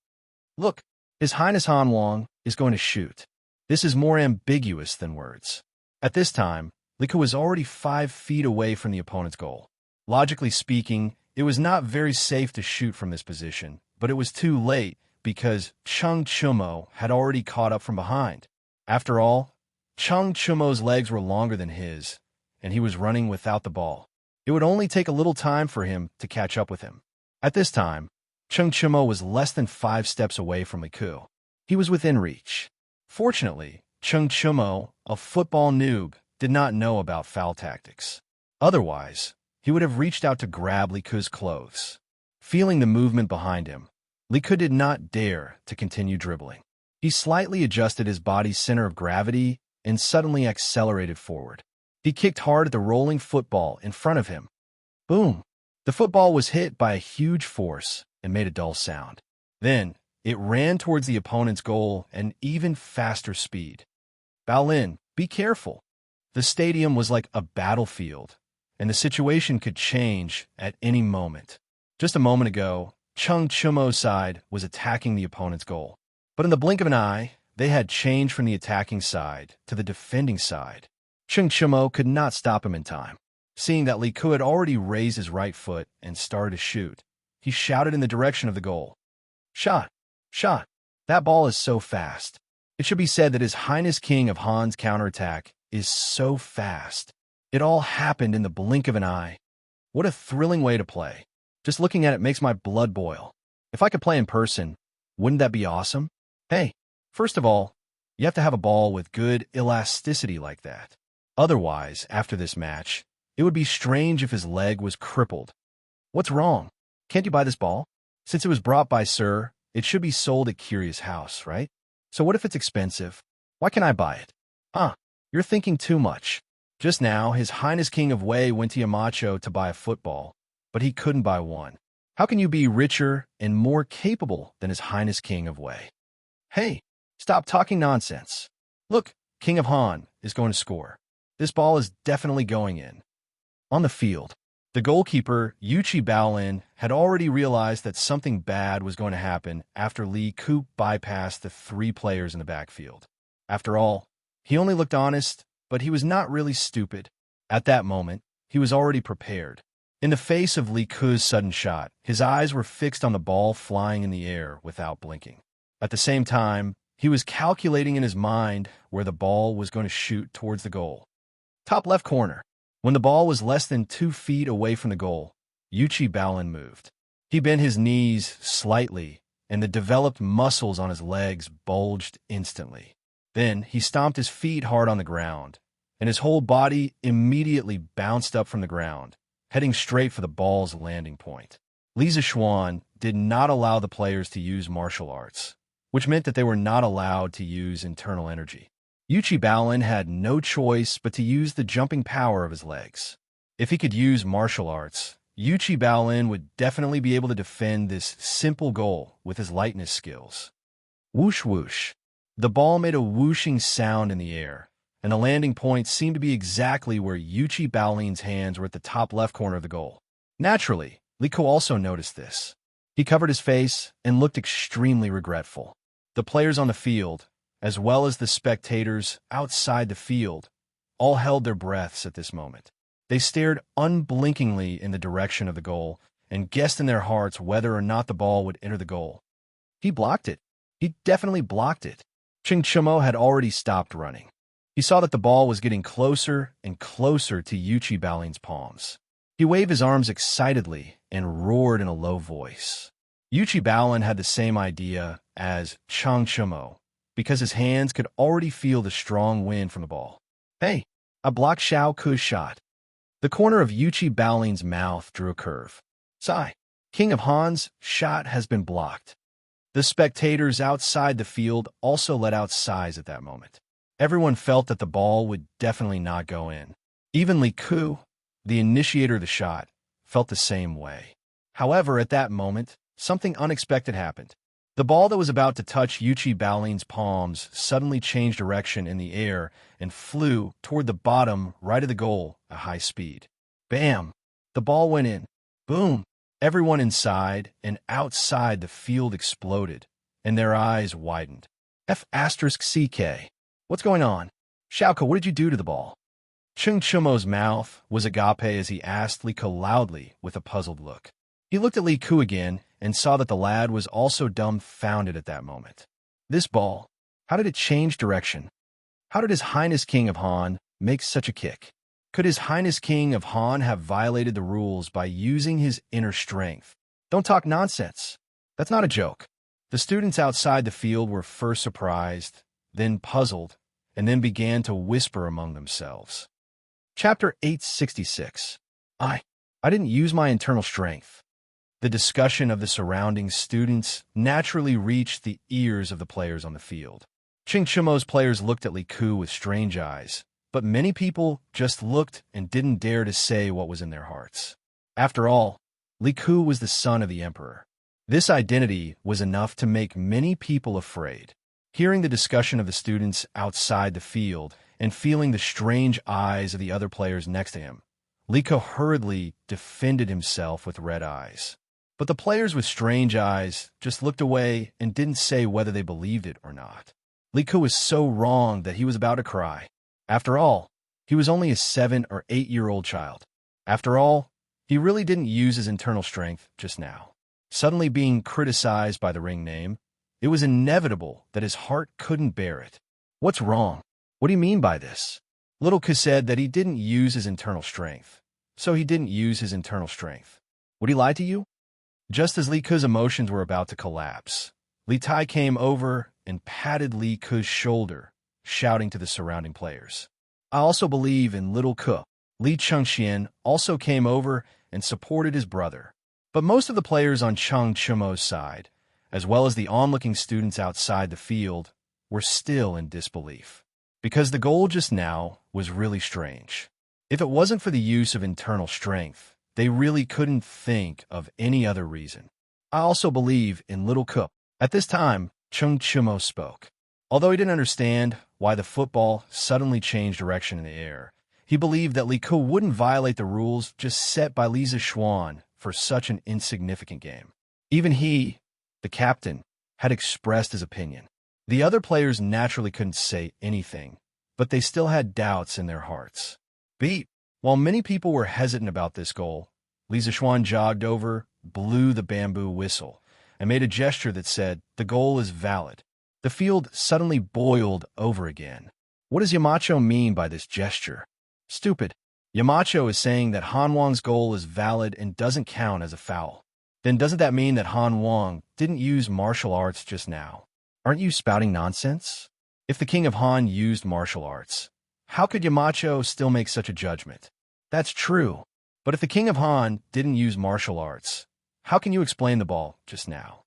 Look, His Highness Han Wang is going to shoot. This is more ambiguous than words. At this time, Li Ku was already 5 feet away from the opponent's goal. Logically speaking, it was not very safe to shoot from this position, but it was too late because Chang Chumo had already caught up from behind. After all, Chang Chumo's legs were longer than his, and he was running without the ball. It would only take a little time for him to catch up with him. At this time, Chang Chumo was less than 5 steps away from Li Ku. He was within reach. Fortunately, Chang Chumo, a football noob, did not know about foul tactics. Otherwise, he would have reached out to grab Li Ku's clothes. Feeling the movement behind him, Li Ku did not dare to continue dribbling. He slightly adjusted his body's center of gravity and suddenly accelerated forward. He kicked hard at the rolling football in front of him. Boom! The football was hit by a huge force and made a dull sound. Then, it ran towards the opponent's goal at an even faster speed. Baolin, be careful. The stadium was like a battlefield, and the situation could change at any moment. Just a moment ago, Chang Chumo's side was attacking the opponent's goal. But in the blink of an eye, they had changed from the attacking side to the defending side. Chang Chumo could not stop him in time. Seeing that Li Ku had already raised his right foot and started to shoot, he shouted in the direction of the goal. Shot! Shot! That ball is so fast. It should be said that His Highness King of Han's counterattack is so fast. It all happened in the blink of an eye. What a thrilling way to play. Just looking at it makes my blood boil. If I could play in person, wouldn't that be awesome? Hey, first of all, you have to have a ball with good elasticity like that. Otherwise, after this match, it would be strange if his leg was crippled. What's wrong? Can't you buy this ball? Since it was brought by Sir, it should be sold at Kiria's house, right? So what if it's expensive? Why can't I buy it? You're thinking too much. Just now, His Highness King of Wei went to Yamacho to buy a football, but he couldn't buy one. How can you be richer and more capable than His Highness King of Wei? Hey, stop talking nonsense. Look, King of Han is going to score. This ball is definitely going in. On the field, the goalkeeper, Yuchi Baolin, had already realized that something bad was going to happen after Li Ku bypassed the 3 players in the backfield. After all, he only looked honest, but he was not really stupid. At that moment, he was already prepared. In the face of Li Ku's sudden shot, his eyes were fixed on the ball flying in the air without blinking. At the same time, he was calculating in his mind where the ball was going to shoot towards the goal. Top left corner. When the ball was less than 2 feet away from the goal, Yuchi Baolin moved. He bent his knees slightly, and the developed muscles on his legs bulged instantly. Then he stomped his feet hard on the ground, and his whole body immediately bounced up from the ground, heading straight for the ball's landing point. Li Zishuan did not allow the players to use martial arts, which meant that they were not allowed to use internal energy. Yuchi Baolin had no choice but to use the jumping power of his legs. If he could use martial arts, Yuchi Baolin would definitely be able to defend this simple goal with his lightness skills. Whoosh whoosh. The ball made a whooshing sound in the air, and the landing point seemed to be exactly where Yuchi Baolin's hands were at the top left corner of the goal. Naturally, Li Ke also noticed this. He covered his face and looked extremely regretful. The players on the field, as well as the spectators outside the field, all held their breaths at this moment. They stared unblinkingly in the direction of the goal and guessed in their hearts whether or not the ball would enter the goal. He blocked it. He definitely blocked it. Ching Chumo had already stopped running. He saw that the ball was getting closer and closer to Yuchi Baolin's palms. He waved his arms excitedly and roared in a low voice. Yuchi Baolin had the same idea as Chang Chumo because his hands could already feel the strong wind from the ball. Hey, I blocked Xiao Ke's shot. The corner of Yuchi Baolin's mouth drew a curve. Sigh. King of Han's shot has been blocked. The spectators outside the field also let out sighs at that moment. Everyone felt that the ball would definitely not go in. Even Li Ke, the initiator of the shot, felt the same way. However, at that moment, something unexpected happened. The ball that was about to touch Yuchi Baolin's palms suddenly changed direction in the air and flew toward the bottom right of the goal at high speed. Bam! The ball went in. Boom! Everyone inside and outside the field exploded, and their eyes widened. F***CK. What's going on? Xiao Ke, what did you do to the ball? Ching Chumo's mouth was agape as he asked Li Ke loudly with a puzzled look. He looked at Li Ke again and saw that the lad was also dumbfounded at that moment. This ball, how did it change direction? How did His Highness King of Han make such a kick? Could His Highness King of Han have violated the rules by using his inner strength? Don't talk nonsense. That's not a joke. The students outside the field were first surprised, then puzzled, and then began to whisper among themselves. Chapter 866. I didn't use my internal strength. The discussion of the surrounding students naturally reached the ears of the players on the field. Ching Chumo's players looked at Li Ke with strange eyes, but many people just looked and didn't dare to say what was in their hearts. After all, Li Ke was the son of the emperor. This identity was enough to make many people afraid. Hearing the discussion of the students outside the field and feeling the strange eyes of the other players next to him, Li Ke hurriedly defended himself with red eyes. But the players with strange eyes just looked away and didn't say whether they believed it or not. Li Ke was so wrong that he was about to cry. After all, he was only a 7 or 8-year-old child. After all, he really didn't use his internal strength just now. Suddenly being criticized by the ring name, it was inevitable that his heart couldn't bear it. What's wrong? What do you mean by this? Little Ke said that he didn't use his internal strength, so he didn't use his internal strength. Would he lie to you? Just as Li Ke's emotions were about to collapse, Li Tai came over and patted Li Ke's shoulder, shouting to the surrounding players. I also believe in Little Ke. Li Chengxian also came over and supported his brother. But most of the players on Chang Chumo's side, as well as the onlooking students outside the field, were still in disbelief. Because the goal just now was really strange. If it wasn't for the use of internal strength, they really couldn't think of any other reason. I also believe in Little Ke. At this time, Chang Chumo spoke. Although he didn't understand why the football suddenly changed direction in the air, he believed that Li Ke wouldn't violate the rules just set by Li Zishuan for such an insignificant game. Even he, the captain, had expressed his opinion. The other players naturally couldn't say anything, but they still had doubts in their hearts. While many people were hesitant about this goal, Li Zishuan jogged over, blew the bamboo whistle, and made a gesture that said, "The goal is valid." The field suddenly boiled over again. What does Yamacho mean by this gesture? Stupid. Yamacho is saying that Han Wang's goal is valid and doesn't count as a foul. Then doesn't that mean that Han Wang didn't use martial arts just now? Aren't you spouting nonsense? If the King of Han used martial arts, how could Yamacho still make such a judgment? That's true. But if the King of Han didn't use martial arts, how can you explain the ball just now?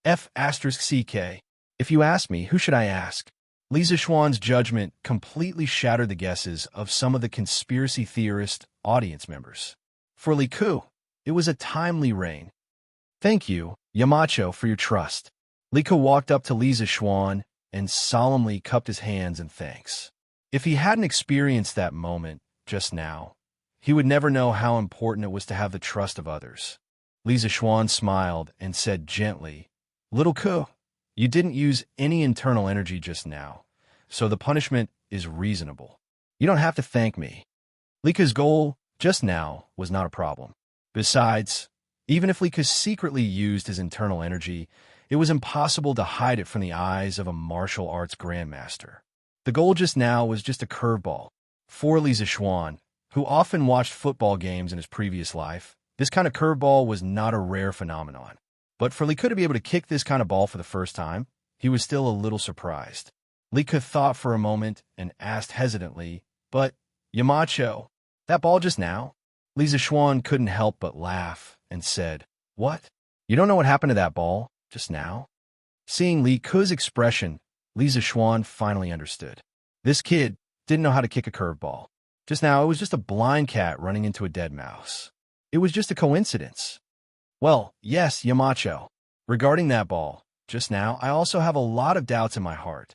F***CK. If you ask me, who should I ask? Li Zishuan's judgment completely shattered the guesses of some of the conspiracy theorist audience members. For Li Ke, it was a timely reign. Thank you, Yamacho, for your trust. Li Ke walked up to Li Zishuan and solemnly cupped his hands in thanks. If he hadn't experienced that moment just now, he would never know how important it was to have the trust of others. Li Zishuan smiled and said gently, "Little Ke, you didn't use any internal energy just now, so the punishment is reasonable. You don't have to thank me." Li Ke's goal just now was not a problem. Besides, even if Li Ke secretly used his internal energy, it was impossible to hide it from the eyes of a martial arts grandmaster. The goal just now was just a curveball. For Li Zishuan, who often watched football games in his previous life, this kind of curveball was not a rare phenomenon. But for Li Ke to be able to kick this kind of ball for the first time, he was still a little surprised. Li Ke thought for a moment and asked hesitantly, "But, Yamacho, that ball just now?" Li Zishuan couldn't help but laugh and said, "What? You don't know what happened to that ball just now?" Seeing Li Ke's expression, Li Zishuan finally understood. This kid didn't know how to kick a curveball. Just now, it was just a blind cat running into a dead mouse. It was just a coincidence. "Well, yes, Yamacho. Regarding that ball, just now, I also have a lot of doubts in my heart."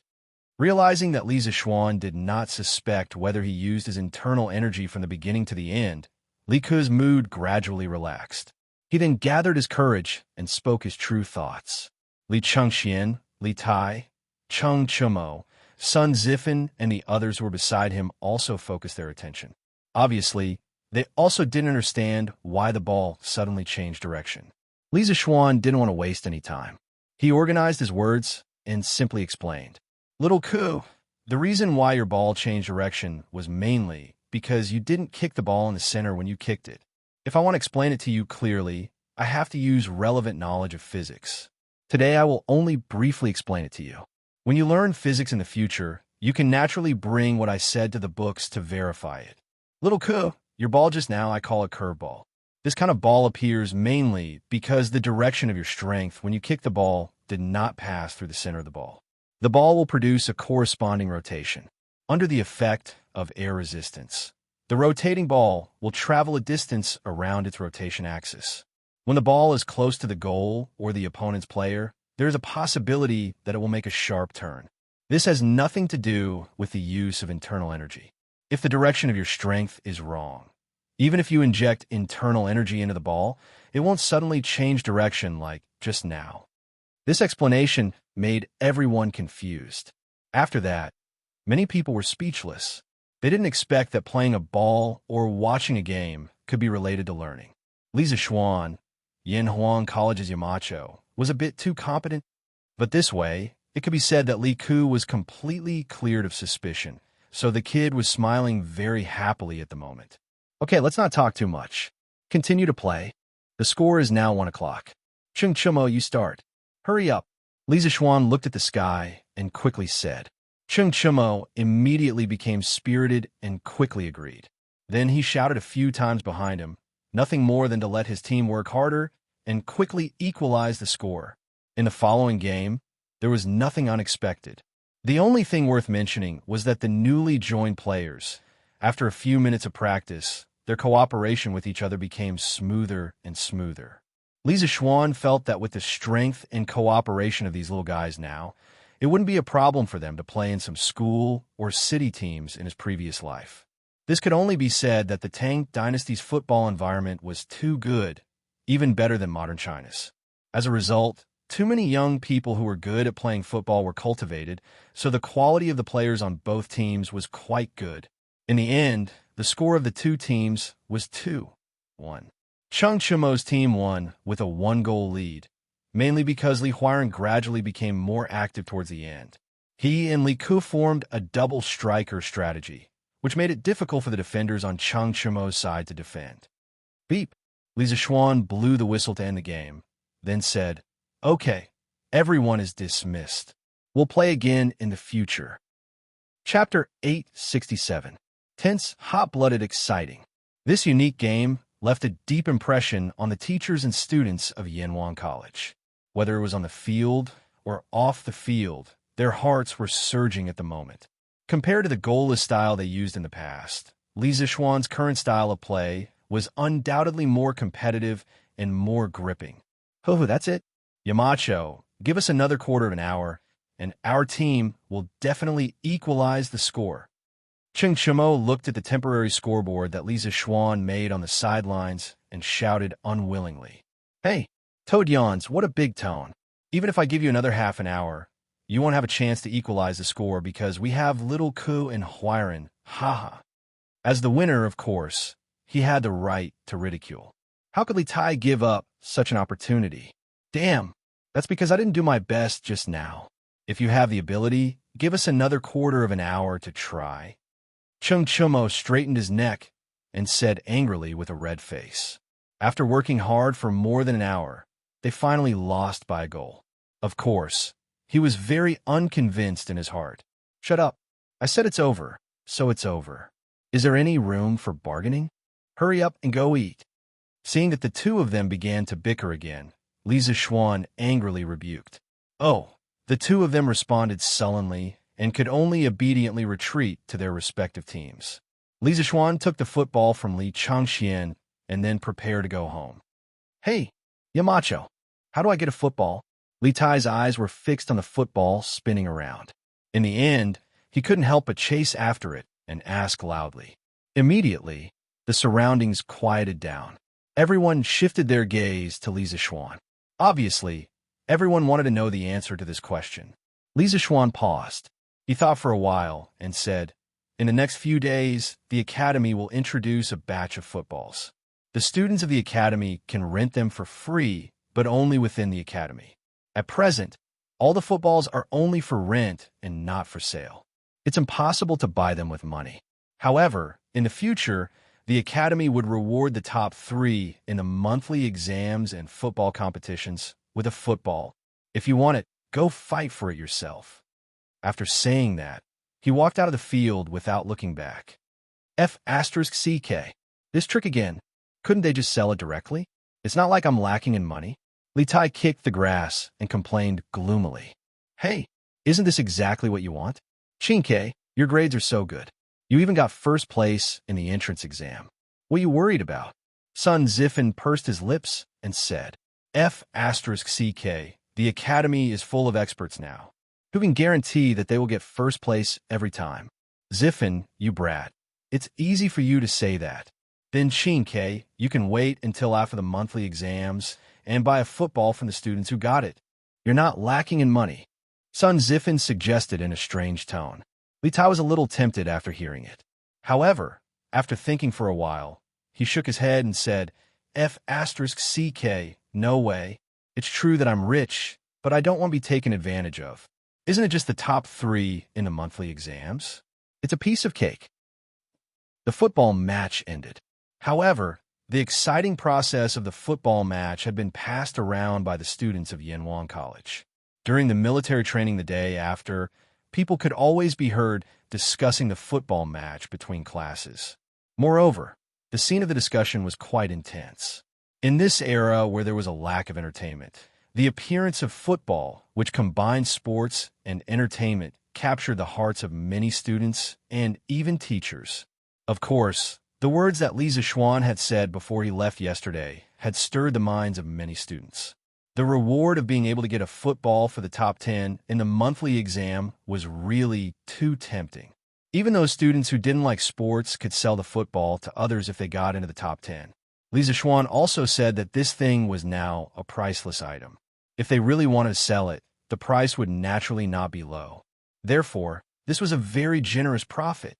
Realizing that Li Zishuan did not suspect whether he used his internal energy from the beginning to the end, Li Ke's mood gradually relaxed. He then gathered his courage and spoke his true thoughts. Li Chengxian, Li Tai, Cheng Chumo, Sun Zifan, and the others who were beside him also focused their attention. Obviously, they also didn't understand why the ball suddenly changed direction. Li Zishuan didn't want to waste any time. He organized his words and simply explained, "Little Ke, the reason why your ball changed direction was mainly because you didn't kick the ball in the center when you kicked it. If I want to explain it to you clearly, I have to use relevant knowledge of physics. Today, I will only briefly explain it to you. When you learn physics in the future, you can naturally bring what I said to the books to verify it. Little Ke, your ball just now I call a curveball. This kind of ball appears mainly because the direction of your strength when you kick the ball did not pass through the center of the ball. The ball will produce a corresponding rotation. Under the effect of air resistance, the rotating ball will travel a distance around its rotation axis. When the ball is close to the goal or the opponent's player, there is a possibility that it will make a sharp turn. This has nothing to do with the use of internal energy. If the direction of your strength is wrong, even if you inject internal energy into the ball, it won't suddenly change direction like just now." This explanation made everyone confused. After that, many people were speechless. They didn't expect that playing a ball or watching a game could be related to learning. Li Zishuan, Yanhuang College's Yamacho, was a bit too competent, but this way, it could be said that Li Ke was completely cleared of suspicion, so the kid was smiling very happily at the moment. "Okay, let's not talk too much. Continue to play. The score is now 1 o'clock. Cheng Chumo, you start. Hurry up." Li Zishuan looked at the sky and quickly said. Cheng Chumo immediately became spirited and quickly agreed. Then he shouted a few times behind him, nothing more than to let his team work harder and quickly equalize the score. In the following game, there was nothing unexpected. The only thing worth mentioning was that the newly joined players, after a few minutes of practice, their cooperation with each other became smoother and smoother. Li Zishuan felt that with the strength and cooperation of these little guys now, it wouldn't be a problem for them to play in some school or city teams in his previous life. This could only be said that the Tang Dynasty's football environment was too good, even better than modern China's. As a result, too many young people who were good at playing football were cultivated, so the quality of the players on both teams was quite good. In the end, the score of the two teams was 2-1. Cheng Chumo's team won with a 1-goal lead, mainly because Li Huiren gradually became more active towards the end. He and Li Ke formed a double striker strategy, which made it difficult for the defenders on Cheng Chumo's side to defend. Beep! Li Zishuan blew the whistle to end the game, then said, "Okay, everyone is dismissed. We'll play again in the future." Chapter 867. Tense, hot-blooded, exciting. This unique game left a deep impression on the teachers and students of Yanhuang College. Whether it was on the field or off the field, their hearts were surging at the moment. Compared to the goalless style they used in the past, Li Zishuan's current style of play was undoubtedly more competitive and more gripping. "Oh, that's it. Yamacho, give us another quarter of an hour, and our team will definitely equalize the score. Cheng Chimo looked at the temporary scoreboard that Lisa Schwan made on the sidelines and shouted unwillingly, "Hey, Toad yawns, what a big tone. Even if I give you another half an hour, you won't have a chance to equalize the score because we have Little Ku and Huiran, haha." As the winner, of course, he had the right to ridicule. How could Li Tai give up such an opportunity? Damn, that's because I didn't do my best just now. If you have the ability, give us another quarter of an hour to try. Chung Chumo straightened his neck and said angrily with a red face. After working hard for more than an hour, they finally lost by a goal. Of course, he was very unconvinced in his heart. Shut up. I said it's over, so it's over. Is there any room for bargaining? Hurry up and go eat. Seeing that the two of them began to bicker again, Lisa Schwan angrily rebuked. Oh, the two of them responded sullenly and could only obediently retreat to their respective teams. Lisa Schwan took the football from Li Changxian and then prepared to go home. Hey, Yamacho, how do I get a football? Li Tai's eyes were fixed on the football spinning around. In the end, he couldn't help but chase after it and ask loudly. Immediately, the surroundings quieted down. Everyone shifted their gaze to Lisa Schwan. Obviously, everyone wanted to know the answer to this question. Lisa Schwan paused. He thought for a while and said, "In the next few days, the Academy will introduce a batch of footballs. The students of the Academy can rent them for free, but only within the Academy. At present, all the footballs are only for rent and not for sale. It's impossible to buy them with money. However, in the future, the Academy would reward the top 3 in the monthly exams and football competitions with a football. If you want it, go fight for it yourself." After saying that, he walked out of the field without looking back. F***CK. This trick again. Couldn't they just sell it directly? It's not like I'm lacking in money. Li Tai kicked the grass and complained gloomily. Hey, isn't this exactly what you want? Chinke, your grades are so good. You even got first place in the entrance exam. What are you worried about? Sun Ziffin pursed his lips and said, F***CK, the Academy is full of experts now, who can guarantee that they will get first place every time. Ziffin, you brat. It's easy for you to say that. Then Chinke, you can wait until after the monthly exams and buy a football from the students who got it. You're not lacking in money. Sun Ziffin suggested in a strange tone. Li Tai was a little tempted after hearing it. However, after thinking for a while, he shook his head and said, F***CK, no way. It's true that I'm rich, but I don't want to be taken advantage of. Isn't it just the top 3 in the monthly exams? It's a piece of cake. The football match ended. However, the exciting process of the football match had been passed around by the students of Yanwang College. During the military training the day after, people could always be heard discussing the football match between classes. Moreover, the scene of the discussion was quite intense. In this era where there was a lack of entertainment, the appearance of football, which combined sports and entertainment, captured the hearts of many students and even teachers. Of course, the words that Lisa Schwan had said before he left yesterday had stirred the minds of many students. The reward of being able to get a football for the top 10 in the monthly exam was really too tempting. Even those students who didn't like sports could sell the football to others if they got into the top 10. Lisa Schwan also said that this thing was now a priceless item. If they really wanted to sell it, the price would naturally not be low. Therefore, this was a very generous profit.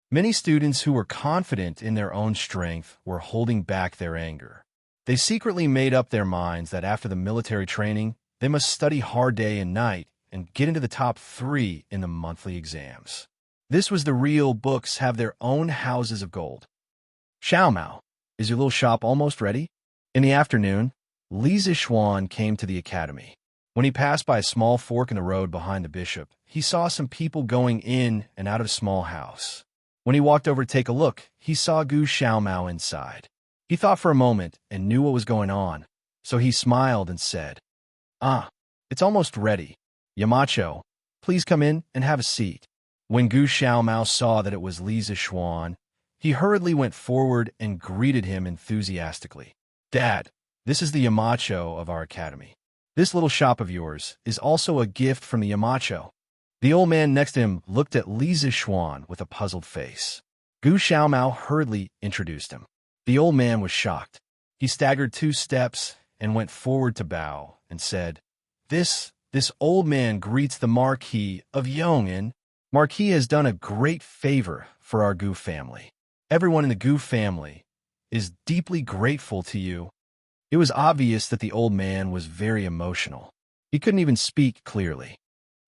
Many students who were confident in their own strength were holding back their anger. They secretly made up their minds that after the military training, they must study hard day and night and get into the top 3 in the monthly exams. This was the real books have their own houses of gold. Xiao Mao, is your little shop almost ready? In the afternoon, Lisa Schwan came to the academy. When he passed by a small fork in the road behind the bishop, he saw some people going in and out of a small house. When he walked over to take a look, he saw Gu Xiaomao inside. He thought for a moment and knew what was going on, so he smiled and said, it's almost ready. Yamacho, please come in and have a seat. When Gu Xiaomao saw that it was Lisa Schwan, he hurriedly went forward and greeted him enthusiastically. Dad, this is the Yamacho of our academy. This little shop of yours is also a gift from the Yamacho." The old man next to him looked at Li Zishuan with a puzzled face. Gu Xiaomao hurriedly introduced him. The old man was shocked. He staggered 2 steps and went forward to bow and said, This old man greets the Marquis of Yong'an. Marquis has done a great favor for our Gu family. Everyone in the Gu family is deeply grateful to you." It was obvious that the old man was very emotional. He couldn't even speak clearly.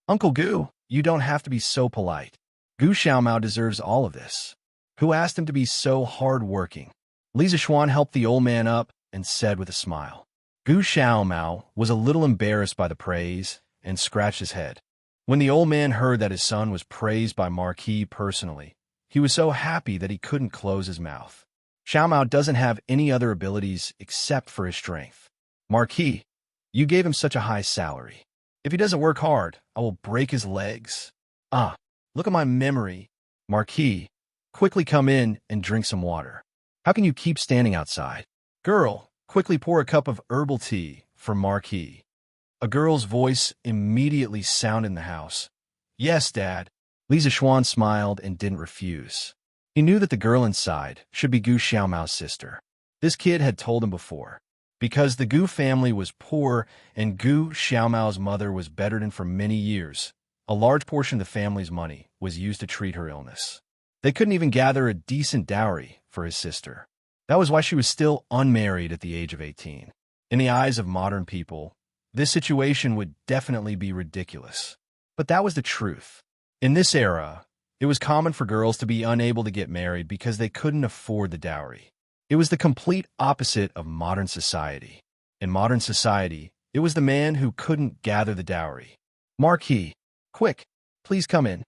"Uncle Gu, you don't have to be so polite. Gu Xiaomao deserves all of this. Who asked him to be so hard-working?" Li Zishuan helped the old man up and said with a smile. Gu Xiaomao was a little embarrassed by the praise and scratched his head. When the old man heard that his son was praised by Marquis personally, he was so happy that he couldn't close his mouth. Xiaomao doesn't have any other abilities except for his strength. "Marquis, you gave him such a high salary. If he doesn't work hard, I will break his legs." "Ah, look at my memory. Marquis, quickly come in and drink some water. How can you keep standing outside?" "Girl, quickly pour a cup of herbal tea for Marquis." A girl's voice immediately sounded in the house. "Yes, Dad." Li Zishuan smiled and didn't refuse. He knew that the girl inside should be Gu Xiaomao's sister. This kid had told him before. Because the Gu family was poor and Gu Xiaomao's mother was bedridden for many years, a large portion of the family's money was used to treat her illness. They couldn't even gather a decent dowry for his sister. That was why she was still unmarried at the age of 18. In the eyes of modern people, this situation would definitely be ridiculous. But that was the truth. In this era, it was common for girls to be unable to get married because they couldn't afford the dowry. It was the complete opposite of modern society. In modern society, it was the man who couldn't gather the dowry. "Marquis, quick, please come in."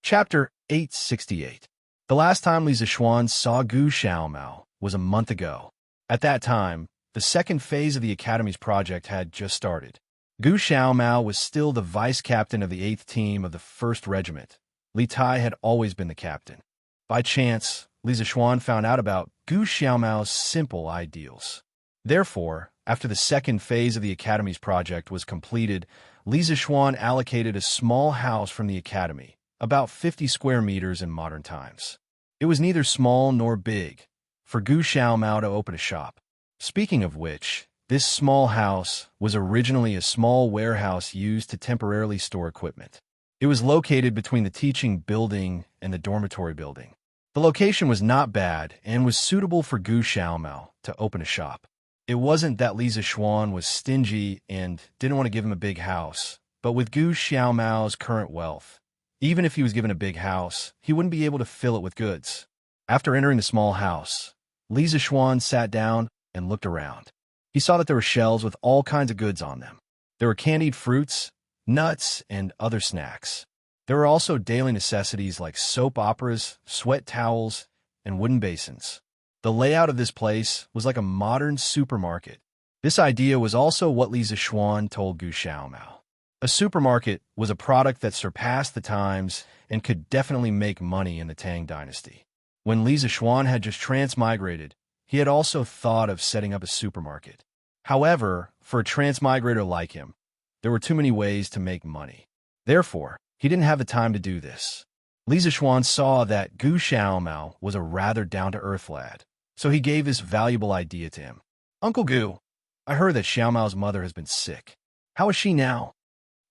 Chapter 868. The last time Li Zishuan saw Gu Xiaomao was a month ago. At that time, the second phase of the Academy's project had just started. Gu Xiaomao was still the vice-captain of the 8th team of the 1st Regiment. Li Tai had always been the captain. By chance, Li Zishuan found out about Gu Xiaomao's simple ideals. Therefore, after the second phase of the Academy's project was completed, Li Zishuan allocated a small house from the Academy, about 50 square meters in modern times. It was neither small nor big, for Gu Xiaomao to open a shop. Speaking of which, this small house was originally a small warehouse used to temporarily store equipment. It was located between the teaching building and the dormitory building. The location was not bad and was suitable for Gu Xiaomao to open a shop. It wasn't that Li Zishuan was stingy and didn't want to give him a big house, but with Gu Xiaomao's current wealth, even if he was given a big house, he wouldn't be able to fill it with goods. After entering the small house, Li Zishuan sat down and looked around. He saw that there were shelves with all kinds of goods on them. There were candied fruits, nuts, and other snacks. There were also daily necessities like soap operas, sweat towels, and wooden basins. The layout of this place was like a modern supermarket. This idea was also what Li Zishuan told Gu Xiaomao. A supermarket was a product that surpassed the times and could definitely make money in the Tang dynasty. When Li Zishuan had just transmigrated, he had also thought of setting up a supermarket. However, for a transmigrator like him, there were too many ways to make money. Therefore, he didn't have the time to do this. Li Zishuan saw that Gu Xiaomao was a rather down-to-earth lad, so he gave this valuable idea to him. "Uncle Gu, I heard that Xiaomao's mother has been sick. How is she now?"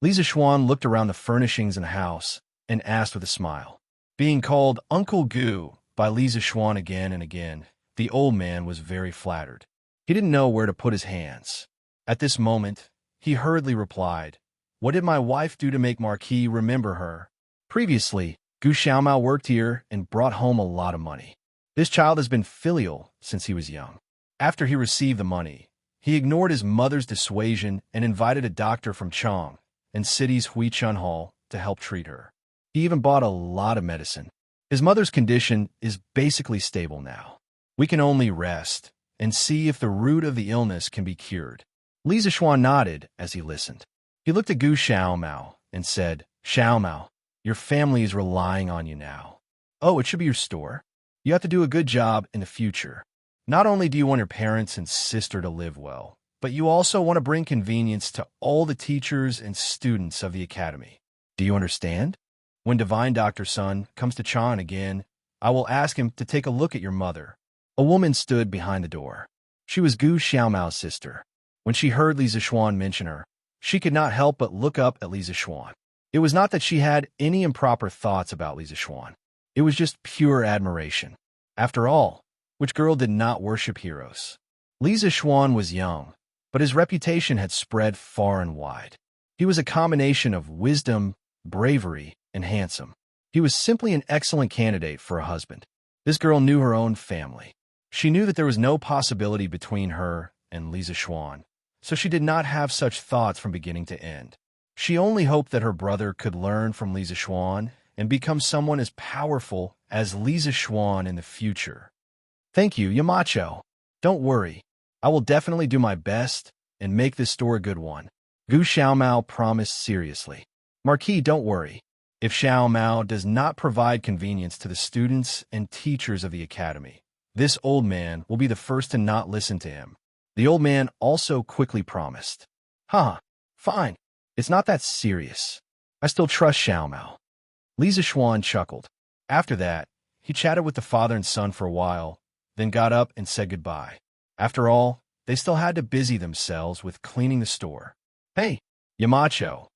Li Zishuan looked around the furnishings in the house and asked with a smile. Being called Uncle Gu by Li Zishuan again and again, the old man was very flattered. He didn't know where to put his hands. At this moment, he hurriedly replied, "What did my wife do to make Marquis remember her?" Previously, Gu Xiaomao worked here and brought home a lot of money. This child has been filial since he was young. After he received the money, he ignored his mother's dissuasion and invited a doctor from Chong and city's Huichun Hall to help treat her. He even bought a lot of medicine. His mother's condition is basically stable now. We can only rest and see if the root of the illness can be cured. Li Zishuan nodded as he listened. He looked at Gu Xiaomao and said, "Xiaomao, your family is relying on you now. Oh, it should be your store. You have to do a good job in the future. Not only do you want your parents and sister to live well, but you also want to bring convenience to all the teachers and students of the academy. Do you understand? When Divine Doctor Sun comes to Chan again, I will ask him to take a look at your mother. A woman stood behind the door. She was Gu Xiaomao's sister. When she heard Li Zixuan mention her, she could not help but look up at Li Zixuan. It was not that she had any improper thoughts about Li Zixuan. It was just pure admiration. After all, which girl did not worship heroes? Li Zixuan was young, but his reputation had spread far and wide. He was a combination of wisdom, bravery, and handsome. He was simply an excellent candidate for a husband. This girl knew her own family. She knew that there was no possibility between her and Li Zixuan, so she did not have such thoughts from beginning to end. She only hoped that her brother could learn from Li Zixuan and become someone as powerful as Li Zixuan in the future. Thank you, Yamacho. Don't worry. I will definitely do my best and make this store a good one. Gu Xiaomao promised seriously. Marquis, don't worry. If Xiaomao does not provide convenience to the students and teachers of the academy, this old man will be the first to not listen to him. The old man also quickly promised. Fine. It's not that serious. I still trust Xiaomao. Li Zixuan chuckled. After that, he chatted with the father and son for a while, then got up and said goodbye. After all, they still had to busy themselves with cleaning the store. Hey, Yamacho,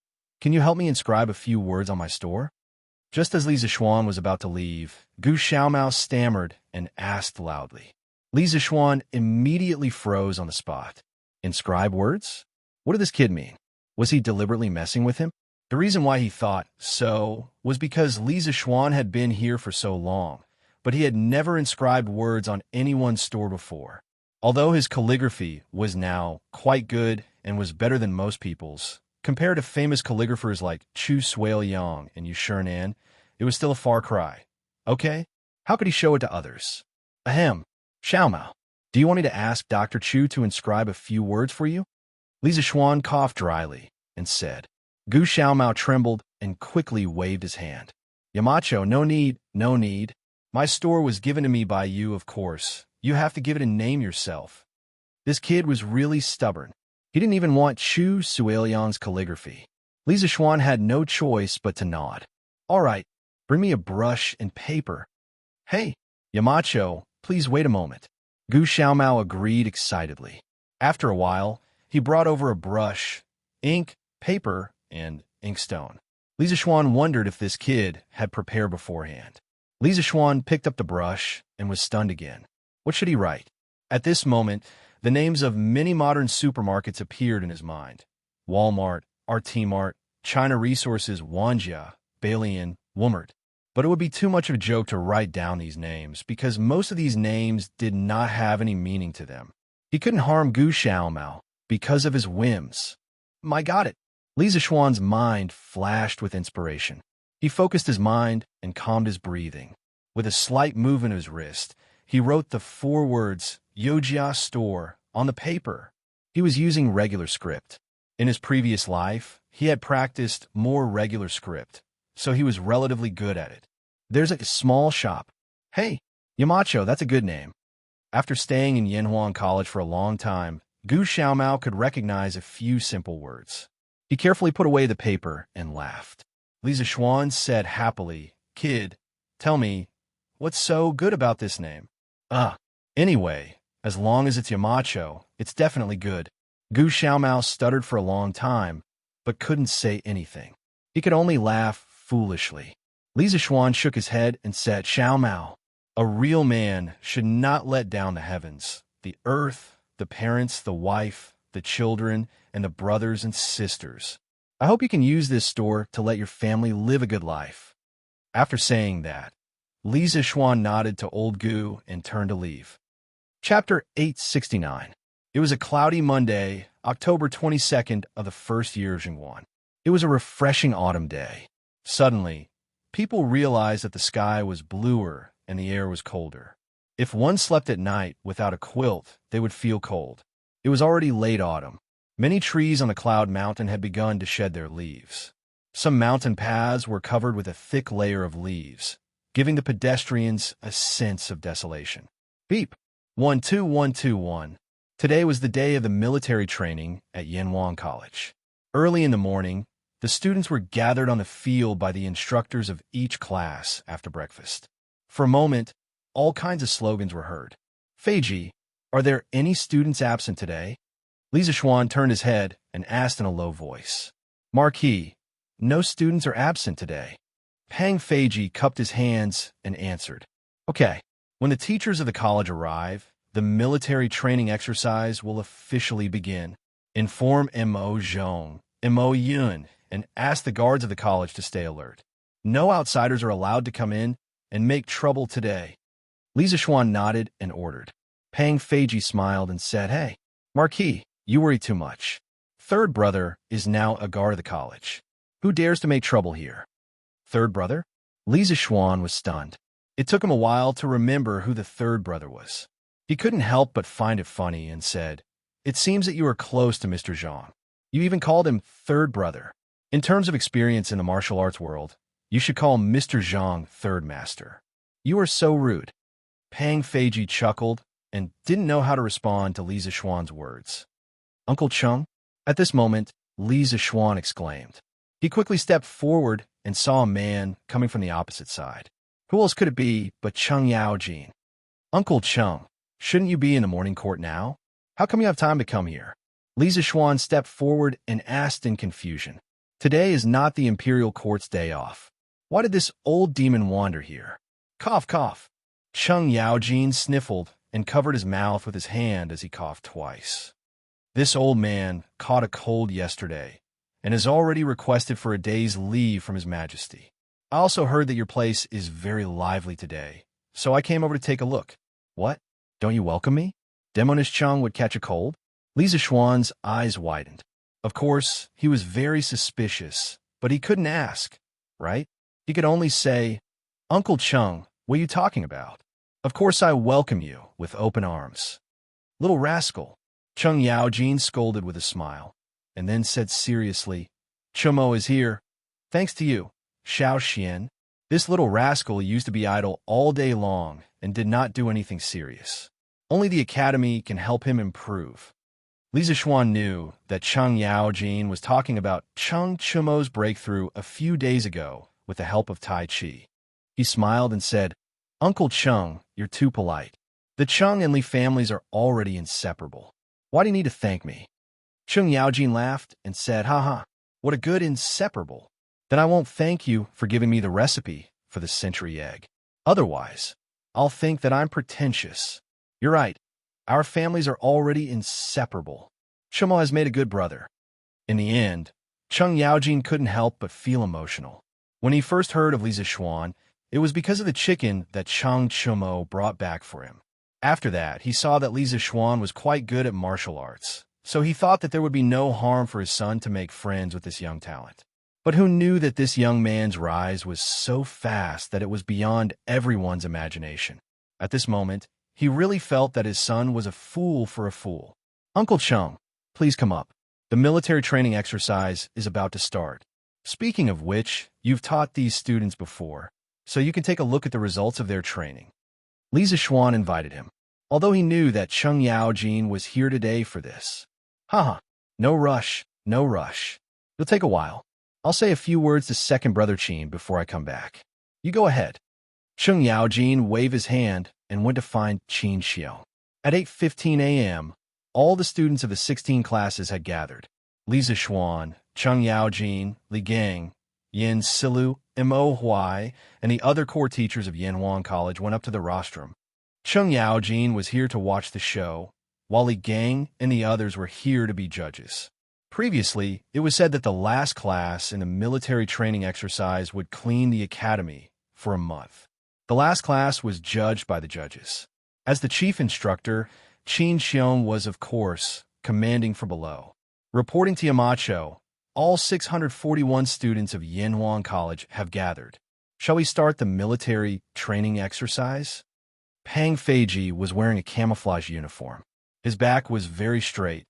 can you help me inscribe a few words on my store? Just as Li Zixuan was about to leave, Gu Xiaomao stammered and asked loudly. Li Zixuan immediately froze on the spot. Inscribe words? What did this kid mean? Was he deliberately messing with him? The reason why he thought so was because Li Zixuan had been here for so long, but he had never inscribed words on anyone's store before. Although his calligraphy was now quite good and was better than most people's, compared to famous calligraphers like Chu Suiliang and Yu Shernan, it was still a far cry. Okay, how could he show it to others? Ahem, Xiaomao, do you want me to ask Dr. Chu to inscribe a few words for you? Li Zixuan coughed dryly and said. Gu Xiaomao trembled and quickly waved his hand. Yamacho, no need. My store was given to me by you, of course. You have to give it a name yourself. This kid was really stubborn. He didn't even want Chu Suiliang's calligraphy. Li Zixuan had no choice but to nod. All right, bring me a brush and paper. Hey, Yamacho, please wait a moment. Gu Xiaomao agreed excitedly. After a while, he brought over a brush, ink, paper, and inkstone. Li Zixuan wondered if this kid had prepared beforehand. Li Zixuan picked up the brush and was stunned again. What should he write? At this moment, the names of many modern supermarkets appeared in his mind. Walmart, RT-Mart, China Resources, Wanjia, Balian, Walmart. But it would be too much of a joke to write down these names because most of these names did not have any meaning to them. He couldn't harm Gu Xiaomao because of his whims. I got it. Li Zixuan's mind flashed with inspiration. He focused his mind and calmed his breathing. With a slight movement of his wrist, he wrote the 4 words, Yojia Store, on the paper. He was using regular script. In his previous life, he had practiced more regular script, so he was relatively good at it. There's a small shop. Hey, Yamacho, that's a good name. After staying in Yanhuan College for a long time, Gu Xiaomao could recognize a few simple words. He carefully put away the paper and laughed. Li Zixuan said happily, Kid, tell me, what's so good about this name? Anyway, as long as it's Yamacho, it's definitely good. Gu Xiaomao stuttered for a long time, but couldn't say anything. He could only laugh foolishly. Li Zixuan shook his head and said, Xiaomao, a real man should not let down the heavens, the earth, the parents, the wife, the children, and the brothers and sisters. I hope you can use this store to let your family live a good life. After saying that, Li Zixuan nodded to old Gu and turned to leave. Chapter 869. It was a cloudy Monday, October 22nd of the first year of Jingguan. It was a refreshing autumn day. Suddenly, people realized that the sky was bluer and the air was colder. If one slept at night without a quilt, they would feel cold. It was already late autumn. Many trees on the cloud mountain had begun to shed their leaves. Some mountain paths were covered with a thick layer of leaves, giving the pedestrians a sense of desolation. Beep. 12121. Today was the day of the military training at Yenhuang College. Early in the morning, the students were gathered on the field by the instructors of each class after breakfast. For a moment, all kinds of slogans were heard. Feiji, are there any students absent today? Li Zixuan turned his head and asked in a low voice. Marquis, no students are absent today. Pang Feiji cupped his hands and answered. Okay, when the teachers of the college arrive, the military training exercise will officially begin. Inform Mo Zhong, Mo Yun, and ask the guards of the college to stay alert. No outsiders are allowed to come in and make trouble today. Li Zixuan nodded and ordered. Pang Feiji smiled and said, Hey, Marquis, you worry too much. Third brother is now a guard of the college. Who dares to make trouble here? Third brother? Li Zixuan was stunned. It took him a while to remember who the third brother was. He couldn't help but find it funny and said, It seems that you are close to Mr. Zhang. You even called him third brother. In terms of experience in the martial arts world, you should call Mr. Zhang third master. You are so rude. Pang Feiji chuckled and didn't know how to respond to Li Zixuan's words. Uncle Chung? At this moment, Li Zixuan exclaimed. He quickly stepped forward and saw a man coming from the opposite side. Who else could it be but Chung Yaojin? Uncle Chung, shouldn't you be in the morning court now? How come you have time to come here? Li Zixuan stepped forward and asked in confusion. Today is not the imperial court's day off. Why did this old demon wander here? Cough, cough. Chung Yaojin sniffled and covered his mouth with his hand as he coughed twice. This old man caught a cold yesterday and has already requested for a day's leave from His Majesty. I also heard that your place is very lively today, so I came over to take a look. What? Don't you welcome me? Demonish Chung would catch a cold? Li Zixuan's eyes widened. Of course, he was very suspicious, but he couldn't ask, right? He could only say, Uncle Chung, what are you talking about? Of course I welcome you with open arms. Little rascal, Chung Yaojin scolded with a smile, and then said seriously, Chumo is here. Thanks to you, Xiao Xian. This little rascal used to be idle all day long and did not do anything serious. Only the academy can help him improve. Li Zixuan knew that Chung Yaojin was talking about Chung Chumo's breakthrough a few days ago with the help of Tai Chi. He smiled and said, Uncle Chung, you're too polite. The Chung and Li families are already inseparable. Why do you need to thank me? Chung Yaojin laughed and said, Haha, what a good inseparable. Then I won't thank you for giving me the recipe for the century egg. Otherwise, I'll think that I'm pretentious. You're right. Our families are already inseparable. Chumo has made a good brother. In the end, Chung Yaojin couldn't help but feel emotional. When he first heard of Li Zixuan, it was because of the chicken that Chung Chumo brought back for him. After that, he saw that Li Zixuan was quite good at martial arts, so he thought that there would be no harm for his son to make friends with this young talent. But who knew that this young man's rise was so fast that it was beyond everyone's imagination? At this moment, he really felt that his son was a fool for a fool. Uncle Chung, please come up. The military training exercise is about to start. Speaking of which, you've taught these students before, so you can take a look at the results of their training. Li Zixuan invited him, although he knew that Chung Yaojin was here today for this. Haha, no rush, no rush. It'll take a while. I'll say a few words to second brother Qin before I come back. You go ahead. Chung Yaojin waved his hand and went to find Qin Xiao. At 8:15 a.m., all the students of the 16 classes had gathered. Li Zixuan, Chung Yaojin, Li Gang, Yin Silu, Mo Huai, and the other core teachers of Yenhuang College went up to the rostrum. Chung Yaojin was here to watch the show, while Li Gang and the others were here to be judges. Previously, it was said that the last class in the military training exercise would clean the academy for a month. The last class was judged by the judges. As the chief instructor, Qin Xiong was, of course, commanding from below. Reporting to Yamacho, all 641 students of Yenhuang College have gathered. Shall we start the military training exercise? Pang Feiji was wearing a camouflage uniform. His back was very straight,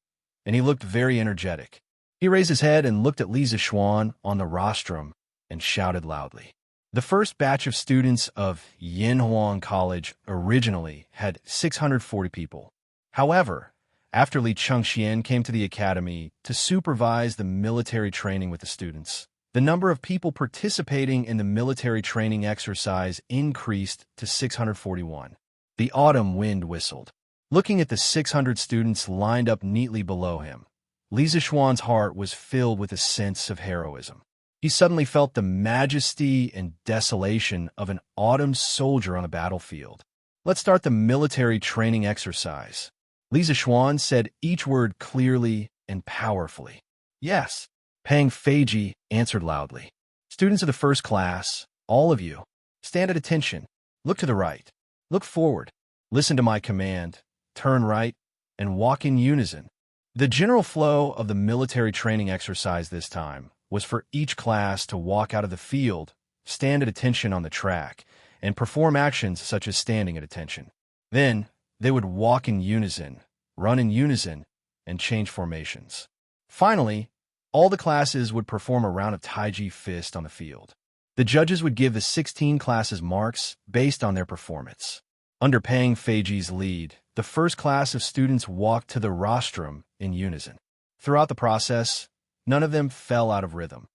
and he looked very energetic. He raised his head and looked at Li Zixuan on the rostrum and shouted loudly. The first batch of students of Yenhuang College originally had 640 people. However, after Li Chengxian came to the academy to supervise the military training with the students. The number of people participating in the military training exercise increased to 641. The autumn wind whistled. Looking at the 600 students lined up neatly below him, Li Zixuan's heart was filled with a sense of heroism. He suddenly felt the majesty and desolation of an autumn soldier on a battlefield. "Let's start the military training exercise." Li Zixuan said each word clearly and powerfully. "Yes." Pang Feiji answered loudly. "Students of the first class, all of you, stand at attention. Look to the right. Look forward. Listen to my command. Turn right and walk in unison." The general flow of the military training exercise this time was for each class to walk out of the field, stand at attention on the track, and perform actions such as standing at attention. Then, they would walk in unison, run in unison, and change formations. Finally, all the classes would perform a round of Taiji fist on the field. The judges would give the 16 classes marks based on their performance. Under Pang Feiji's lead, the first class of students walked to the rostrum in unison. Throughout the process, none of them fell out of rhythm.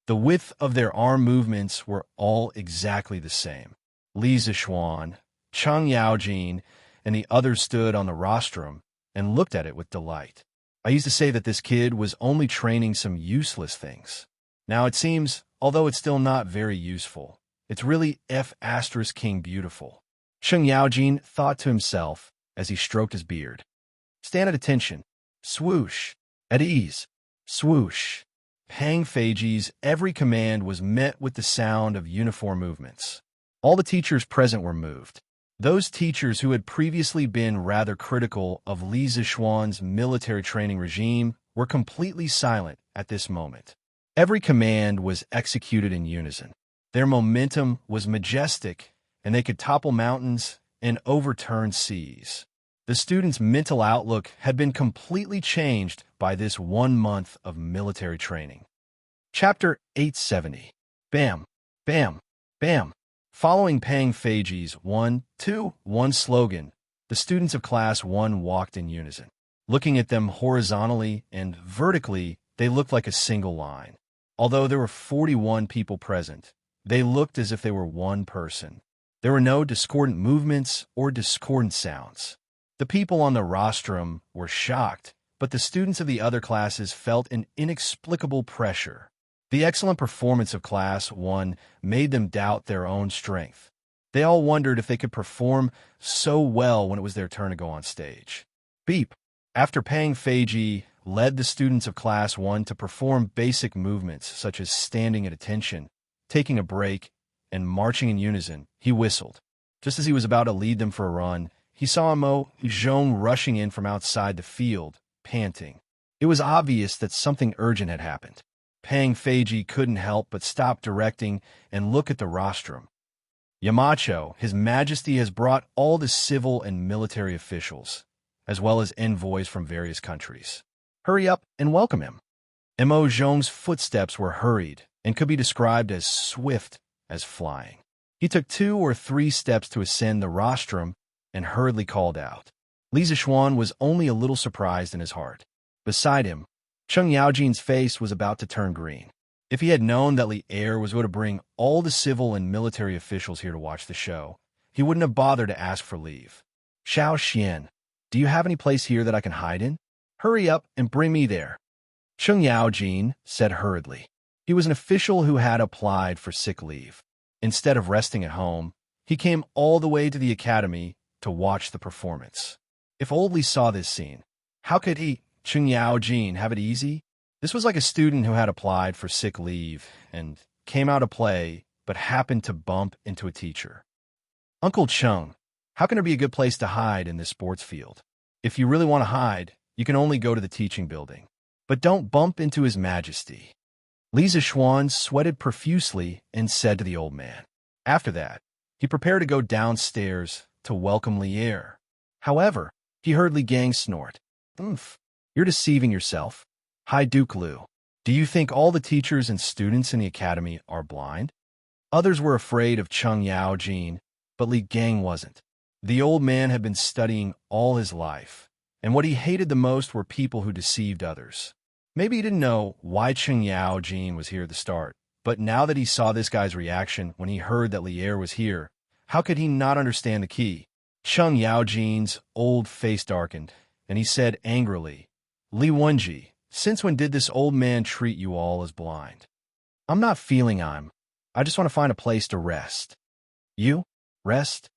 The width of their arm movements were all exactly the same. Li Zixuan, Cheng Yaojin, and the others stood on the rostrum and looked at it with delight. I used to say that this kid was only training some useless things. Now it seems, although it's still not very useful, it's really King beautiful. Cheng Yaojin thought to himself as he stroked his beard. Stand at attention. Swoosh. At ease. Swoosh. Pang Feiji's every command was met with the sound of uniform movements. All the teachers present were moved. Those teachers who had previously been rather critical of Li Zixuan's military training regime were completely silent at this moment. Every command was executed in unison. Their momentum was majestic, and they could topple mountains and overturn seas. The students' mental outlook had been completely changed by this 1 month of military training. Chapter 870. Bam, bam, bam. Following Pang Feiji's 1, 2, 1 slogan, the students of Class 1 walked in unison. Looking at them horizontally and vertically, they looked like a single line. Although there were 41 people present, they looked as if they were one person. There were no discordant movements or discordant sounds. The people on the rostrum were shocked, but the students of the other classes felt an inexplicable pressure. The excellent performance of Class 1 made them doubt their own strength. They all wondered if they could perform so well when it was their turn to go on stage. Beep. After Pang Feiji led the students of Class 1 to perform basic movements such as standing at attention, taking a break, and marching in unison, he whistled. Just as he was about to lead them for a run, he saw Mo Zhong rushing in from outside the field, panting. It was obvious that something urgent had happened. Pang Feiji couldn't help but stop directing and look at the rostrum. Yamacho, His Majesty has brought all the civil and military officials, as well as envoys from various countries. Hurry up and welcome him. Mo Zhong's footsteps were hurried and could be described as swift as flying. He took 2 or 3 steps to ascend the rostrum and hurriedly called out. Li Zixuan was only a little surprised in his heart. Beside him, Cheng Yaojin's face was about to turn green. If he had known that Li Er was going to bring all the civil and military officials here to watch the show, he wouldn't have bothered to ask for leave. Xiao Xian, do you have any place here that I can hide in? Hurry up and bring me there. Cheng Yaojin said hurriedly. He was an official who had applied for sick leave. Instead of resting at home, he came all the way to the academy to watch the performance. If old Li saw this scene, how could he, Cheng Yaojin, have it easy? This was like a student who had applied for sick leave and came out to play but happened to bump into a teacher. Uncle Cheng, how can there be a good place to hide in this sports field? If you really want to hide, you can only go to the teaching building. But don't bump into His Majesty. Li Zixuan sweated profusely and said to the old man. After that, he prepared to go downstairs to welcome Li Er. However, he heard Li Gang snort. Oomph, you're deceiving yourself. Hi Duke Lu. Do you think all the teachers and students in the academy are blind? Others were afraid of Cheng Yaojin, but Li Gang wasn't. The old man had been studying all his life, and what he hated the most were people who deceived others. Maybe he didn't know why Cheng Yao Jin was here at the start, but now that he saw this guy's reaction when he heard that Lier was here, how could he not understand the key? Cheng Yao Jin's old face darkened, and he said angrily, "Li Wenji, since when did this old man treat you all as blind? I'm not feeling I just want to find a place to rest." "You? Rest?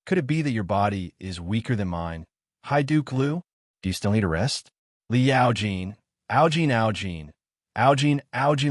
Could it be that your body is weaker than mine? Hai Duke Lu? Do you still need a rest?" Li Yaojin, Aojin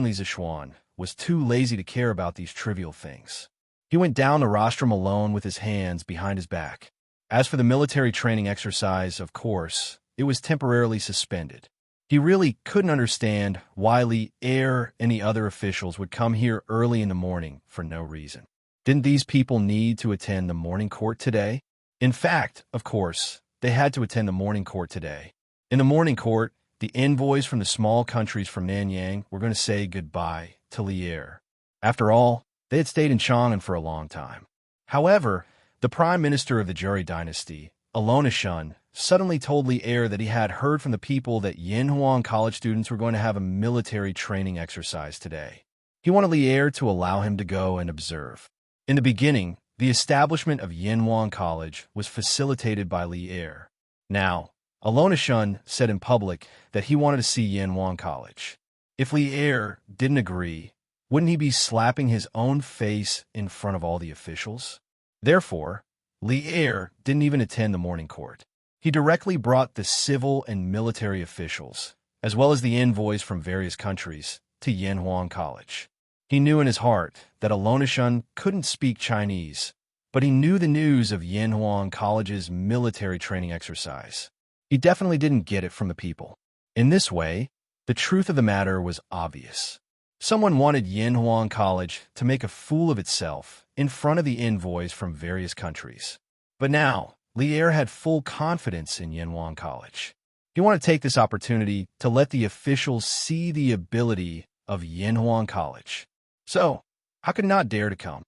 Li Zishuan was too lazy to care about these trivial things. He went down the rostrum alone with his hands behind his back. As for the military training exercise, of course, it was temporarily suspended. He really couldn't understand why Li Er and the other officials would come here early in the morning for no reason. Didn't these people need to attend the morning court today? In fact, of course, they had to attend the morning court today. In the morning court, the envoys from the small countries from Nanyang were going to say goodbye to Li Er. After all, they had stayed in Chang'an for a long time. However, the prime minister of the Juri dynasty, Alona Shun, suddenly told Li Er that he had heard from the people that Yanhuang College students were going to have a military training exercise today. He wanted Li Er to allow him to go and observe. In the beginning, the establishment of Yanhuang College was facilitated by Li Er. Now, Alona Shun said in public that he wanted to see Yanhuang College. If Li Er didn't agree, wouldn't he be slapping his own face in front of all the officials? Therefore, Li Er didn't even attend the morning court. He directly brought the civil and military officials, as well as the envoys from various countries, to Yanhuang College. He knew in his heart that Alona Shun couldn't speak Chinese, but he knew the news of Yanhuang College's military training exercise. He definitely didn't get it from the people. In this way, the truth of the matter was obvious. Someone wanted Yanhuang College to make a fool of itself in front of the envoys from various countries. But now, Li Er had full confidence in Yanhuang College. He wanted to take this opportunity to let the officials see the ability of Yanhuang College. So, how could not dare to come?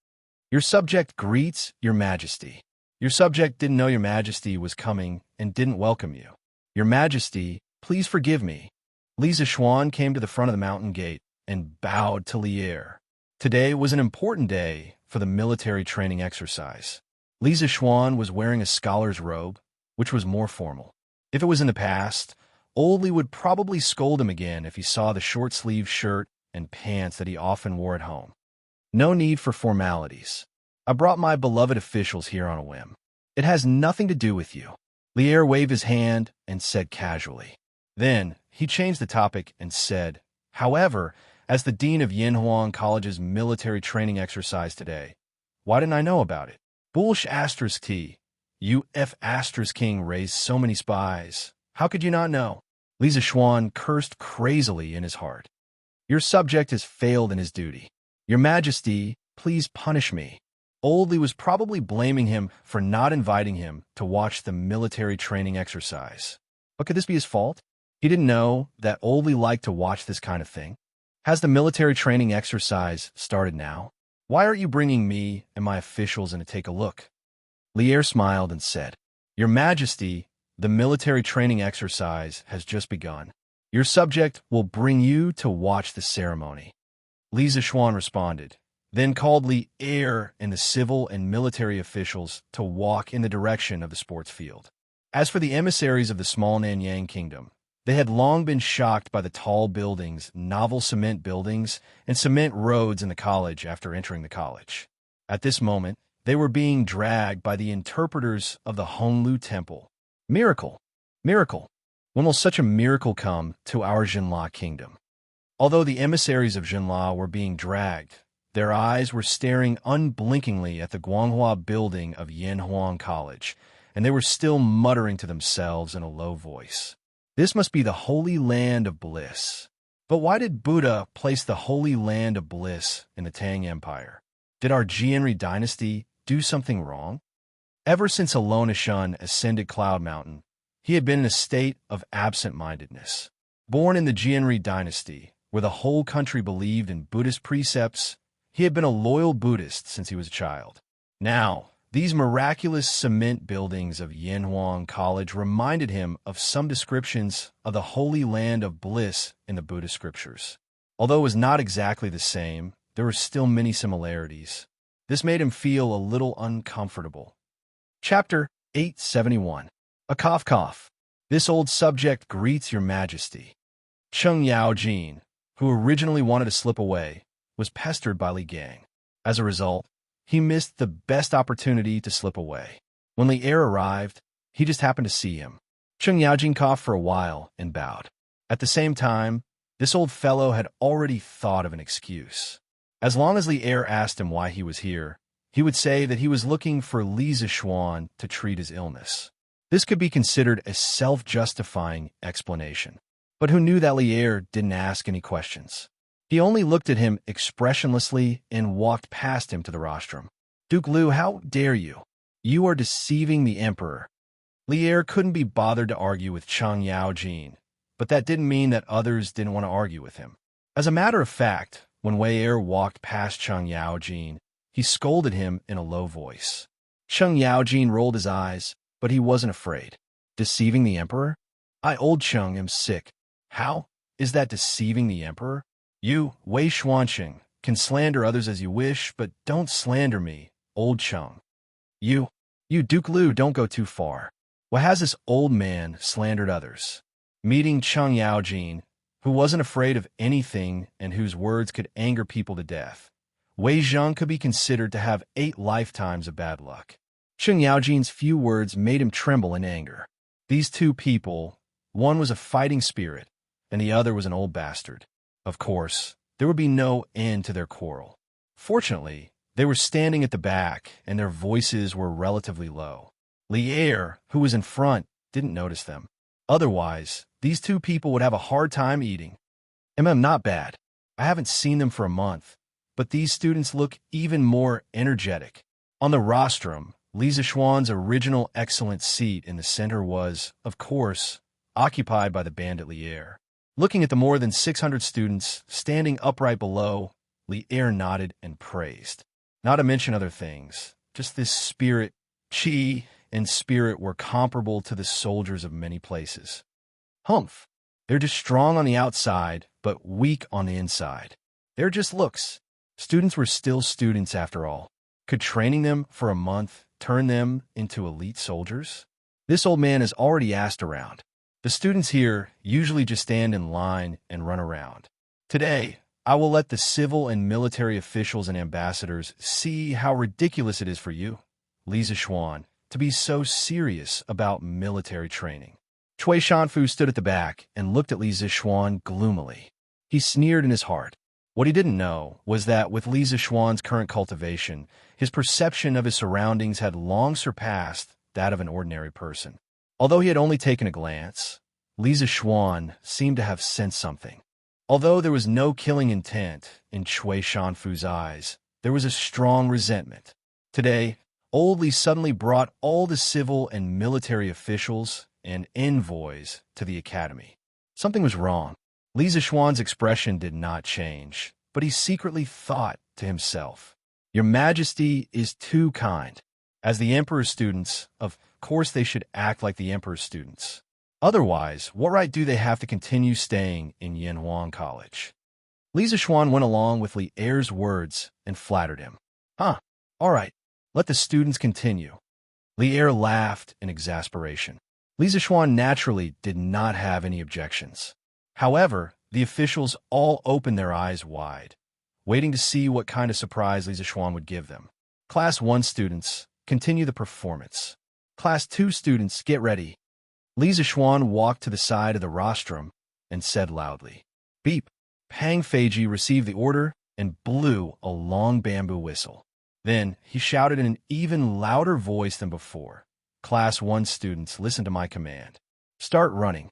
"Your subject greets your majesty." Your subject didn't know your majesty was coming and didn't welcome you. "Your majesty, please forgive me." Li Zishuan came to the front of the mountain gate and bowed to Li Er. Today was an important day for the military training exercise. Li Zishuan was wearing a scholar's robe, which was more formal. If it was in the past, old Li would probably scold him again if he saw the short-sleeved shirt and pants that he often wore at home. No need for formalities. I brought my beloved officials here on a whim. It has nothing to do with you. Li Er waved his hand and said casually. Then, he changed the topic and said, "However, as the dean of Yanhuang College's military training exercise today, why didn't I know about it? Bulsh asterisk T. UF asterisk King raised so many spies. How could you not know?" Li Zishuan cursed crazily in his heart. "Your subject has failed in his duty. Your Majesty, please punish me." Old Li was probably blaming him for not inviting him to watch the military training exercise. But could this be his fault? He didn't know that Old Li liked to watch this kind of thing. Has the military training exercise started now? Why aren't you bringing me and my officials in to take a look? Li Er smiled and said, "Your Majesty, the military training exercise has just begun. Your subject will bring you to watch the ceremony." Li Zishuan responded, then called Li Er and the civil and military officials to walk in the direction of the sports field. As for the emissaries of the small Nanyang kingdom, they had long been shocked by the tall buildings, novel cement buildings, and cement roads in the college after entering the college. At this moment, they were being dragged by the interpreters of the Honglu Temple. Miracle! Miracle! When will such a miracle come to our Jinla kingdom? Although the emissaries of Jinla were being dragged, their eyes were staring unblinkingly at the Guanghua building of Yanhuang College, and they were still muttering to themselves in a low voice. This must be the Holy Land of Bliss. But why did Buddha place the Holy Land of Bliss in the Tang Empire? Did our Jianri dynasty do something wrong? Ever since Alona Shun ascended Cloud Mountain, he had been in a state of absent-mindedness. Born in the Jianri dynasty, where the whole country believed in Buddhist precepts, he had been a loyal Buddhist since he was a child. Now, These miraculous cement buildings of Yanhuang College reminded him of some descriptions of the holy land of bliss in the Buddhist scriptures. Although it was not exactly the same, there were still many similarities. This made him feel a little uncomfortable. Chapter 871. A cough. This old subject greets your majesty. Cheng Yaojin, who originally wanted to slip away, was pestered by Li Gang. As a result, he missed the best opportunity to slip away. When Li Er arrived, he just happened to see him. Cheng Yaojin coughed for a while and bowed. At the same time, this old fellow had already thought of an excuse. As long as Li Er asked him why he was here, he would say that he was looking for Li Zishuan to treat his illness. This could be considered a self-justifying explanation. But who knew that Li Er didn't ask any questions? He only looked at him expressionlessly and walked past him to the rostrum. Duke Liu, how dare you? You are deceiving the emperor. Li Er couldn't be bothered to argue with Cheng Yaojin, but that didn't mean that others didn't want to argue with him. As a matter of fact, when Wei Er walked past Cheng Yaojin, he scolded him in a low voice. Cheng Yaojin rolled his eyes, but he wasn't afraid. Deceiving the emperor? I, old Cheng, am sick. How? Is that deceiving the emperor? You, Wei Xuanqing, can slander others as you wish, but don't slander me, old Cheng. You, Duke Liu, don't go too far. Why has this old man slandered others? Meeting Cheng Yaojin, who wasn't afraid of anything and whose words could anger people to death, Wei Zheng could be considered to have 8 lifetimes of bad luck. Cheng Yaojin's few words made him tremble in anger. These two people, one was a fighting spirit, and the other was an old bastard. Of course, there would be no end to their quarrel. Fortunately, they were standing at the back, and their voices were relatively low. Li Er, who was in front, didn't notice them. Otherwise, these two people would have a hard time eating. Not bad. I haven't seen them for a month, but these students look even more energetic. On the rostrum, Li Zishuan's original excellent seat in the center was, of course, occupied by the bandit Li Er. Looking at the more than 600 students standing upright below, Li Er nodded and praised. Not to mention other things, just this spirit, qi, and spirit were comparable to the soldiers of many places. Humph. They're just strong on the outside, but weak on the inside. They're just looks. Students were still students after all. Could training them for a month turn them into elite soldiers? This old man has already asked around. The students here usually just stand in line and run around. Today, I will let the civil and military officials and ambassadors see how ridiculous it is for you, Li Zishuan, to be so serious about military training. Cui Shanfu stood at the back and looked at Li Zishuan gloomily. He sneered in his heart. What he didn't know was that with Li Zishuan's current cultivation, his perception of his surroundings had long surpassed that of an ordinary person. Although he had only taken a glance, Li Zishuan seemed to have sensed something. Although there was no killing intent in Cui Shanfu's eyes, there was a strong resentment. Today, old Li suddenly brought all the civil and military officials and envoys to the academy. Something was wrong. Li Zishuan's expression did not change, but he secretly thought to himself, Your Majesty is too kind. As the Emperor's students, of course they should act like the Emperor's students. Otherwise, what right do they have to continue staying in Yanhuang College? Li Zishuan went along with Li Er's words and flattered him. All right, let the students continue. Li Er laughed in exasperation. Li Zishuan naturally did not have any objections. However, the officials all opened their eyes wide, waiting to see what kind of surprise Li Zishuan would give them. Class 1 students, continue the performance. Class 2 students, get ready. Li Zishuan walked to the side of the rostrum and said loudly, Beep. Pang Feiji received the order and blew a long bamboo whistle. Then he shouted in an even louder voice than before, Class 1 students, listen to my command. Start running.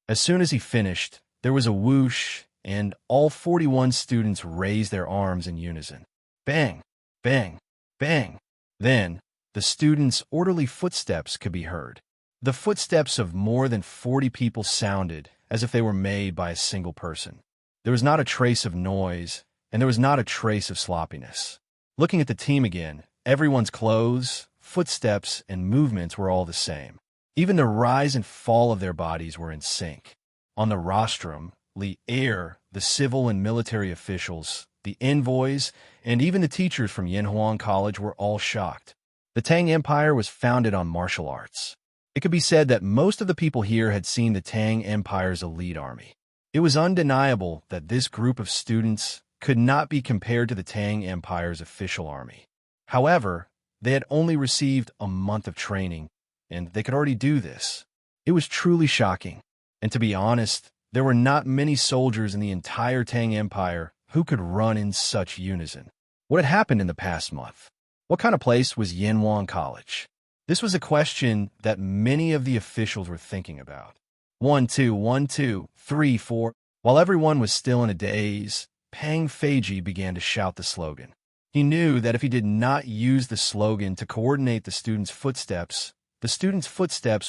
As soon as he finished, there was a whoosh, and all 41 students raised their arms in unison. Bang, bang, bang. Then, the students' orderly footsteps could be heard. The footsteps of more than 40 people sounded as if they were made by a single person. There was not a trace of noise, and there was not a trace of sloppiness. Looking at the team again, everyone's clothes, footsteps, and movements were all the same. Even the rise and fall of their bodies were in sync. On the rostrum, the air, the civil and military officials, the envoys, and even the teachers from Yanhuang College were all shocked. The Tang Empire was founded on martial arts. It could be said that most of the people here had seen the Tang Empire's elite army. It was undeniable that this group of students could not be compared to the Tang Empire's official army. However, they had only received a month of training, and they could already do this. It was truly shocking. And to be honest, there were not many soldiers in the entire Tang Empire who could run in such unison. What had happened in the past month? What kind of place was Yanhuang College? This was a question that many of the officials were thinking about. 1, 2, 1, 2, 3, 4. While everyone was still in a daze, Pang Feiji began to shout the slogan. He knew that if he did not use the slogan to coordinate the students' footsteps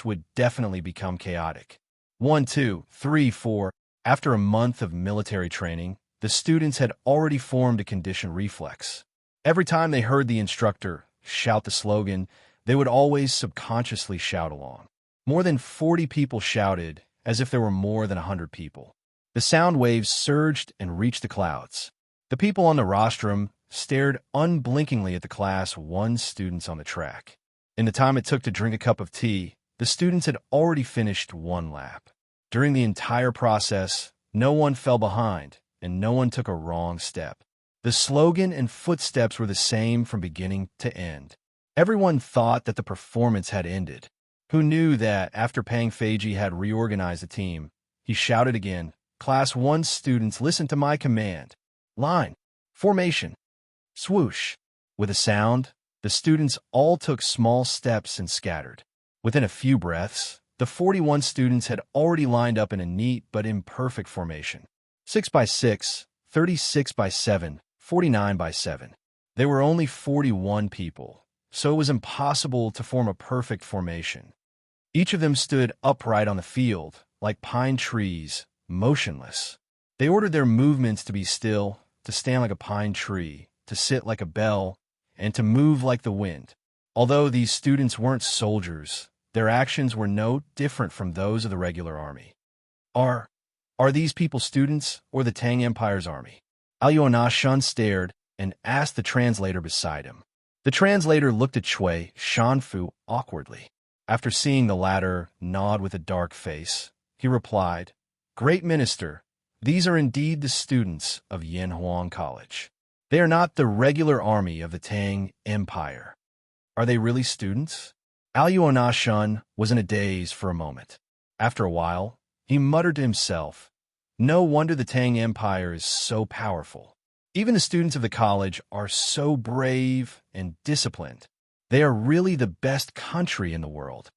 would definitely become chaotic. 1, 2, 3, 4. After a month of military training, the students had already formed a conditioned reflex. Every time they heard the instructor shout the slogan, they would always subconsciously shout along. More than 40 people shouted, as if there were more than 100 people. The sound waves surged and reached the clouds. The people on the rostrum stared unblinkingly at the Class 1 students on the track. In the time it took to drink a cup of tea, the students had already finished one lap. During the entire process, no one fell behind, and no one took a wrong step. The slogan and footsteps were the same from beginning to end. Everyone thought that the performance had ended. Who knew that after Pang Feiji had reorganized the team, he shouted again, "Class 1 students, listen to my command. Line. Formation. Swoosh." With a sound, the students all took small steps and scattered. Within a few breaths, the 41 students had already lined up in a neat but imperfect formation. 6 by 6, 36 by 7, 49 by 7. There were only 41 people, so it was impossible to form a perfect formation. Each of them stood upright on the field, like pine trees, motionless. They ordered their movements to be still, to stand like a pine tree, to sit like a bell, and to move like the wind. Although these students weren't soldiers, their actions were no different from those of the regular army. Are these people students or the Tang Empire's army? Alyona Shun stared and asked the translator beside him. The translator looked at Chui Shanfu awkwardly. After seeing the latter nod with a dark face, he replied, "Great Minister, these are indeed the students of Yanhuang College. They are not the regular army of the Tang Empire." "Are they really students?" Alyona Shun was in a daze for a moment. After a while, he muttered to himself, "No wonder the Tang Empire is so powerful. Even the students of the college are so brave and disciplined. They are really the best country in the world."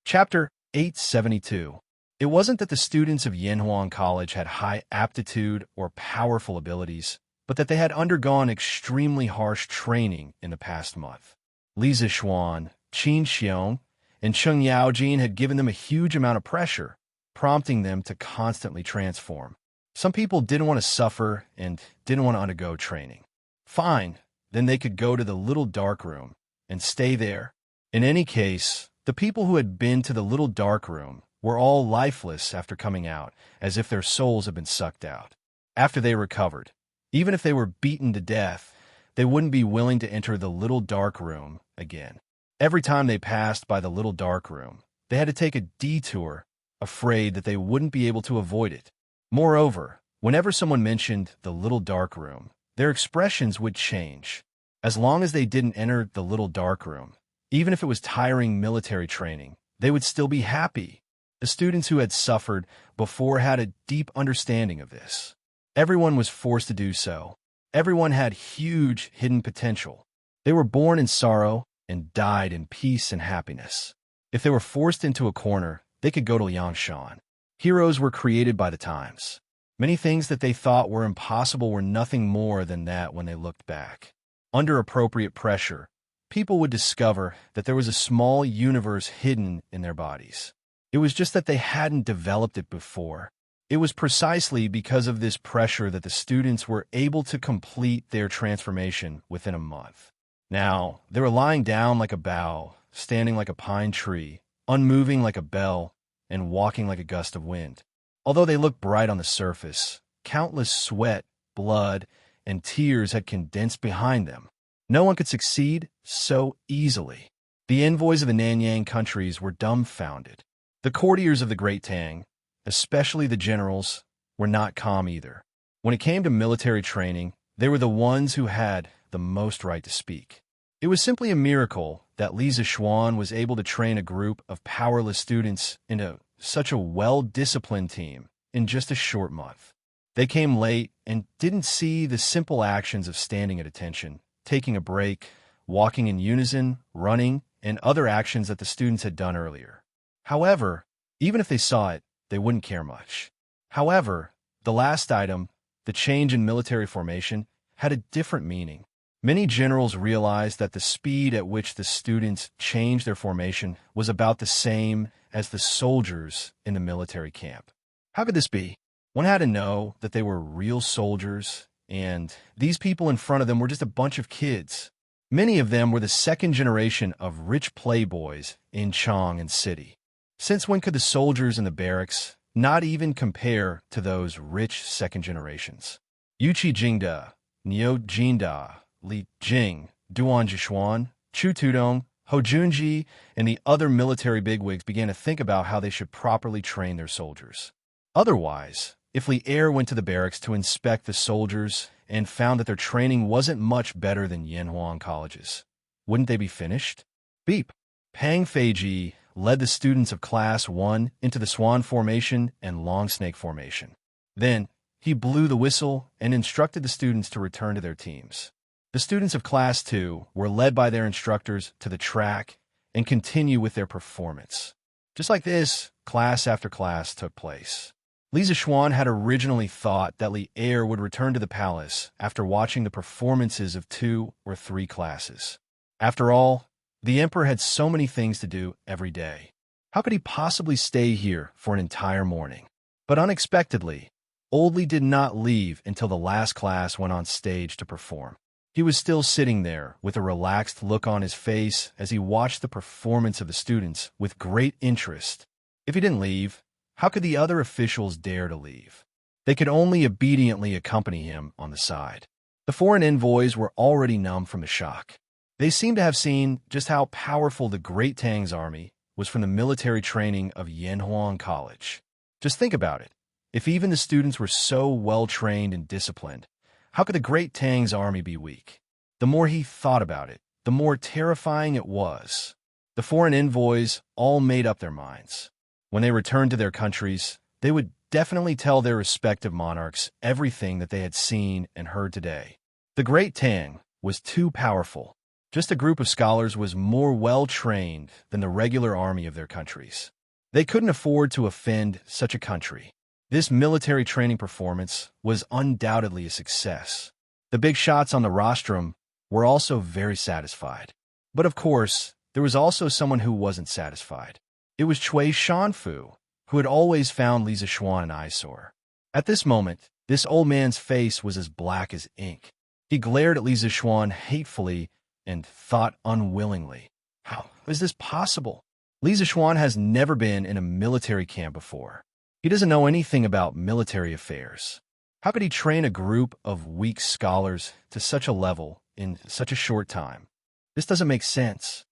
Chapter 872. It wasn't that the students of Yanhuang College had high aptitude or powerful abilities, but that they had undergone extremely harsh training in the past month. Li Zixuan, Qin Xiong, and Cheng Yaojin had given them a huge amount of pressure, prompting them to constantly transform. Some people didn't want to suffer and didn't want to undergo training. Fine, then they could go to the little dark room and stay there. In any case, the people who had been to the little dark room were all lifeless after coming out, as if their souls had been sucked out. After they recovered, even if they were beaten to death, they wouldn't be willing to enter the little dark room again. Every time they passed by the little dark room, they had to take a detour, afraid that they wouldn't be able to avoid it. Moreover, whenever someone mentioned the little dark room, their expressions would change. As long as they didn't enter the little dark room, even if it was tiring military training, they would still be happy. The students who had suffered before had a deep understanding of this. Everyone was forced to do so. Everyone had huge hidden potential. They were born in sorrow and died in peace and happiness. If they were forced into a corner, they could go to Liangshan. Heroes were created by the times. Many things that they thought were impossible were nothing more than that when they looked back. Under appropriate pressure, people would discover that there was a small universe hidden in their bodies. It was just that they hadn't developed it before. It was precisely because of this pressure that the students were able to complete their transformation within a month. Now, they were lying down like a bough, standing like a pine tree, unmoving like a bell, and walking like a gust of wind. Although they looked bright on the surface, countless sweat, blood, and tears had condensed behind them. No one could succeed so easily. The envoys of the Nanyang countries were dumbfounded. The courtiers of the Great Tang, especially the generals, were not calm either. When it came to military training, they were the ones who had the most right to speak. It was simply a miracle that Li Zishuan was able to train a group of powerless students into such a well-disciplined team in just a short month. They came late and didn't see the simple actions of standing at attention, taking a break, walking in unison, running, and other actions that the students had done earlier. However, even if they saw it, they wouldn't care much. However, the last item, the change in military formation, had a different meaning. Many generals realized that the speed at which the students changed their formation was about the same as the soldiers in the military camp. How could this be? One had to know that they were real soldiers, and these people in front of them were just a bunch of kids. Many of them were the second generation of rich playboys in Chang'an City. Since when could the soldiers in the barracks not even compare to those rich second generations? Yuqi Jingda, Niu Jinda, Li Jing, Duan Jishuan, Chu Tudong, Ho Junji, and the other military bigwigs began to think about how they should properly train their soldiers. Otherwise, if Li Er went to the barracks to inspect the soldiers and found that their training wasn't much better than Yanhuang colleges, wouldn't they be finished? Beep. Pang Feiji led the students of Class 1 into the Swan Formation and Long Snake Formation. Then, he blew the whistle and instructed the students to return to their teams. The students of Class 2 were led by their instructors to the track and continue with their performance. Just like this, class after class took place. Li Zishuan had originally thought that Li Er would return to the palace after watching the performances of 2 or 3 classes. After all, the emperor had so many things to do every day. How could he possibly stay here for an entire morning? But unexpectedly, Old Li did not leave until the last class went on stage to perform. He was still sitting there with a relaxed look on his face as he watched the performance of the students with great interest. If he didn't leave, how could the other officials dare to leave? They could only obediently accompany him on the side. The foreign envoys were already numb from the shock. They seemed to have seen just how powerful the Great Tang's army was from the military training of Yanhuang College. Just think about it. If even the students were so well-trained and disciplined, how could the Great Tang's army be weak? The more he thought about it, the more terrifying it was. The foreign envoys all made up their minds. When they returned to their countries, they would definitely tell their respective monarchs everything that they had seen and heard today. The Great Tang was too powerful. Just a group of scholars was more well-trained than the regular army of their countries. They couldn't afford to offend such a country. This military training performance was undoubtedly a success. The big shots on the rostrum were also very satisfied. But of course, there was also someone who wasn't satisfied. It was Cui Shanfu, who had always found Li Zishuan an eyesore. At this moment, this old man's face was as black as ink. He glared at Li Zishuan hatefully and thought unwillingly, "How is this possible? Li Zishuan has never been in a military camp before. He doesn't know anything about military affairs. How could he train a group of weak scholars to such a level in such a short time? This doesn't make sense."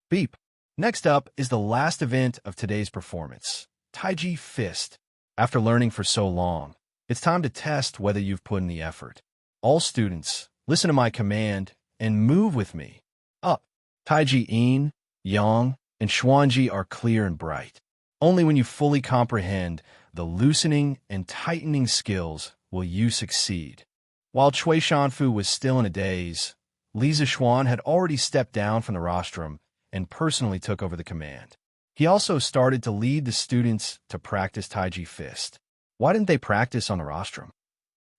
Beep. Next up is the last event of today's performance, Taiji Fist. After learning for so long, it's time to test whether you've put in the effort. All students, listen to my command and move with me. Up. Taiji Yin, Yang, and Xuanji are clear and bright. Only when you fully comprehend the loosening and tightening skills will you succeed. While Cui Shanfu was still in a daze, Li Zishuan had already stepped down from the rostrum and personally took over the command. He also started to lead the students to practice Taiji Fist. Why didn't they practice on the rostrum?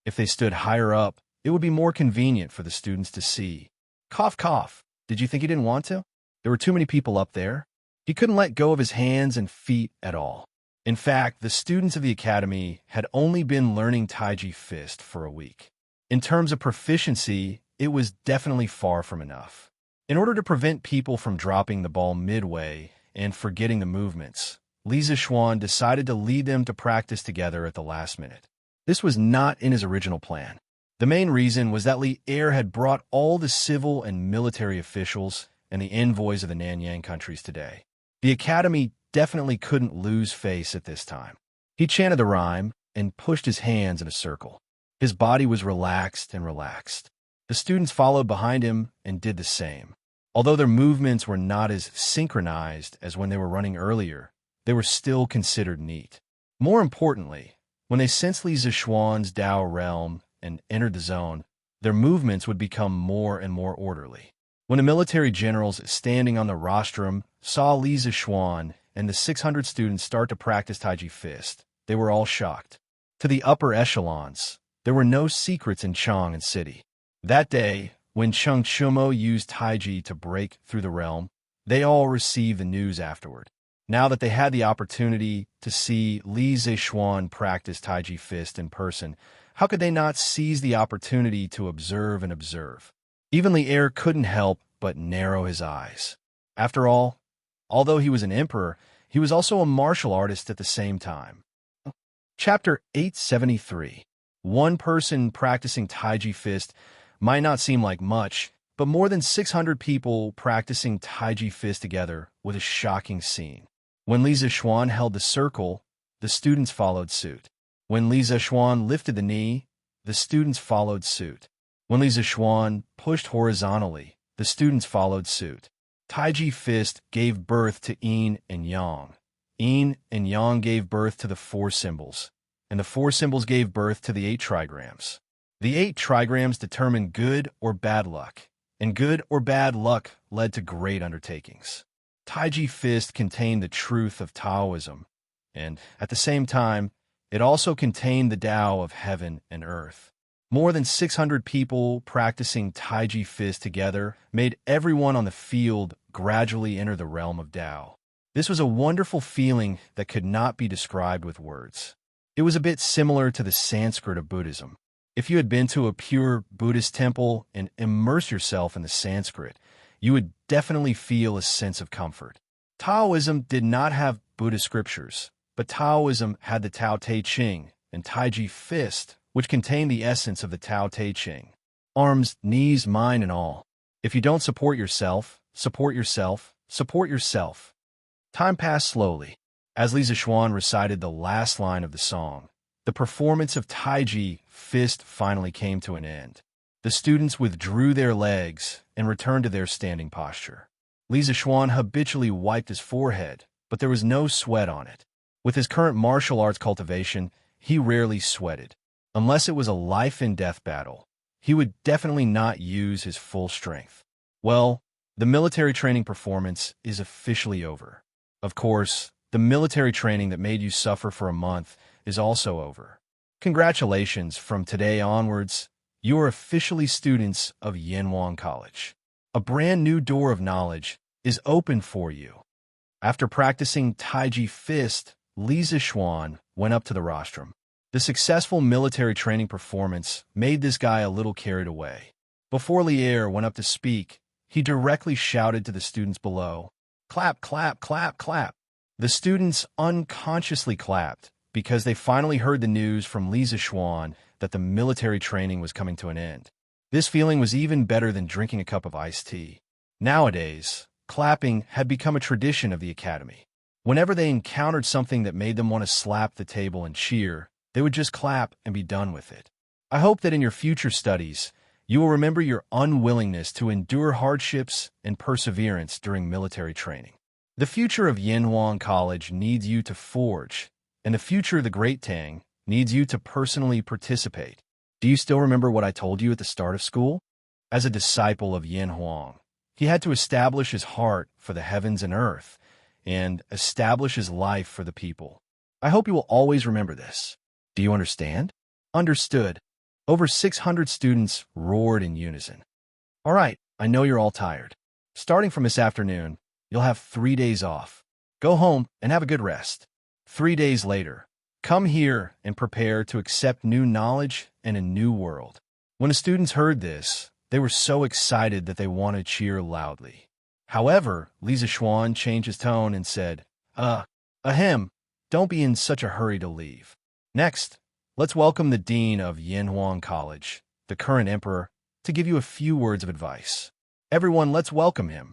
If they stood higher up, it would be more convenient for the students to see. Cough, cough. Did you think he didn't want to? There were too many people up there. He couldn't let go of his hands and feet at all. In fact, the students of the academy had only been learning Taiji Fist for a week. In terms of proficiency, it was definitely far from enough. In order to prevent people from dropping the ball midway and forgetting the movements, Li Zixuan decided to lead them to practice together at the last minute. This was not in his original plan. The main reason was that Li Er had brought all the civil and military officials and the envoys of the Nanyang countries today. The academy definitely couldn't lose face at this time. He chanted the rhyme and pushed his hands in a circle. His body was relaxed and relaxed. The students followed behind him and did the same. Although their movements were not as synchronized as when they were running earlier, they were still considered neat. More importantly, when they sensed Li Zixuan's Dao realm and entered the zone, their movements would become more and more orderly. When the military generals standing on the rostrum saw Li Zixuan and the 600 students start to practice Taiji Fist, they were all shocked. To the upper echelons, there were no secrets in Chang'an City. That day, when Cheng Chumo used Taiji to break through the realm, they all received the news afterward. Now that they had the opportunity to see Li Zixuan practice Taiji Fist in person, how could they not seize the opportunity to observe and observe? Even Li Er couldn't help but narrow his eyes. After all, although he was an emperor, he was also a martial artist at the same time. Chapter 873. One person practicing Taiji Fist might not seem like much, but more than 600 people practicing Taiji Fist together was a shocking scene. When Li Zixuan held the circle, the students followed suit. When Li Zixuan lifted the knee, the students followed suit. When Li Zixuan pushed horizontally, the students followed suit. Taiji Fist gave birth to Yin and Yang. Yin and Yang gave birth to the 4 symbols, and the 4 symbols gave birth to the 8 trigrams. The 8 trigrams determined good or bad luck, and good or bad luck led to great undertakings. Taiji Fist contained the truth of Taoism, and, at the same time, it also contained the Tao of heaven and earth. More than 600 people practicing Taiji Fist together made everyone on the field gradually enter the realm of Tao. This was a wonderful feeling that could not be described with words. It was a bit similar to the Sanskrit of Buddhism. If you had been to a pure Buddhist temple and immerse yourself in the Sanskrit, you would definitely feel a sense of comfort. Taoism did not have Buddhist scriptures, but Taoism had the Tao Te Ching and Taiji Fist, which contained the essence of the Tao Te Ching. Arms, knees, mind, and all. If you don't support yourself, support yourself, support yourself. Time passed slowly. As Li Zixuan recited the last line of the song, the performance of Taiji Fist finally came to an end. The students withdrew their legs and returned to their standing posture. Li Zixuan habitually wiped his forehead, but there was no sweat on it. With his current martial arts cultivation, he rarely sweated. Unless it was a life-and-death battle, he would definitely not use his full strength. Well, the military training performance is officially over. Of course, the military training that made you suffer for a month is also over. Congratulations, from today onwards, you are officially students of Yanwang College. A brand new door of knowledge is open for you. After practicing Taiji Fist, Li Zixuan went up to the rostrum. The successful military training performance made this guy a little carried away. Before Li Er went up to speak, he directly shouted to the students below, "Clap, clap, clap, clap." The students unconsciously clapped because they finally heard the news from Li Zixuan that the military training was coming to an end. This feeling was even better than drinking a cup of iced tea. Nowadays, clapping had become a tradition of the academy. Whenever they encountered something that made them want to slap the table and cheer, they would just clap and be done with it. I hope that in your future studies, you will remember your unwillingness to endure hardships and perseverance during military training. The future of Yanwang College needs you to forge, and the future of the Great Tang needs you to personally participate. Do you still remember what I told you at the start of school? As a disciple of Yin Huang, he had to establish his heart for the heavens and earth, and establish his life for the people. I hope you will always remember this. Do you understand? Understood. Over 600 students roared in unison. All right, I know you're all tired. Starting from this afternoon, you'll have 3 days off. Go home and have a good rest. 3 days later, come here and prepare to accept new knowledge and a new world. When the students heard this, They were so excited that they wanted to cheer loudly. However, Li Zixuan changed his tone and said, Ahem, don't be in such a hurry to leave. Next, let's welcome the dean of Yanhuang College, the current emperor, to give you a few words of advice. Everyone, let's welcome him.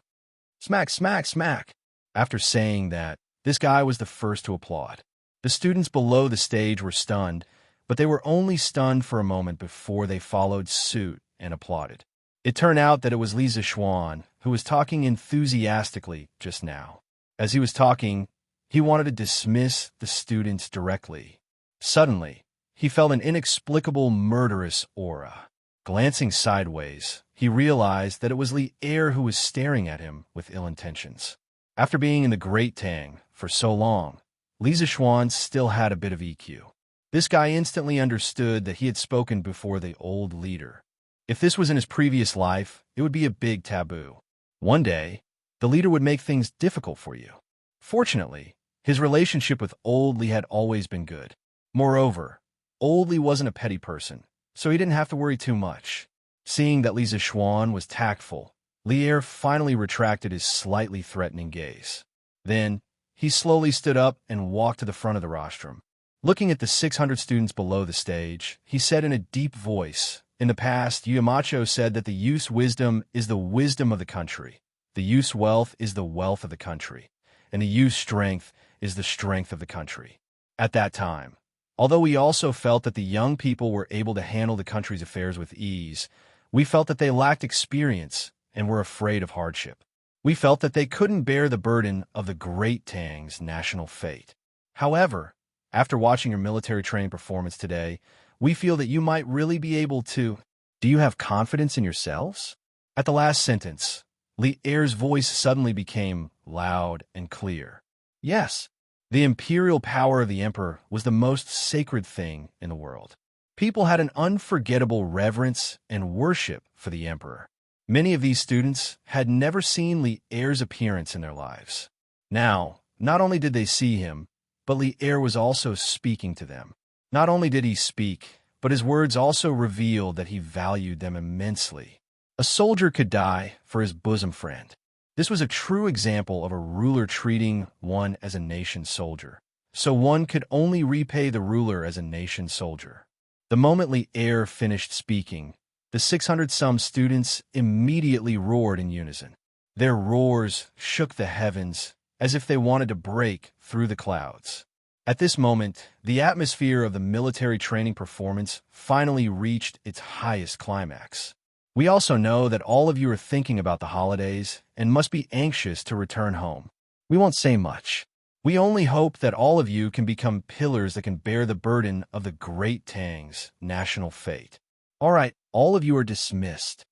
Smack, smack, smack. After saying that, this guy was the first to applaud. The students below the stage were stunned, but they were only stunned for a moment before they followed suit and applauded. It turned out that it was Li Zixuan who was talking enthusiastically just now. As he was talking, he wanted to dismiss the students directly. Suddenly, he felt an inexplicable murderous aura. Glancing sideways, he realized that it was Li Er who was staring at him with ill intentions. After being in the Great Tang for so long, Li Zixuan still had a bit of EQ. This guy instantly understood that he had spoken before the old leader. If this was in his previous life, it would be a big taboo. One day, the leader would make things difficult for you. Fortunately, his relationship with Old Li had always been good. Moreover, Old Li wasn't a petty person, so he didn't have to worry too much. Seeing that Li Zixuan was tactful, Li Er finally retracted his slightly threatening gaze. Then, he slowly stood up and walked to the front of the rostrum. Looking at the 600 students below the stage, he said in a deep voice, "In the past, Yamacho said that the youth's wisdom is the wisdom of the country, the youth's wealth is the wealth of the country, and the youth's strength is the strength of the country." At that time, although we also felt that the young people were able to handle the country's affairs with ease, we felt that they lacked experience and were afraid of hardship. We felt that they couldn't bear the burden of the Great Tang's national fate. However, after watching your military training performance today, we feel that you might really be able to. Do you have confidence in yourselves? At the last sentence, Li Er's voice suddenly became loud and clear. Yes, the imperial power of the emperor was the most sacred thing in the world. People had an unforgettable reverence and worship for the emperor. Many of these students had never seen Li Er's appearance in their lives. Now, not only did they see him, but Li Er was also speaking to them. Not only did he speak, but his words also revealed that he valued them immensely. A soldier could die for his bosom friend. This was a true example of a ruler treating one as a nation soldier. So one could only repay the ruler as a nation soldier. The moment Li Er finished speaking, the 600-some students immediately roared in unison. Their roars shook the heavens as if they wanted to break through the clouds. At this moment, the atmosphere of the military training performance finally reached its highest climax. We also know that all of you are thinking about the holidays and must be anxious to return home. We won't say much. We only hope that all of you can become pillars that can bear the burden of the Great Tang's national fate. All right, all of you are dismissed.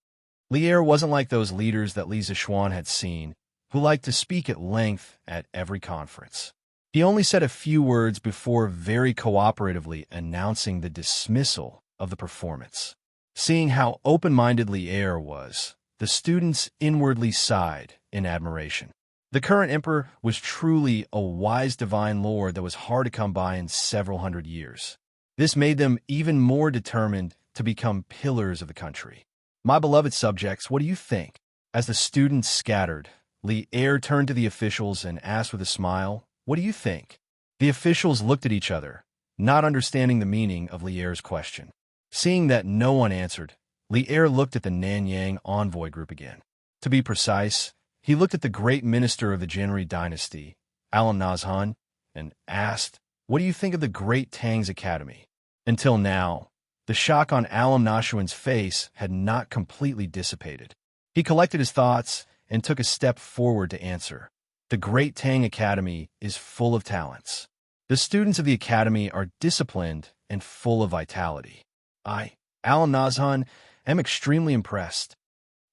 Li Er wasn't like those leaders that Li Zixuan had seen, who liked to speak at length at every conference. He only said a few words before very cooperatively announcing the dismissal of the performance. Seeing how open-minded Li Er was, the students inwardly sighed in admiration. The current emperor was truly a wise divine lord that was hard to come by in several hundred years. This made them even more determined to become pillars of the country. My beloved subjects, what do you think? As the students scattered, Li Er turned to the officials and asked with a smile, "What do you think?" The officials looked at each other, not understanding the meaning of Li Er's question. Seeing that no one answered, Li Er looked at the Nanyang envoy group again. To be precise, he looked at the great minister of the Jinri dynasty, Alam Nazhan, and asked, "What do you think of the Great Tang's Academy?" Until now, the shock on Alam Nashuan's face had not completely dissipated. He collected his thoughts and took a step forward to answer. The Great Tang Academy is full of talents. The students of the academy are disciplined and full of vitality. I, Alam Nazhan, am extremely impressed.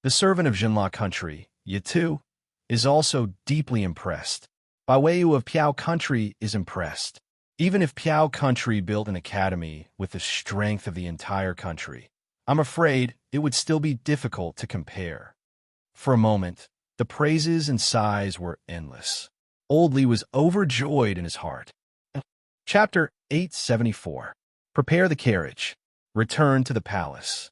The servant of Jinla country, Yitu, is also deeply impressed. Baiwei of Piao country is impressed. Even if Piao country built an academy with the strength of the entire country, I'm afraid it would still be difficult to compare. For a moment, the praises and sighs were endless. Old Li was overjoyed in his heart. Chapter 874. Prepare the carriage. Return to the palace.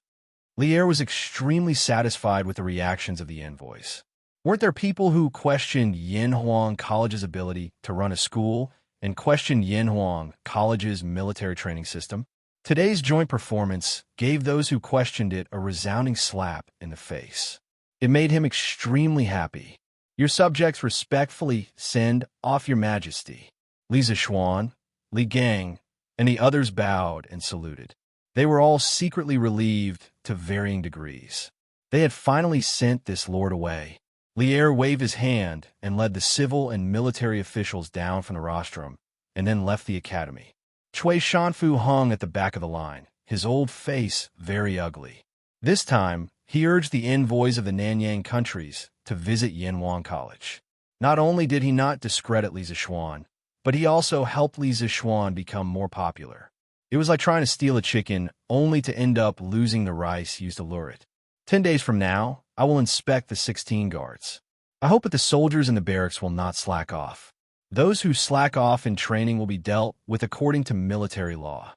Li Er was extremely satisfied with the reactions of the envoys. Weren't there people who questioned Yinhuang College's ability to run a school and questioned Yinhuang College's military training system? Today's joint performance gave those who questioned it a resounding slap in the face. It made him extremely happy. Your subjects respectfully send off your majesty. Li Zishuan, Li Gang, and the others bowed and saluted. They were all secretly relieved to varying degrees. They had finally sent this lord away. Li Er waved his hand and led the civil and military officials down from the rostrum, and then left the academy. Cui Shanfu hung at the back of the line, his old face very ugly. This time, he urged the envoys of the Nanyang countries to visit Yinhuang College. Not only did he not discredit Li Zishuan, but he also helped Li Zishuan become more popular. It was like trying to steal a chicken only to end up losing the rice used to lure it. 10 days from now, I will inspect the 16 guards. I hope that the soldiers in the barracks will not slack off. Those who slack off in training will be dealt with according to military law.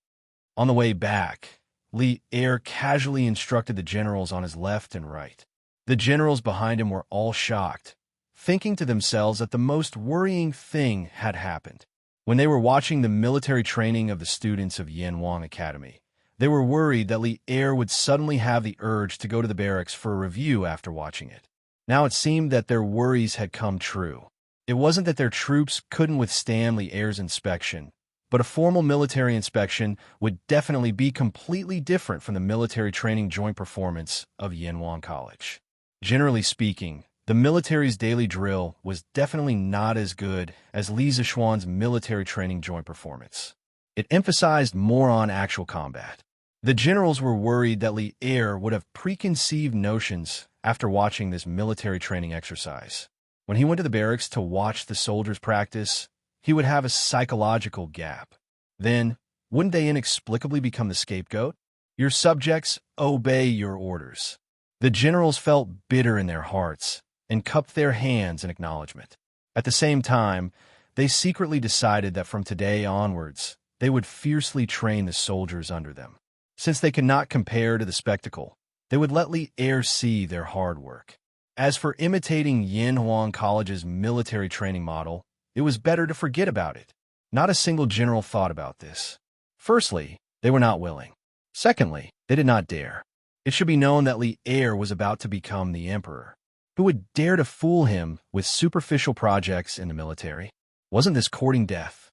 On the way back, Li Er casually instructed the generals on his left and right. The generals behind him were all shocked, thinking to themselves that the most worrying thing had happened. When they were watching the military training of the students of Yinhuang Academy, they were worried that Li Er would suddenly have the urge to go to the barracks for a review after watching it. Now it seemed that their worries had come true. It wasn't that their troops couldn't withstand Li Er's inspection, but a formal military inspection would definitely be completely different from the military training joint performance of Yinhuang College. Generally speaking, the military's daily drill was definitely not as good as Li Zishuan's military training joint performance. It emphasized more on actual combat. The generals were worried that Li Er would have preconceived notions after watching this military training exercise. When he went to the barracks to watch the soldiers practice, he would have a psychological gap. Then, wouldn't they inexplicably become the scapegoat? Your subjects obey your orders. The generals felt bitter in their hearts and cupped their hands in acknowledgement. At the same time, they secretly decided that from today onwards, they would fiercely train the soldiers under them. Since they could not compare to the spectacle, they would let Li Er see their hard work. As for imitating Yinhuang College's military training model, it was better to forget about it. Not a single general thought about this. Firstly, they were not willing. Secondly, they did not dare. It should be known that Li Er was about to become the emperor. Who would dare to fool him with superficial projects in the military? Wasn't this courting death?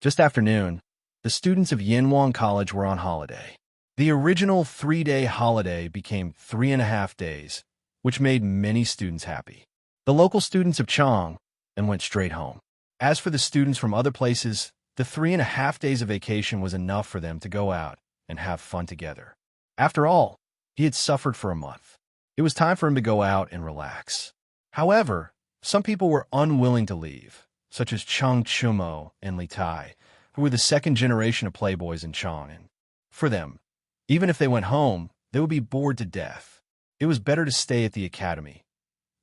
Just after noon, the students of Yinhuang College were on holiday. The original 3-day holiday became 3.5 days, which made many students happy. The local students of Chang and went straight home. As for the students from other places, the 3.5 days of vacation was enough for them to go out and have fun together. After all, he had suffered for a month. It was time for him to go out and relax. However, some people were unwilling to leave, such as Cheng Chumo and Li Tai, who were the second generation of playboys in Chang. For them, even if they went home, they would be bored to death. It was better to stay at the academy.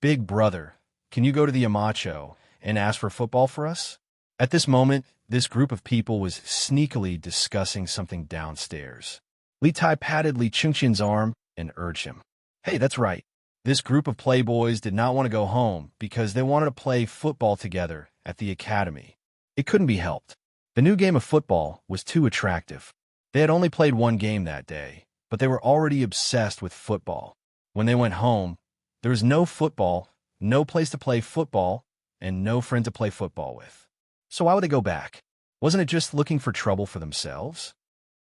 Big brother, can you go to the Amacho and ask for football for us? At this moment, this group of people was sneakily discussing something downstairs. Li Tai patted Li Chengxian's arm and urged him. Hey, that's right. This group of playboys did not want to go home because they wanted to play football together at the academy. It couldn't be helped. The new game of football was too attractive. They had only played one game that day, but they were already obsessed with football. When they went home, there was no football, no place to play football, and no friend to play football with. So why would they go back? Wasn't it just looking for trouble for themselves?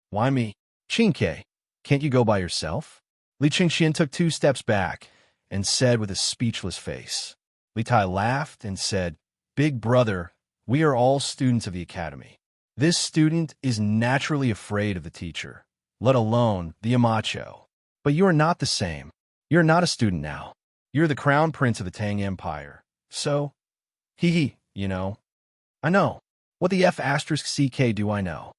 Why me? Qingke, can't you go by yourself? Li Chengxian took 2 steps back and said with a speechless face. Li Tai laughed and said, Big brother, we are all students of the academy. This student is naturally afraid of the teacher, let alone the Amacho. But you are not the same. You're not a student now. You're the crown prince of the Tang Empire. So, you know. I know. What the F***ck do I know?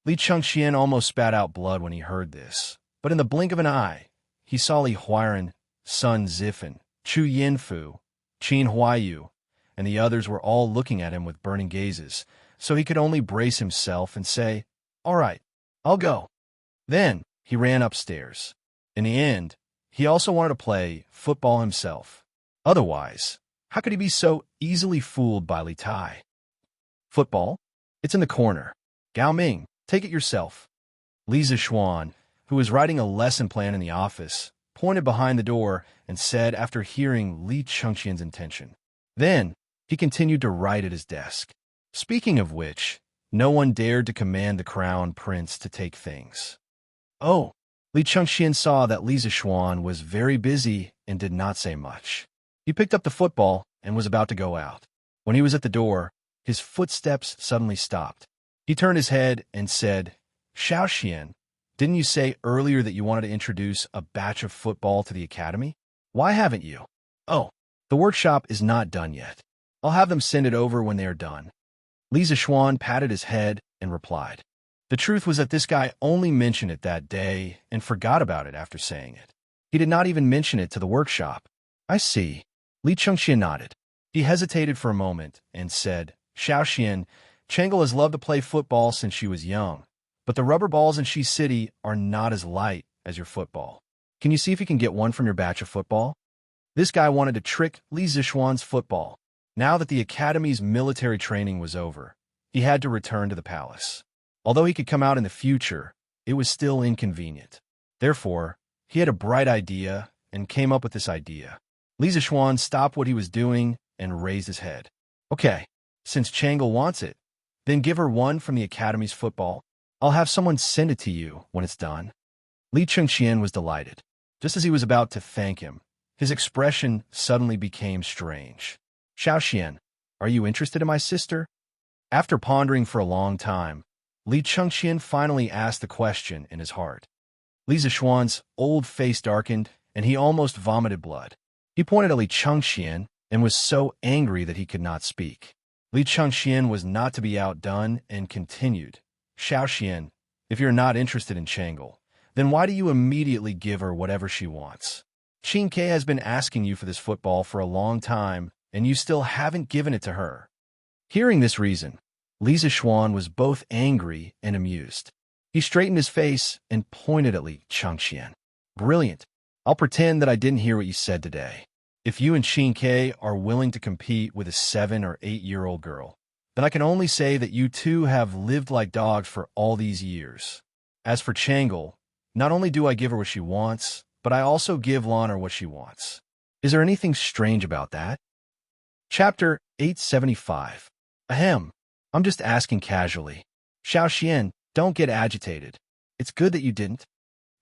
Li Chengxian almost spat out blood when he heard this, but in the blink of an eye, he saw Li Huairan, Sun Zifan, Chu Yinfu, Qin Huaiyu, and the others were all looking at him with burning gazes, so he could only brace himself and say, All right, I'll go. Then he ran upstairs. In the end, he also wanted to play football himself. Otherwise, how could he be so easily fooled by Li Tai? Football? It's in the corner. Gao Ming, take it yourself. Li Zixuan, who was writing a lesson plan in the office, pointed behind the door and said after hearing Li Chengqian's intention. Then, he continued to write at his desk. Speaking of which, no one dared to command the crown prince to take things. Oh, Li Chengqian saw that Li Zixuan was very busy and did not say much. He picked up the football and was about to go out. When he was at the door, his footsteps suddenly stopped. He turned his head and said, Xiaoxian, didn't you say earlier that you wanted to introduce a batch of football to the academy? Why haven't you? Oh, the workshop is not done yet. I'll have them send it over when they are done. Li Zixuan patted his head and replied. The truth was that this guy only mentioned it that day and forgot about it after saying it. He did not even mention it to the workshop. I see. Li Chengqian nodded. He hesitated for a moment and said, Xiaoxian, Changel has loved to play football since she was young, but the rubber balls in Shi City are not as light as your football. Can you see if you can get one from your batch of football? This guy wanted to trick Li Zixuan's football. Now that the academy's military training was over, he had to return to the palace. Although he could come out in the future, it was still inconvenient. Therefore, he had a bright idea and came up with this idea. Li Zixuan stopped what he was doing and raised his head. Okay, since Changel wants it, then give her one from the academy's football. I'll have someone send it to you when it's done. Li Chengqian was delighted. Just as he was about to thank him, his expression suddenly became strange. Xiaoxian, are you interested in my sister? After pondering for a long time, Li Chengqian finally asked the question in his heart. Li Zixuan's old face darkened, and he almost vomited blood. He pointed at Li Chengqian and was so angry that he could not speak. Li Chengqian was not to be outdone and continued. Xiaoxian, if you're not interested in Changel, then why do you immediately give her whatever she wants? Qin Ke has been asking you for this football for a long time, and you still haven't given it to her. Hearing this reason, Li Zixuan was both angry and amused. He straightened his face and pointed at Li Chengqian. Brilliant. I'll pretend that I didn't hear what you said today. If you and Qin Ke are willing to compete with a 7- or 8-year-old girl, then I can only say that you two have lived like dogs for all these years. As for Changel, not only do I give her what she wants, but I also give Lana what she wants. Is there anything strange about that? Chapter 875. Ahem. I'm just asking casually. Xiaoxian, don't get agitated. It's good that you didn't.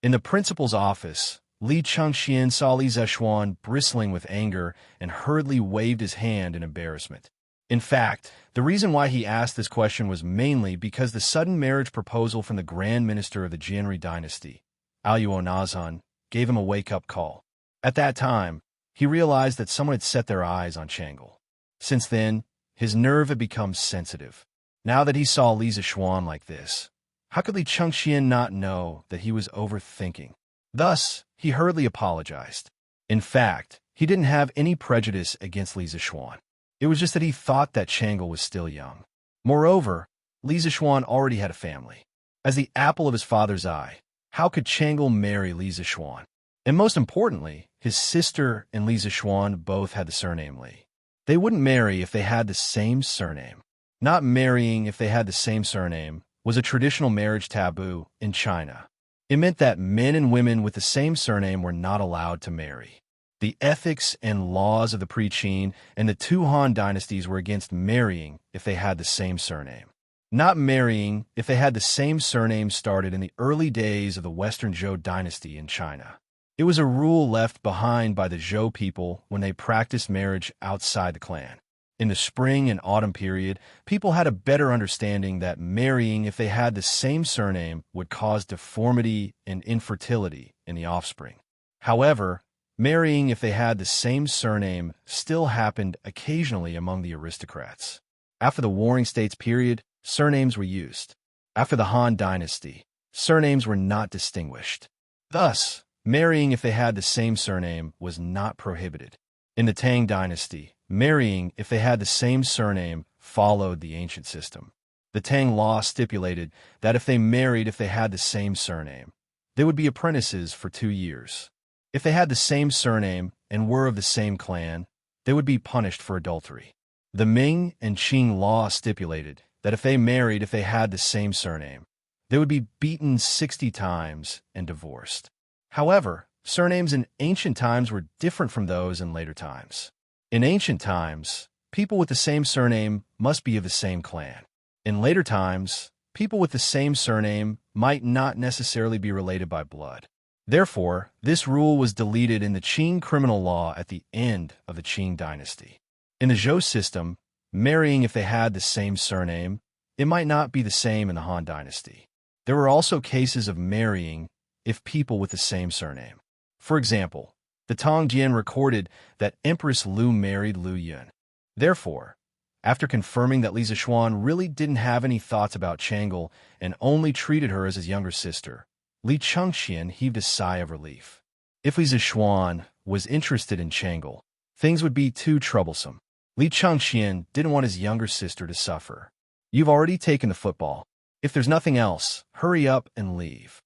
In the principal's office, Li Chengqian saw Li Zixuan bristling with anger and hurriedly waved his hand in embarrassment. In fact, the reason why he asked this question was mainly because the sudden marriage proposal from the Grand Minister of the Jianri dynasty, Aluo Nazan, gave him a wake-up call. At that time, he realized that someone had set their eyes on Changel. Since then, his nerve had become sensitive. Now that he saw Li Zixuan like this, how could Li Chengqian not know that he was overthinking? Thus, he hurriedly apologized. In fact, he didn't have any prejudice against Li Zixuan. It was just that he thought that Changel was still young. Moreover, Li Zixuan already had a family. As the apple of his father's eye, how could Changel marry Li Zixuan? And most importantly, his sister and Li Zixuan both had the surname Li. They wouldn't marry if they had the same surname. Not marrying if they had the same surname was a traditional marriage taboo in China. It meant that men and women with the same surname were not allowed to marry. The ethics and laws of the Pre-Qin and the two Han dynasties were against marrying if they had the same surname. Not marrying if they had the same surname started in the early days of the Western Zhou dynasty in China. It was a rule left behind by the Zhou people when they practiced marriage outside the clan. In the spring and autumn period, people had a better understanding that marrying if they had the same surname would cause deformity and infertility in the offspring. However, marrying if they had the same surname still happened occasionally among the aristocrats. After the Warring States period, surnames were used. After the Han dynasty, surnames were not distinguished. Thus, marrying if they had the same surname was not prohibited. In the Tang dynasty, marrying if they had the same surname followed the ancient system. The Tang law stipulated that if they married if they had the same surname, they would be apprentices for 2 years. If they had the same surname and were of the same clan, they would be punished for adultery. The Ming and Qing law stipulated that if they had the same surname, they would be beaten 60 times and divorced. However, surnames in ancient times were different from those in later times. In ancient times, people with the same surname must be of the same clan. In later times, people with the same surname might not necessarily be related by blood. Therefore, this rule was deleted in the Qing criminal law at the end of the Qing dynasty. In the Zhou system, marrying if they had the same surname, it might not be the same in the Han dynasty. There were also cases of marrying if people with the same surname. For example, the Tang Jian recorded that Empress Lu married Lu Yun. Therefore, after confirming that Li Zixuan really didn't have any thoughts about Chang'e and only treated her as his younger sister, Li Chengxian heaved a sigh of relief. If Li Zixuan was interested in Chang'e, things would be too troublesome. Li Chengxian didn't want his younger sister to suffer. You've already taken the football. If there's nothing else, hurry up and leave.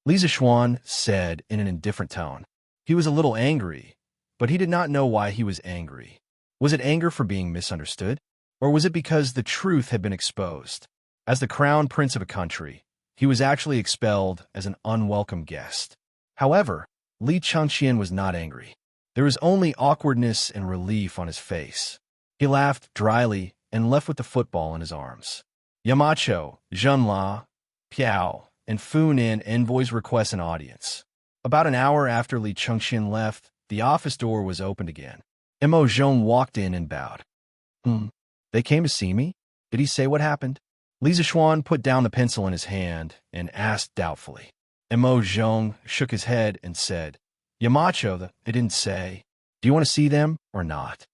Li Zixuan said in an indifferent tone. He was a little angry, but he did not know why he was angry. Was it anger for being misunderstood? Or was it because the truth had been exposed? As the crown prince of a country, he was actually expelled as an unwelcome guest. However, Li Chengxian was not angry. There was only awkwardness and relief on his face. He laughed dryly and left with the football in his arms. Yamacho, Zhenla, Piao, and Fu Nin envoys request an audience. About an hour after Li Chengxian left, the office door was opened again. Mo Zhong walked in and bowed. They came to see me? Did he say what happened? Li Zixuan put down the pencil in his hand and asked doubtfully. Mo Zhong shook his head and said, Yamacho, they didn't say. Do you want to see them or not?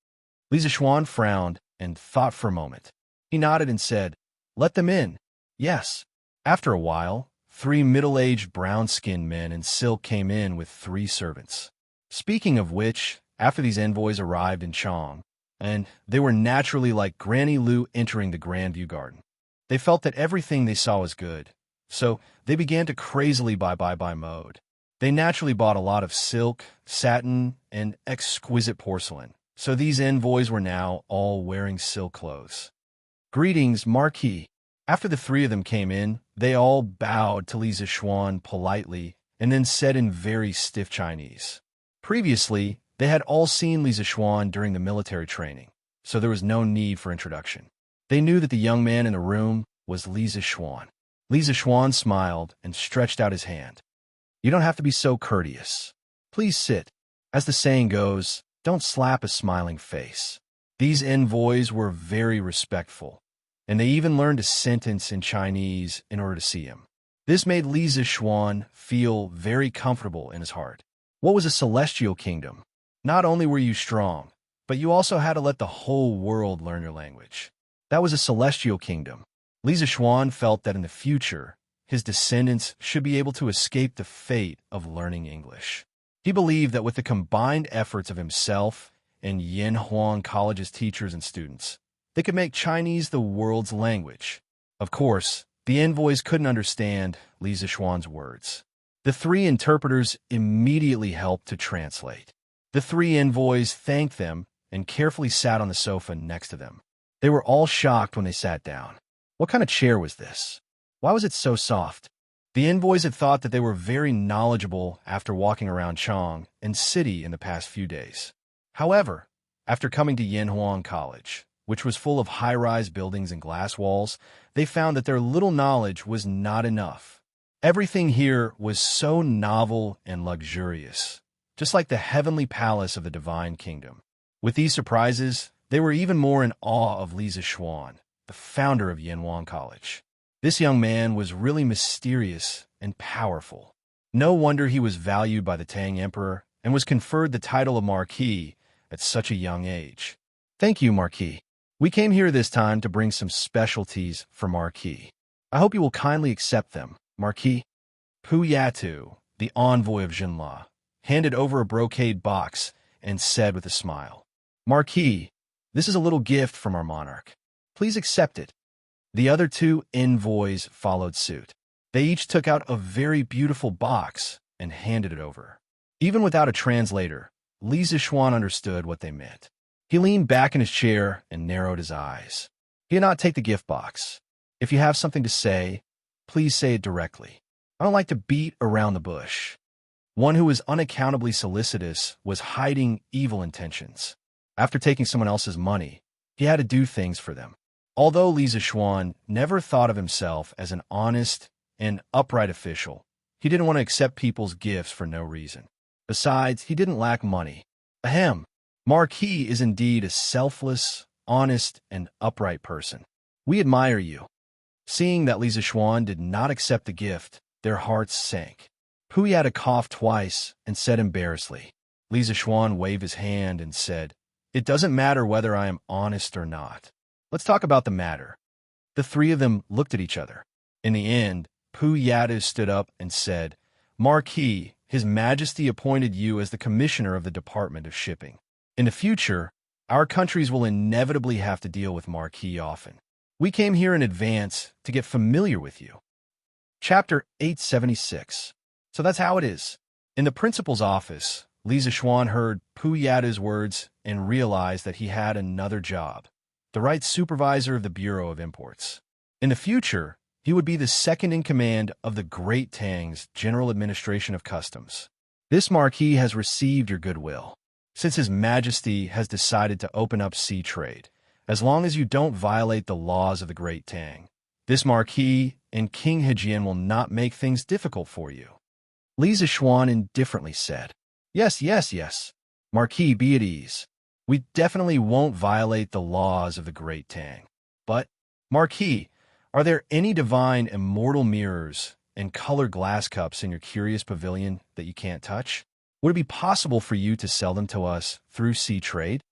Li Zixuan frowned and thought for a moment. He nodded and said, Let them in. Yes. After a while, 3 middle-aged brown-skinned men in silk came in with 3 servants. Speaking of which, after these envoys arrived in Chang, and they were naturally like Granny Lu entering the Grandview Garden. They felt that everything they saw was good, so they began to crazily buy mode. They naturally bought a lot of silk, satin, and exquisite porcelain, so these envoys were now all wearing silk clothes. Greetings, Marquis. After the 3 of them came in, they all bowed to Li Zixuan politely and then said in very stiff Chinese. Previously, they had all seen Li Zixuan during the military training, so there was no need for introduction. They knew that the young man in the room was Li Zixuan. Li Zixuan smiled and stretched out his hand. You don't have to be so courteous. Please sit. As the saying goes, don't slap a smiling face. These envoys were very respectful, and they even learned a sentence in Chinese in order to see him. This made Li Zixuan feel very comfortable in his heart. What was a celestial kingdom? Not only were you strong, but you also had to let the whole world learn your language. That was a celestial kingdom. Li Zixuan felt that in the future, his descendants should be able to escape the fate of learning English. He believed that with the combined efforts of himself and Yanhuang College's teachers and students, they could make Chinese the world's language. Of course, the envoys couldn't understand Li Zixuan's words. The 3 interpreters immediately helped to translate. The 3 envoys thanked them and carefully sat on the sofa next to them. They were all shocked when they sat down. What kind of chair was this? Why was it so soft? The envoys had thought that they were very knowledgeable after walking around Chang and City in the past few days. However, after coming to Yanhuang College, which was full of high-rise buildings and glass walls, they found that their little knowledge was not enough. Everything here was so novel and luxurious, just like the heavenly palace of the divine kingdom. With these surprises, they were even more in awe of Li Zixuan, the founder of Yanhuang College. This young man was really mysterious and powerful. No wonder he was valued by the Tang Emperor and was conferred the title of Marquis at such a young age. Thank you, Marquis. We came here this time to bring some specialties for Marquis. I hope you will kindly accept them, Marquis. Pu Yatu, the envoy of Zhenla, handed over a brocade box and said with a smile, Marquis, this is a little gift from our monarch. Please accept it. The other 2 envoys followed suit. They each took out a very beautiful box and handed it over. Even without a translator, Li Zixuan understood what they meant. He leaned back in his chair and narrowed his eyes. He did not take the gift box. If you have something to say, please say it directly. I don't like to beat around the bush. One who was unaccountably solicitous was hiding evil intentions. After taking someone else's money, he had to do things for them. Although Li Zixuan never thought of himself as an honest and upright official, he didn't want to accept people's gifts for no reason. Besides, he didn't lack money. Ahem. Marquis is indeed a selfless, honest, and upright person. We admire you. Seeing that Li Zixuan did not accept the gift, their hearts sank. Puyata coughed twice and said embarrassedly. Li Zixuan waved his hand and said, "It doesn't matter whether I am honest or not. Let's talk about the matter." The three of them looked at each other. In the end, Puyata stood up and said, "Marquis, His Majesty appointed you as the commissioner of the Department of Shipping. In the future, our countries will inevitably have to deal with Marquis often. We came here in advance to get familiar with you." Chapter 876. So that's how it is. In the principal's office, Li Zixuan heard Puyata's words and realized that he had another job, the right supervisor of the Bureau of Imports. In the future, he would be the second in command of the Great Tang's General Administration of Customs. This marquis has received your goodwill. Since His Majesty has decided to open up sea trade, as long as you don't violate the laws of the Great Tang, this marquis and King Hejian will not make things difficult for you. Li Zixuan indifferently said, Yes. Marquis, be at ease. We definitely won't violate the laws of the Great Tang. But, Marquis, are there any divine immortal mirrors and colored glass cups in your curious pavilion that you can't touch? Would it be possible for you to sell them to us through sea trade?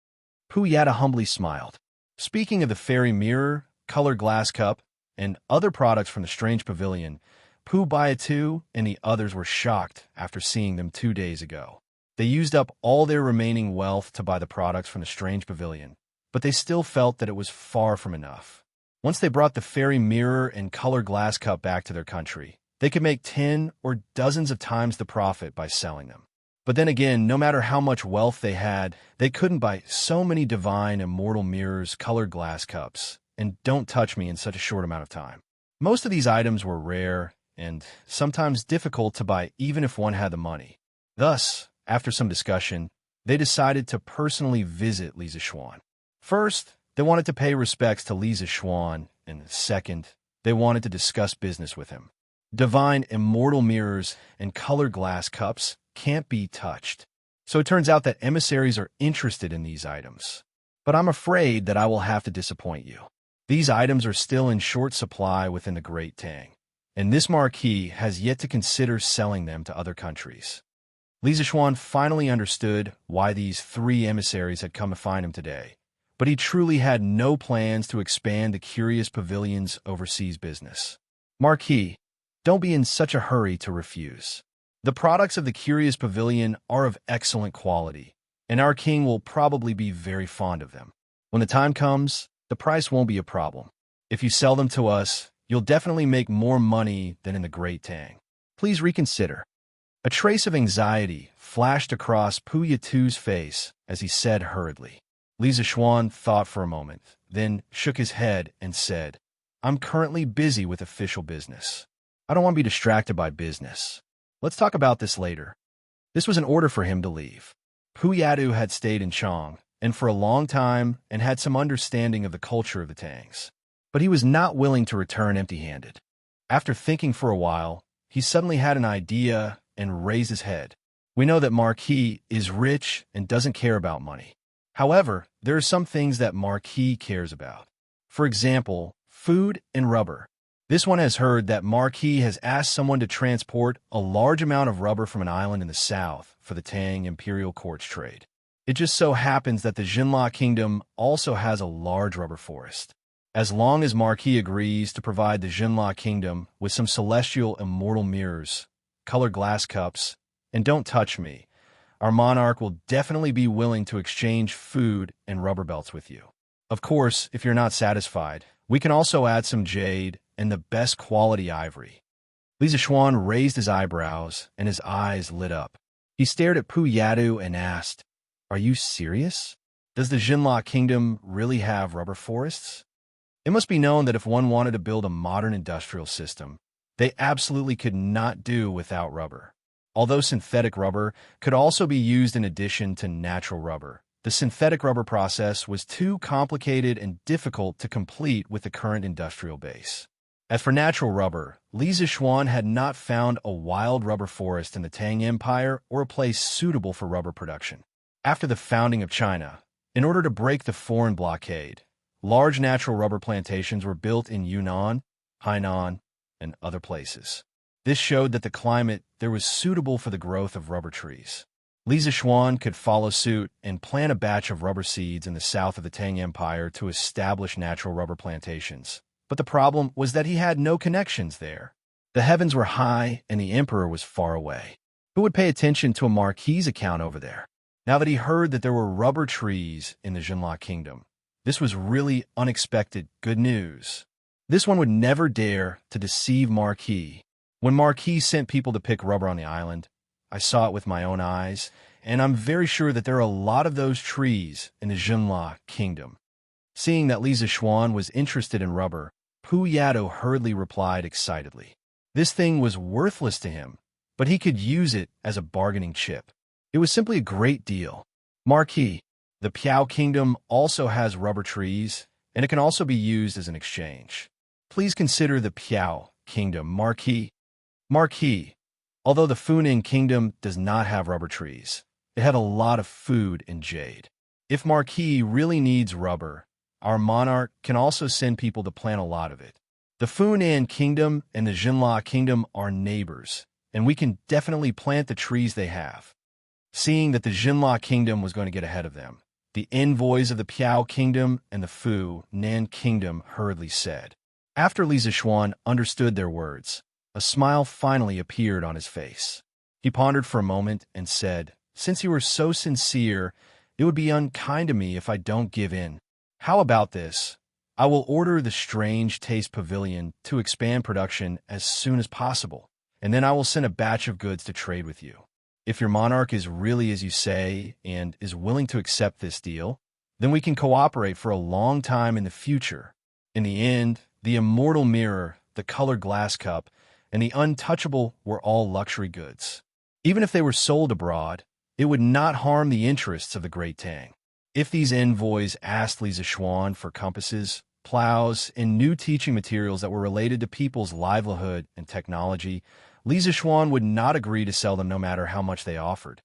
Puyata humbly smiled. Speaking of the fairy mirror, colored glass cup, and other products from the strange pavilion, Puyata and the others were shocked after seeing them 2 days ago. They used up all their remaining wealth to buy the products from the strange pavilion, but they still felt that it was far from enough. Once they brought the fairy mirror and colored glass cup back to their country, they could make 10 or dozens of times the profit by selling them. But then again, no matter how much wealth they had, they couldn't buy so many divine immortal mirrors, colored glass cups, and don't touch me in such a short amount of time. Most of these items were rare and sometimes difficult to buy even if one had the money. Thus, after some discussion, they decided to personally visit Li Zixuan. First, they wanted to pay respects to Li Zixuan, and second, they wanted to discuss business with him. Divine immortal mirrors and colored glass cups can't be touched. So it turns out that emissaries are interested in these items. But I'm afraid that I will have to disappoint you. These items are still in short supply within the Great Tang, and this marquis has yet to consider selling them to other countries. Li Zixuan finally understood why these 3 emissaries had come to find him today, but he truly had no plans to expand the Curious Pavilion's overseas business. Marquis, don't be in such a hurry to refuse. The products of the Curious Pavilion are of excellent quality, and our king will probably be very fond of them. When the time comes, the price won't be a problem. If you sell them to us, you'll definitely make more money than in the Great Tang. Please reconsider. A trace of anxiety flashed across Puyatu's face as he said hurriedly. Li Zixuan thought for a moment, then shook his head and said, I'm currently busy with official business. I don't want to be distracted by business. Let's talk about this later. This was an order for him to leave. Puyatu had stayed in Chang, and for a long time, and had some understanding of the culture of the Tangs. But he was not willing to return empty-handed. After thinking for a while, he suddenly had an idea and raised his head. We know that Marquis is rich and doesn't care about money. However, there are some things that Marquis cares about. For example, food and rubber. This one has heard that Marquis has asked someone to transport a large amount of rubber from an island in the south for the Tang Imperial Court's trade. It just so happens that the Jinla Kingdom also has a large rubber forest. As long as Marquis agrees to provide the Jinla Kingdom with some celestial immortal mirrors, colored glass cups, and don't touch me, our monarch will definitely be willing to exchange food and rubber belts with you. Of course, if you're not satisfied, we can also add some jade and the best quality ivory. Li Zixuan raised his eyebrows, and his eyes lit up. He stared at Pu Yadu and asked, "Are you serious? Does the Jinla Kingdom really have rubber forests?" It must be known that if one wanted to build a modern industrial system, they absolutely could not do without rubber. Although synthetic rubber could also be used in addition to natural rubber, the synthetic rubber process was too complicated and difficult to complete with the current industrial base. As for natural rubber, Li Zixuan had not found a wild rubber forest in the Tang Empire or a place suitable for rubber production. After the founding of China, in order to break the foreign blockade, large natural rubber plantations were built in Yunnan, Hainan, and other places. This showed that the climate there was suitable for the growth of rubber trees. Li Zixuan could follow suit and plant a batch of rubber seeds in the south of the Tang Empire to establish natural rubber plantations. But the problem was that he had no connections there. The heavens were high and the emperor was far away. Who would pay attention to a marquis's account over there? Now that he heard that there were rubber trees in the Jinla Kingdom, this was really unexpected good news. This one would never dare to deceive Marquis. When Marquis sent people to pick rubber on the island, I saw it with my own eyes, and I'm very sure that there are a lot of those trees in the Jinla Kingdom. Seeing that Li Zixuan was interested in rubber, Pu Yado hurriedly replied excitedly. This thing was worthless to him, but he could use it as a bargaining chip. It was simply a great deal. Marquis, the Piao Kingdom also has rubber trees, and it can also be used as an exchange. Please consider the Piao Kingdom, Marquis. Marquis, although the Funan Kingdom does not have rubber trees, it had a lot of food and jade. If Marquis really needs rubber, our monarch can also send people to plant a lot of it. The Funan Kingdom and the Jinla Kingdom are neighbors, and we can definitely plant the trees they have. Seeing that the Jinla Kingdom was going to get ahead of them, the envoys of the Piao Kingdom and the Funan Kingdom hurriedly said. After Li Zixuan understood their words, a smile finally appeared on his face. He pondered for a moment and said, "Since you are so sincere, it would be unkind to me if I don't give in. How about this? I will order the Strange Taste Pavilion to expand production as soon as possible, and then I will send a batch of goods to trade with you. If your monarch is really as you say and is willing to accept this deal, then we can cooperate for a long time in the future. In the end, the immortal mirror, the colored glass cup, and the untouchable were all luxury goods. Even if they were sold abroad, it would not harm the interests of the Great Tang. If these envoys asked Li Zixuan for compasses, plows, and new teaching materials that were related to people's livelihood and technology, Li Zixuan would not agree to sell them no matter how much they offered.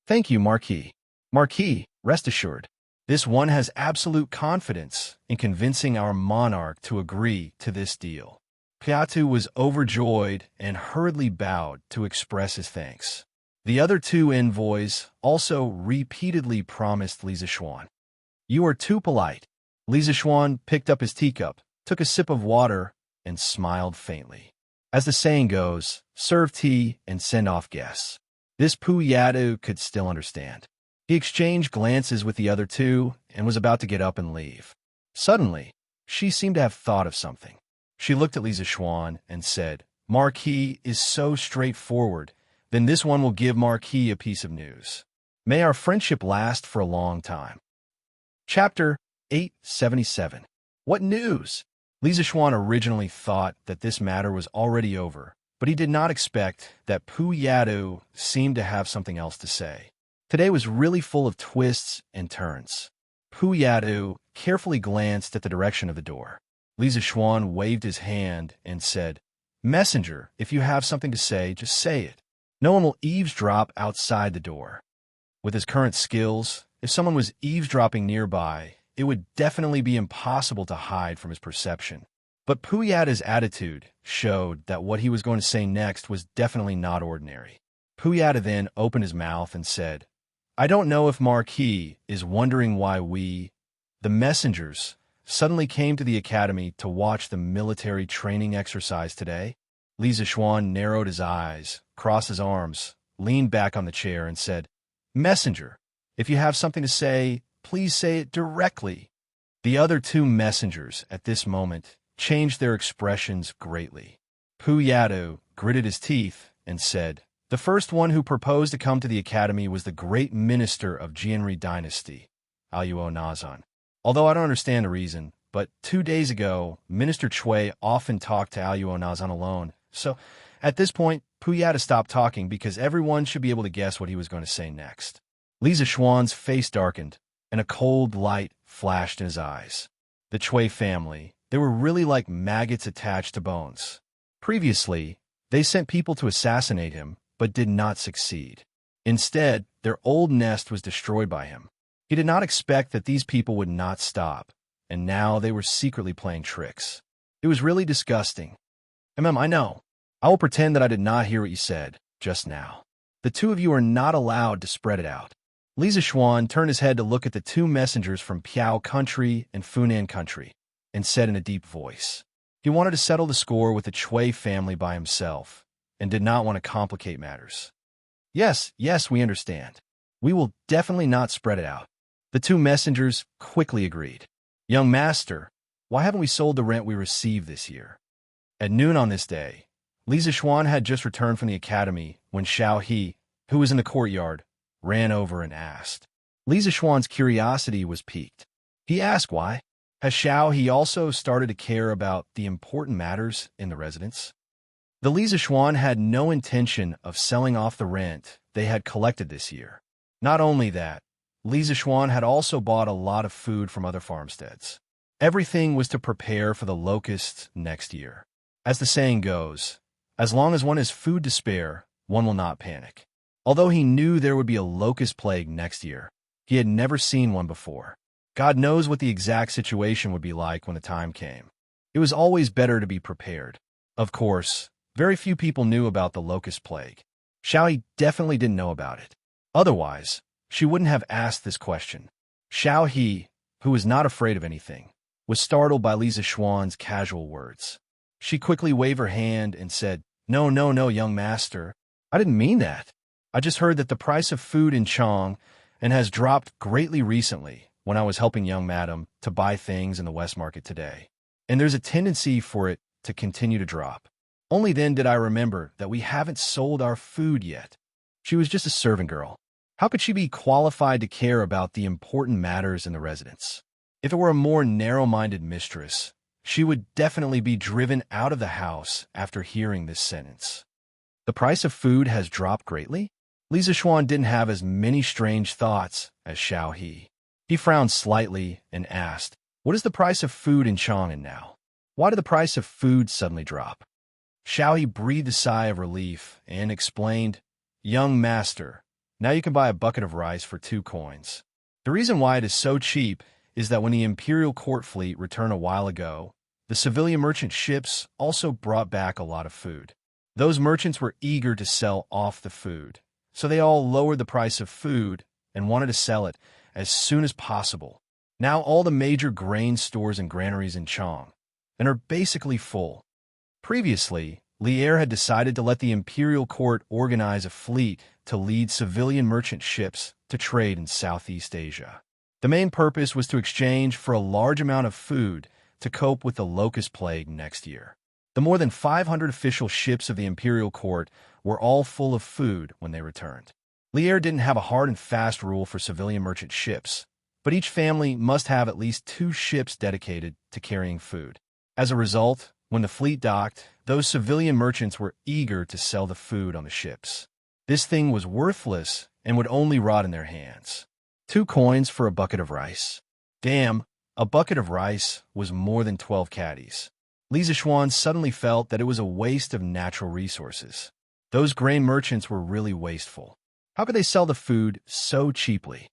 Thank you, Marquis. Marquis, rest assured, this one has absolute confidence in convincing our monarch to agree to this deal. Piatu was overjoyed and hurriedly bowed to express his thanks. The other two envoys also repeatedly promised Li Zixuan. You are too polite. Li Zixuan picked up his teacup, took a sip of water, and smiled faintly. As the saying goes, serve tea and send off guests. This Pu Yadu could still understand. He exchanged glances with the other two and was about to get up and leave. Suddenly, she seemed to have thought of something. She looked at Li Zixuan and said, Marquis is so straightforward. Then this one will give Marquis a piece of news. May our friendship last for a long time. Chapter 877. What news? Li Zixuan originally thought that this matter was already over, but he did not expect that Pu Yadu seemed to have something else to say. Today was really full of twists and turns. Pu Yadu carefully glanced at the direction of the door. Li Zixuan waved his hand and said, Messenger, if you have something to say, just say it. No one will eavesdrop outside the door. With his current skills, if someone was eavesdropping nearby, it would definitely be impossible to hide from his perception. But Pu Yadu's attitude showed that what he was going to say next was definitely not ordinary. Pu Yadu then opened his mouth and said, I don't know if Marquis is wondering why we, the messengers, suddenly came to the academy to watch the military training exercise today. Li Zixuan narrowed his eyes, crossed his arms, leaned back on the chair, and said, Messenger, if you have something to say, please say it directly. The other two messengers at this moment changed their expressions greatly. Pu Yadu gritted his teeth, and said, "The first one who proposed to come to the academy was the great minister of Jianri dynasty, Aluo Nazan. Although I don't understand the reason, but 2 days ago, Minister Chui often talked to Aluo Nazan alone, so at this point, Puyi had to stop talking because everyone should be able to guess what he was going to say next." Li Zishuan's face darkened, and a cold light flashed in his eyes. The Chui family, they were really like maggots attached to bones. Previously, they sent people to assassinate him, but did not succeed. Instead, their old nest was destroyed by him. He did not expect that these people would not stop, and now they were secretly playing tricks. It was really disgusting. I know. I will pretend that I did not hear what you said just now. The two of you are not allowed to spread it out. Li Zishuan turned his head to look at the two messengers from Piao country and Funan country, and said in a deep voice. He wanted to settle the score with the Chui family by himself, and did not want to complicate matters. Yes, we understand. We will definitely not spread it out. The two messengers quickly agreed. Young master, why haven't we sold the rent we received this year? At noon on this day, Li Zishuan had just returned from the academy when Xiao He, who was in the courtyard, ran over and asked. Li Zishuan's curiosity was piqued. He asked why. Has Xiao He also started to care about the important matters in the residence? The Li Zishuan had no intention of selling off the rent they had collected this year. Not only that, Li Zishuan had also bought a lot of food from other farmsteads. Everything was to prepare for the locusts next year. As the saying goes, as long as one has food to spare, one will not panic. Although he knew there would be a locust plague next year, he had never seen one before. God knows what the exact situation would be like when the time came. It was always better to be prepared. Of course, very few people knew about the locust plague. Xiao He definitely didn't know about it. Otherwise, she wouldn't have asked this question. Xiao He, who was not afraid of anything, was startled by Li Zishuan's casual words. She quickly waved her hand and said, No, young master. I didn't mean that. I just heard that the price of food in Chong and has dropped greatly recently when I was helping young madam to buy things in the West Market today. And there's a tendency for it to continue to drop. Only then did I remember that we haven't sold our food yet. She was just a servant girl. How could she be qualified to care about the important matters in the residence? If it were a more narrow-minded mistress, she would definitely be driven out of the house after hearing this sentence. The price of food has dropped greatly? Li Zishuan didn't have as many strange thoughts as Xiao He. He frowned slightly and asked, What is the price of food in Chang'an now? Why did the price of food suddenly drop? Xiao He breathed a sigh of relief and explained, Young master, now you can buy a bucket of rice for 2 coins. The reason why it is so cheap is that when the imperial court fleet returned a while ago, the civilian merchant ships also brought back a lot of food. Those merchants were eager to sell off the food, so they all lowered the price of food and wanted to sell it as soon as possible. Now all the major grain stores and granaries in Chong and are basically full. Previously, Lier had decided to let the imperial court organize a fleet to lead civilian merchant ships to trade in Southeast Asia. The main purpose was to exchange for a large amount of food to cope with the locust plague next year. The more than 500 official ships of the imperial court were all full of food when they returned. Lier didn't have a hard and fast rule for civilian merchant ships, but each family must have at least 2 ships dedicated to carrying food. As a result, when the fleet docked, those civilian merchants were eager to sell the food on the ships. This thing was worthless and would only rot in their hands. 2 coins for a bucket of rice. Damn, a bucket of rice was more than 12 caddies. Li Zishuan suddenly felt that it was a waste of natural resources. Those grain merchants were really wasteful. How could they sell the food so cheaply?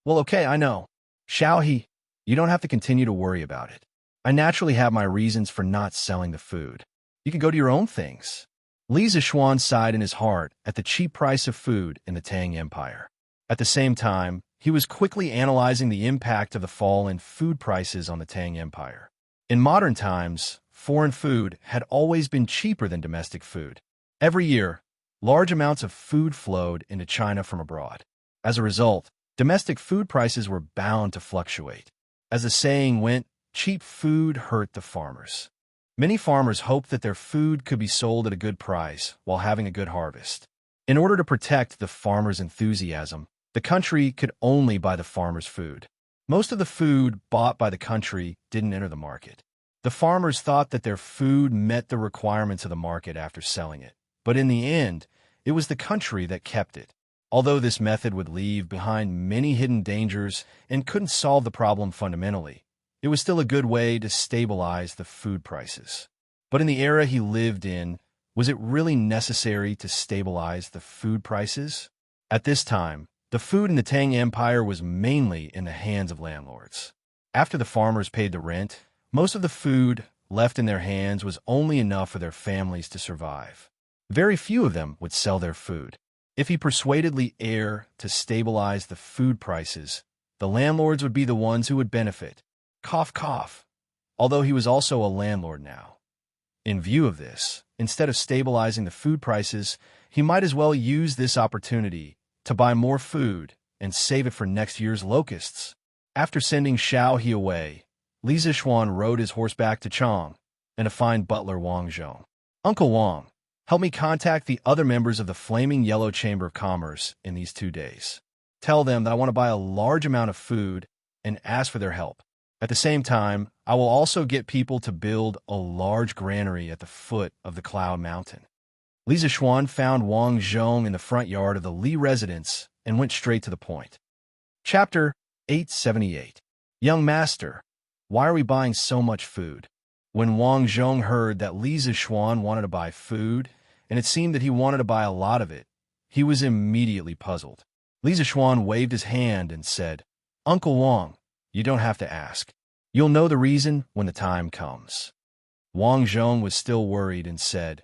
Well, okay, I know. Xiao He, you don't have to continue to worry about it. I naturally have my reasons for not selling the food. You can go to your own things. Li Zishuan sighed in his heart at the cheap price of food in the Tang Empire. At the same time, he was quickly analyzing the impact of the fall in food prices on the Tang Empire. In modern times, foreign food had always been cheaper than domestic food. Every year, large amounts of food flowed into China from abroad. As a result, domestic food prices were bound to fluctuate. As the saying went, cheap food hurt the farmers. Many farmers hoped that their food could be sold at a good price while having a good harvest. In order to protect the farmers' enthusiasm, the country could only buy the farmers' food. Most of the food bought by the country didn't enter the market. The farmers thought that their food met the requirements of the market after selling it, but in the end, it was the country that kept it. Although this method would leave behind many hidden dangers and couldn't solve the problem fundamentally, it was still a good way to stabilize the food prices. But in the era he lived in, was it really necessary to stabilize the food prices? At this time, the food in the Tang Empire was mainly in the hands of landlords. After the farmers paid the rent, most of the food left in their hands was only enough for their families to survive. Very few of them would sell their food. If he persuaded Li Er to stabilize the food prices, the landlords would be the ones who would benefit. Cough, cough. Although he was also a landlord now. In view of this, instead of stabilizing the food prices, he might as well use this opportunity to buy more food and save it for next year's locusts. After sending Xiao He away, Li Zixuan rode his horse back to Chang and to find butler Wang Zhong. Uncle Wang, help me contact the other members of the Flaming Yellow Chamber of Commerce in these 2 days. Tell them that I want to buy a large amount of food and ask for their help. At the same time, I will also get people to build a large granary at the foot of the Cloud Mountain. Li Zixuan found Wang Zhong in the front yard of the Li residence and went straight to the point. Chapter 878. Young Master, why are we buying so much food? When Wang Zhong heard that Li Zixuan wanted to buy food, and it seemed that he wanted to buy a lot of it, he was immediately puzzled. Li Zixuan waved his hand and said, Uncle Wang, you don't have to ask. You'll know the reason when the time comes. Wang Zhong was still worried and said,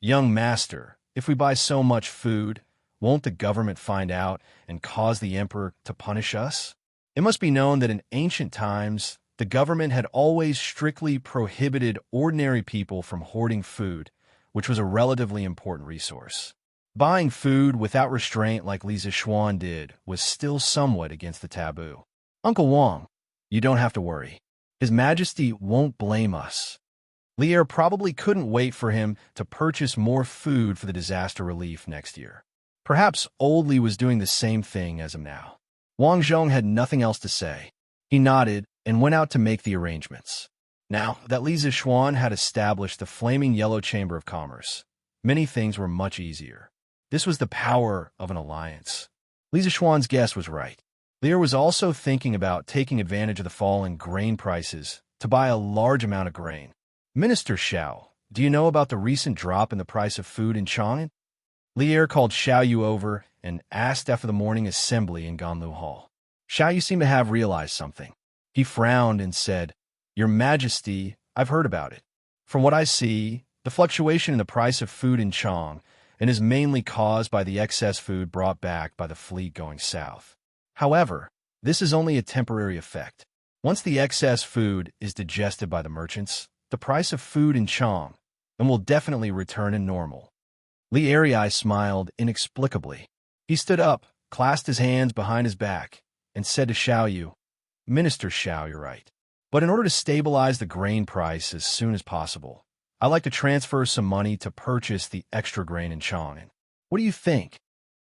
Young Master, if we buy so much food, won't the government find out and cause the emperor to punish us? It must be known that in ancient times, the government had always strictly prohibited ordinary people from hoarding food, which was a relatively important resource. Buying food without restraint like Li Zixuan did was still somewhat against the taboo. Uncle Wang, you don't have to worry. His Majesty won't blame us. Li Er probably couldn't wait for him to purchase more food for the disaster relief next year. Perhaps old Li was doing the same thing as him now. Wang Zhong had nothing else to say. He nodded and went out to make the arrangements. Now that Li Zixuan had established the Flaming Yellow Chamber of Commerce, many things were much easier. This was the power of an alliance. Li Zixuan's guess was right. Li Er was also thinking about taking advantage of the fall in grain prices to buy a large amount of grain. Minister Xiao, do you know about the recent drop in the price of food in Chang'an? Li Er called Xiao Yu over and asked after the morning assembly in Ganlu Hall. Xiao Yu seemed to have realized something. He frowned and said, Your Majesty, I've heard about it. From what I see, the fluctuation in the price of food in Chang is mainly caused by the excess food brought back by the fleet going south. However, this is only a temporary effect. Once the excess food is digested by the merchants, the price of food in Chang will definitely return to normal. Li Erii smiled inexplicably. He stood up, clasped his hands behind his back, and said to Xiao Yu, Minister Xiao, you're right. But in order to stabilize the grain price as soon as possible, I'd like to transfer some money to purchase the extra grain in Chang'an. What do you think?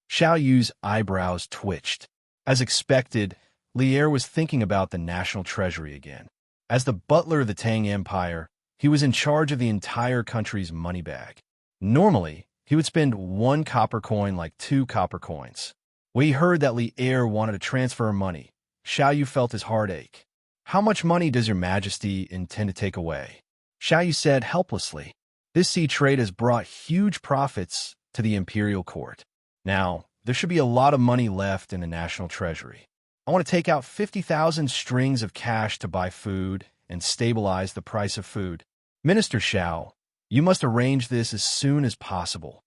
Xiao Yu's eyebrows twitched. As expected, Li Er was thinking about the national treasury again. As the butler of the Tang Empire, he was in charge of the entire country's money bag. Normally, he would spend 1 copper coin like 2 copper coins. When he heard that Li Er wanted to transfer money, Xiao Yu felt his heart ache. How much money does your Majesty intend to take away? Xiao Yu said helplessly. This sea trade has brought huge profits to the imperial court. Now, there should be a lot of money left in the national treasury. I want to take out 50,000 strings of cash to buy food and stabilize the price of food. Minister Xiao, you must arrange this as soon as possible.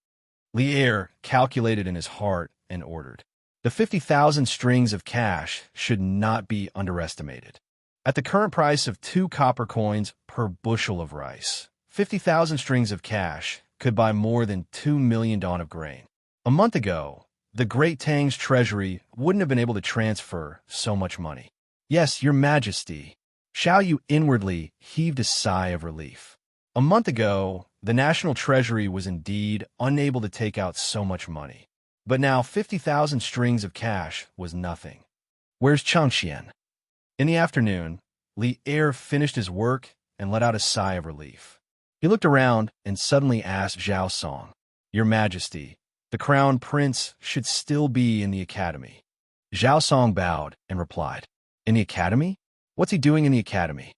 Li Er calculated in his heart and ordered. The 50,000 strings of cash should not be underestimated. At the current price of 2 copper coins per bushel of rice, 50,000 strings of cash could buy more than 2 million don of grain. A month ago, the Great Tang's treasury wouldn't have been able to transfer so much money. Yes, your Majesty. Xiao Yu inwardly heaved a sigh of relief. A month ago, the National Treasury was indeed unable to take out so much money. But now 50,000 strings of cash was nothing. Where's Changxian? In the afternoon, Li Er finished his work and let out a sigh of relief. He looked around and suddenly asked Zhao Song, "Your Majesty, the crown prince should still be in the academy." Zhao Song bowed and replied, "In the academy? What's he doing in the academy?"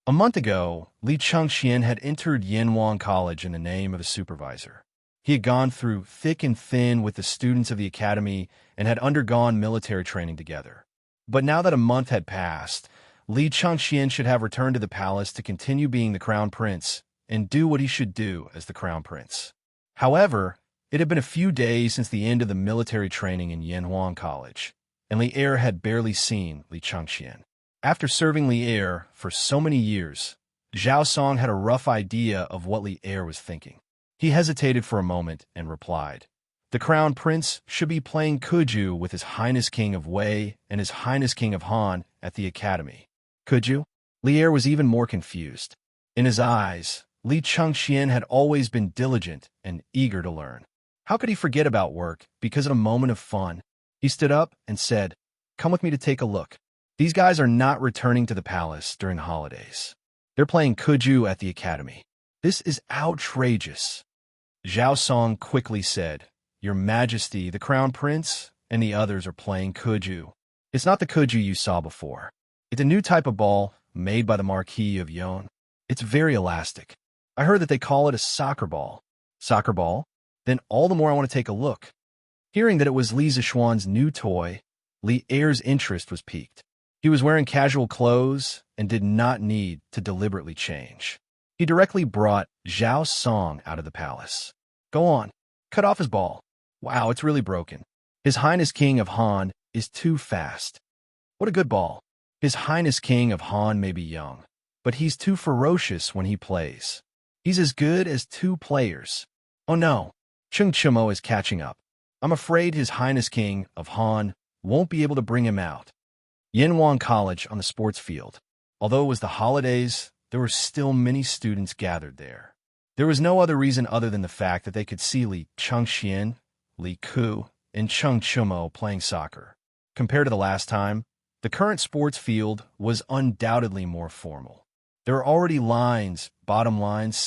A month ago, Li Changxian had entered Yanhuang College in the name of a supervisor. He had gone through thick and thin with the students of the academy and had undergone military training together. But now that a month had passed, Li Changxian should have returned to the palace to continue being the crown prince and do what he should do as the crown prince. However, it had been a few days since the end of the military training in Yanhuang College, and Li Er had barely seen Li Changxian. After serving Li Er for so many years, Zhao Song had a rough idea of what Li Er was thinking. He hesitated for a moment and replied, "The crown prince should be playing Kuju with His Highness King of Wei and His Highness King of Han at the academy." Kuju? Li Er was even more confused. In his eyes, Li Changxian had always been diligent and eager to learn. How could he forget about work because of a moment of fun? He stood up and said, "Come with me to take a look. These guys are not returning to the palace during the holidays. They're playing Kuju at the academy. This is outrageous." Zhao Song quickly said, "Your Majesty, the crown prince and the others are playing Kuju. It's not the Kuju you saw before. It's a new type of ball made by the Marquis of Yon. It's very elastic. I heard that they call it a soccer ball." "Soccer ball? Then all the more I want to take a look." Hearing that it was Li Zishuan's new toy, Li Er's interest was piqued. He was wearing casual clothes and did not need to deliberately change. He directly brought Zhao Song out of the palace. "Go on, cut off his ball. Wow, it's really broken. His Highness King of Han is too fast. What a good ball. His Highness King of Han may be young, but he's too ferocious when he plays. He's as good as two players. Oh no, Chung Chumo is catching up. I'm afraid His Highness King of Han won't be able to bring him out." Yanhuang College on the sports field. Although it was the holidays, there were still many students gathered there. There was no other reason other than the fact that they could see Li Changxian, Li Ku, and Chung Chumo playing soccer. Compared to the last time, the current sports field was undoubtedly more formal. There were already lines, bottom lines,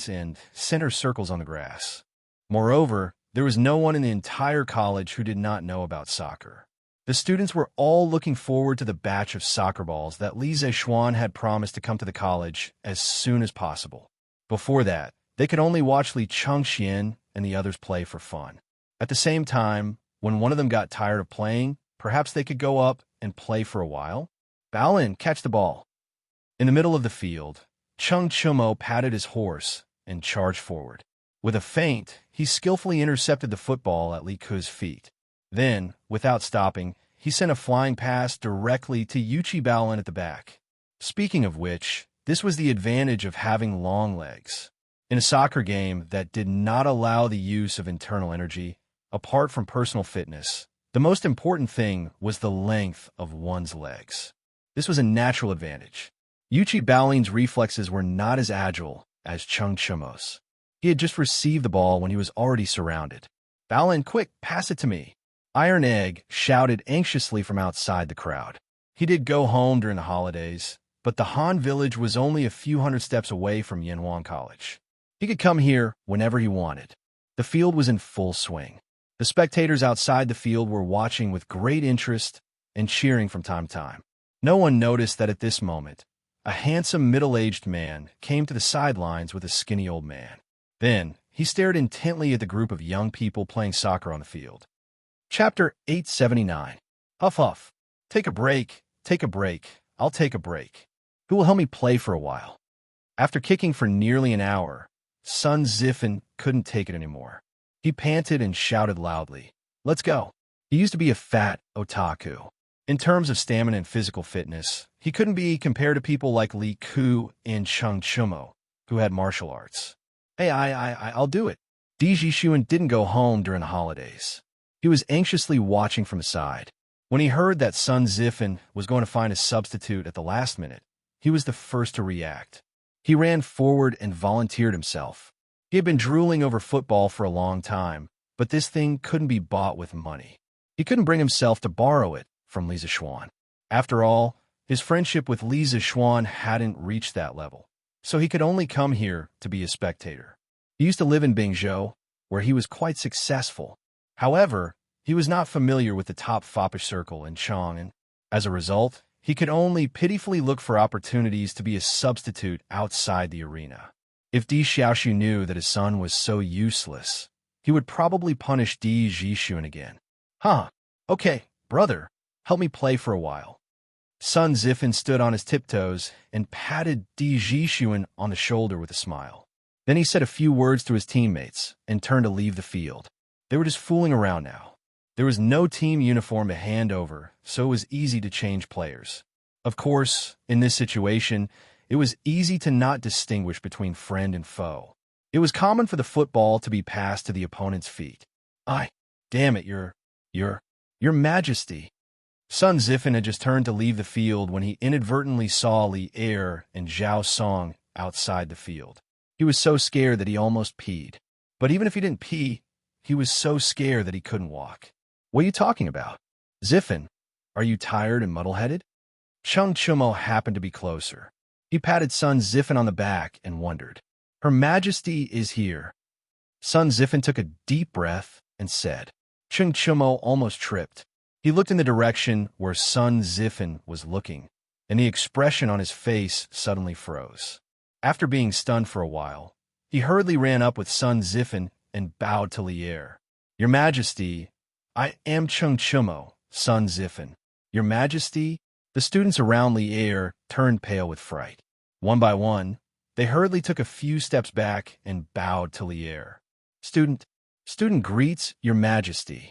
and center circles on the grass. Moreover, there was no one in the entire college who did not know about soccer. The students were all looking forward to the batch of soccer balls that Li Zishuan had promised to come to the college as soon as possible. Before that, they could only watch Li Changxian and the others play for fun. At the same time, when one of them got tired of playing, perhaps they could go up and play for a while. "Balin, catch the ball." In the middle of the field, Chung Chumo patted his horse and charged forward. With a feint, he skillfully intercepted the football at Li Ku's feet. Then, without stopping, he sent a flying pass directly to Yuchi Baolin at the back. Speaking of which, this was the advantage of having long legs. In a soccer game that did not allow the use of internal energy, apart from personal fitness, the most important thing was the length of one's legs. This was a natural advantage. Yuchi Baolin's reflexes were not as agile as Chung Chumo's. He had just received the ball when he was already surrounded. "Baolin, quick, pass it to me." Iron Egg shouted anxiously from outside the crowd. He did go home during the holidays, but the Han village was only a few hundred steps away from Yanhuang College. He could come here whenever he wanted. The field was in full swing. The spectators outside the field were watching with great interest and cheering from time to time. No one noticed that at this moment, a handsome middle-aged man came to the sidelines with a skinny old man. Then, he stared intently at the group of young people playing soccer on the field. Chapter 879. Huff huff. Take a break. I'll take a break. Who will help me play for a while? After kicking for nearly an hour, Sun Zifan couldn't take it anymore. He panted and shouted loudly, "Let's go." He used to be a fat otaku. In terms of stamina and physical fitness, he couldn't be compared to people like Li Ku and Chung Chumo, who had martial arts. "Hey, I'll do it." Di Jishuan didn't go home during the holidays. He was anxiously watching from the side. When he heard that Sun Zifan was going to find a substitute at the last minute, he was the first to react. He ran forward and volunteered himself. He had been drooling over football for a long time, but this thing couldn't be bought with money. He couldn't bring himself to borrow it from Lisa Schwann. After all, his friendship with Lisa Schwann hadn't reached that level, so he could only come here to be a spectator. He used to live in Bingzhou, where he was quite successful. However, he was not familiar with the top foppish circle in Chang'an. As a result, he could only pitifully look for opportunities to be a substitute outside the arena. If Di Xiaoxu knew that his son was so useless, he would probably punish Di Zhixuan again. Huh, okay, brother, help me play for a while. Sun Zifan stood on his tiptoes and patted Di Zhixuan on the shoulder with a smile. Then he said a few words to his teammates and turned to leave the field. They were just fooling around now. There was no team uniform to hand over, so it was easy to change players. Of course, in this situation, it was easy to not distinguish between friend and foe. It was common for the football to be passed to the opponent's feet. Damn it, your Majesty. Sun Zifan had just turned to leave the field when he inadvertently saw Li Er and Zhao Song outside the field. He was so scared that he almost peed. But even if he didn't pee, he was so scared that he couldn't walk. What are you talking about? Zifan, are you tired and muddle-headed? Cheng Chumo happened to be closer. He patted Sun Zifan on the back and wondered. Her Majesty is here. Sun Zifan took a deep breath and said. Cheng Chumo almost tripped. He looked in the direction where Sun Zifan was looking, and the expression on his face suddenly froze. After being stunned for a while, he hurriedly ran up with Sun Zifan and bowed to Li Er. Your Majesty, I am Cheng Chumo, Sun Zifan. Your Majesty? The students around Li Er turned pale with fright. One by one, they hurriedly took a few steps back and bowed to Li Er. Student greets Your Majesty.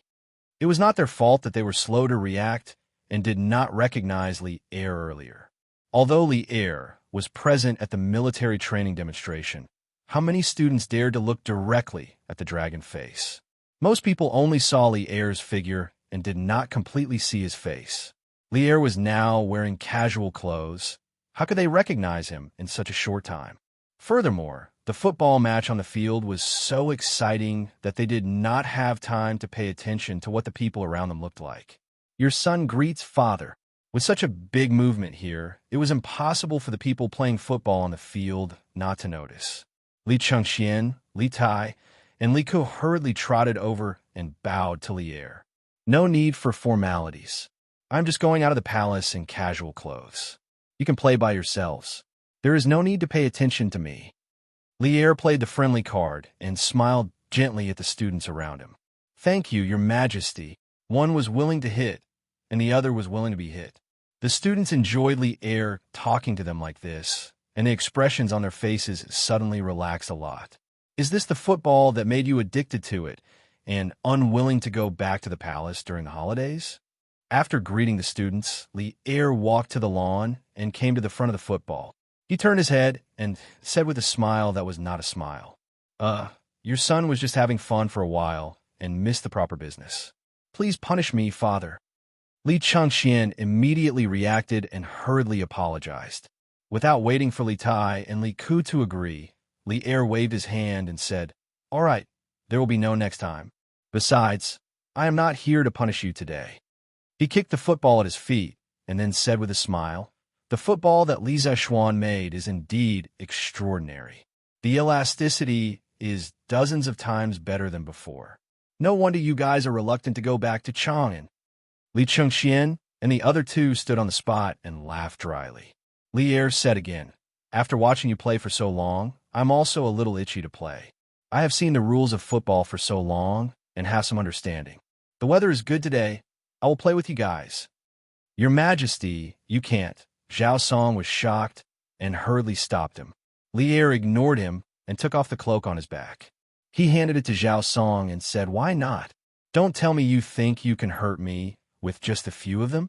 It was not their fault that they were slow to react and did not recognize Li Er earlier. Although Li Er was present at the military training demonstration, how many students dared to look directly at the dragon face? Most people only saw Li Er's figure and did not completely see his face. Li Er was now wearing casual clothes. How could they recognize him in such a short time? Furthermore, the football match on the field was so exciting that they did not have time to pay attention to what the people around them looked like. Your son greets father. With such a big movement here, it was impossible for the people playing football on the field not to notice. Li Chengxian, Li Tai, and Li Ku hurriedly trotted over and bowed to Li Er. No need for formalities. I'm just going out of the palace in casual clothes. You can play by yourselves. There is no need to pay attention to me. Li Er played the friendly card and smiled gently at the students around him. Thank you, Your Majesty. One was willing to hit, and the other was willing to be hit. The students enjoyed Li Er talking to them like this, and the expressions on their faces suddenly relaxed a lot. Is this the football that made you addicted to it and unwilling to go back to the palace during the holidays? After greeting the students, Li Er walked to the lawn and came to the front of the football. He turned his head and said with a smile that was not a smile, your son was just having fun for a while and missed the proper business. Please punish me, father. Li Chengxian immediately reacted and hurriedly apologized. Without waiting for Li Tai and Li Ku to agree, Li Er waved his hand and said, All right, there will be no next time. Besides, I am not here to punish you today. He kicked the football at his feet and then said with a smile, The football that Li Zexuan made is indeed extraordinary. The elasticity is dozens of times better than before. No wonder you guys are reluctant to go back to Chang'an. Li Chengxian and the other two stood on the spot and laughed dryly. Li Er said again, After watching you play for so long, I'm also a little itchy to play. I have seen the rules of football for so long and have some understanding. The weather is good today. I will play with you guys. Your Majesty, you can't. Zhao Song was shocked and hurriedly stopped him. Li Er ignored him and took off the cloak on his back. He handed it to Zhao Song and said, Why not? Don't tell me you think you can hurt me with just a few of them?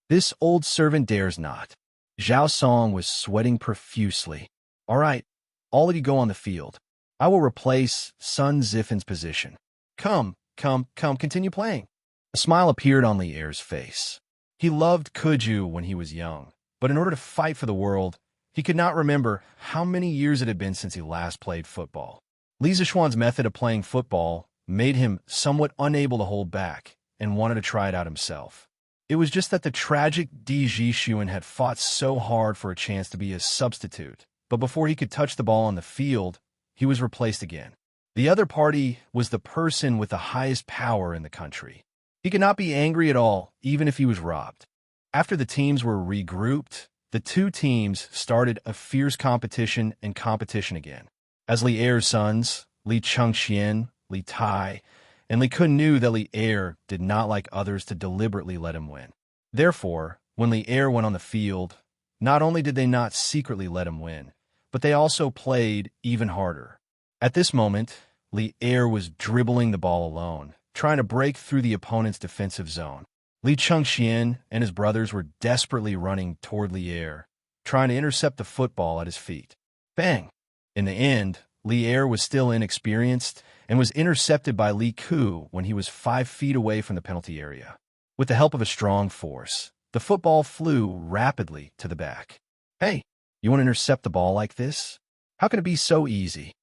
This old servant dares not. Zhao Song was sweating profusely. All right, all of you go on the field. I will replace Sun Zifan's position. Come, continue playing. A smile appeared on Li Er's face. He loved Kuju when he was young, but in order to fight for the world, He could not remember how many years it had been since he last played football. Li Zixuan's method of playing football made him somewhat unable to hold back and wanted to try it out himself. It was just that the tragic Di Zixuan had fought so hard for a chance to be his substitute, but before he could touch the ball on the field, he was replaced again. The other party was the person with the highest power in the country. He could not be angry at all, even if he was robbed. After the teams were regrouped, the two teams started a fierce competition again. As Li Er's sons, Li Chengxian, Li Tai, and Li Kun knew that Li Er did not like others to deliberately let him win. Therefore, when Li Er went on the field, not only did they not secretly let him win, but they also played even harder. At this moment, Li Er was dribbling the ball alone, trying to break through the opponent's defensive zone. Li Chengxian and his brothers were desperately running toward Li Er, trying to intercept the football at his feet. Bang! In the end, Li Er was still inexperienced and was intercepted by Li Ku when he was 5 feet away from the penalty area. With the help of a strong force, the football flew rapidly to the back. Hey, you want to intercept the ball like this? How can it be so easy?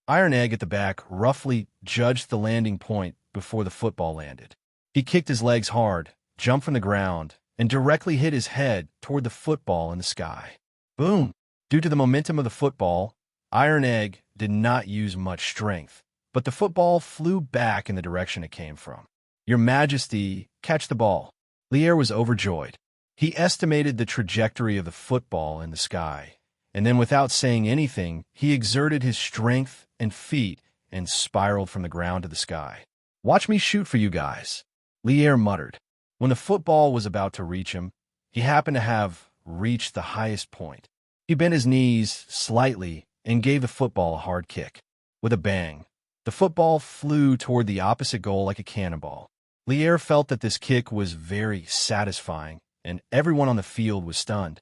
Iron Egg at the back roughly judged the landing point before the football landed. He kicked his legs hard, jumped from the ground, and directly hit his head toward the football in the sky. Boom! Due to the momentum of the football, Iron Egg did not use much strength, but the football flew back in the direction it came from. Your Majesty, catch the ball. Li Er was overjoyed. He estimated the trajectory of the football in the sky, and then without saying anything, he exerted his strength and feet and spiraled from the ground to the sky. Watch me shoot for you guys, Li Er muttered. When the football was about to reach him, he happened to have reached the highest point. He bent his knees slightly and gave the football a hard kick. With a bang, the football flew toward the opposite goal like a cannonball. Li Er felt that this kick was very satisfying, and everyone on the field was stunned.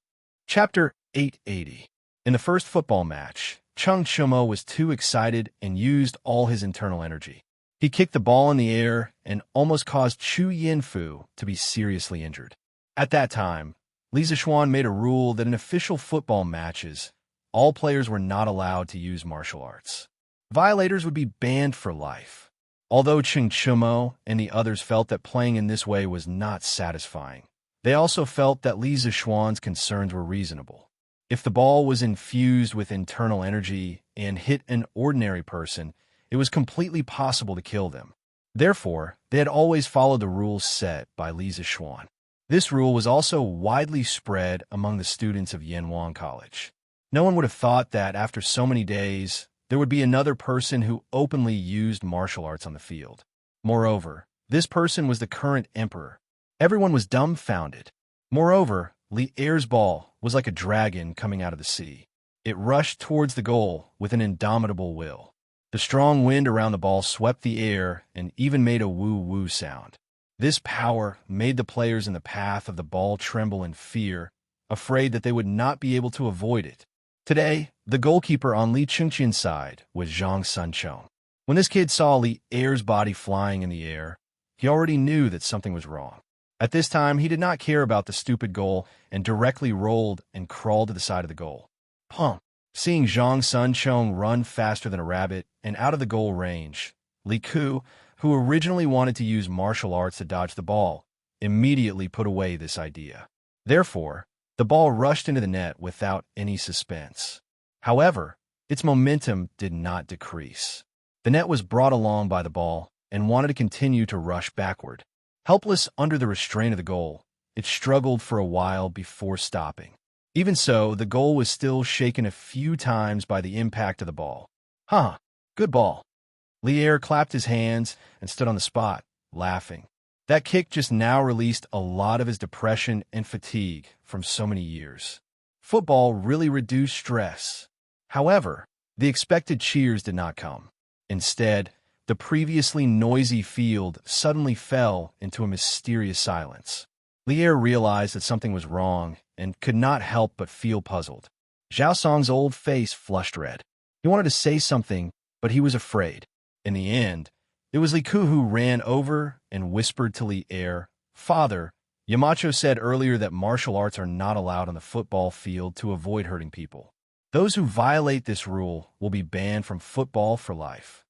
Chapter 880. In the first football match, Cheng Chumo was too excited and used all his internal energy. He kicked the ball in the air and almost caused Chu Yinfu to be seriously injured. At that time, Li Zixuan made a rule that in official football matches, all players were not allowed to use martial arts. Violators would be banned for life. Although Cheng Chumo and the others felt that playing in this way was not satisfying, they also felt that Li Zixuan's concerns were reasonable. If the ball was infused with internal energy and hit an ordinary person, it was completely possible to kill them. Therefore, they had always followed the rules set by Li Zixuan. This rule was also widely spread among the students of Yanwang College. No one would have thought that after so many days, there would be another person who openly used martial arts on the field. Moreover, this person was the current emperor. Everyone was dumbfounded. Moreover, Li Er's ball was like a dragon coming out of the sea. It rushed towards the goal with an indomitable will. The strong wind around the ball swept the air and even made a woo-woo sound. This power made the players in the path of the ball tremble in fear, afraid that they would not be able to avoid it. Today, the goalkeeper on Li Chengxian's side was Zhang Suncheng. When this kid saw Li Er's body flying in the air, he already knew that something was wrong. At this time, he did not care about the stupid goal and directly rolled and crawled to the side of the goal. Pump! Seeing Zhang Suncheng run faster than a rabbit and out of the goal range, Li Ku, who originally wanted to use martial arts to dodge the ball, immediately put away this idea. Therefore, the ball rushed into the net without any suspense. However, its momentum did not decrease. The net was brought along by the ball and wanted to continue to rush backward. Helpless under the restraint of the goal, it struggled for a while before stopping. Even so, the goal was still shaken a few times by the impact of the ball. Huh, good ball. Li Er clapped his hands and stood on the spot, laughing. That kick just now released a lot of his depression and fatigue from so many years. Football really reduced stress. However, the expected cheers did not come. Instead, the previously noisy field suddenly fell into a mysterious silence. Li Er realized that something was wrong and could not help but feel puzzled. Zhao Song's old face flushed red. He wanted to say something, but he was afraid. In the end, it was Li Ku who ran over and whispered to Li Er, "Father, Yamacho said earlier that martial arts are not allowed on the football field to avoid hurting people. Those who violate this rule will be banned from football for life.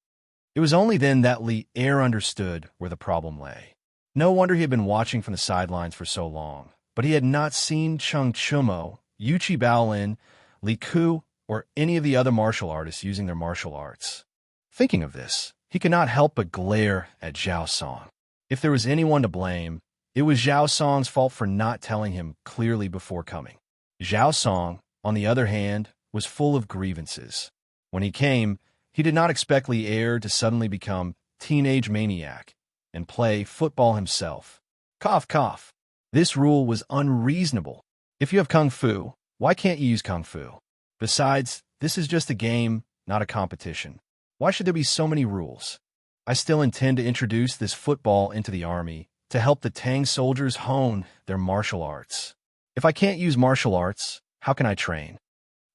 It was only then that Li Er understood where the problem lay. No wonder he had been watching from the sidelines for so long, but he had not seen Chung Chumo, Yuchi Baolin, Li Ku, or any of the other martial artists using their martial arts. Thinking of this, he could not help but glare at Zhao Song. If there was anyone to blame, it was Zhao Song's fault for not telling him clearly before coming. Zhao Song, on the other hand, was full of grievances. When he came, he did not expect Li Er to suddenly become teenage maniac and play football himself. Cough, cough. This rule was unreasonable. If you have kung fu, why can't you use kung fu? Besides, this is just a game, not a competition. Why should there be so many rules? I still intend to introduce this football into the army to help the Tang soldiers hone their martial arts. If I can't use martial arts, how can I train?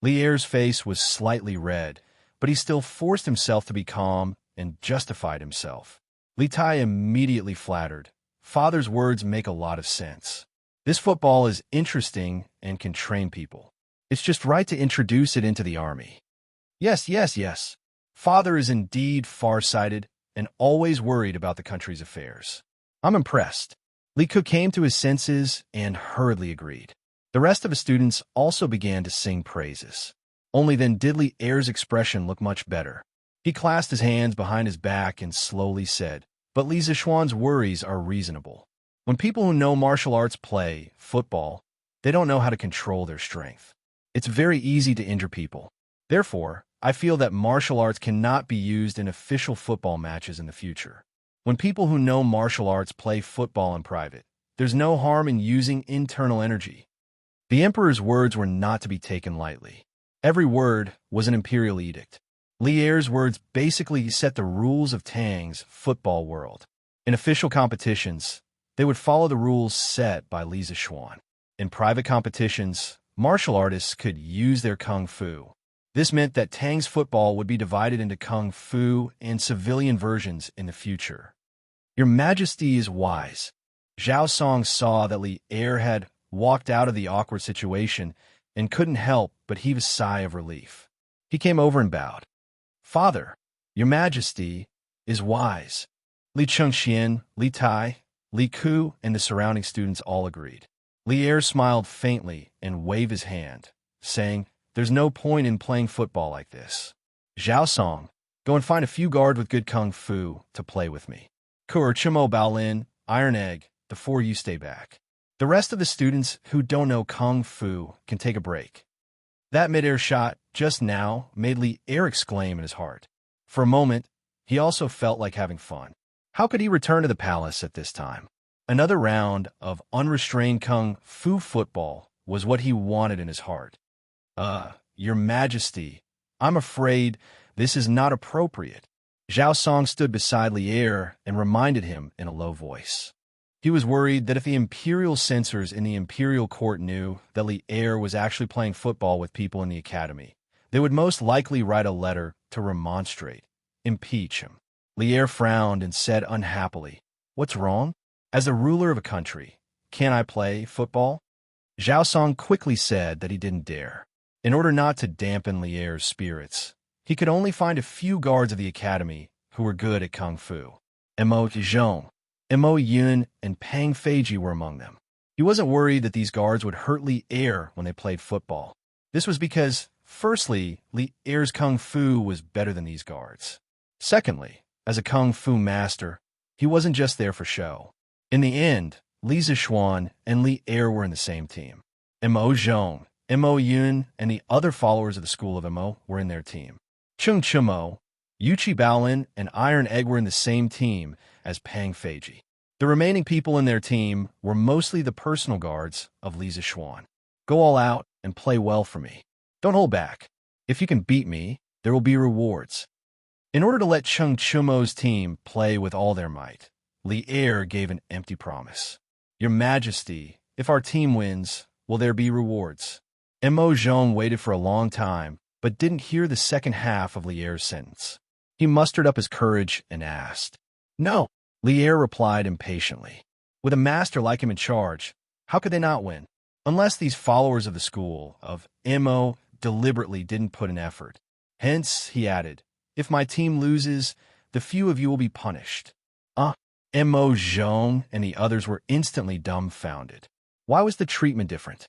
Li Er's face was slightly red, but he still forced himself to be calm and justified himself. Li Tai immediately flattered. Father's words make a lot of sense. This football is interesting and can train people. It's just right to introduce it into the army. Yes, yes, yes. Father is indeed far-sighted and always worried about the country's affairs. I'm impressed. Li Ku came to his senses and hurriedly agreed. The rest of the students also began to sing praises. Only then did Li Er's expression look much better. He clasped his hands behind his back and slowly said, "But Li Zishuan's worries are reasonable. When people who know martial arts play football, they don't know how to control their strength. It's very easy to injure people. Therefore, I feel that martial arts cannot be used in official football matches in the future. When people who know martial arts play football in private, there's no harm in using internal energy." The emperor's words were not to be taken lightly. Every word was an imperial edict. Li Er's words basically set the rules of Tang's football world. In official competitions, they would follow the rules set by Li Zishuan. In private competitions, martial artists could use their kung fu. This meant that Tang's football would be divided into kung fu and civilian versions in the future. Your Majesty is wise. Zhao Song saw that Li Er had walked out of the awkward situation and couldn't help but heave a sigh of relief. He came over and bowed. Father, Your Majesty is wise. Li Chengxian, Li Tai, Li Ku, and the surrounding students all agreed. Li Er smiled faintly and waved his hand, saying, "There's no point in playing football like this. Zhao Song, go and find a few guards with good kung fu to play with me. Kur, Chimo, Baolin, Iron Egg, the four of you stay back. The rest of the students who don't know kung fu can take a break." That mid-air shot just now made Li Er exclaim in his heart. For a moment, he also felt like having fun. How could he return to the palace at this time? Another round of unrestrained kung fu football was what he wanted in his heart. Your Majesty, I'm afraid this is not appropriate." Zhao Song stood beside Li Er and reminded him in a low voice. He was worried that if the imperial censors in the imperial court knew that Li Er was actually playing football with people in the academy, they would most likely write a letter to remonstrate, impeach him. Li Er frowned and said unhappily, "What's wrong? As the ruler of a country, can't I play football?" Zhao Song quickly said that he didn't dare. In order not to dampen Li Er's spirits, he could only find a few guards of the academy who were good at kung fu. Mo Zhong, Mo Yun, and Pang Feiji were among them. He wasn't worried that these guards would hurt Li Er when they played football. This was because, firstly, Li Er's kung fu was better than these guards. Secondly, as a kung fu master, he wasn't just there for show. In the end, Li Zishuan and Li Er were in the same team. Mo Zhong, Mo Yun, and the other followers of the school of Mo were in their team. Chung Chumo, Yuchi Baolin, and Iron Egg were in the same team as Pang Feiji. The remaining people in their team were mostly the personal guards of Li Zishuan. Go all out and play well for me. Don't hold back. If you can beat me, there will be rewards. In order to let Chung Chumo's team play with all their might, Li Er gave an empty promise. Your Majesty, if our team wins, will there be rewards? Mo Zhong waited for a long time, but didn't hear the second half of Li Er's sentence. He mustered up his courage and asked. No, Li Er replied impatiently. With a master like him in charge, how could they not win? Unless these followers of the school of Mo deliberately didn't put in effort. Hence, he added, if my team loses, the few of you will be punished. Mo Zhong and the others were instantly dumbfounded. Why was the treatment different?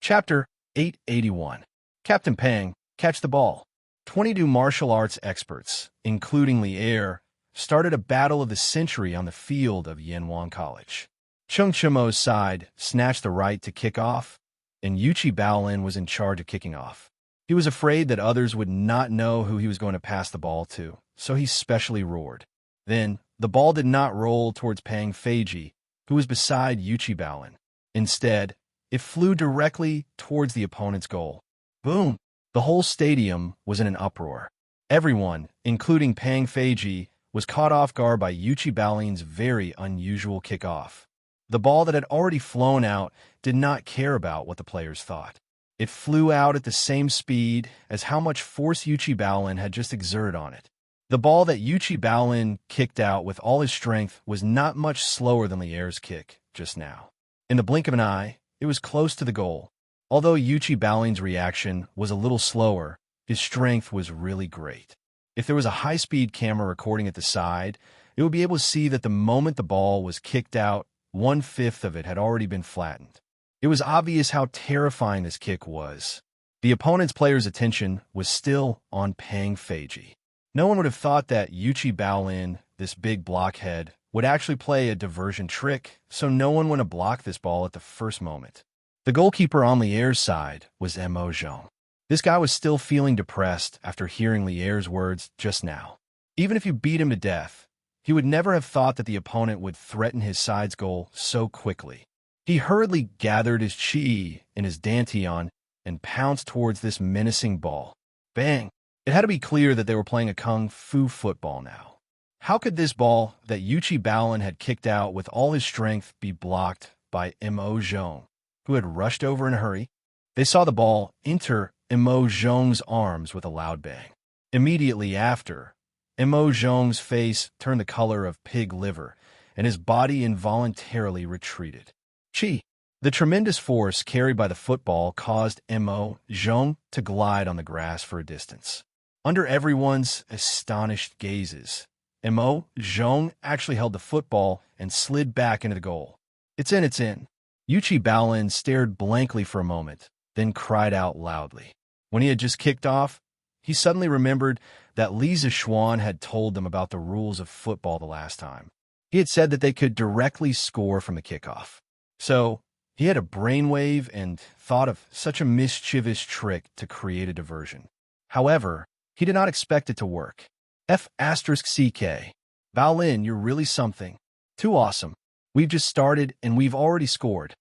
Chapter 881. Captain Pang, catch the ball. 22 martial arts experts, including Li Er, started a battle of the century on the field of Yanwang College. Chung Chimo's side snatched the right to kick off, and Yuchi Baolin was in charge of kicking off. He was afraid that others would not know who he was going to pass the ball to, so he specially roared. Then, the ball did not roll towards Pang Feiji, who was beside Yuchi Baolin. Instead, it flew directly towards the opponent's goal. Boom! The whole stadium was in an uproar. Everyone, including Pang Feiji, was caught off guard by Yuchi Baolin's very unusual kickoff. The ball that had already flown out did not care about what the players thought. It flew out at the same speed as how much force Yuchi Baolin had just exerted on it. The ball that Yuchi Baolin kicked out with all his strength was not much slower than Li Er's kick just now. In the blink of an eye, it was close to the goal. Although Yuchi Baolin's reaction was a little slower, his strength was really great. If there was a high-speed camera recording at the side, it would be able to see that the moment the ball was kicked out, 1/5 of it had already been flattened. It was obvious how terrifying this kick was. The opponent's player's attention was still on Pang Feiji. No one would have thought that Yuchi Baolin, this big blockhead, would actually play a diversion trick, so no one would have blocked this ball at the first moment. The goalkeeper on Li Er's side was Mo Zhong. This guy was still feeling depressed after hearing Li Er's words just now. Even if you beat him to death, he would never have thought that the opponent would threaten his side's goal so quickly. He hurriedly gathered his chi in his dantian and pounced towards this menacing ball. Bang! It had to be clear that they were playing a kung fu football now. How could this ball that Yuchi Baolin had kicked out with all his strength be blocked by Mo Zhong, who had rushed over in a hurry? They saw the ball enter Mo Zhong's arms with a loud bang. Immediately after, Mo Zhong's face turned the color of pig liver, and his body involuntarily retreated. Chi! The tremendous force carried by the football caused Mo Zhong to glide on the grass for a distance. Under everyone's astonished gazes, Mo Zhong actually held the football and slid back into the goal. It's in, it's in. Yuchi Baolin stared blankly for a moment, then cried out loudly. When he had just kicked off, he suddenly remembered that Li Zishuan had told them about the rules of football the last time. He had said that they could directly score from the kickoff. So, he had a brainwave and thought of such a mischievous trick to create a diversion. However, he did not expect it to work. F***CK. Baolin, you're really something. Too awesome. We've just started and we've already scored.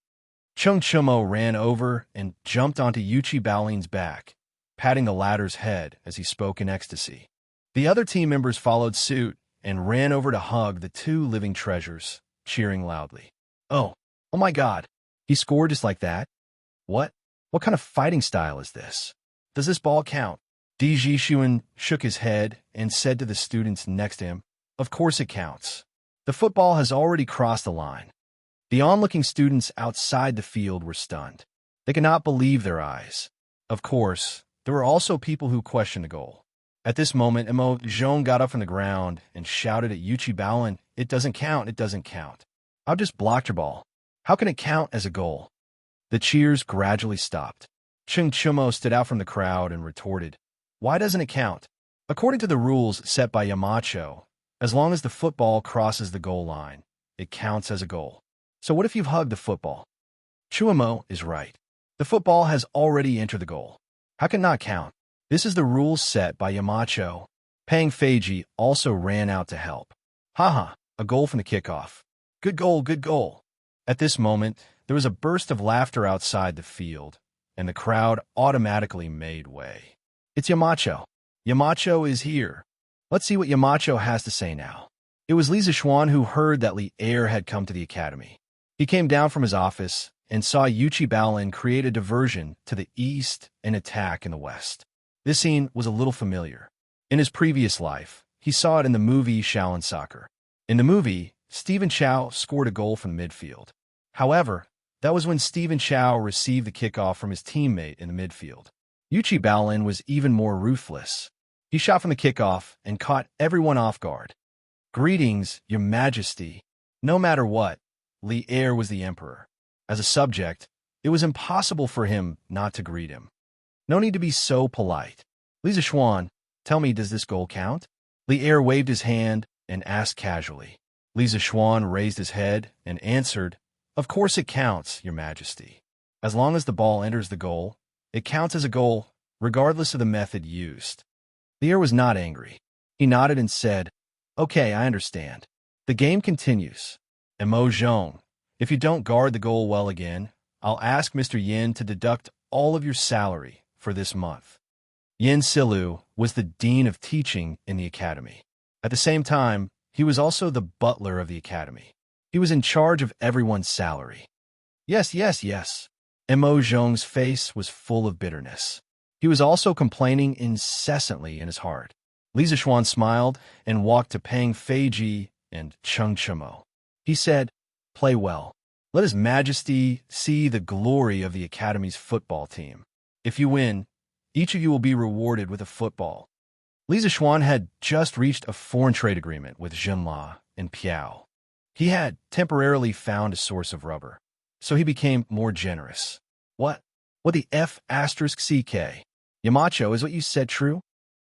Chung Chimo ran over and jumped onto Yuchi Baolin's back, patting the latter's head as he spoke in ecstasy. The other team members followed suit and ran over to hug the two living treasures, cheering loudly. Oh my God. He scored just like that? What? What kind of fighting style is this? Does this ball count? Di Jishuan shook his head and said to the students next to him, Of course it counts. The football has already crossed the line. The onlooking students outside the field were stunned. They could not believe their eyes. Of course, there were also people who questioned the goal. At this moment, Mo Zhong got up from the ground and shouted at Yuchi Baolin, It doesn't count, it doesn't count. I've just blocked your ball. How can it count as a goal? The cheers gradually stopped. Chung Chimo stood out from the crowd and retorted, Why doesn't it count? According to the rules set by Yamacho, as long as the football crosses the goal line, it counts as a goal. So what if you've hugged the football? Chuamo is right. The football has already entered the goal. How can it not count? This is the rules set by Yamacho. Pang Feiji also ran out to help. Haha, a goal from the kickoff. Good goal, good goal. At this moment, there was a burst of laughter outside the field, and the crowd automatically made way. It's Yamacho. Yamacho is here. Let's see what Yamacho has to say now. It was Li Zishuan who heard that Li Er had come to the academy. He came down from his office and saw Yuchi Baolin create a diversion to the east and attack in the west. This scene was a little familiar. In his previous life, he saw it in the movie Shaolin Soccer. In the movie, Stephen Chow scored a goal from midfield. However, that was when Stephen Chow received the kickoff from his teammate in the midfield. Yuchi Baolin was even more ruthless. He shot from the kickoff and caught everyone off guard. Greetings, Your Majesty. No matter what, Li Er was the emperor. As a subject, it was impossible for him not to greet him. No need to be so polite. Li Zishuan, tell me, does this goal count? Li Er waved his hand and asked casually. Li Zishuan raised his head and answered, of course it counts, Your Majesty. As long as the ball enters the goal, it counts as a goal, regardless of the method used. Li Er was not angry. He nodded and said, okay, I understand. The game continues. And Mo Zhong, if you don't guard the goal well again, I'll ask Mr. Yin to deduct all of your salary for this month. Yin Silu was the dean of teaching in the academy. At the same time, he was also the butler of the academy. He was in charge of everyone's salary. Yes, yes, yes. And Mo Zhong's face was full of bitterness. He was also complaining incessantly in his heart. Li Zishuan smiled and walked to Peng Feiji and Cheng Chimo. He said, play well. Let His Majesty see the glory of the Academy's football team. If you win, each of you will be rewarded with a football. Li Zishuan had just reached a foreign trade agreement with Jinla and Piao. He had temporarily found a source of rubber, so he became more generous. What the F asterisk CK? Yamacho, is what you said true?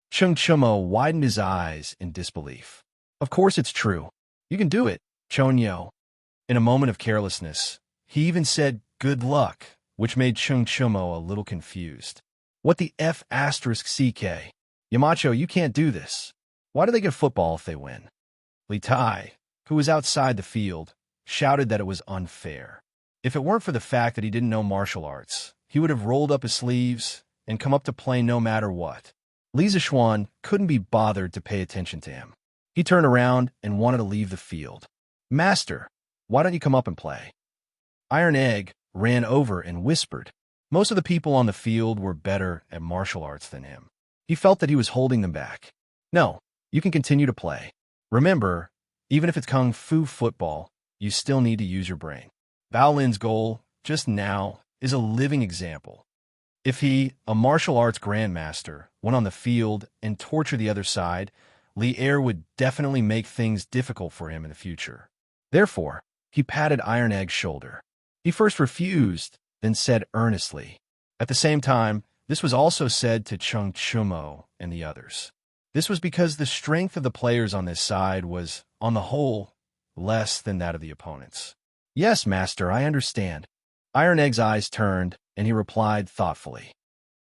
Cheng Chimo widened his eyes in disbelief. Of course it's true. You can do it, Chonyo. In a moment of carelessness, he even said good luck, which made Cheng Chimo a little confused. What the F asterisk CK? Yamacho, you can't do this. Why do they get football if they win? Li Tai, who was outside the field, shouted that it was unfair. If it weren't for the fact that he didn't know martial arts, he would have rolled up his sleeves and come up to play no matter what. Li Zishuan couldn't be bothered to pay attention to him. He turned around and wanted to leave the field. Master, why don't you come up and play? Iron Egg ran over and whispered. Most of the people on the field were better at martial arts than him. He felt that he was holding them back. No, you can continue to play. Remember, even if it's kung fu football, you still need to use your brain. Baolin's goal, just now, is a living example. If he, a martial arts grandmaster, went on the field and tortured the other side, Li Er would definitely make things difficult for him in the future. Therefore, he patted Iron Egg's shoulder. He first refused, then said earnestly. At the same time, this was also said to Cheng Chimo and the others. This was because the strength of the players on this side was, on the whole, less than that of the opponents. Yes, Master, I understand. Iron Egg's eyes turned, and he replied thoughtfully.